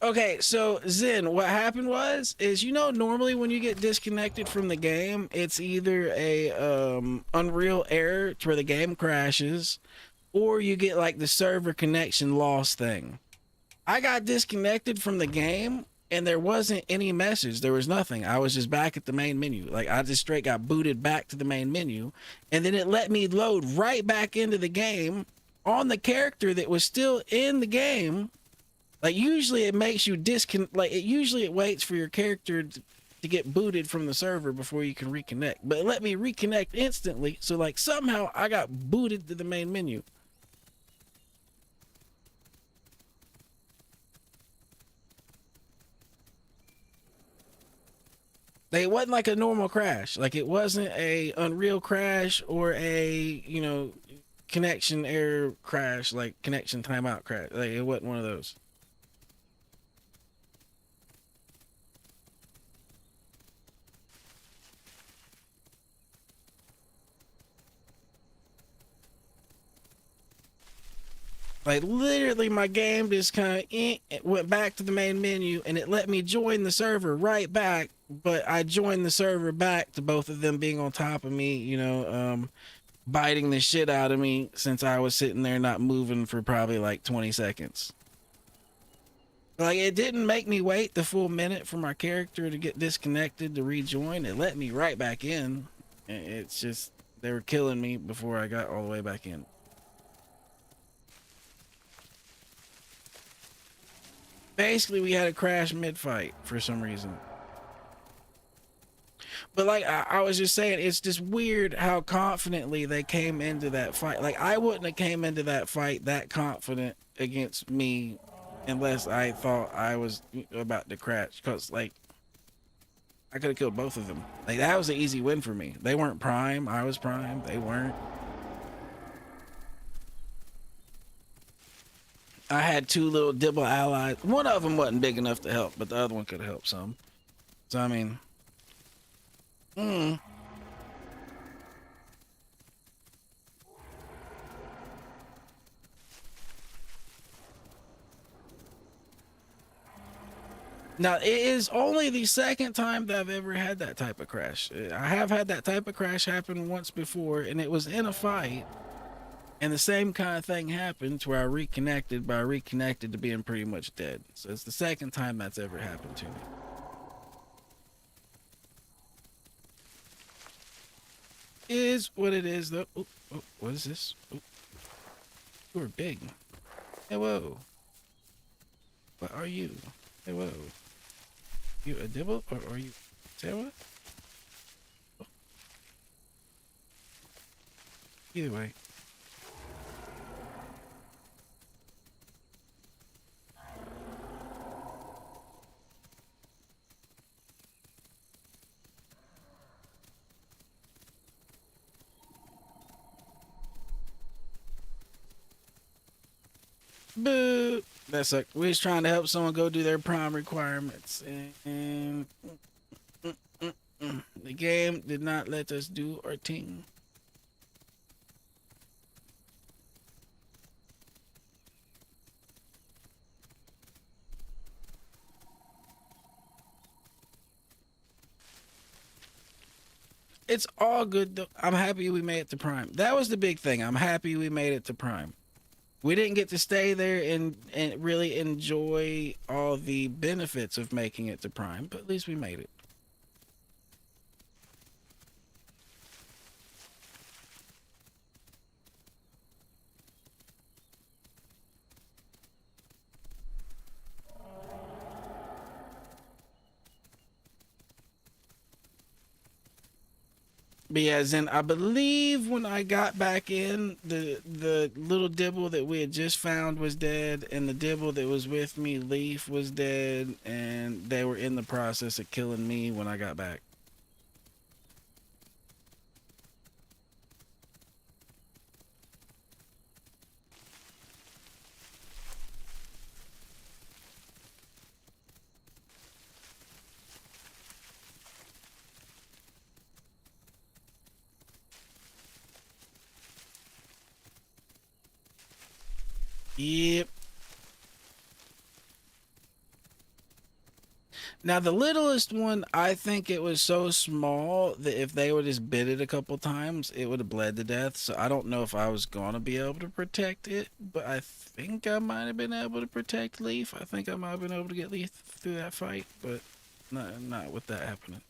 Okay, so Zen, what happened is you know normally when you get disconnected from the game, it's either a Unreal error to where the game crashes, or you get like the server connection loss thing. I got disconnected from the game and there wasn't any message. There was nothing. I was just back at the main menu. Like, I just straight got booted back to the main menu, and then it let me load right back into the game on the character that was still in the game. Like, usually it makes you usually it waits for your character to get booted from the server before you can reconnect. But it let me reconnect instantly. So, like, somehow I got booted to the main menu. Like, it wasn't like a normal crash. Like, it wasn't a Unreal crash or a, you know, connection error crash, like connection timeout crash. Like, it wasn't one of those. Like literally my game just kind of went back to the main menu and it let me join the server right back, but I joined the server back to both of them being on top of me, biting the shit out of me since I was sitting there not moving for probably like 20 seconds. Like it didn't make me wait the full minute for my character to get disconnected to rejoin. It let me right back in. It's just they were killing me before I got all the way back in. Basically, we had a crash mid-fight for some reason. But like I was just saying, it's just weird how confidently they came into that fight. Like I wouldn't have came into that fight that confident against me unless I thought I was about to crash. Because like I could have killed both of them. Like that was an easy win for me. They weren't prime. I was prime. They weren't. I had two little Dibble allies. One of them wasn't big enough to help, but the other one could have helped some. So I mean, now it is only the second time that I've ever had that type of crash. I have had that type of crash happen once before, and it was in a fight. And the same kind of thing happened to where I reconnected, but I reconnected to being pretty much dead. So it's the second time that's ever happened to me. Is what it is, though. Oh, what is this? Oh, you are big. Hey, whoa. What are you? Hey, whoa. You a Dibble or are you Sarah? Oh. Either way. Boo! That sucked. We was trying to help someone go do their prime requirements, and the game did not let us do our thing. It's all good though. I'm happy we made it to prime. That was the big thing. I'm happy we made it to prime. We didn't get to stay there and really enjoy all the benefits of making it to prime, but at least we made it. But yeah, Zen, I believe when I got back in, the little Dibble that we had just found was dead, and the Dibble that was with me, Leaf, was dead, and they were in the process of killing me when I got back. Yep. Now the littlest one, I think it was so small that if they would just bit it a couple times, it would have bled to death. So I don't know if I was gonna be able to protect it, but I think I might have been able to protect Leaf. I think I might have been able to get Leaf through that fight, but not with that happening.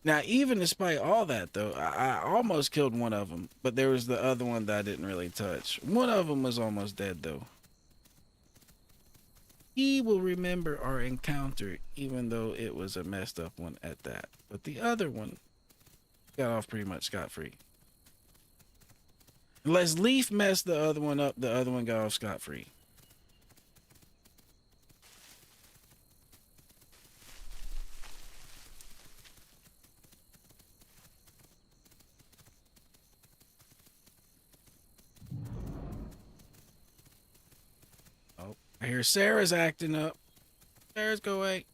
Now, even despite all that, though, I almost killed one of them, but there was the other one that I didn't really touch. One of them was almost dead, though. He will remember our encounter, even though it was a messed up one at that. But the other one got off pretty much scot-free. Unless Leaf messed the other one up, the other one got off scot-free. Oh, I hear Sarah's acting up. Sarah's go away.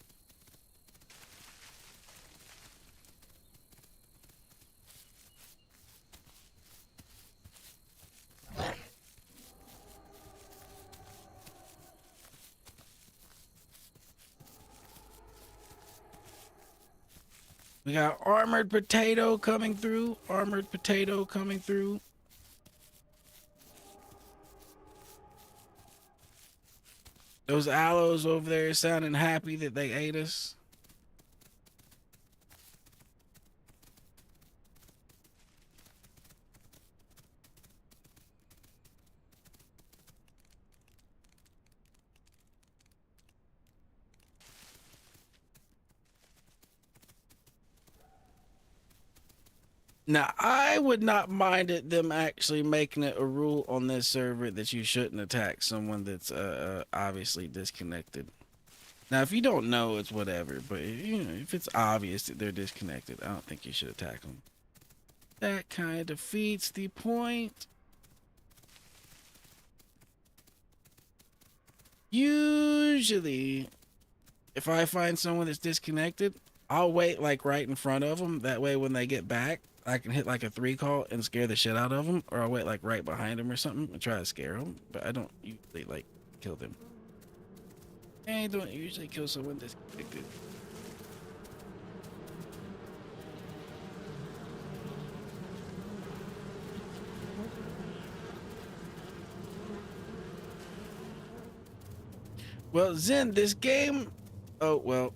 We got armored potato coming through. Armored potato coming through. Those aloes over there sounding happy that they ate us. Now, I would not mind it them actually making it a rule on this server that you shouldn't attack someone that's obviously disconnected. Now, if you don't know, it's whatever. But you know, if it's obvious that they're disconnected, I don't think you should attack them. That kind of defeats the point. Usually, if I find someone that's disconnected, I'll wait like right in front of them. That way, when they get back, I can hit like a 3 call and scare the shit out of them, or I'll wait like right behind them or something and try to scare them. But I don't usually like kill them. I don't usually kill someone disconnected. Well, Zen, this game. Oh well.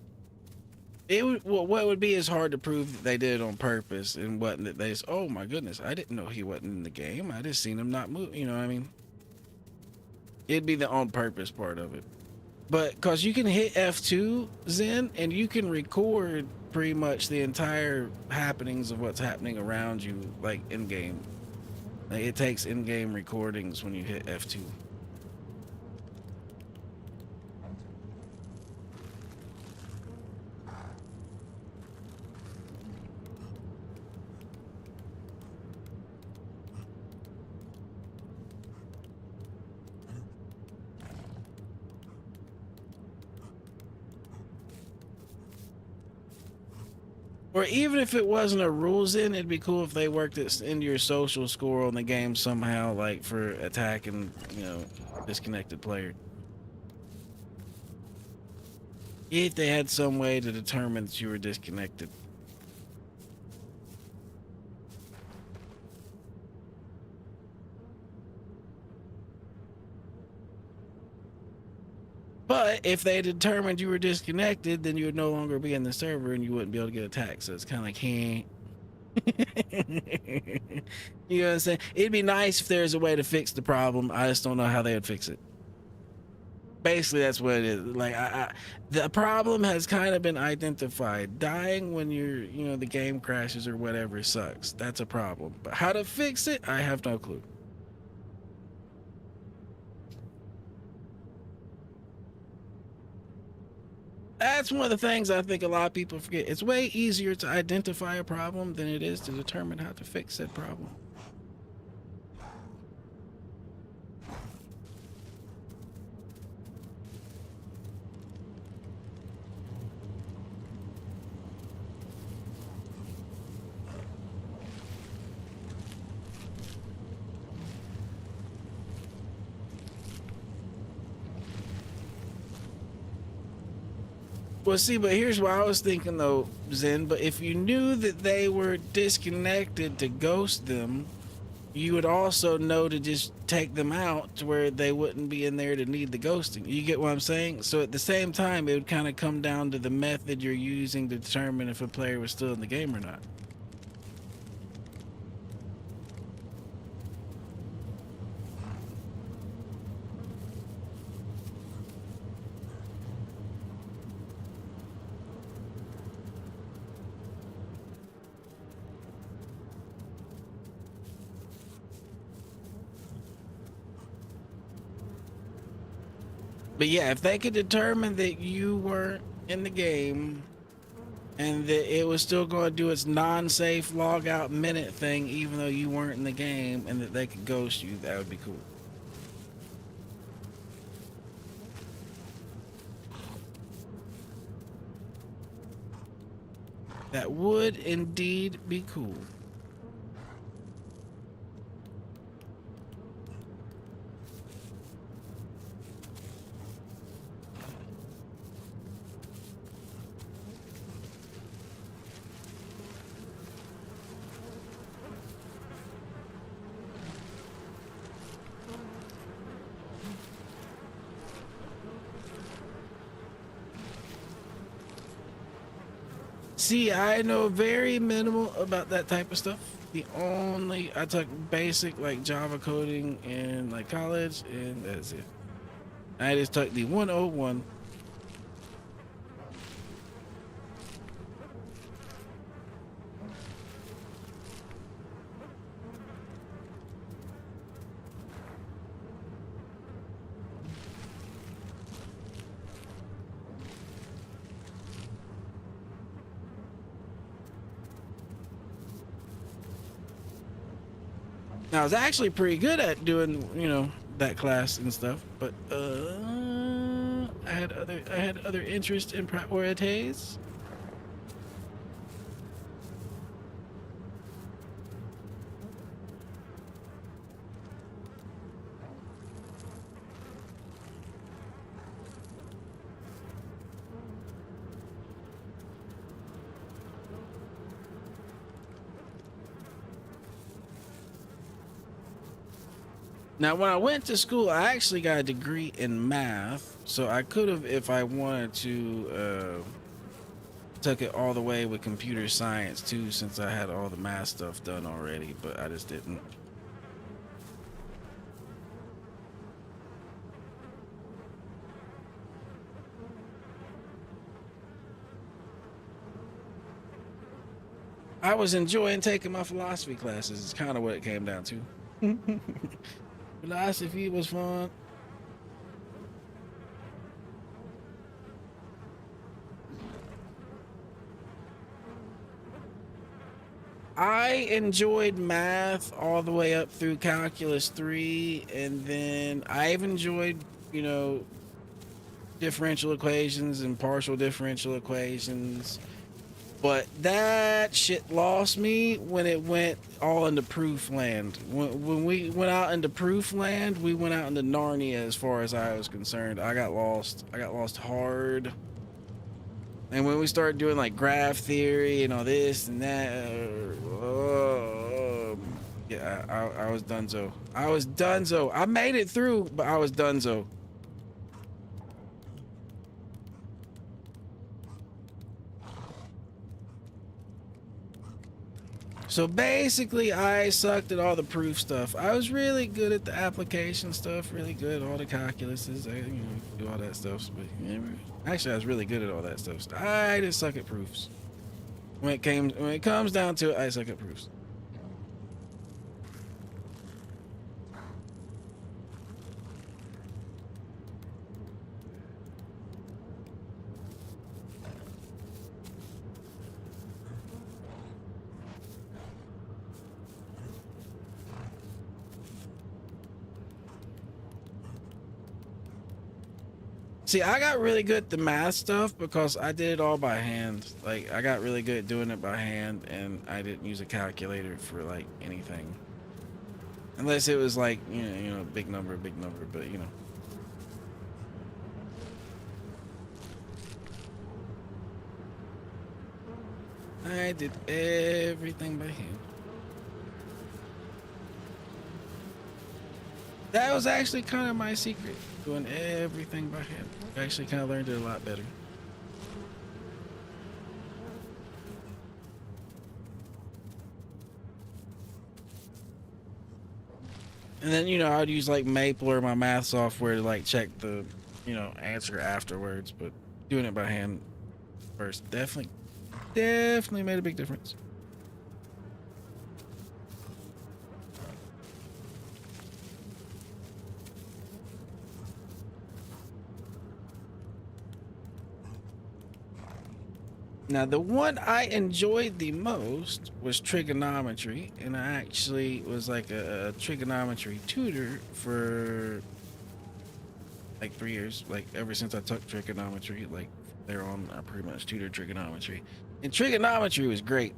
It would, well, what would be is hard to prove that they did it on purpose and what that they just, oh my goodness, I didn't know he wasn't in the game. I just seen him not move. You know what I mean? It'd be the on purpose part of it. But because you can hit F2, Zen, and you can record pretty much the entire happenings of what's happening around you, like in game. Like, it takes in-game recordings when you hit F2. Or even if it wasn't a rules in, it'd be cool if they worked it into your social score on the game somehow, like for attacking, you know, disconnected player. If they had some way to determine that you were disconnected. But if they determined you were disconnected, then you would no longer be in the server and you wouldn't be able to get attacked. So it's kind of like, hey. You know what I'm saying? It'd be nice if there's a way to fix the problem. I just don't know how they would fix it. Basically, that's what it is. Like, the problem has kind of been identified. Dying when you know, the game crashes or whatever sucks. That's a problem. But how to fix it, I have no clue. That's one of the things I think a lot of people forget. It's way easier to identify a problem than it is to determine how to fix that problem. Well, see, but here's what I was thinking though, Zen. But if you knew that they were disconnected to ghost them, you would also know to just take them out to where they wouldn't be in there to need the ghosting. You get what I'm saying? So at the same time, it would kind of come down to the method you're using to determine if a player was still in the game or not. But yeah, if they could determine that you weren't in the game and that it was still going to do its non-safe log out minute thing even though you weren't in the game, and that they could ghost you, that would be cool. That would indeed be cool. See, I know very minimal about that type of stuff. I took basic like Java coding in like college, and that's it. I just took the 101. Now, I was actually pretty good at doing, that class and stuff, but I had other interests and priorities. Now, when I went to school, I actually got a degree in math, so I could have, if I wanted to, took it all the way with computer science too, since I had all the math stuff done already, but I just didn't. I was enjoying taking my philosophy classes. It's kind of what it came down to. Philosophy was fun. I enjoyed math all the way up through calculus 3, and then I've enjoyed, you know, differential equations and partial differential equations. But that shit lost me when it went all into proof land. When we went out into proof land, we went out into Narnia as far as I was concerned. I got lost. I got lost hard. And when we started doing like graph theory and all this and that, yeah, I was donezo. I was donezo. I made it through, but I was donezo. So basically, I sucked at all the proof stuff. I was really good at the application stuff, really good at all the calculuses, do all that stuff. But actually, I was really good at all that stuff. I just suck at proofs. When it comes down to it, I suck at proofs. See, I got really good at the math stuff because I did it all by hand. Like, I got really good at doing it by hand, and I didn't use a calculator for like anything, unless it was like big number, but I did everything by hand. That was actually kind of my secret, doing everything by hand. I actually kind of learned it a lot better. And then, I'd use like Maple or my math software to like check the, answer afterwards, but doing it by hand first definitely made a big difference. Now, the one I enjoyed the most was trigonometry, and I actually was like a trigonometry tutor for like 3 years. Like ever since I took trigonometry, like there on, I pretty much tutored trigonometry, and trigonometry was great.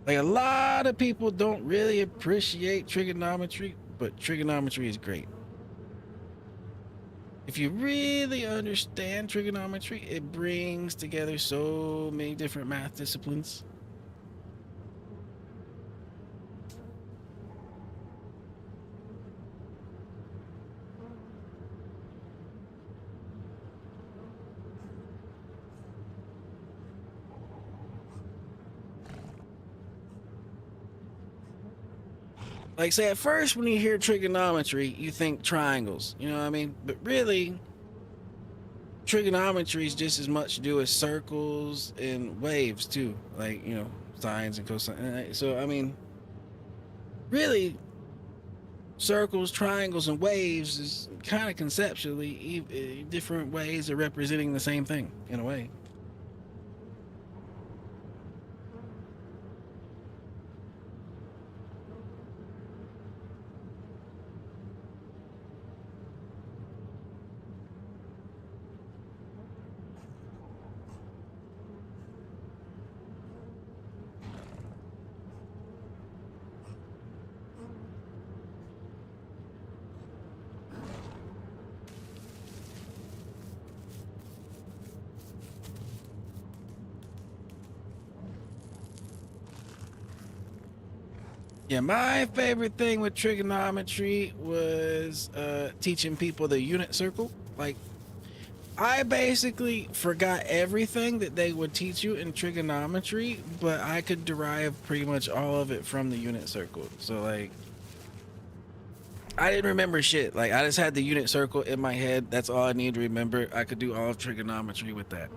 Like a lot of people don't really appreciate trigonometry, but trigonometry is great. If you really understand trigonometry, it brings together so many different math disciplines. Like, say, at first when you hear trigonometry, you think triangles. You know what I mean? But really, trigonometry is just as much to do with circles and waves too. Like, sines and cosines. So I mean, really, circles, triangles, and waves is kind of conceptually different ways of representing the same thing in a way. Yeah, my favorite thing with trigonometry was teaching people the unit circle. Like, I basically forgot everything that they would teach you in trigonometry, but I could derive pretty much all of it from the unit circle. So, like, I didn't remember shit. Like, I just had the unit circle in my head. That's all I need to remember. I could do all of trigonometry with that.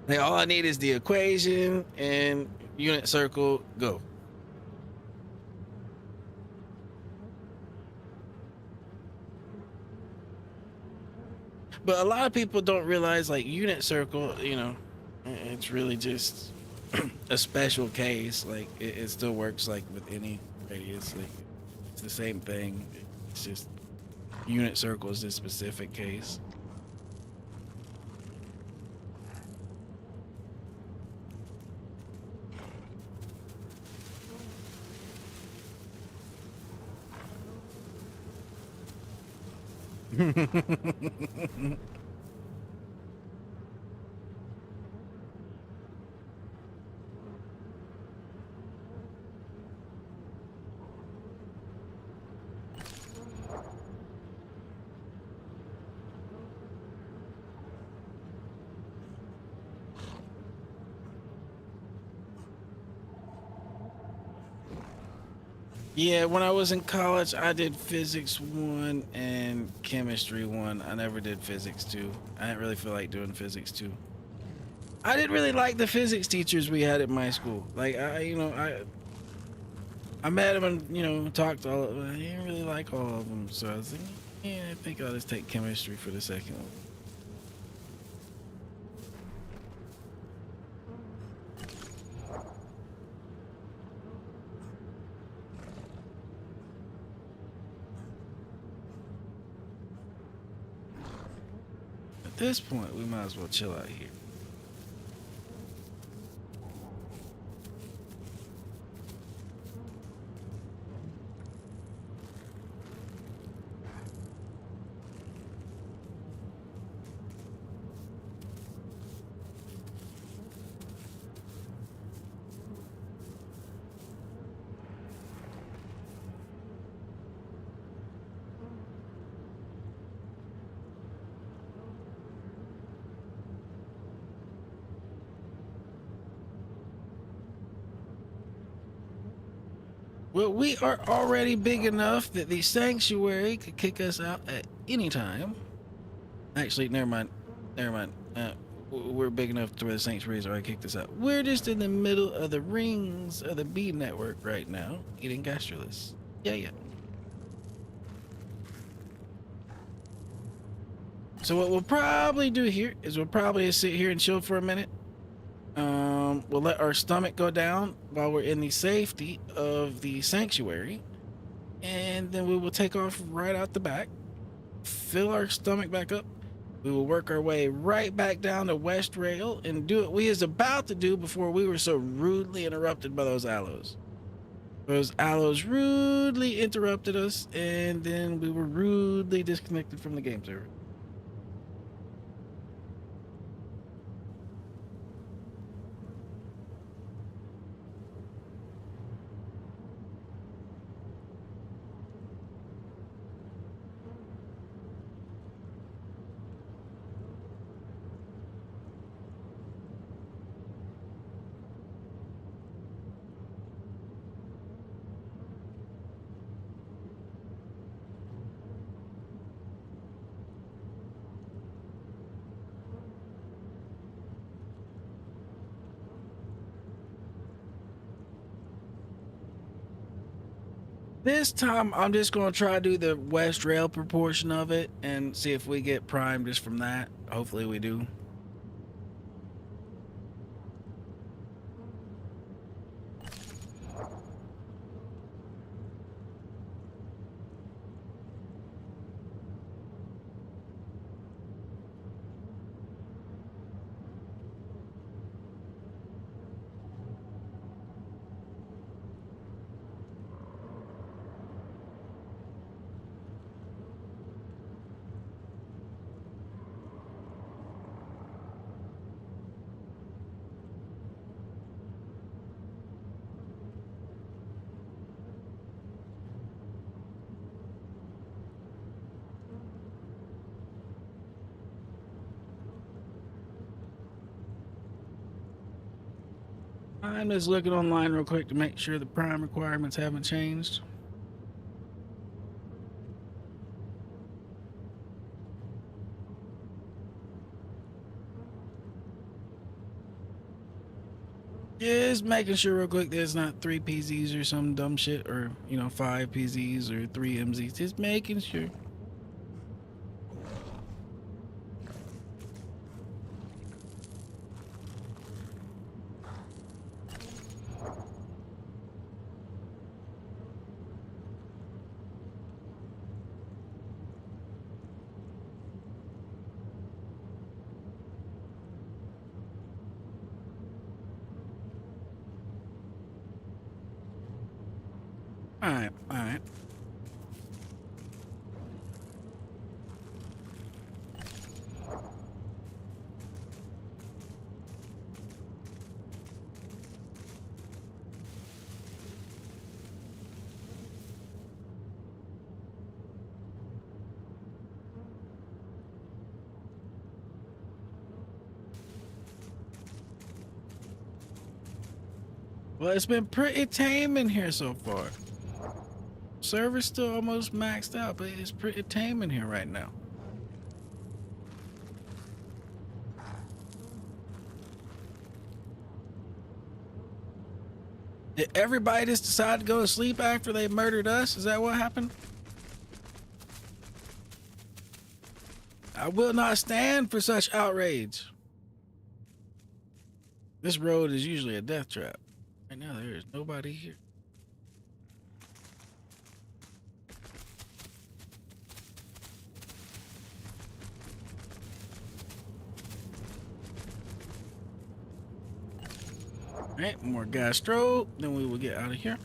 Like, all I need is the equation and unit circle, go. But a lot of people don't realize, like, unit circle, it's really just a special case. Like, it still works like with any radius. Like, it's the same thing. It's just unit circle is this specific case. Yeah, when I was in college, I did physics 1 and chemistry 1. I never did physics 2. I didn't really feel like doing physics 2. I didn't really like the physics teachers we had at my school. Like, I met them and, talked to all of them. I didn't really like all of them. So I was like, yeah, I think I'll just take chemistry for the second one. At this point, we might as well chill out here. Well, we are already big enough that the sanctuary could kick us out at any time. Actually, never mind. Never mind. We're big enough to where the sanctuary's already kicked us out. We're just in the middle of the rings of the bee network right now, eating gastroliths. Yeah. So what we'll probably do here is we'll probably just sit here and chill for a minute. We'll let our stomach go down while we're in the safety of the sanctuary, and then we will take off right out the back, fill our stomach back up. We will work our way right back down to West Rail and do what we was about to do before we were so rudely interrupted by those aloes. Those aloes rudely interrupted us, and then we were rudely disconnected from the game server. This time, I'm just gonna try to do the west rail proportion of it and see if we get prime just from that. Hopefully we do. I'm just looking online real quick to make sure the prime requirements haven't changed. Just making sure real quick there's not 3 PZs or some dumb shit, or, you know, 5 PZs or 3 MZs. Just making sure. All right, all right. Well, it's been pretty tame in here so far. Server's still almost maxed out, but it's pretty tame in here right now. Did everybody just decide to go to sleep after they murdered us? Is that what happened? I will not stand for such outrage. This road is usually a death trap. Right now, there is nobody here. All right, more gastro, then we will get out of here.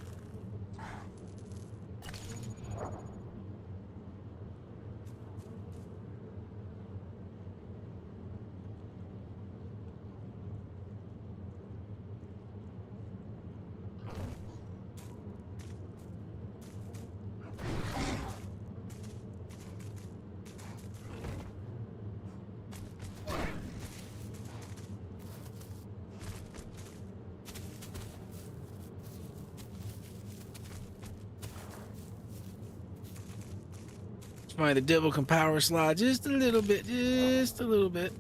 Funny, the devil can power slide just a little bit, just a little bit.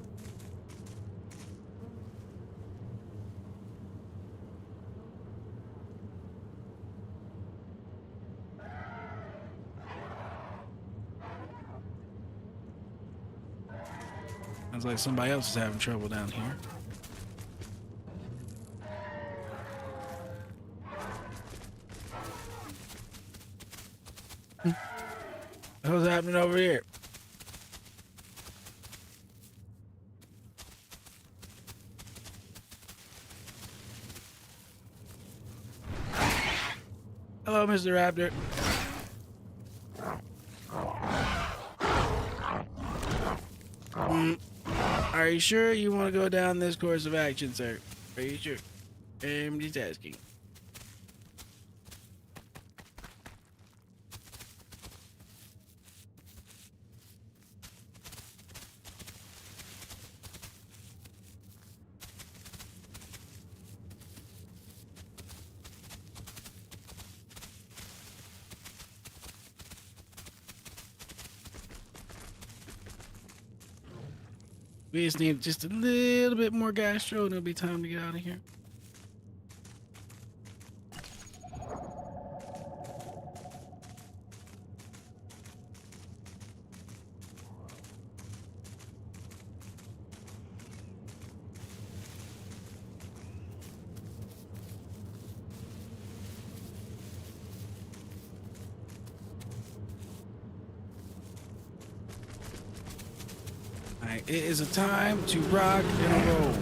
Sounds like somebody else is having trouble down here. What's happening over here? Hello, Mr. Raptor. Are you sure you want to go down this course of action, sir? Are you sure? I'm just asking. We just need just a little bit more gastro and it'll be time to get out of here. Alright, it is a time to rock and roll.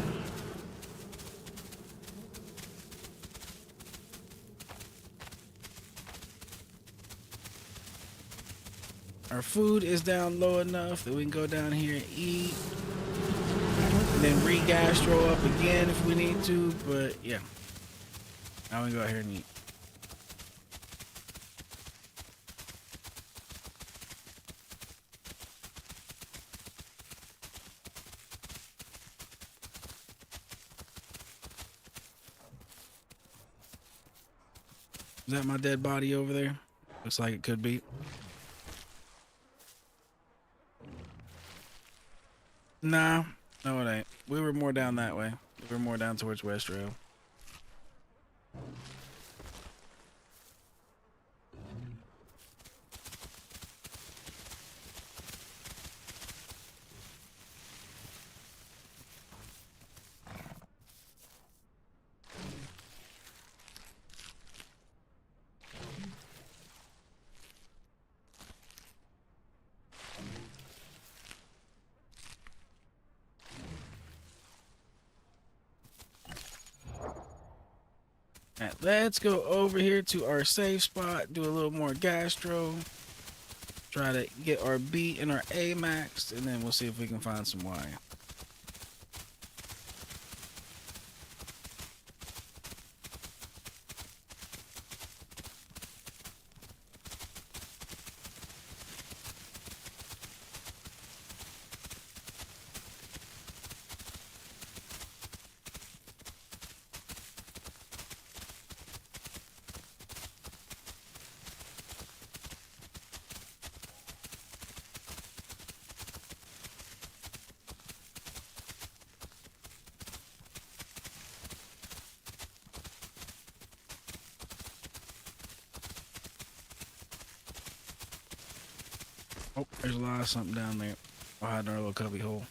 Our food is down low enough that we can go down here and eat. And then re-gastro up again if we need to, but yeah. Now we can go out here and eat. Is that my dead body over there? Looks like it could be. Nah, no it ain't. We were more down that way. We were more down towards West Rail. Alright, let's go over here to our safe spot, do a little more gastro, try to get our B and our A maxed, and then we'll see if we can find some Y. Oh, there's a lot of something down there. We'll hide in our little cubby hole.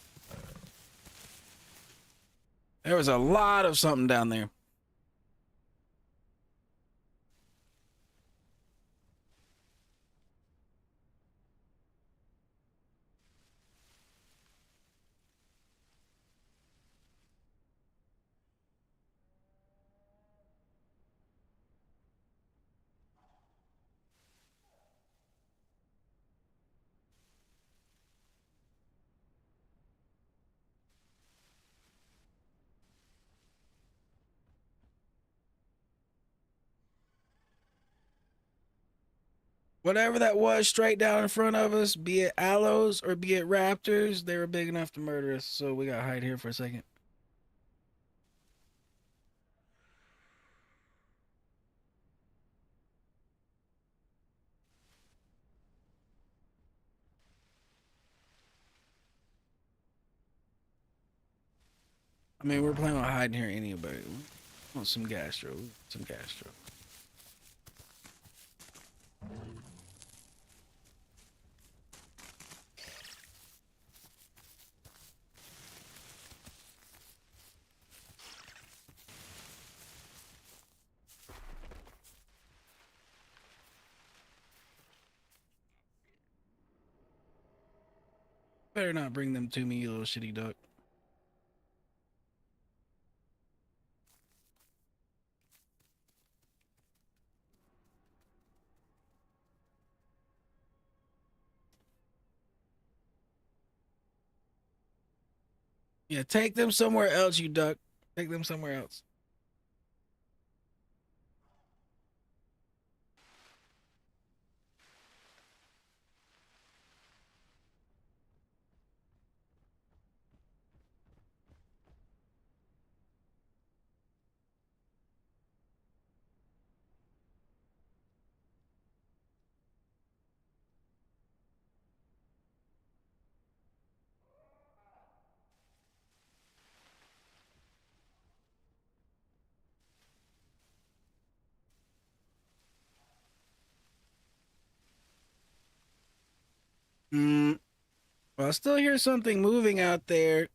There was a lot of something down there. Whatever that was straight down in front of us, be it aloes or be it raptors, they were big enough to murder us, so we gotta hide here for a second. I mean, we're planning on hiding here anyway. We want some gastro. Some gastro. Better not bring them to me, you little shitty duck. Yeah, take them somewhere else, you duck. Take them somewhere else. Well, I still hear something moving out there.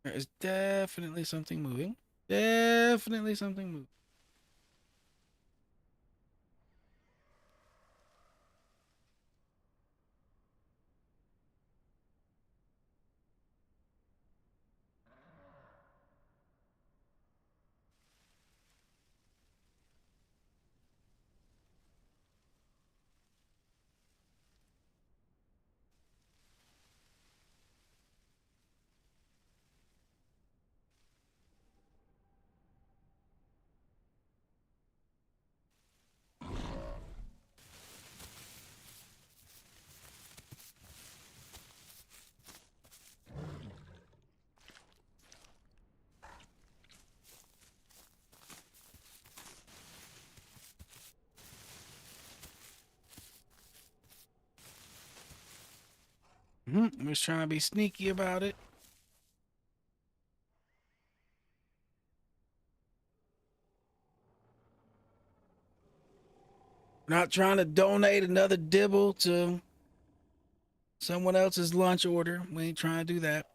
There is definitely something moving. Definitely something moving. I'm just trying to be sneaky about it. Not trying to donate another dibble to someone else's lunch order. We ain't trying to do that.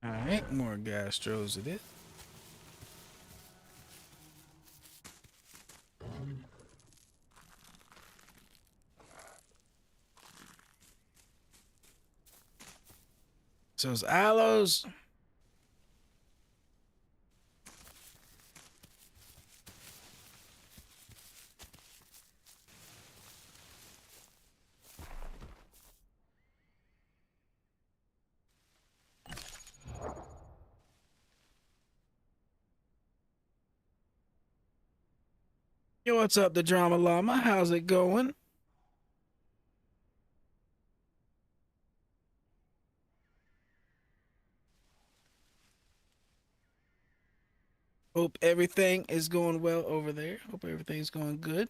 All right, more gastros it is. So it's aloes. Yo, what's up, the drama llama? How's it going? Hope everything is going well over there. Hope everything's going good.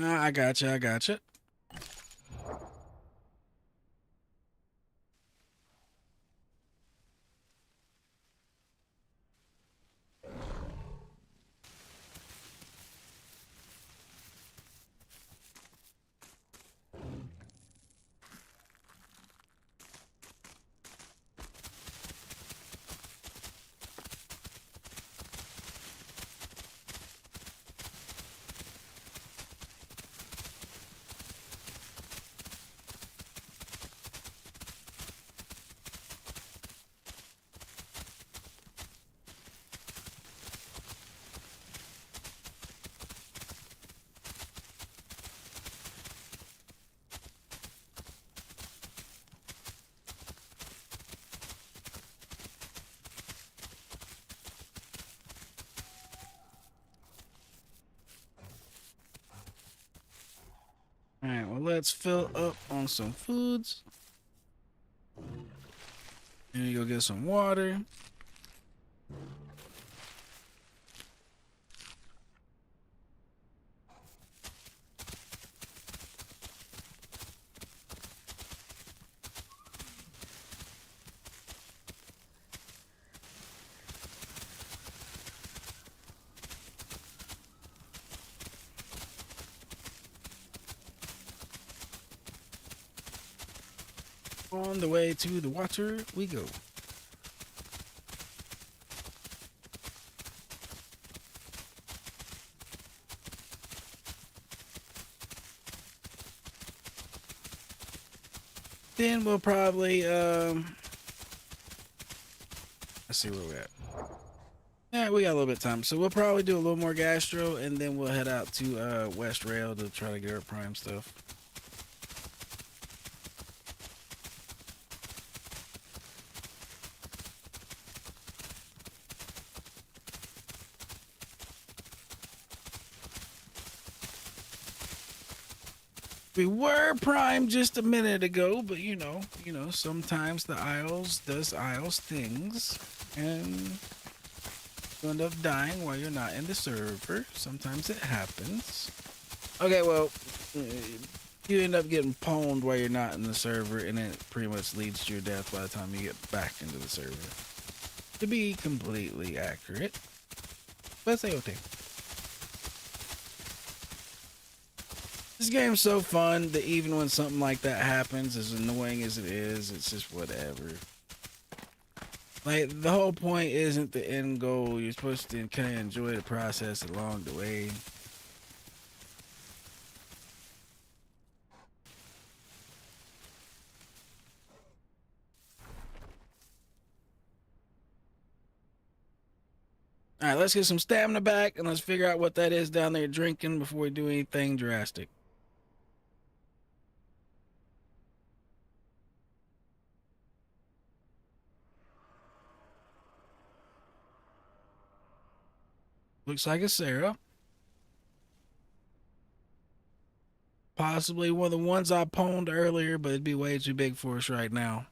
I gotcha. I gotcha. All right, well, let's fill up on some foods. And you go get some water. On the way to the water we go. Then we'll probably let's see where we're at. Yeah, we got a little bit of time, so we'll probably do a little more gastro, and then we'll head out to West Rail to try to get our prime stuff. We were prime just a minute ago, but you know, sometimes the Isles does Isles things, and you end up dying while you're not in the server. Sometimes it happens. Okay, well, you end up getting pwned while you're not in the server, and it pretty much leads to your death by the time you get back into the server. To be completely accurate, but say okay. This game's so fun that even when something like that happens, as annoying as it is, it's just whatever. Like, the whole point isn't the end goal. You're supposed to kind of enjoy the process along the way. All right, let's get some stamina back and let's figure out what that is down there drinking before we do anything drastic. Looks like it's Sarah. Possibly one of the ones I pwned earlier, but it'd be way too big for us right now.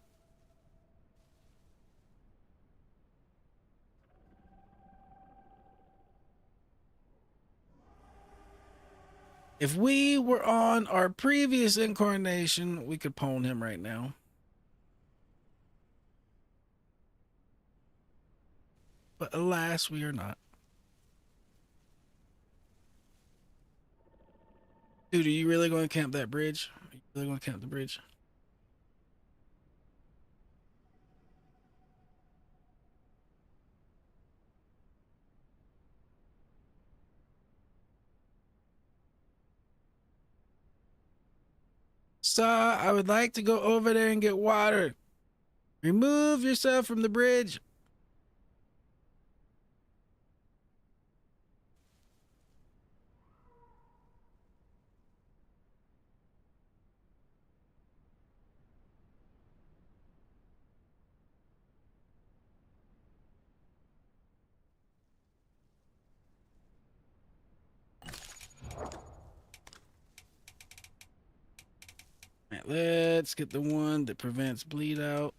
If we were on our previous incarnation, we could pwn him right now. But alas, we are not. Dude, are you really going to camp that bridge? Are you really going to camp the bridge? Sir, I would like to go over there and get water. Remove yourself from the bridge. Right, let's get the one that prevents bleed out.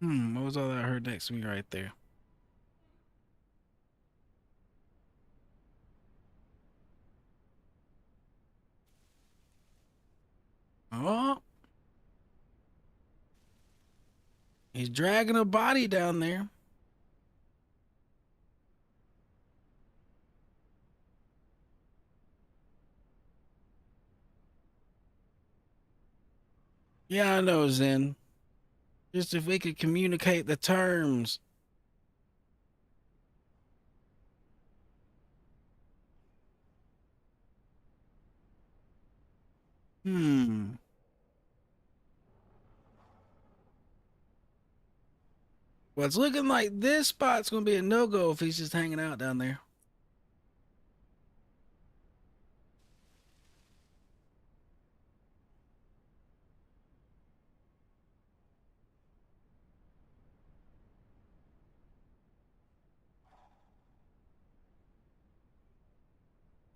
What was all that I heard next to me right there? Oh, he's dragging a body down there. Yeah, I know, Zen. Just if we could communicate the terms. Hmm. Well, it's looking like this spot's gonna be a no-go if he's just hanging out down there.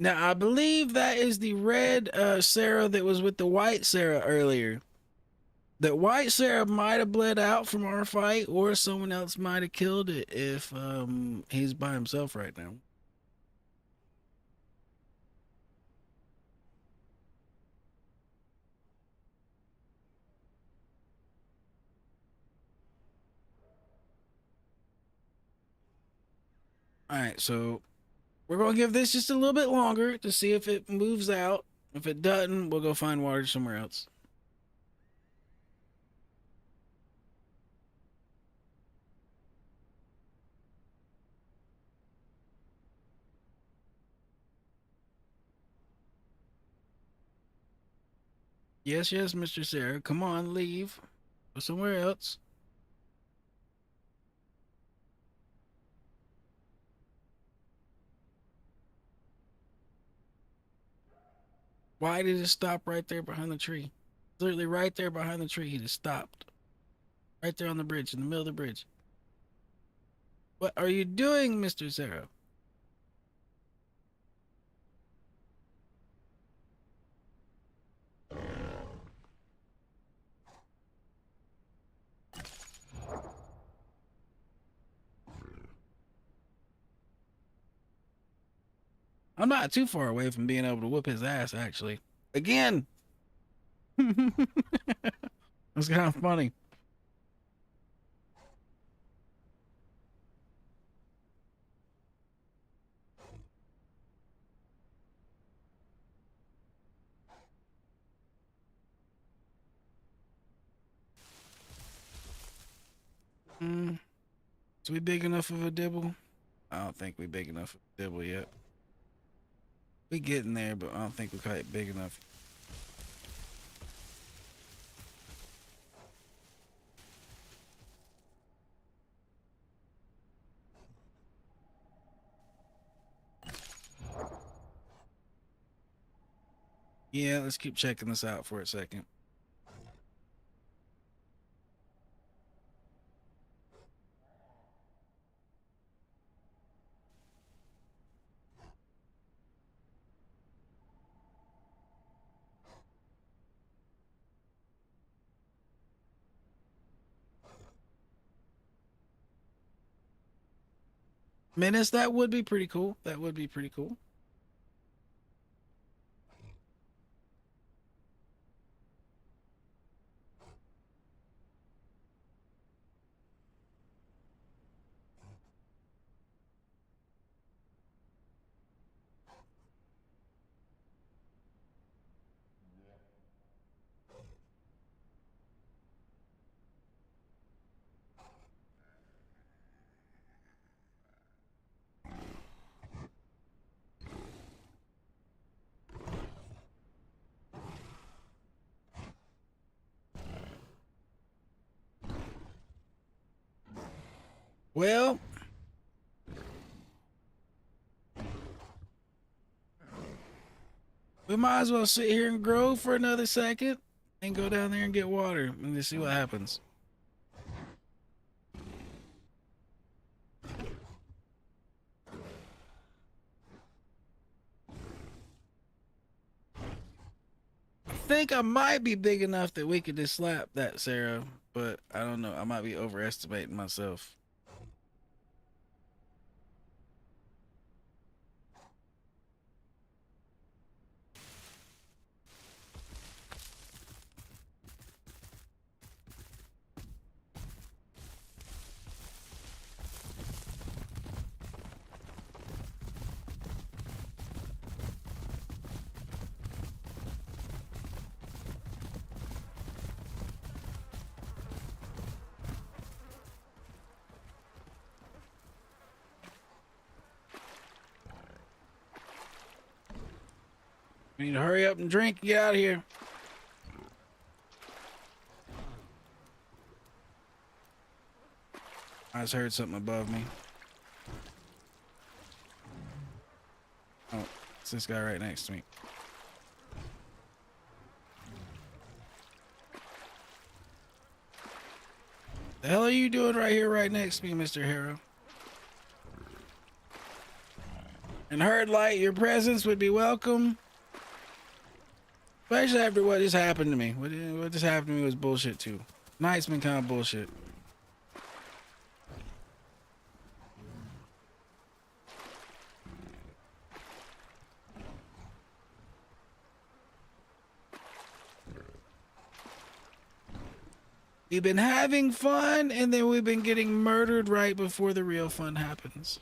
Now, I believe that is the red Sarah that was with the white Sarah earlier. That white Sarah might have bled out from our fight, or someone else might have killed it if he's by himself right now. All right, so we're gonna give this just a little bit longer to see if it moves out. If it doesn't, we'll go find water somewhere else. Yes, yes, Mr. Sarah. Come on, leave. Go somewhere else. Why did it stop right there behind the tree? Literally right there behind the tree, he just stopped. Right there on the bridge, in the middle of the bridge. What are you doing, Mr. Sarah? I'm not too far away from being able to whoop his ass, actually. Again! It's kind of funny. Mm, is we big enough of a dibble? I don't think we big enough for dibble yet. We getting there, but I don't think we're quite big enough. Yeah, let's keep checking this out for a second. Menace, that would be pretty cool. That would be pretty cool. Well, we might as well sit here and grow for another second and go down there and get water and just see what happens. I think I might be big enough that we could just slap that Sarah, but I don't know. I might be overestimating myself. We need to hurry up and drink and get out of here. I just heard something above me. Oh, it's this guy right next to me. The hell are you doing right here, right next to me, Mr. Hero? And Herd Light, your presence would be welcome. Especially after what just happened to me. What just happened to me was bullshit too. Night's been kind of bullshit. We've been having fun, and then we've been getting murdered right before the real fun happens.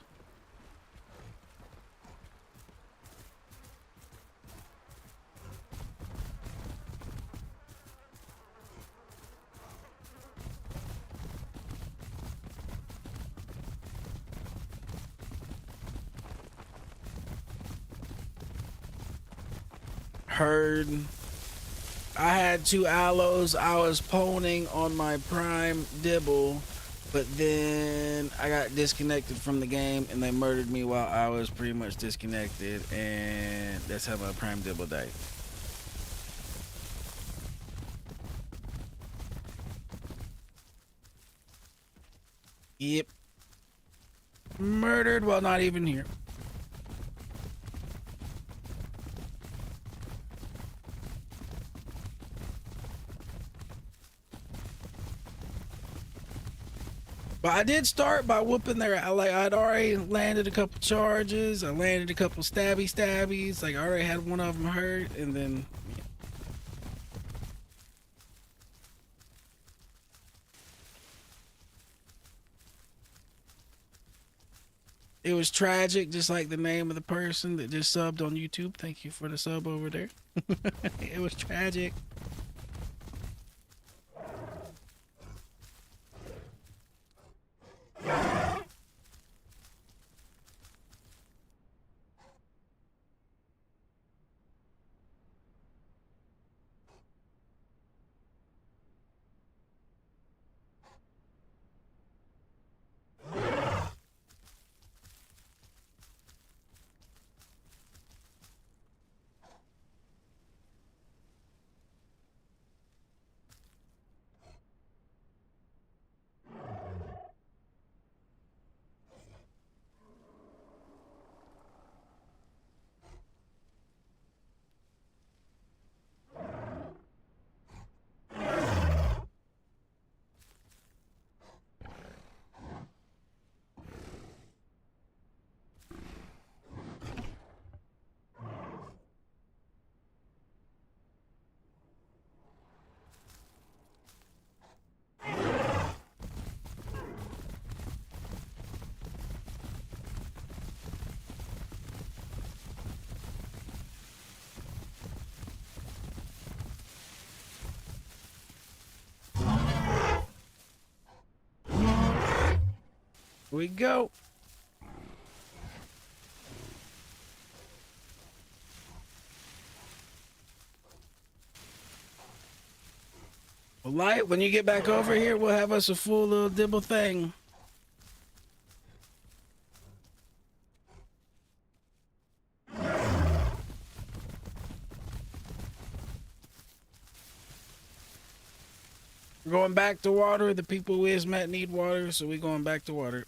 Heard. I had 2 aloes. I was poning on my prime dibble, but then I got disconnected from the game and they murdered me while I was pretty much disconnected, and that's how my prime dibble died. Yep. Murdered while not even here. But I did start by whooping their, I'd already landed a couple charges. I landed a couple stabbies. Like I already had one of them hurt, and then yeah. It was tragic, just like the name of the person that just subbed on YouTube. Thank you for the sub over there. It was tragic. Here we go. Well, Light, when you get back over here, we'll have us a full little dibble thing. We're going back to water. The people we just met need water, so we're going back to water.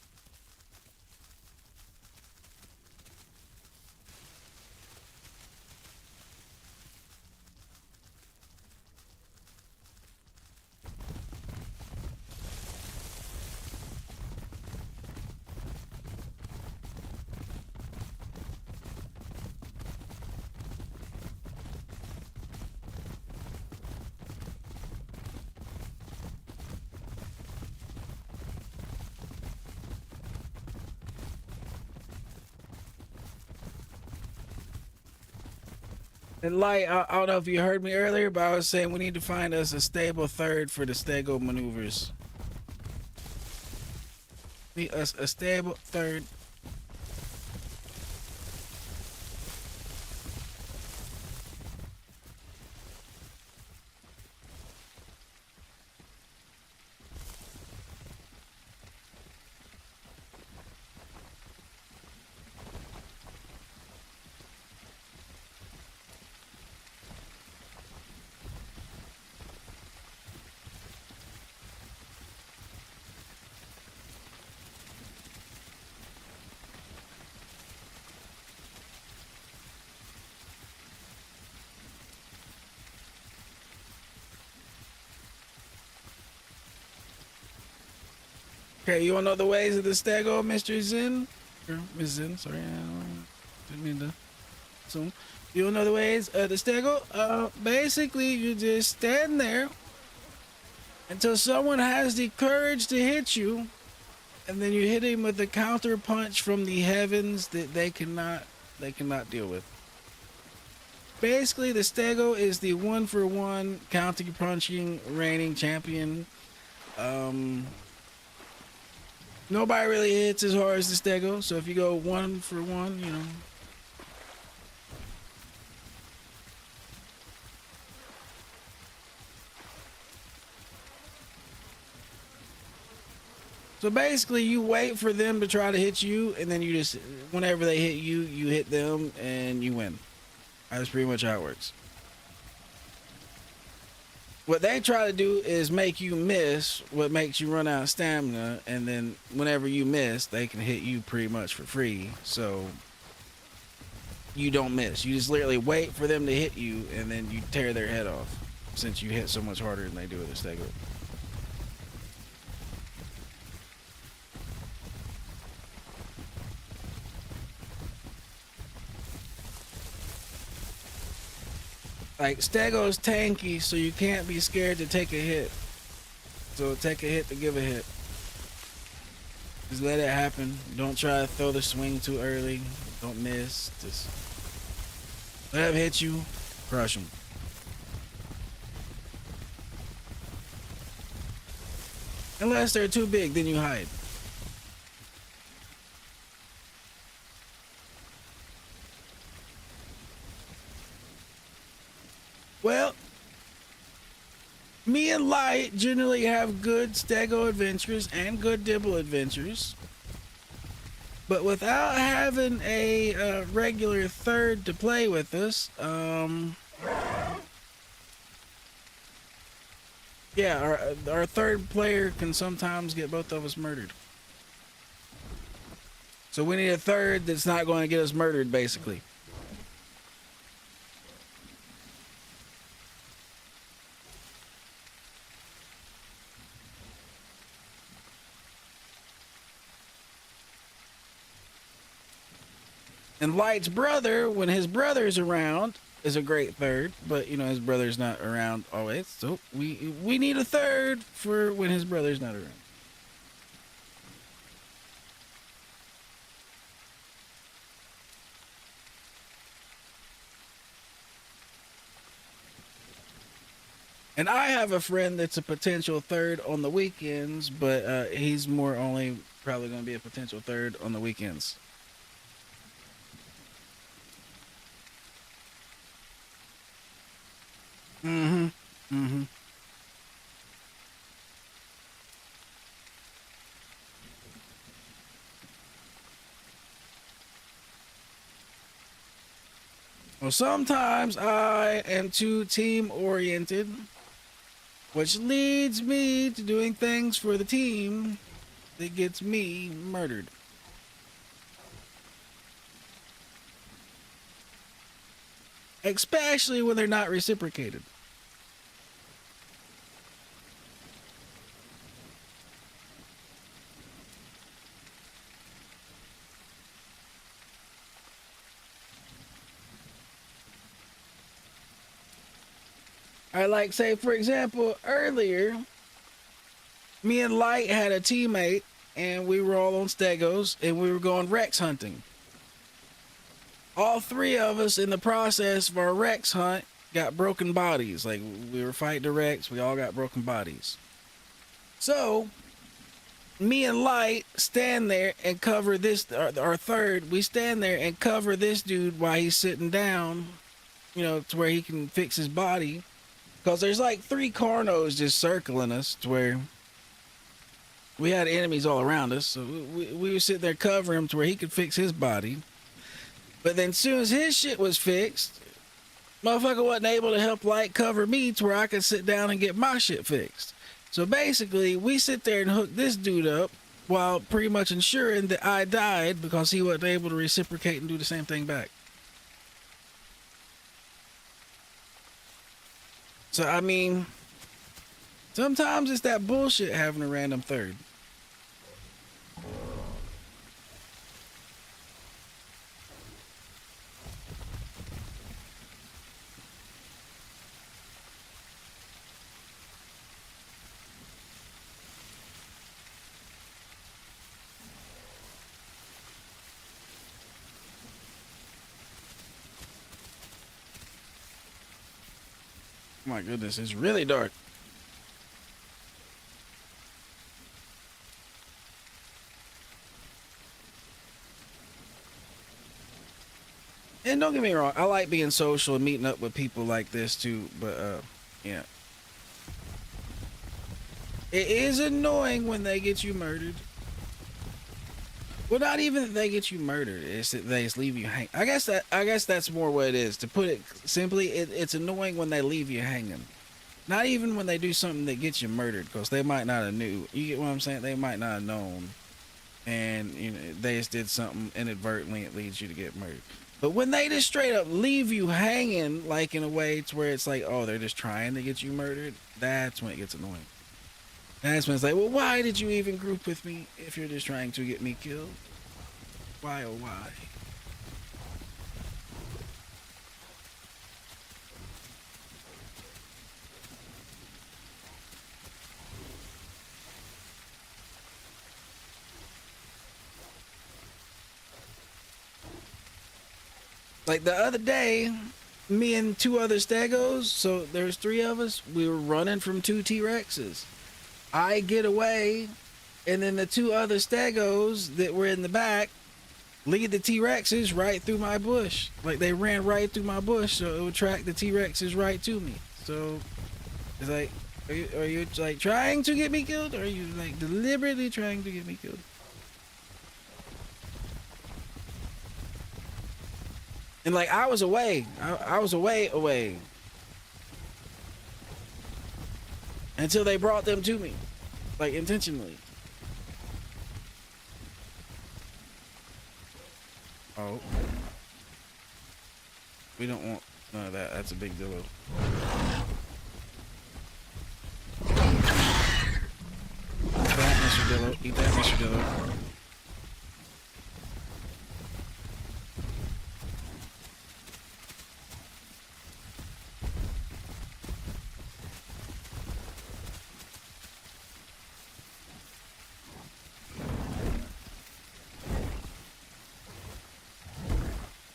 And Light, I don't know if you heard me earlier, but I was saying we need to find us a stable third for the stego maneuvers. Need us a stable third. Okay, you want to know the ways of the stego, Mr. Zen? Or Miss Zen, sorry. I didn't mean to assume. You want to know the ways of the stego? Basically, you just stand there until someone has the courage to hit you, and then you hit him with a counter punch from the heavens that they cannot deal with. Basically, the stego is the 1-for-1 counter punching reigning champion. Nobody really hits as hard as the stego, so if you go 1-for-1, you know. So basically, you wait for them to try to hit you, and then you just, whenever they hit you, you hit them, and you win. That's pretty much how it works. What they try to do is make you miss what makes you run out of stamina, and then whenever you miss, they can hit you pretty much for free, so you don't miss. You just literally wait for them to hit you, and then you tear their head off, since you hit so much harder than they do with a stego. Like, stego's tanky, so you can't be scared to take a hit. So take a hit to give a hit. Just let it happen. Don't try to throw the swing too early. Don't miss. Just let them hit you. Crush them. Unless they're too big, then you hide. Well, me and Light generally have good stego adventures and good dibble adventures. But without having a regular third to play with us, yeah, our third player can sometimes get both of us murdered. So we need a third that's not going to get us murdered, basically. And Light's brother, when his brother's around, is a great third, but you know his brother's not around always, so we need a third for when his brother's not around. And I have a friend that's a potential third on the weekends, but he's more only Probably gonna be a potential third on the weekends. Mm-hmm. Mm-hmm. Well, sometimes I am too team oriented, which leads me to doing things for the team that gets me murdered. Especially when they're not reciprocated. I like, say, for example, earlier, me and Light had a teammate, and we were all on Stegos, and we were going Rex hunting. All three of us in the process of our Rex hunt got broken bodies. Like, we were fighting the Rex, we all got broken bodies. So, me and Light stand there and cover this, our third, we stand there and cover this dude while he's sitting down, you know, to where he can fix his body. Because there's like 3 Carnos just circling us to where we had enemies all around us. So we would sit there cover him to where he could fix his body. But then as soon as his shit was fixed, motherfucker wasn't able to help Light cover me to where I could sit down and get my shit fixed. So basically, we sit there and hook this dude up while pretty much ensuring that I died because he wasn't able to reciprocate and do the same thing back. So, I mean, sometimes it's that bullshit having a random third. My goodness, it's really dark. And don't get me wrong, I like being social and meeting up with people like this too, but yeah. It is annoying when they get you murdered. Well, not even that they get you murdered, it's that they just leave you hang. I guess that's more what it is. To put it simply, it's annoying when they leave you hanging. Not even when they do something that gets you murdered, because they might not have knew. You get what I'm saying? They might not have known, and you know they just did something inadvertently. It leads you to get murdered. But when they just straight up leave you hanging, like in a way to where it's like, oh, they're just trying to get you murdered, that's when it gets annoying. That's when it's like, well, why did you even group with me if you're just trying to get me killed? Why, oh, why? Like the other day, me and 2 other Stegos, so there's 3 of us, we were running from 2 T-Rexes. I get away, and then the 2 other Stegos that were in the back lead the T-Rexes right through my bush. Like they ran right through my bush, so it would track the T-Rexes right to me. So it's like, are you like trying to get me killed, or are you like deliberately trying to get me killed? And like I was away, I was away until they brought them to me, like intentionally. Oh, we don't want none of that. That's a big deal. Eat that, Mr. Dillo. Eat that, Mr. Dillo.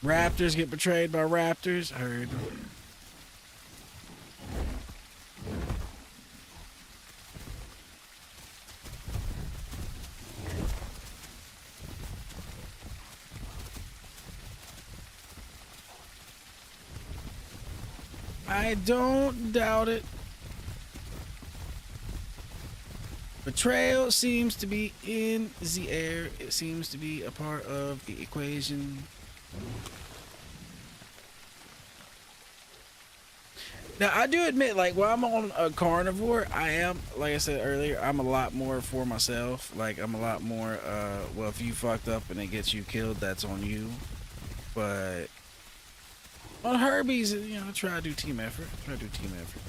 Raptors get betrayed by raptors. Heard. I don't doubt it. Betrayal seems to be in the air. It seems to be a part of the equation. Now, I do admit, like, when I'm on a carnivore, I am, like I said earlier, I'm a lot more for myself. Like, I'm a lot more, well, if you fucked up and it gets you killed, that's on you. But on Herbies, you know, try to do team effort. Try to do team effort.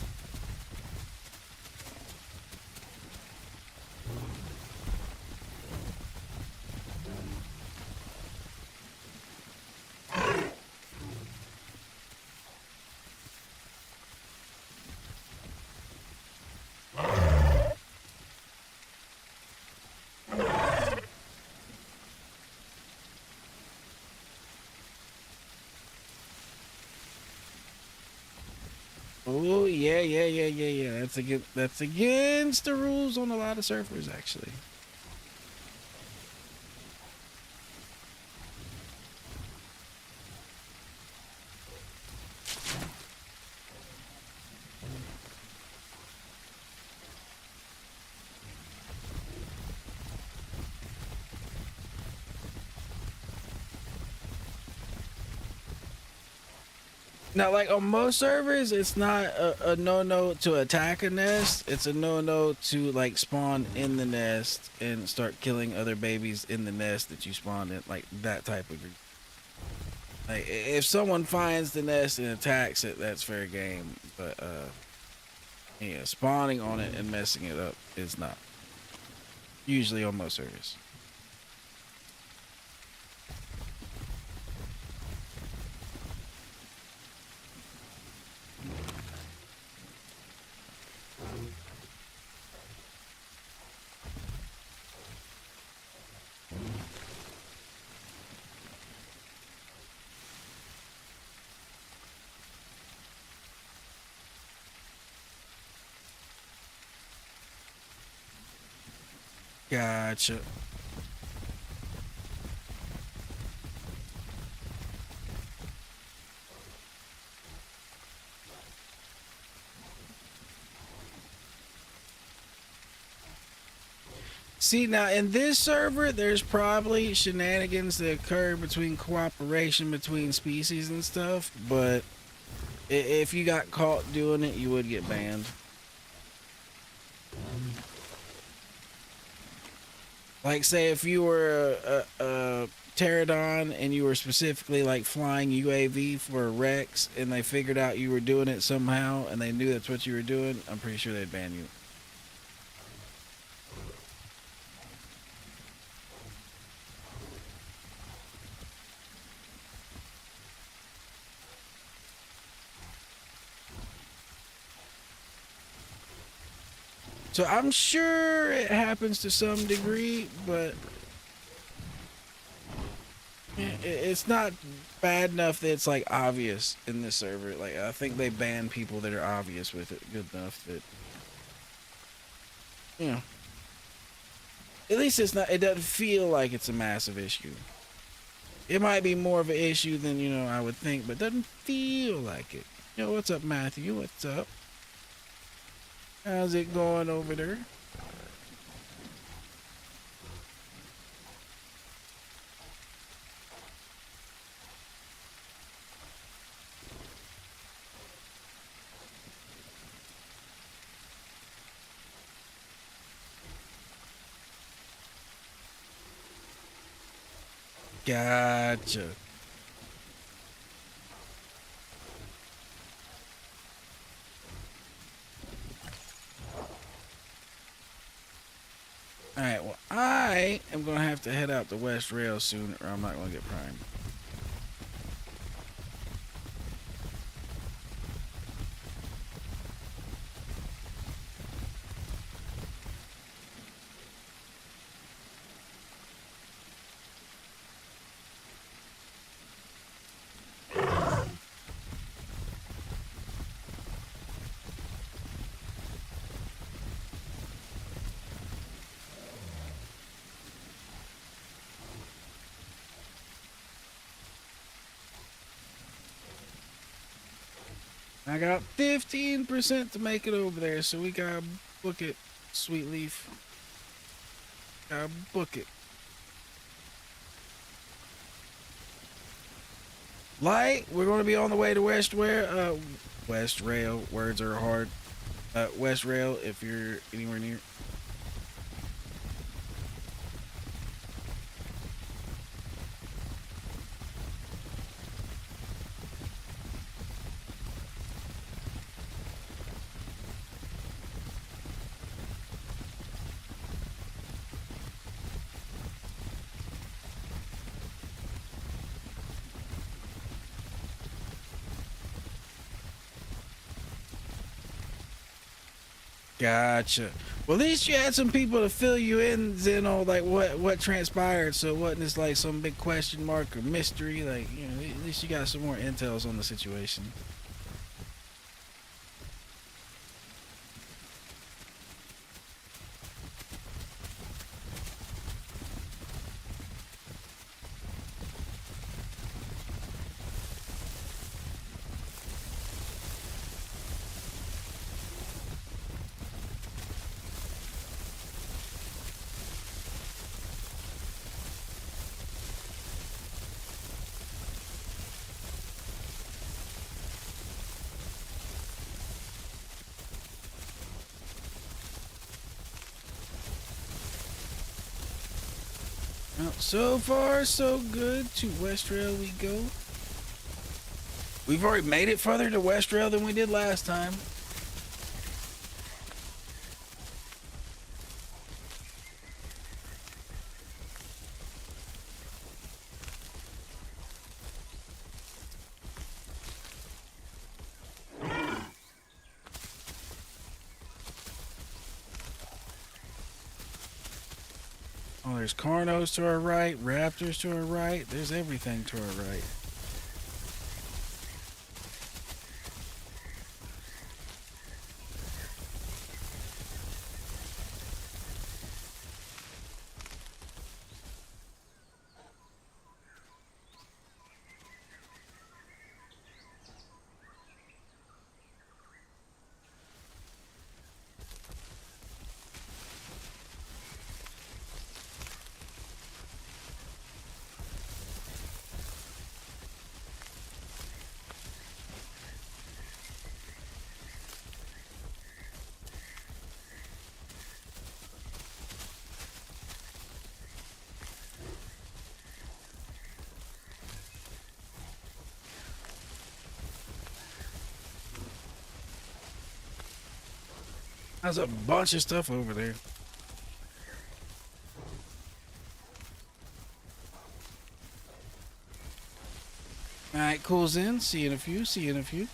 Oh yeah. That's against the rules on a lot of surfers, actually. Now, like on most servers, it's not a no-no to attack a nest. It's a no-no to like spawn in the nest and start killing other babies in the nest that you spawned in, like that type of. Like if someone finds the nest and attacks it, that's fair game. But yeah, spawning on it and messing it up is not. Usually on most servers. Gotcha. See, now in this server, there's probably shenanigans that occur between cooperation between species and stuff, but if you got caught doing it, you would get banned. Like, say if you were a pterodon and you were specifically like flying UAV for a Rex and they figured out you were doing it somehow and they knew that's what you were doing, I'm pretty sure they'd ban you. So I'm sure it happens to some degree, but it's not bad enough that it's like obvious in this server. Like I think they ban people that are obvious with it good enough that, you know, at least it's not. It doesn't feel like it's a massive issue. It might be more of an issue than, you know, I would think, but it doesn't feel like it. Yo, what's up, Matthew? What's up? How's it going over there? Gotcha. Alright, well, I am going to have to head out the West Rail soon or I'm not going to get primed. I got 15% to make it over there, so we gotta book it, Sweet Leaf. Gotta book it. Light, we're gonna be on the way to West Rail. Words are hard. West Rail, if you're anywhere near. Gotcha. Well, at least you had some people to fill you in, Zeno, like what transpired, so it wasn't just like some big question mark or mystery. Like, you know, at least you got some more intels on the situation. Well, so far, so good. To West Rail we go. We've already made it further to West Rail than we did last time. Oh, there's Carnos to our right, Raptors to our right. There's everything to our right. There's a bunch of stuff over there. Alright, cool, Zen. See you in a few. See you in a few.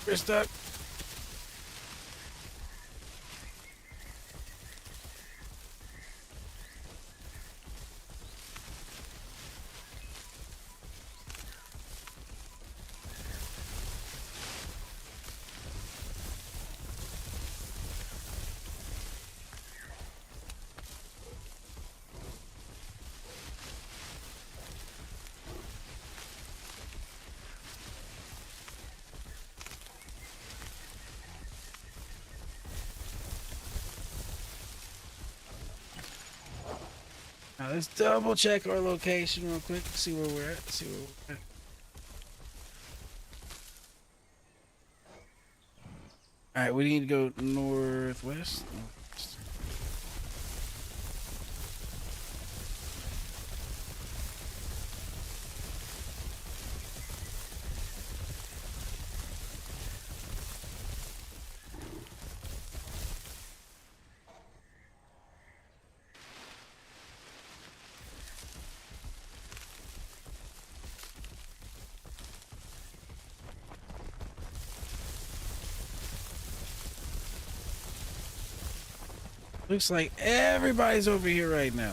We're stuck. Now let's double check our location real quick. See where we're at. See where we're at. All right, we need to go northwest. Looks like everybody's over here right now.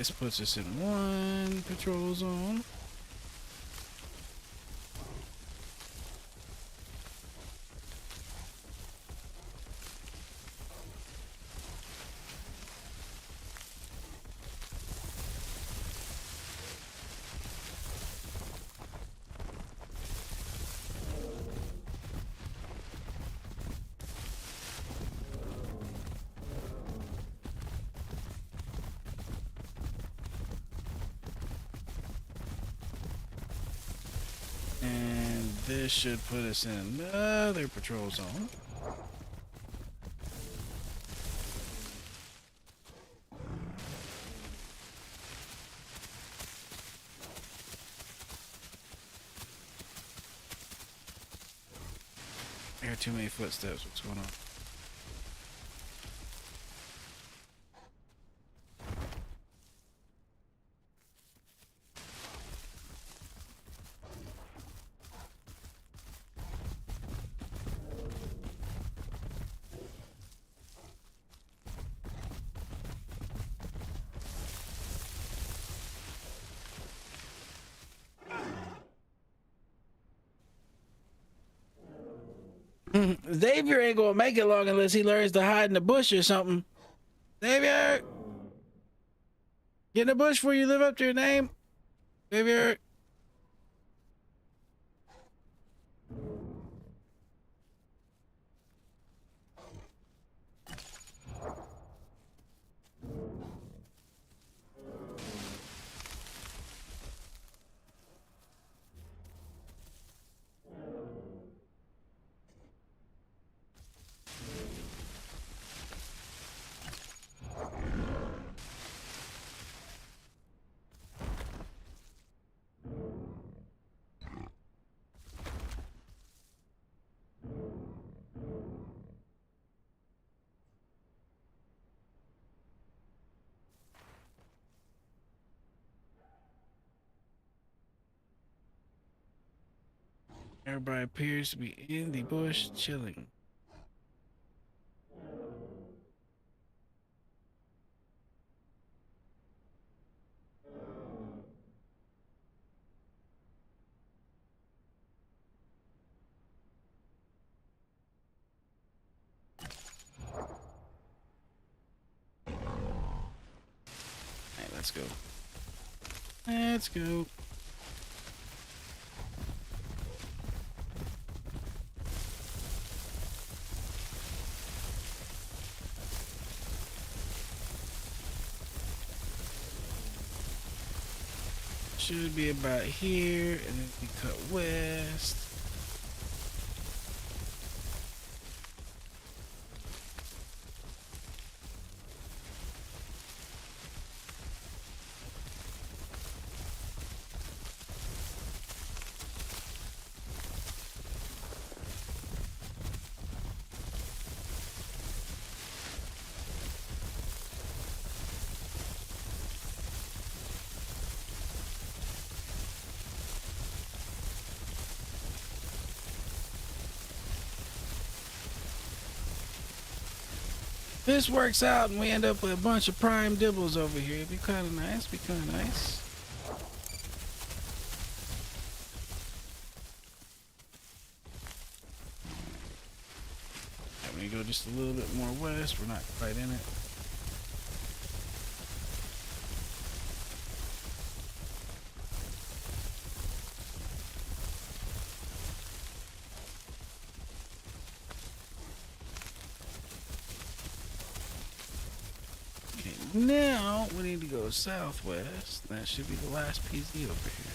This puts us in one patrol zone. And this should put us in another patrol zone. I hear too many footsteps. What's going on? Xavier ain't gonna make it long unless he learns to hide in the bush or something. Xavier! Get in the bush before you live up to your name. Xavier! Everybody appears to be in the bush chilling. Hey, let's go. Let's go. Should be about here, and then we cut west. This works out and we end up with a bunch of prime dibbles over here. It'd be kind of nice, be kind of nice. Right, when you go just a little bit more west, we're not quite in it. Now we need to go southwest. That should be the last PZ over here.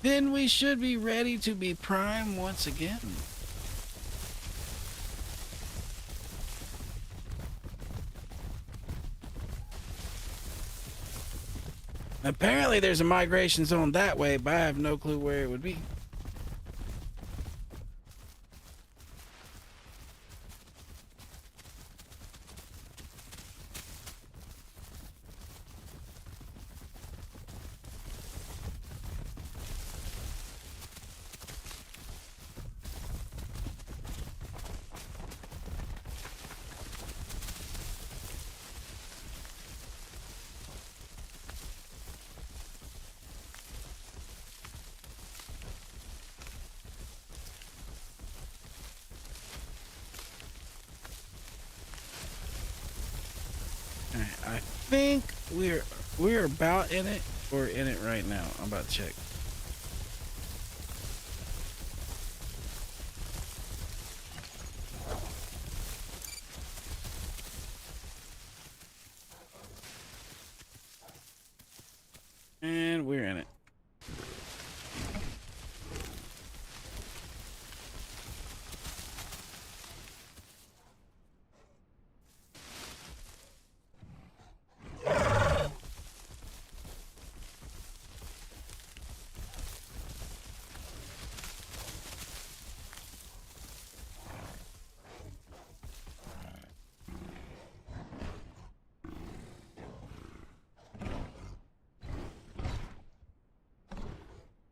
Then we should be ready to be prime once again. Apparently there's a migration zone that way, but I have no clue where it would be. Alright, I think we're about in it. We're in it right now. I'm about to check. And we're in it.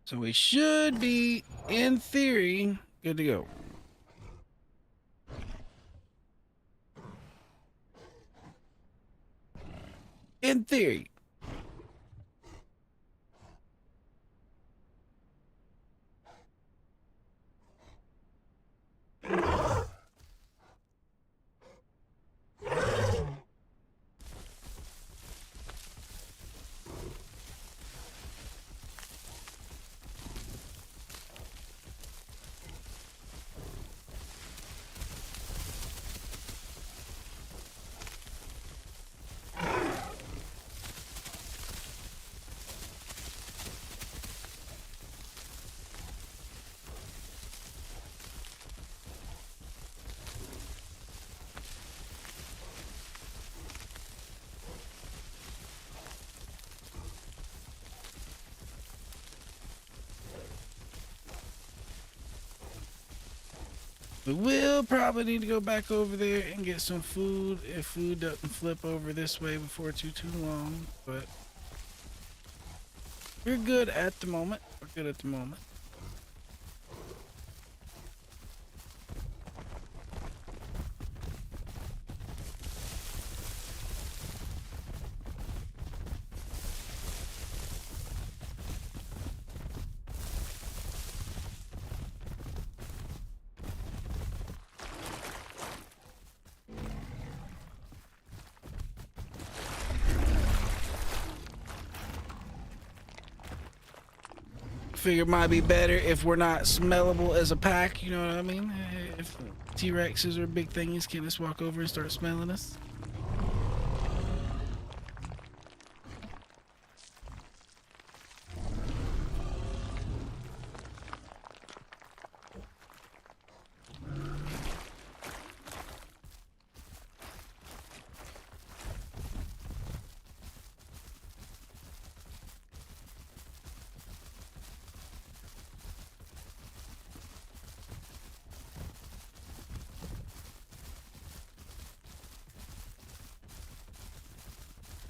So we should be, in theory, good to go. In theory. We will probably need to go back over there and get some food if food doesn't flip over this way before too long, but we're good at the moment. We're good at the moment. Figure it might be better if we're not smellable as a pack, you know what I mean? If T-Rexes or big thingies can just walk over and start smelling us.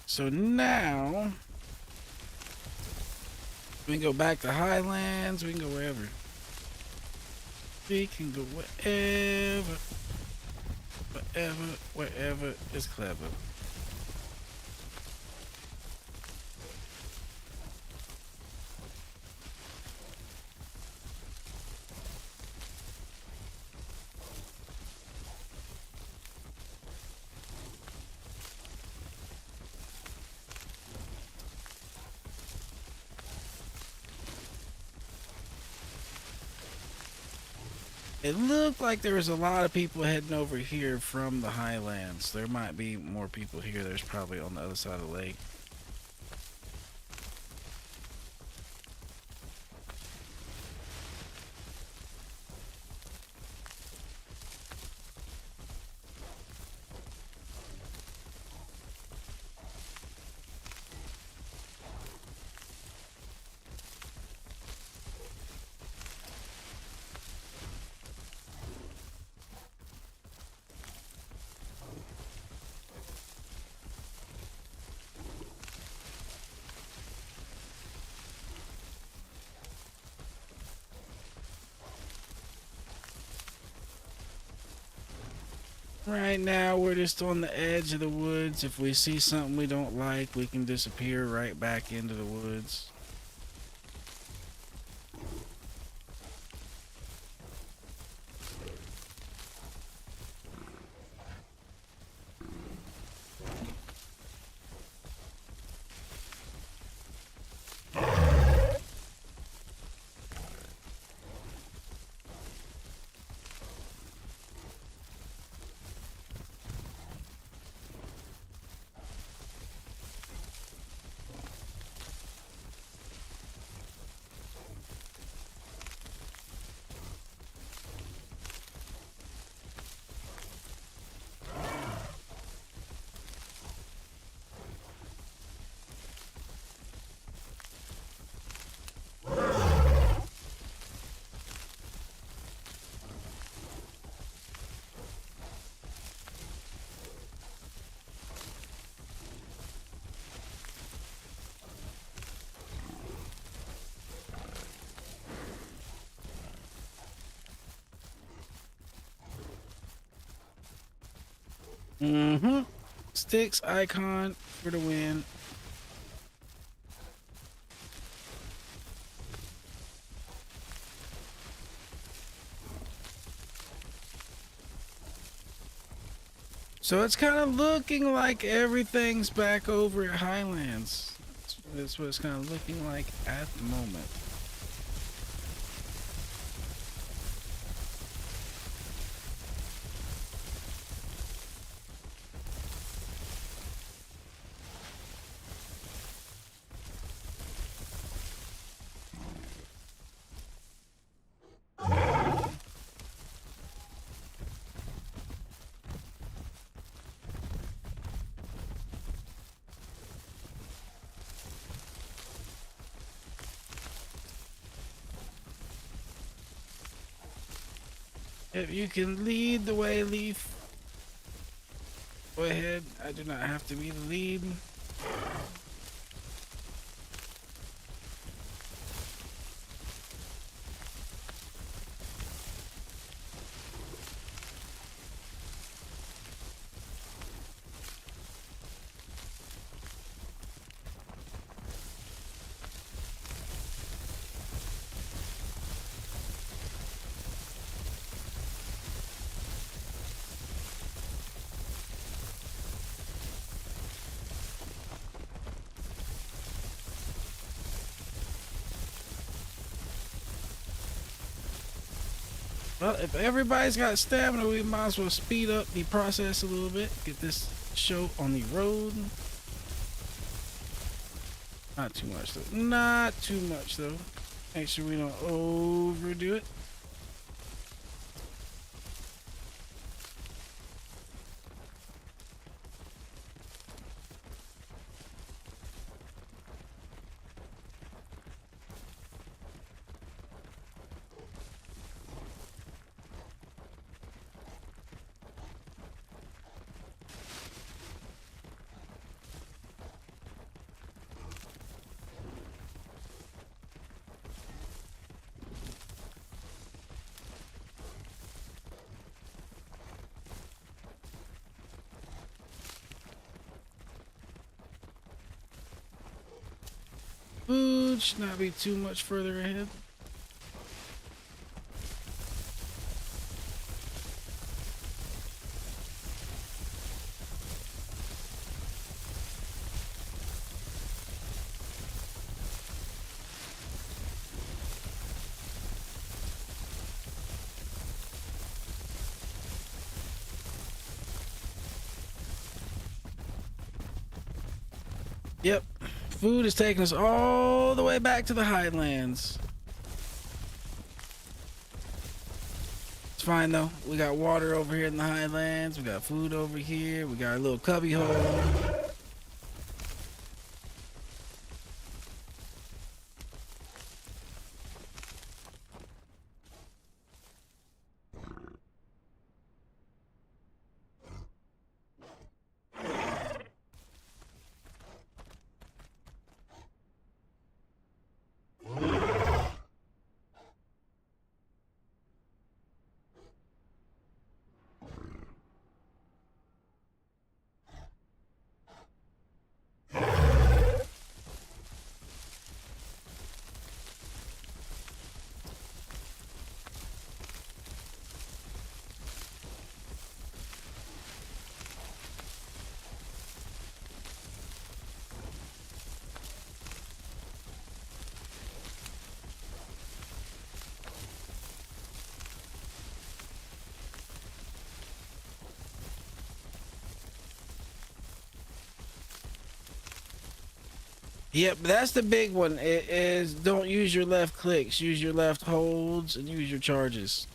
So now we can go back to Highlands. We can go wherever. We can go wherever, wherever is clever. It looked like there was a lot of people heading over here from the Highlands. There might be more people here. There's probably on the other side of the lake. Right now, we're just on the edge of the woods. If we see something we don't like, we can disappear right back into the woods. Mm-hmm. Sticks icon for the win. So it's kind of looking like everything's back over at Highlands. That's what it's kind of looking like at the moment. If you can lead the way, Leaf, go ahead. I do not have to be the lead. Well, if everybody's got stamina, we might as well speed up the process a little bit. Get this show on the road. Not too much though. Not too much though. Make sure we don't overdo it. Food should not be too much further ahead. Yep. Food is taking us all the way back to the Highlands. It's fine though. We got water over here in the Highlands. We got food over here. We got a little cubby hole. Yep, that's the big one. It is don't use your left clicks, use your left holds, and use your charges.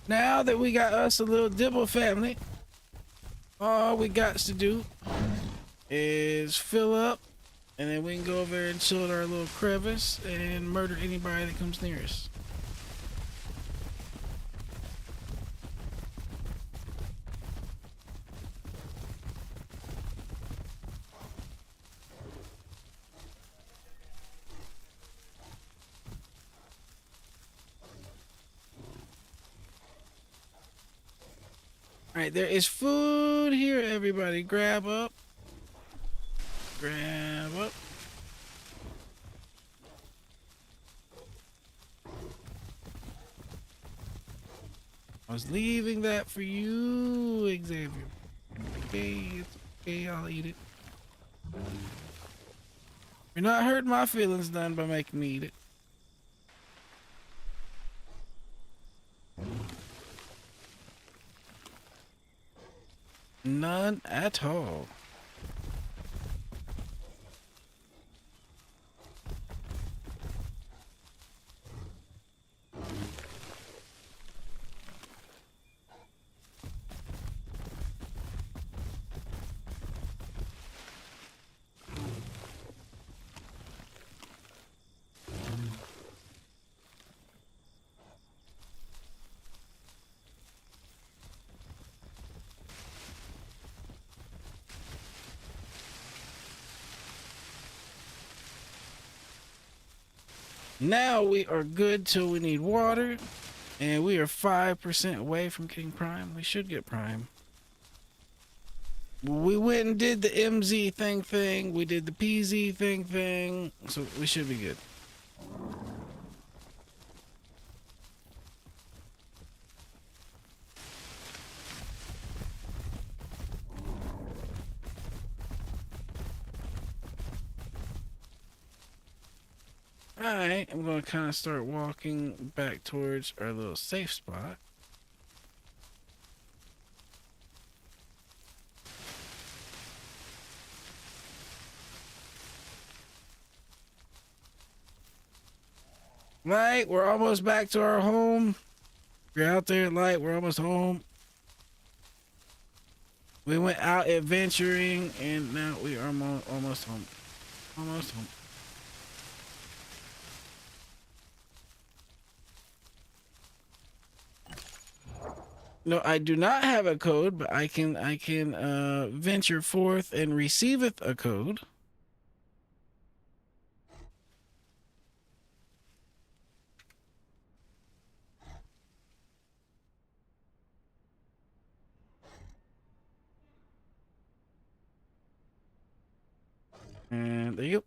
Now that we got us a little Dibble family, all we got to do is fill up, and then we can go over there and chill at our little crevice and murder anybody that comes near us. Alright, there is food here, everybody. Grab up. Grab up. I was leaving that for you, Xavier. Okay, it's okay, I'll eat it. You're not hurting my feelings none by making me eat it. None at all. Now we are good till we need water, and we are 5% away from getting prime. We should get prime. We went and did the MZ thing, we did the PZ thing, so we should be good. Alright, I'm gonna kind of start walking back towards our little safe spot. Light, we're almost back to our home. We're out there, Light, we're almost home. We went out adventuring, and now we are almost home. Almost home. No, I do not have a code, but I can venture forth and receiveth a code. And there you go.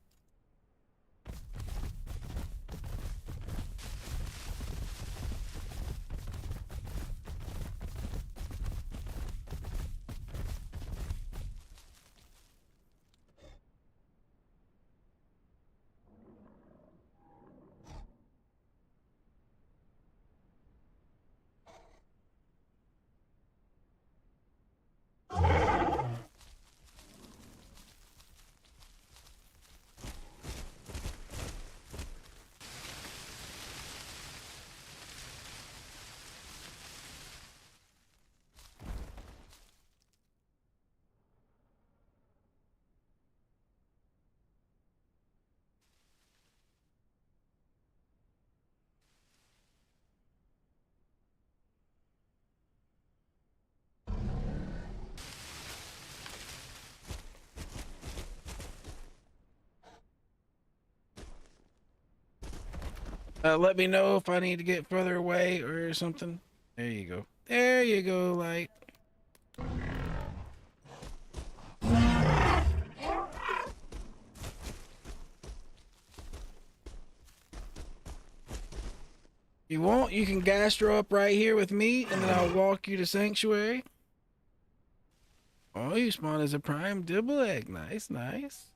Let me know if I need to get further away or something. There you go. There you go, Light. You want, you can gastro up right here with me, and then I'll walk you to Sanctuary. Oh, you spawn as a prime dibble egg. Nice, nice.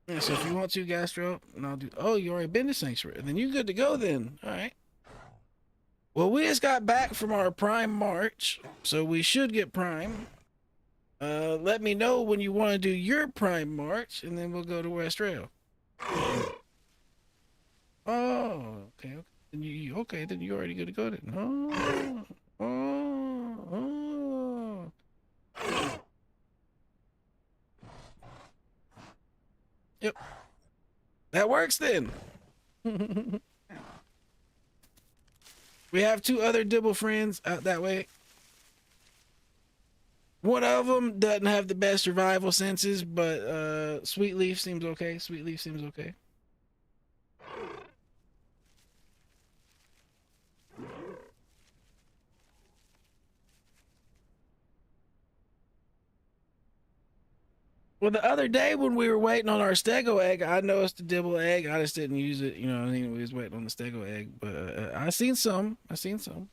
Yeah, so if you want to gastro up, and I'll do. Oh, you already been to Sanctuary. Then you good to go then. All right. Well, we just got back from our prime march, so we should get prime. Let me know when you want to do your prime march, and then we'll go to West Rail. Oh, okay, okay. Then okay, then you already good to go then. Oh, oh, oh. Yep, that works then. We have two other Dibble friends out that way. One of them doesn't have the best survival senses, but Sweet Leaf seems okay. Sweet Leaf seems okay. Well, the other day when we were waiting on our stego egg, I noticed the Dibble egg. I just didn't use it, you know. I think we was waiting on the stego egg, but I seen some. I seen some.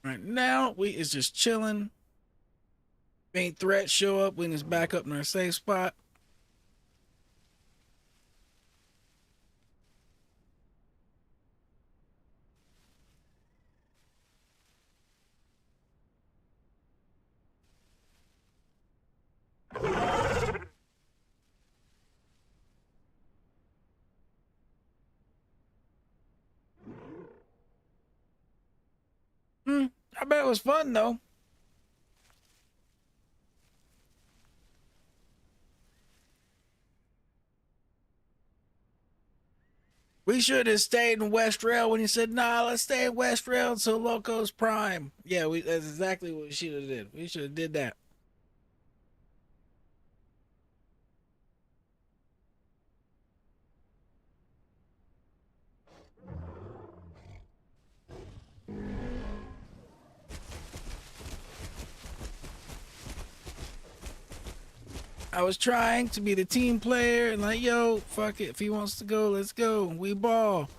Right now, we is just chilling. Main threats show up when it's back up in our safe spot. Hmm, I bet it was fun though. We should have stayed in West Rail when he said, "Nah, let's stay in West Rail until Loco's Prime." Yeah, that's exactly what we should have did. We should have did that. I was trying to be the team player and like, yo, fuck it. If he wants to go, let's go. We ball.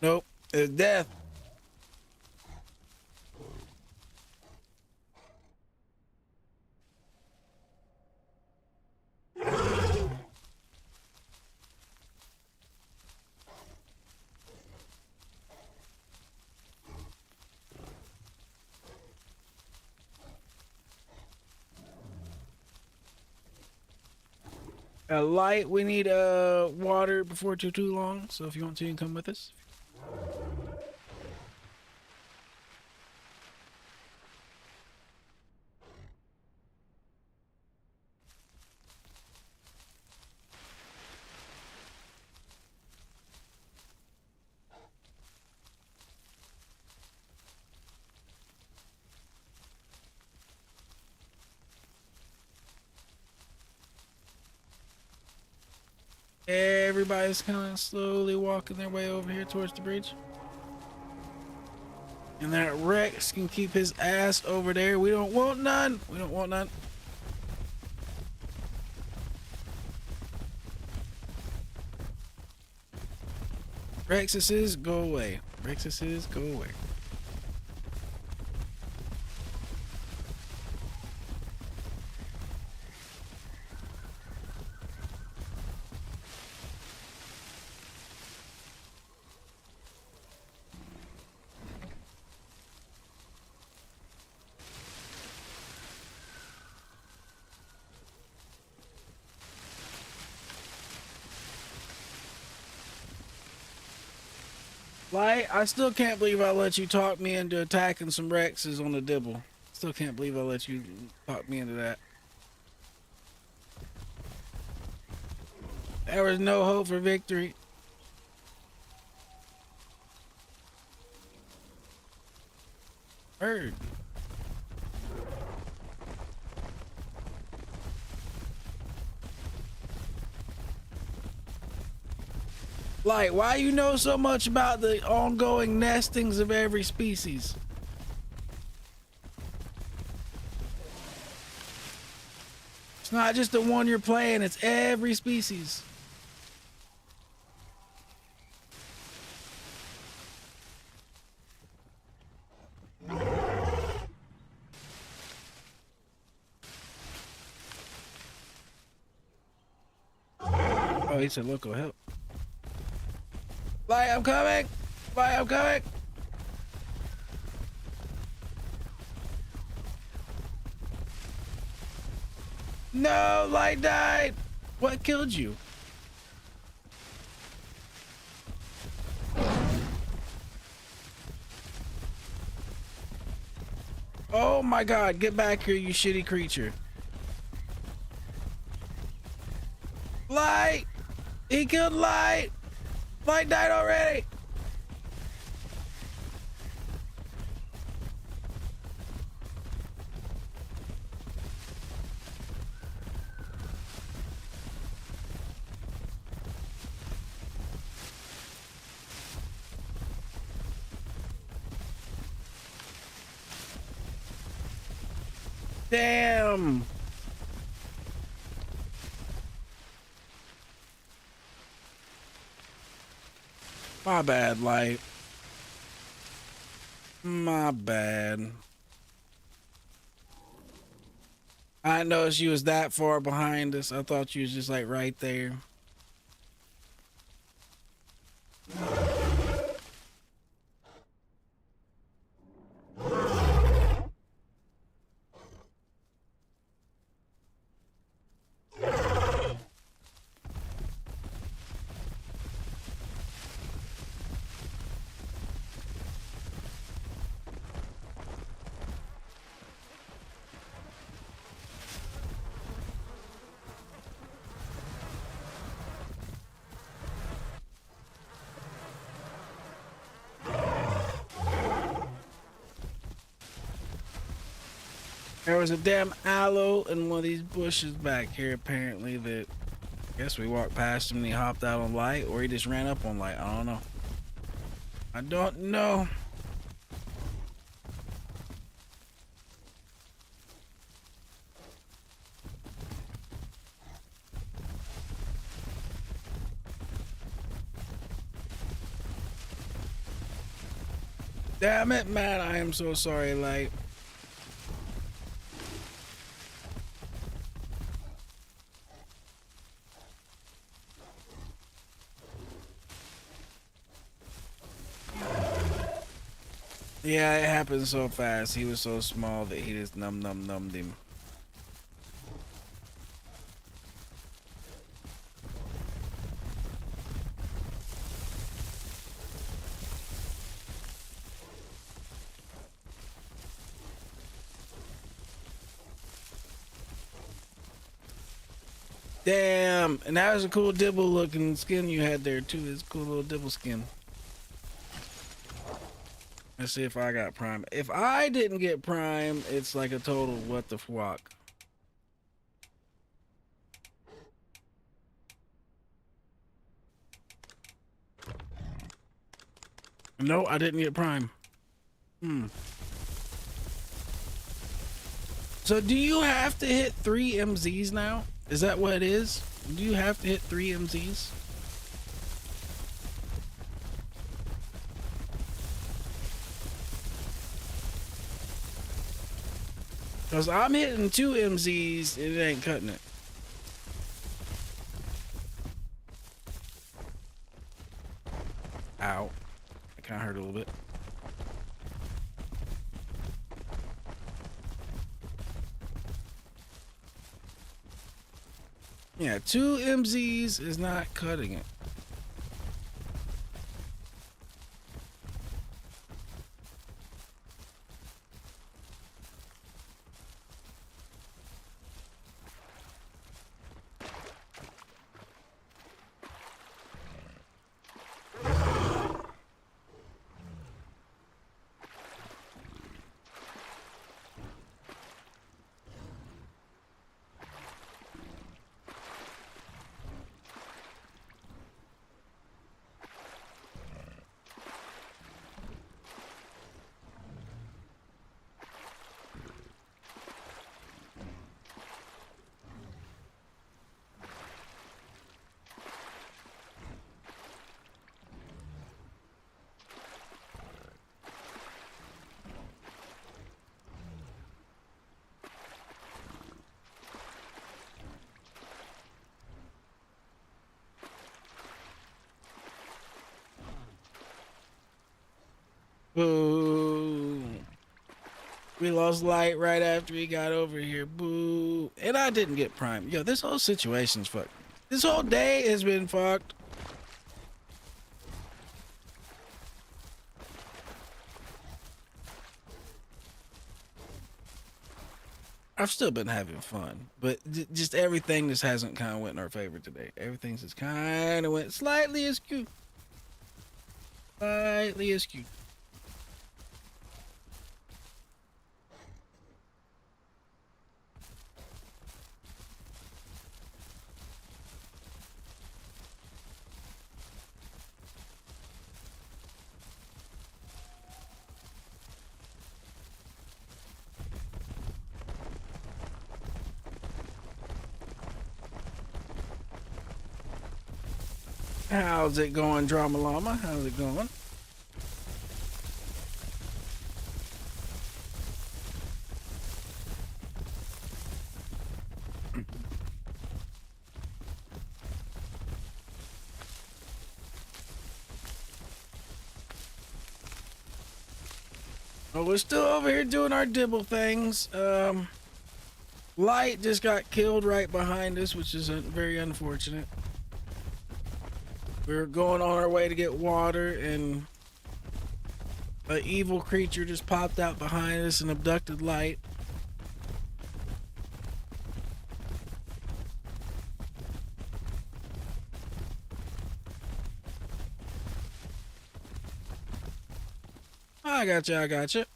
Nope, it's death. A light. We need water before too long. So if you want to, you can come with us. Everybody's kind of slowly walking their way over here towards the bridge. And that Rex can keep his ass over there. We don't want none. We don't want none. Rexuses, go away. Rexuses, go away. Light, I still can't believe I let you talk me into attacking some Rexes on the Dibble. Still can't believe I let you talk me into that. There was no hope for victory. Heard. Like, why you know so much about the ongoing nestings of every species? It's not just the one you're playing, it's every species. Oh, he said, Loco, help. Light, I'm coming. Light, I'm coming. No, Light died. What killed you? Oh my God, get back here, you shitty creature. Light! He killed Light! Light died already! Damn! My bad, Light. My bad. I didn't notice you was that far behind us. I thought you was just like right there. There was a damn aloe in one of these bushes back here, apparently, that I guess we walked past him and he hopped out on Light, or he just ran up on Light. I don't know. I don't know. Damn it, man. I am so sorry, Light. Yeah, it happened so fast. He was so small that he just numbed him. Damn, and that was a cool dibble looking skin you had there too. It's a cool little dibble skin. Let's see if I got prime. If I didn't get prime, it's like a total what the fuck. No, I didn't get prime. So do you have to hit 3 MZs now? Is that what it is? Do you have to hit 3 MZs? Cause I'm hitting 2 MZs, it ain't cutting it. Ow. That kinda hurt a little bit. Yeah, 2 MZs is not cutting it. Boo. We lost light right after he got over here. Boo. And I didn't get prime. Yo, this whole situation's fucked. This whole day has been fucked. I've still been having fun, but just everything just hasn't kind of went in our favor today. Everything's just kind of went slightly askew. Slightly askew. How's it going, Drama Llama? How's it going? Well, we're still over here doing our dibble things. Light just got killed right behind us, which is very unfortunate. We were going on our way to get water, and an evil creature just popped out behind us and abducted Light. I got you. I got you.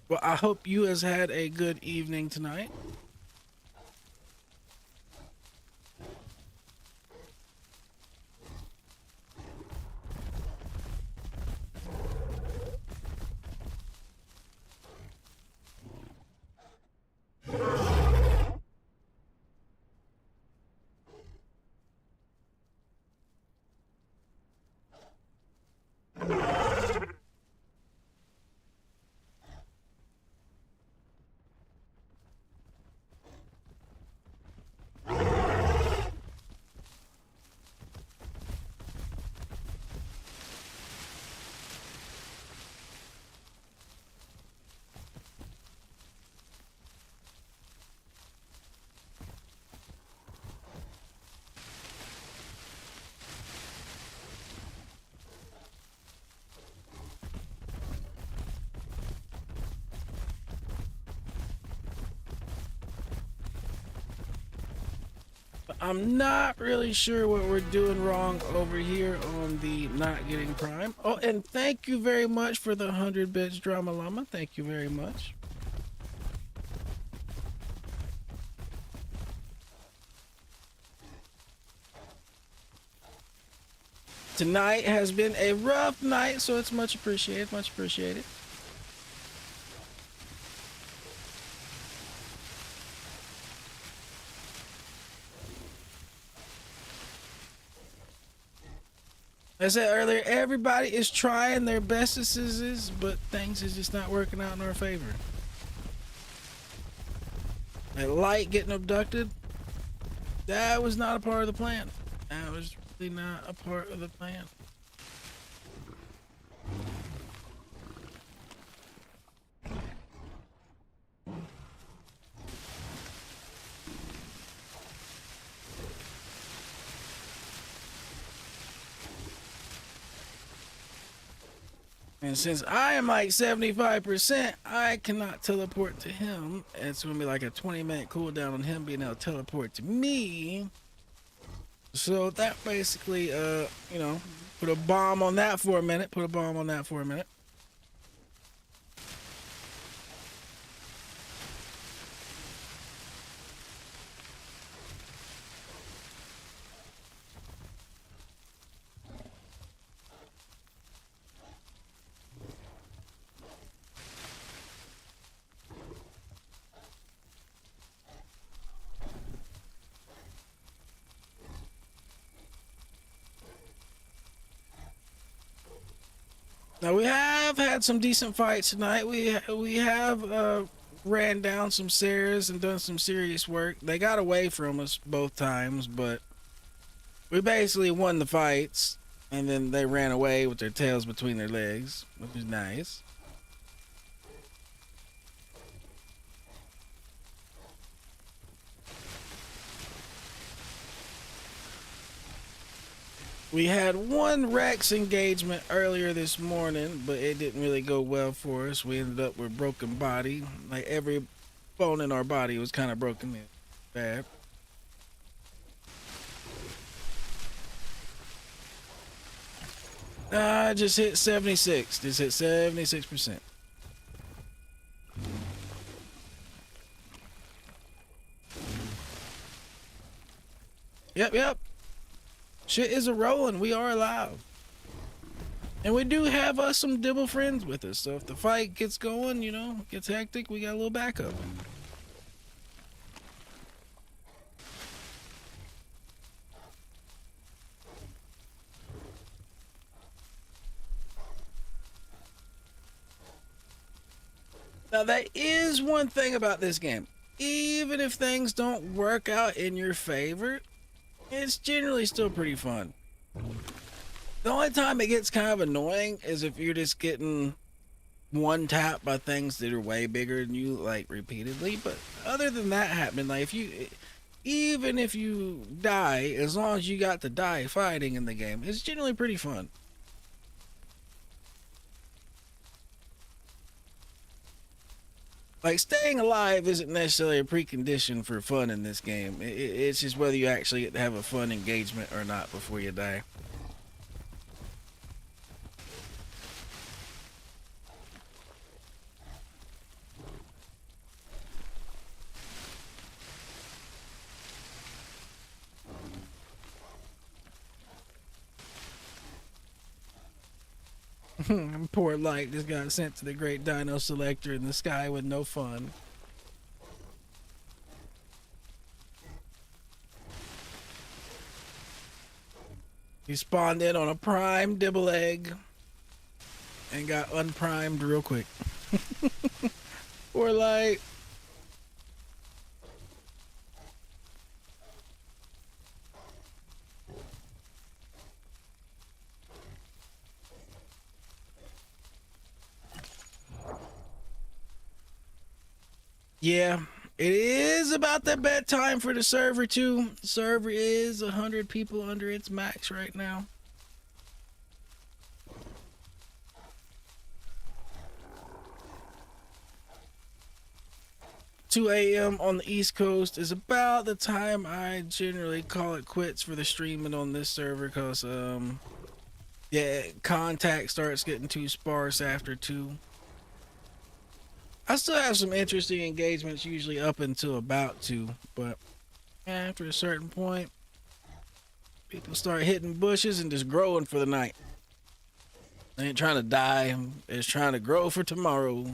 Well, I hope you has had a good evening tonight. I'm not really sure what we're doing wrong over here on the not getting prime. Oh, and thank you very much for the 100 bits, Drama Llama. Thank you very much. Tonight has been a rough night, so it's much appreciated, much appreciated. I said earlier, everybody is trying their bestesses, but things is just not working out in our favor. That Light getting abducted, that was not a part of the plan. That was really not a part of the plan. And since I am like 75%, I cannot teleport to him. It's gonna be like a 20-minute cooldown on him being able to teleport to me. So that basically, you know, put a bomb on that for a minute. Put a bomb on that for a minute. Now we have had some decent fights tonight. We have ran down some Sarahs and done some serious work. They got away from us both times, but we basically won the fights, and then they ran away with their tails between their legs, which is nice. We had one Rex engagement earlier this morning, but it didn't really go well for us. We ended up with broken body. Like every bone in our body was kind of broken in. Bad. Just hit 76. Just hit 76%. Yep. Shit is a rolling. We are alive. And we do have some Dibble friends with us. So if the fight gets going, you know, gets hectic, we got a little backup. Now, that is one thing about this game. Even if things don't work out in your favor, it's generally still pretty fun. The only time it gets kind of annoying is if you're just getting one tap by things that are way bigger than you, like, repeatedly. But other than that happening, like, even if you die, as long as you got to die fighting in the game, it's generally pretty fun. Like, staying alive isn't necessarily a precondition for fun in this game. It's just whether you actually get to have a fun engagement or not before you die. Poor Light just got sent to the Great Dino Selector in the sky with no fun. He spawned in on a prime Dibble egg and got unprimed real quick. Poor Light. Yeah, it is about the bedtime for the server too. The server is 100 people under its max right now. $2 a.m. on the East Coast is about the time I generally call it quits for the streaming on this server, because yeah, contact starts getting too sparse after 2. I still have some interesting engagements usually up until about 2, but after a certain point, people start hitting bushes and just growing for the night. They ain't trying to die, they're just trying to grow for tomorrow.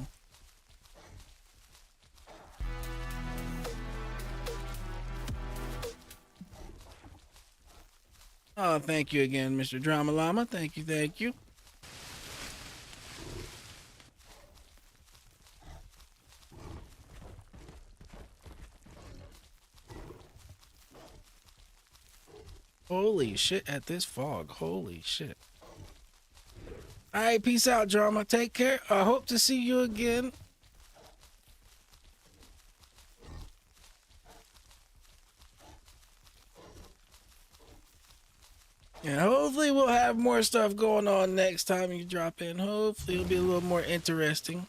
Oh, thank you again, Mr. Drama Llama. Thank you. Holy shit at this fog. Holy shit. Alright, peace out, Drama. Take care. I hope to see you again. And hopefully we'll have more stuff going on next time you drop in. Hopefully it'll be a little more interesting.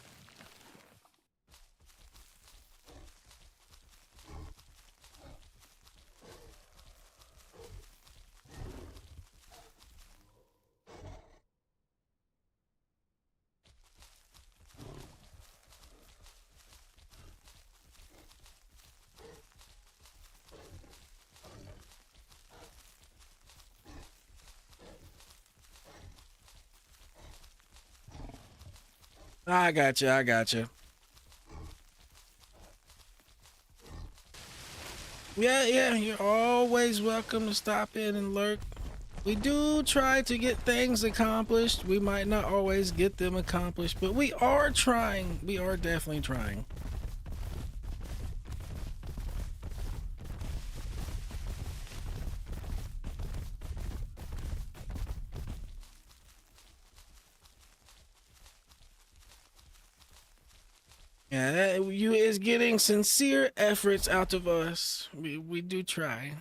I got you. Yeah, you're always welcome to stop in and lurk. We do try to get things accomplished. We might not always get them accomplished, but we are trying. We are definitely trying. Yeah, you is getting sincere efforts out of us. We do try.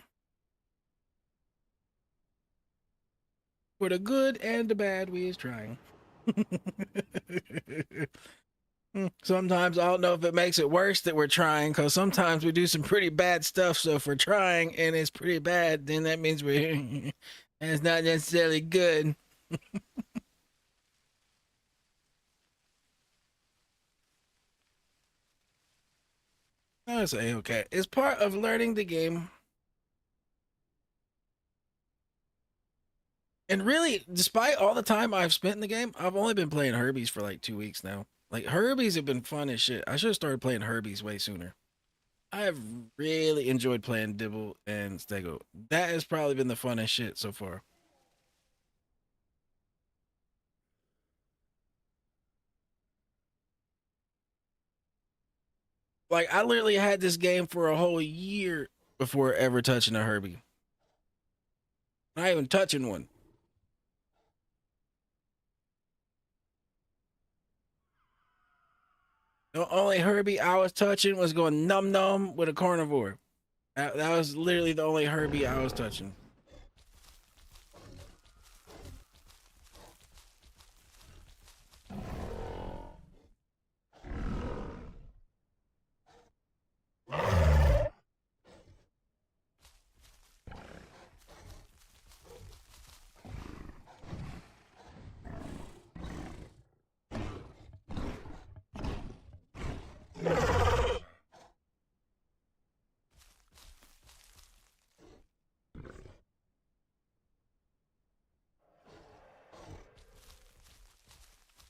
For the good and the bad, we is trying. Sometimes I don't know if it makes it worse that we're trying, because sometimes we do some pretty bad stuff. So if we're trying and it's pretty bad, then that means we're and it's not necessarily good. I would say okay. It's part of learning the game. And really, despite all the time I've spent in the game, I've only been playing Herbies for like 2 weeks now. Like Herbies have been fun as shit. I should have started playing Herbies way sooner. I have really enjoyed playing Dibble and Stego. That has probably been the funnest shit so far. Like I literally had this game for a whole year before ever touching a Herbie. Not even touching one. The only Herbie I was touching was going num num with a carnivore. That was literally the only Herbie I was touching.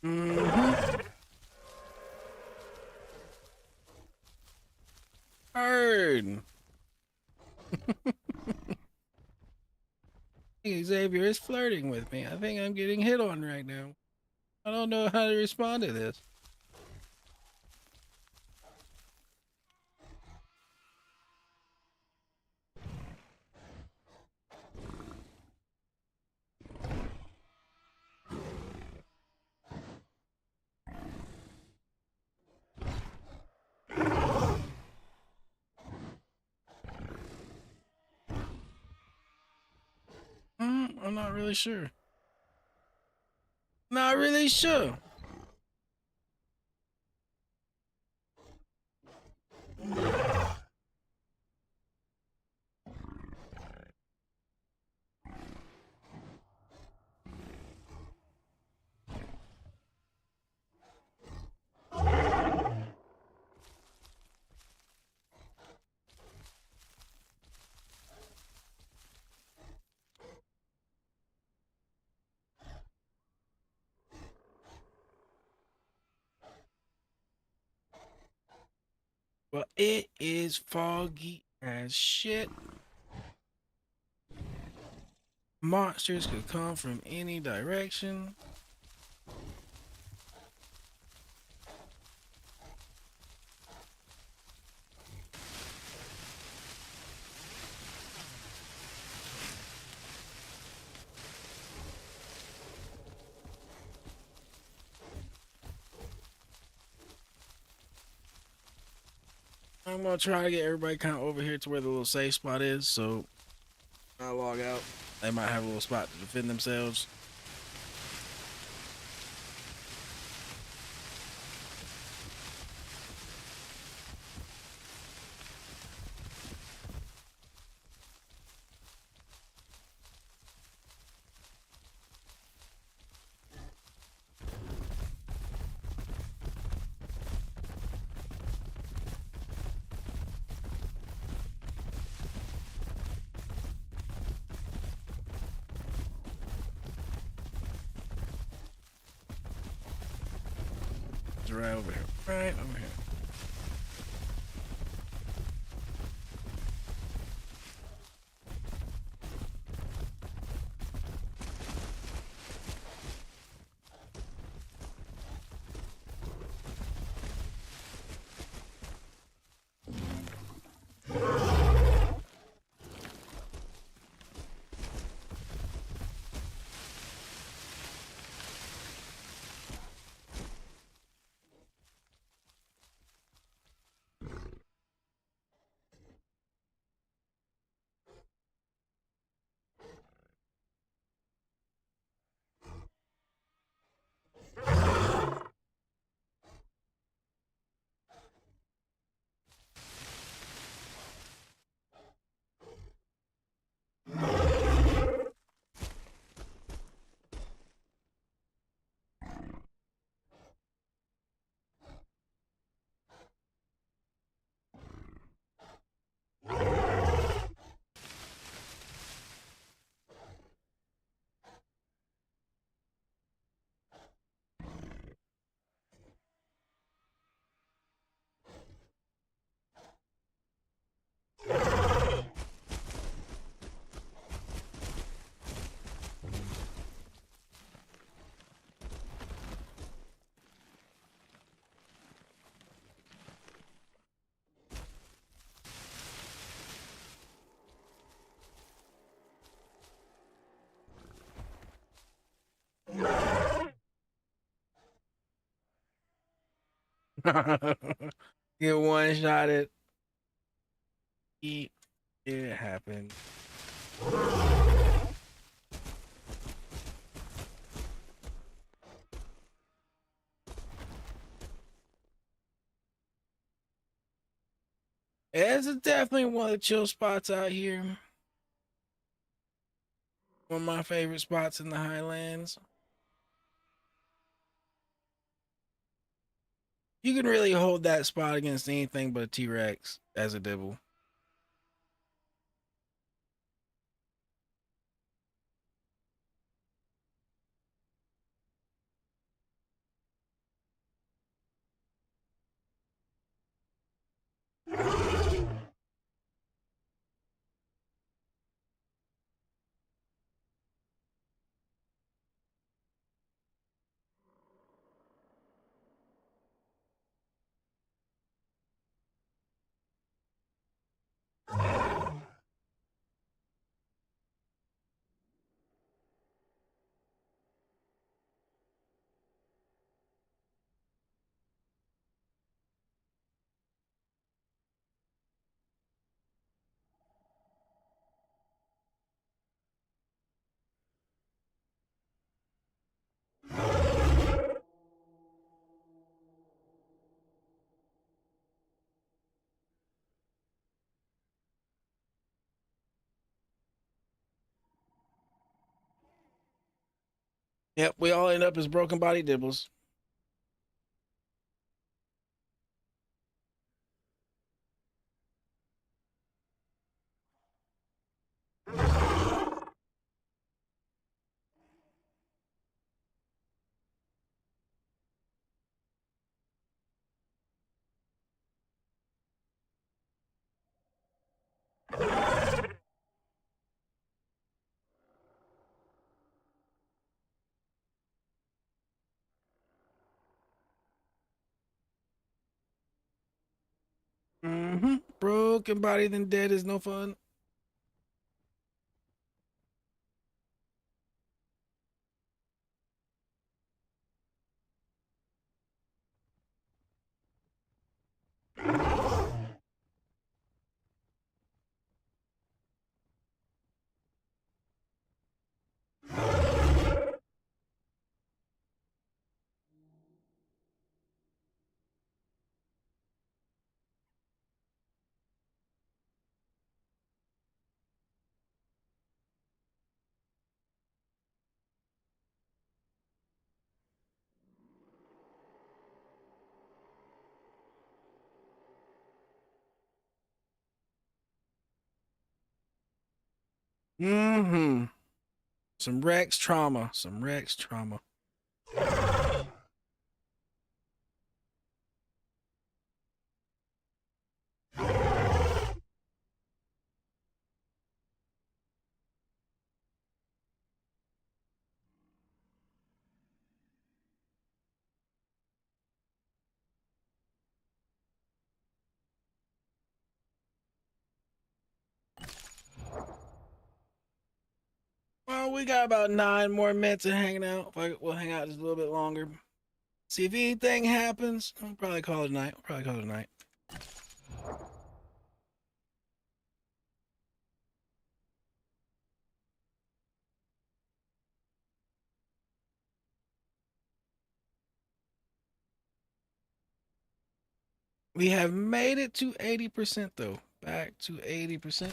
Mm-hmm. Heard. Xavier is flirting with me. I think I'm getting hit on right now. I don't know how to respond to this. I'm not really sure. Not really sure. Well, it is foggy as shit. Monsters could come from any direction. I'm gonna try to get everybody kind of over here to where the little safe spot is, so I'll log out. They might have a little spot to defend themselves. It's right over here. Right over here. Get one shot at. It happened. It's definitely one of the chill spots out here. One of my favorite spots in the Highlands. You can really hold that spot against anything but a T-Rex as a dibble. Yep, we all end up as broken body dibbles. Broken body than dead is no fun. Mm-hmm. Some Rex trauma. Some Rex trauma. Well, we got about 9 more minutes of hanging out. We'll hang out just a little bit longer. See if anything happens. We'll probably call it a night. We'll probably call it a night. We have made it to 80% though. Back to 80%.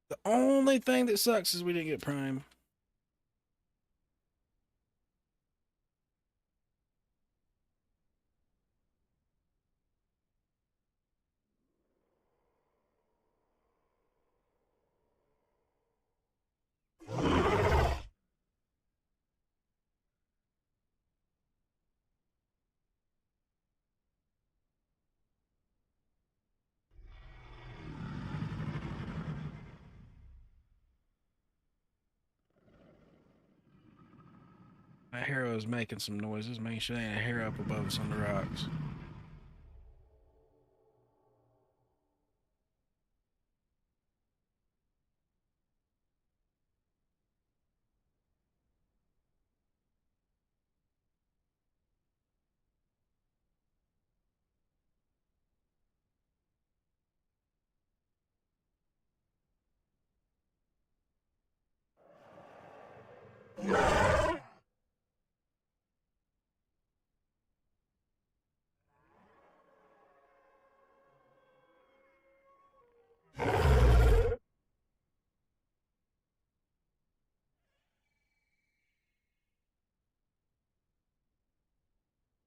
The only thing that sucks is we didn't get Prime. My hero is making some noises, making sure there ain't a hair up above some of the rocks.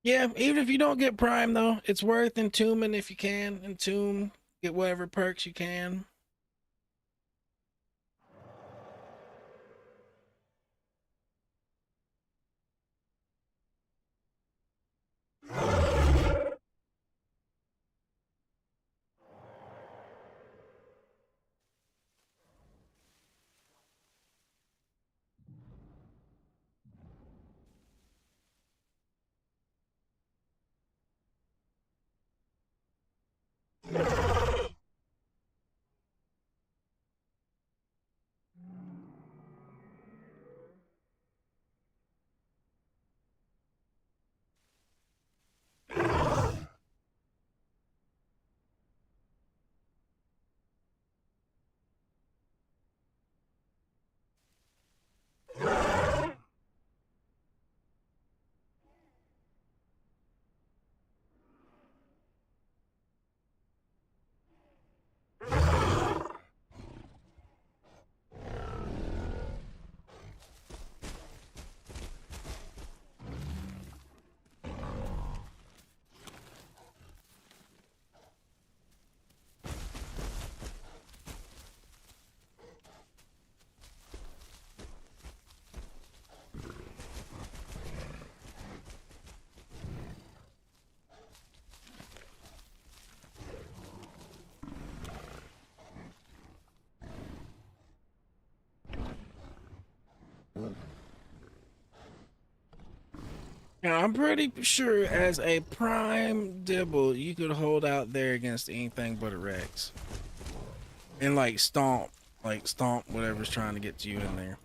Yeah, even if you don't get Prime though, it's worth entombing if you can. Entomb, get whatever perks you can. Now, I'm pretty sure as a Prime Dibble, you could hold out there against anything but a Rex. And like stomp whatever's trying to get to you in there.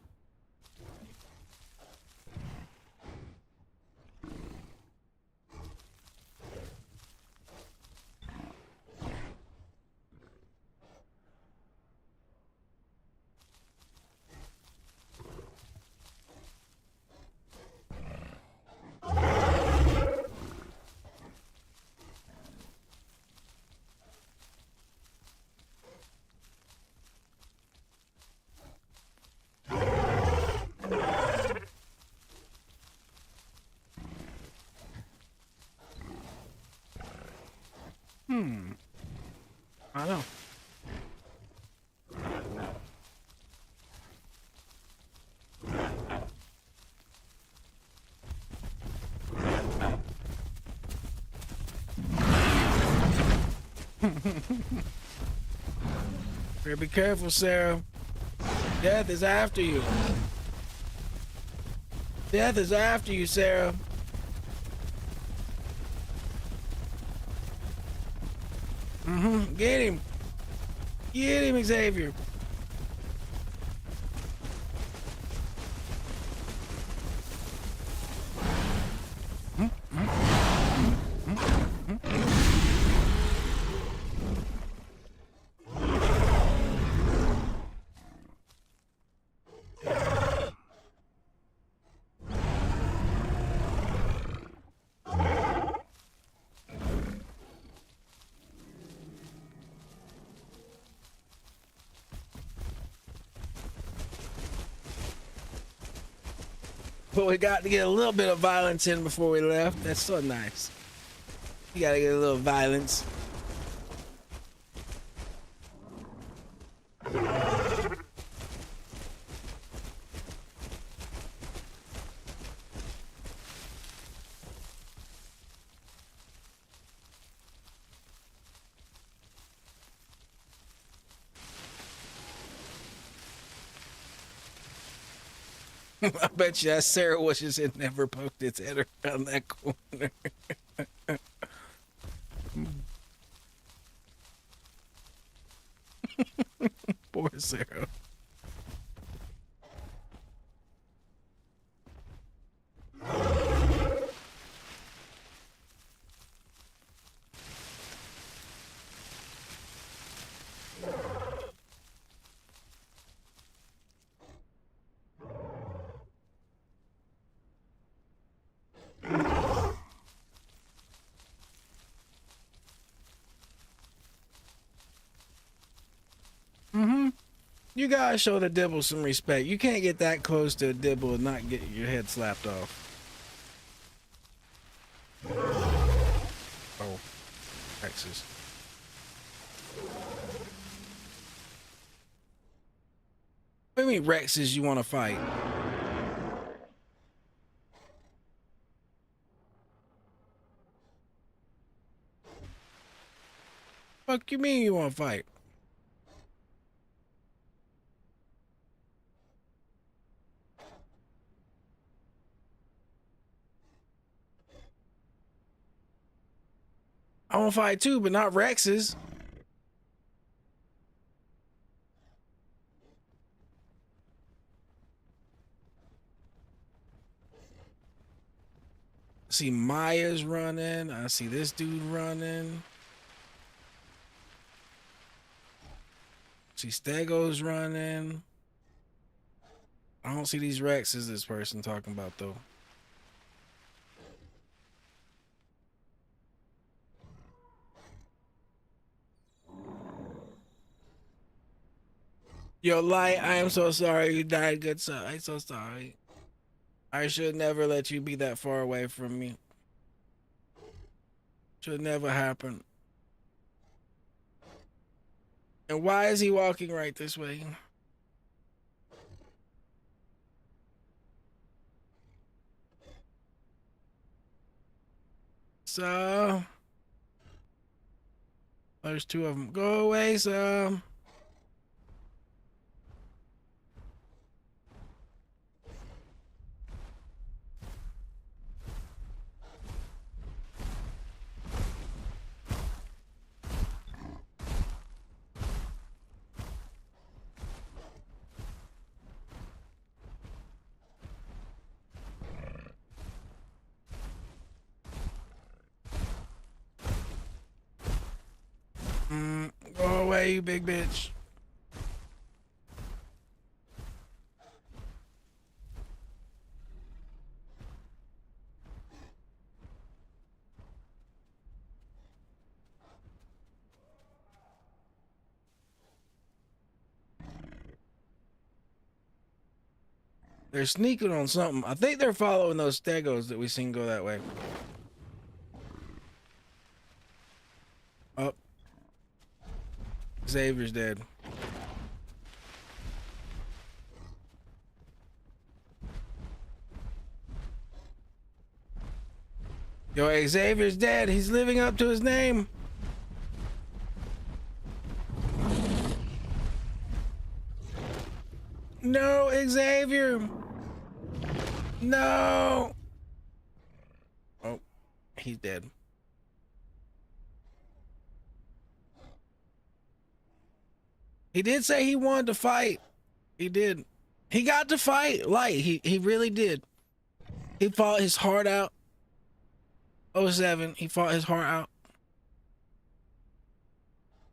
I know. Better be careful, Sarah. Death is after you. Death is after you, Sarah. Get him. Get him, Xavier. But we got to get a little bit of violence in before we left. That's so nice. You gotta get a little violence. I bet you that Sarah wishes it never poked its head around that corner. Poor Sarah. You gotta show the Dibble some respect. You can't get that close to a Dibble and not get your head slapped off. What do you mean Rexes you want to fight? Fuck you mean you want to fight? I want to fight too, but not Rexes. I see Maya's running. I see this dude running. See Stego's running. I don't see these Rexes this person talking about though. Yo, Light, I am so sorry you died, good son. I'm so sorry. I should never let you be that far away from me. Should never happen. And why is he walking right this way? So, there's two of them. Go away, so. Go away, you big bitch. They're sneaking on something. I think they're following those Stegos that we seen go that way. Oh. Xavier's dead. Yo, Xavier's dead. He's living up to his name. No, Xavier. No. Oh, he's dead. He did say he wanted to fight. He did. He got to fight. Light. He really did. He fought his heart out. 07. He fought his heart out.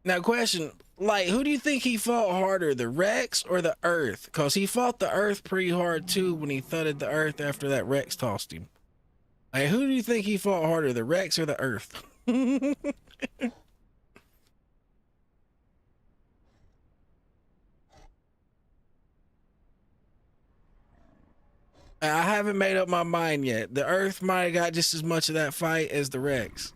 Now, question. Like, who do you think he fought harder, the Rex or the Earth? Because he fought the Earth pretty hard, too, when he thudded the Earth after that Rex tossed him. Like, who do you think he fought harder, the Rex or the Earth? I haven't made up my mind yet. The Earth might have got just as much of that fight as the Rex.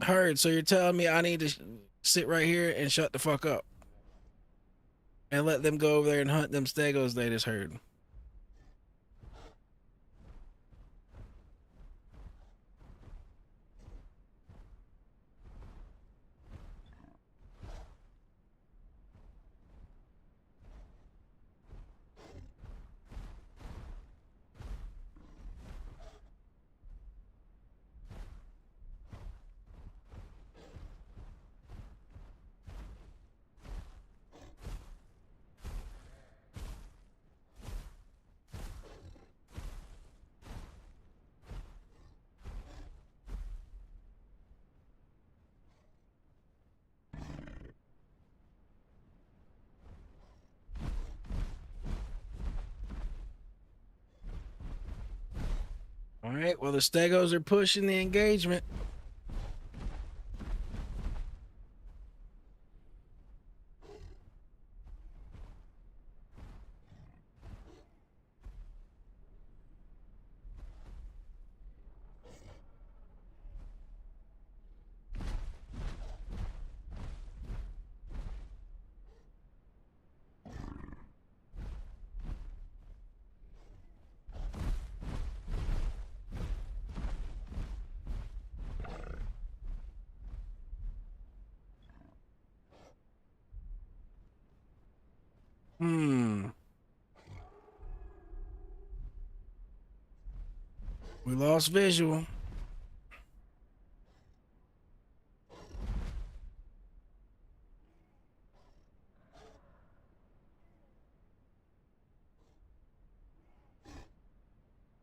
Heard, so you're telling me I need to sit right here and shut the fuck up and let them go over there and hunt them Stegos they just heard. All right, well, the Stegos are pushing the engagement. We lost visual.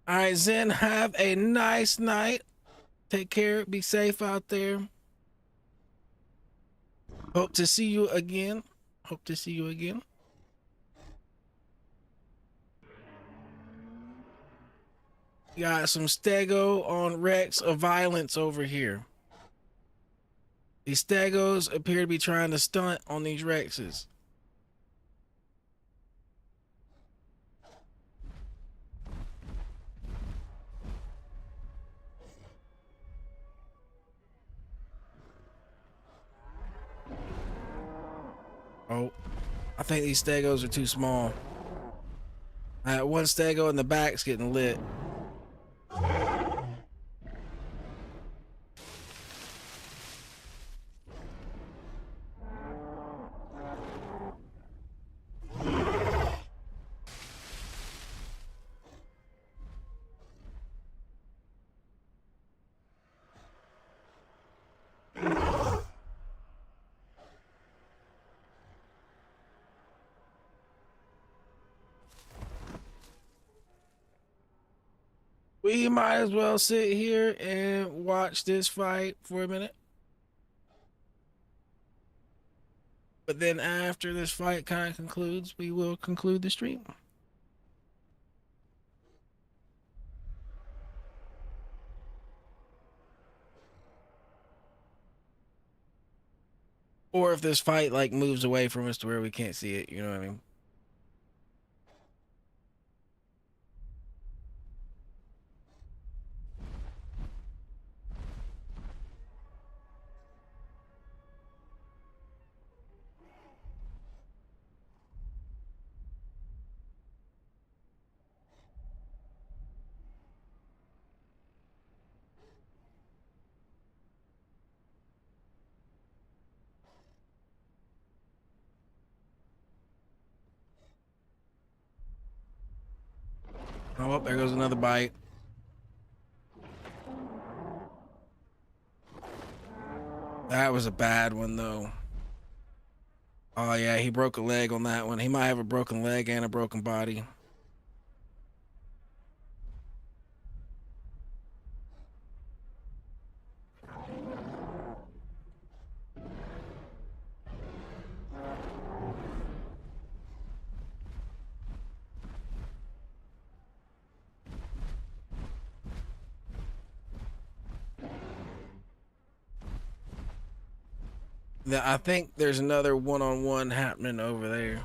All right, Zen, have a nice night. Take care. Be safe out there. Hope to see you again. Hope to see you again. Got some stego on Rex of violence over here. These stegos appear to be trying to stunt on these Rexes. Oh, I think these stegos are too small. One stego in the back's getting lit. We might as well sit here and watch this fight for a minute. But then after this fight kind of concludes, we will conclude the stream. Or if this fight like moves away from us to where we can't see it, you know what I mean? Oh, there goes another bite. That was a bad one, though. Oh, yeah, he broke a leg on that one. He might have a broken leg and a broken body. I think there's another one-on-one happening over there.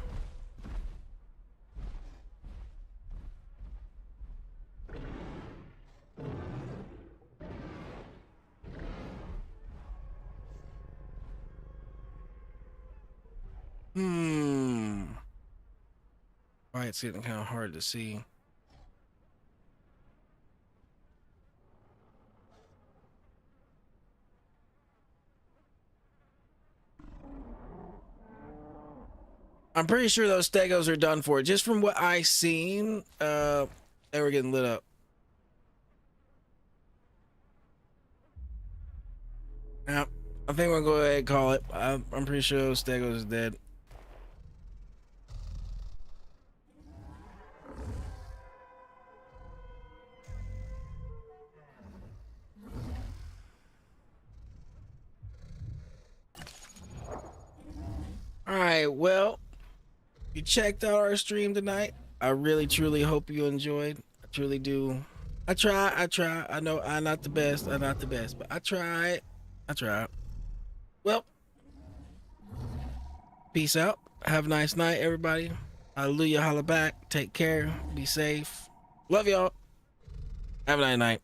Why it's getting kind of hard to see. I'm pretty sure those stegos are done for. Just from what I seen, they were getting lit up. Yeah, I think we'll go ahead and call it. I'm pretty sure those stegos is dead. All right, well, you checked out our stream tonight. I really truly hope you enjoyed. I truly do. I try. I know I'm not the best, but I tried. Well, peace out. Have a nice night, everybody. Hallelujah, holla back. Take care. Be safe. Love y'all. Have a nice night.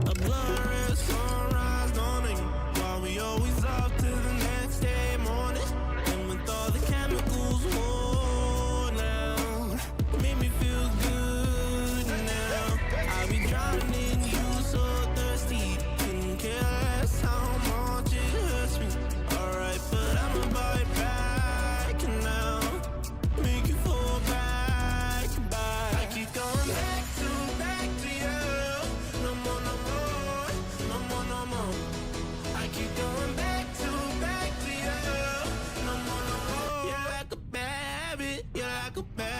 A glorious sunrise. like a bad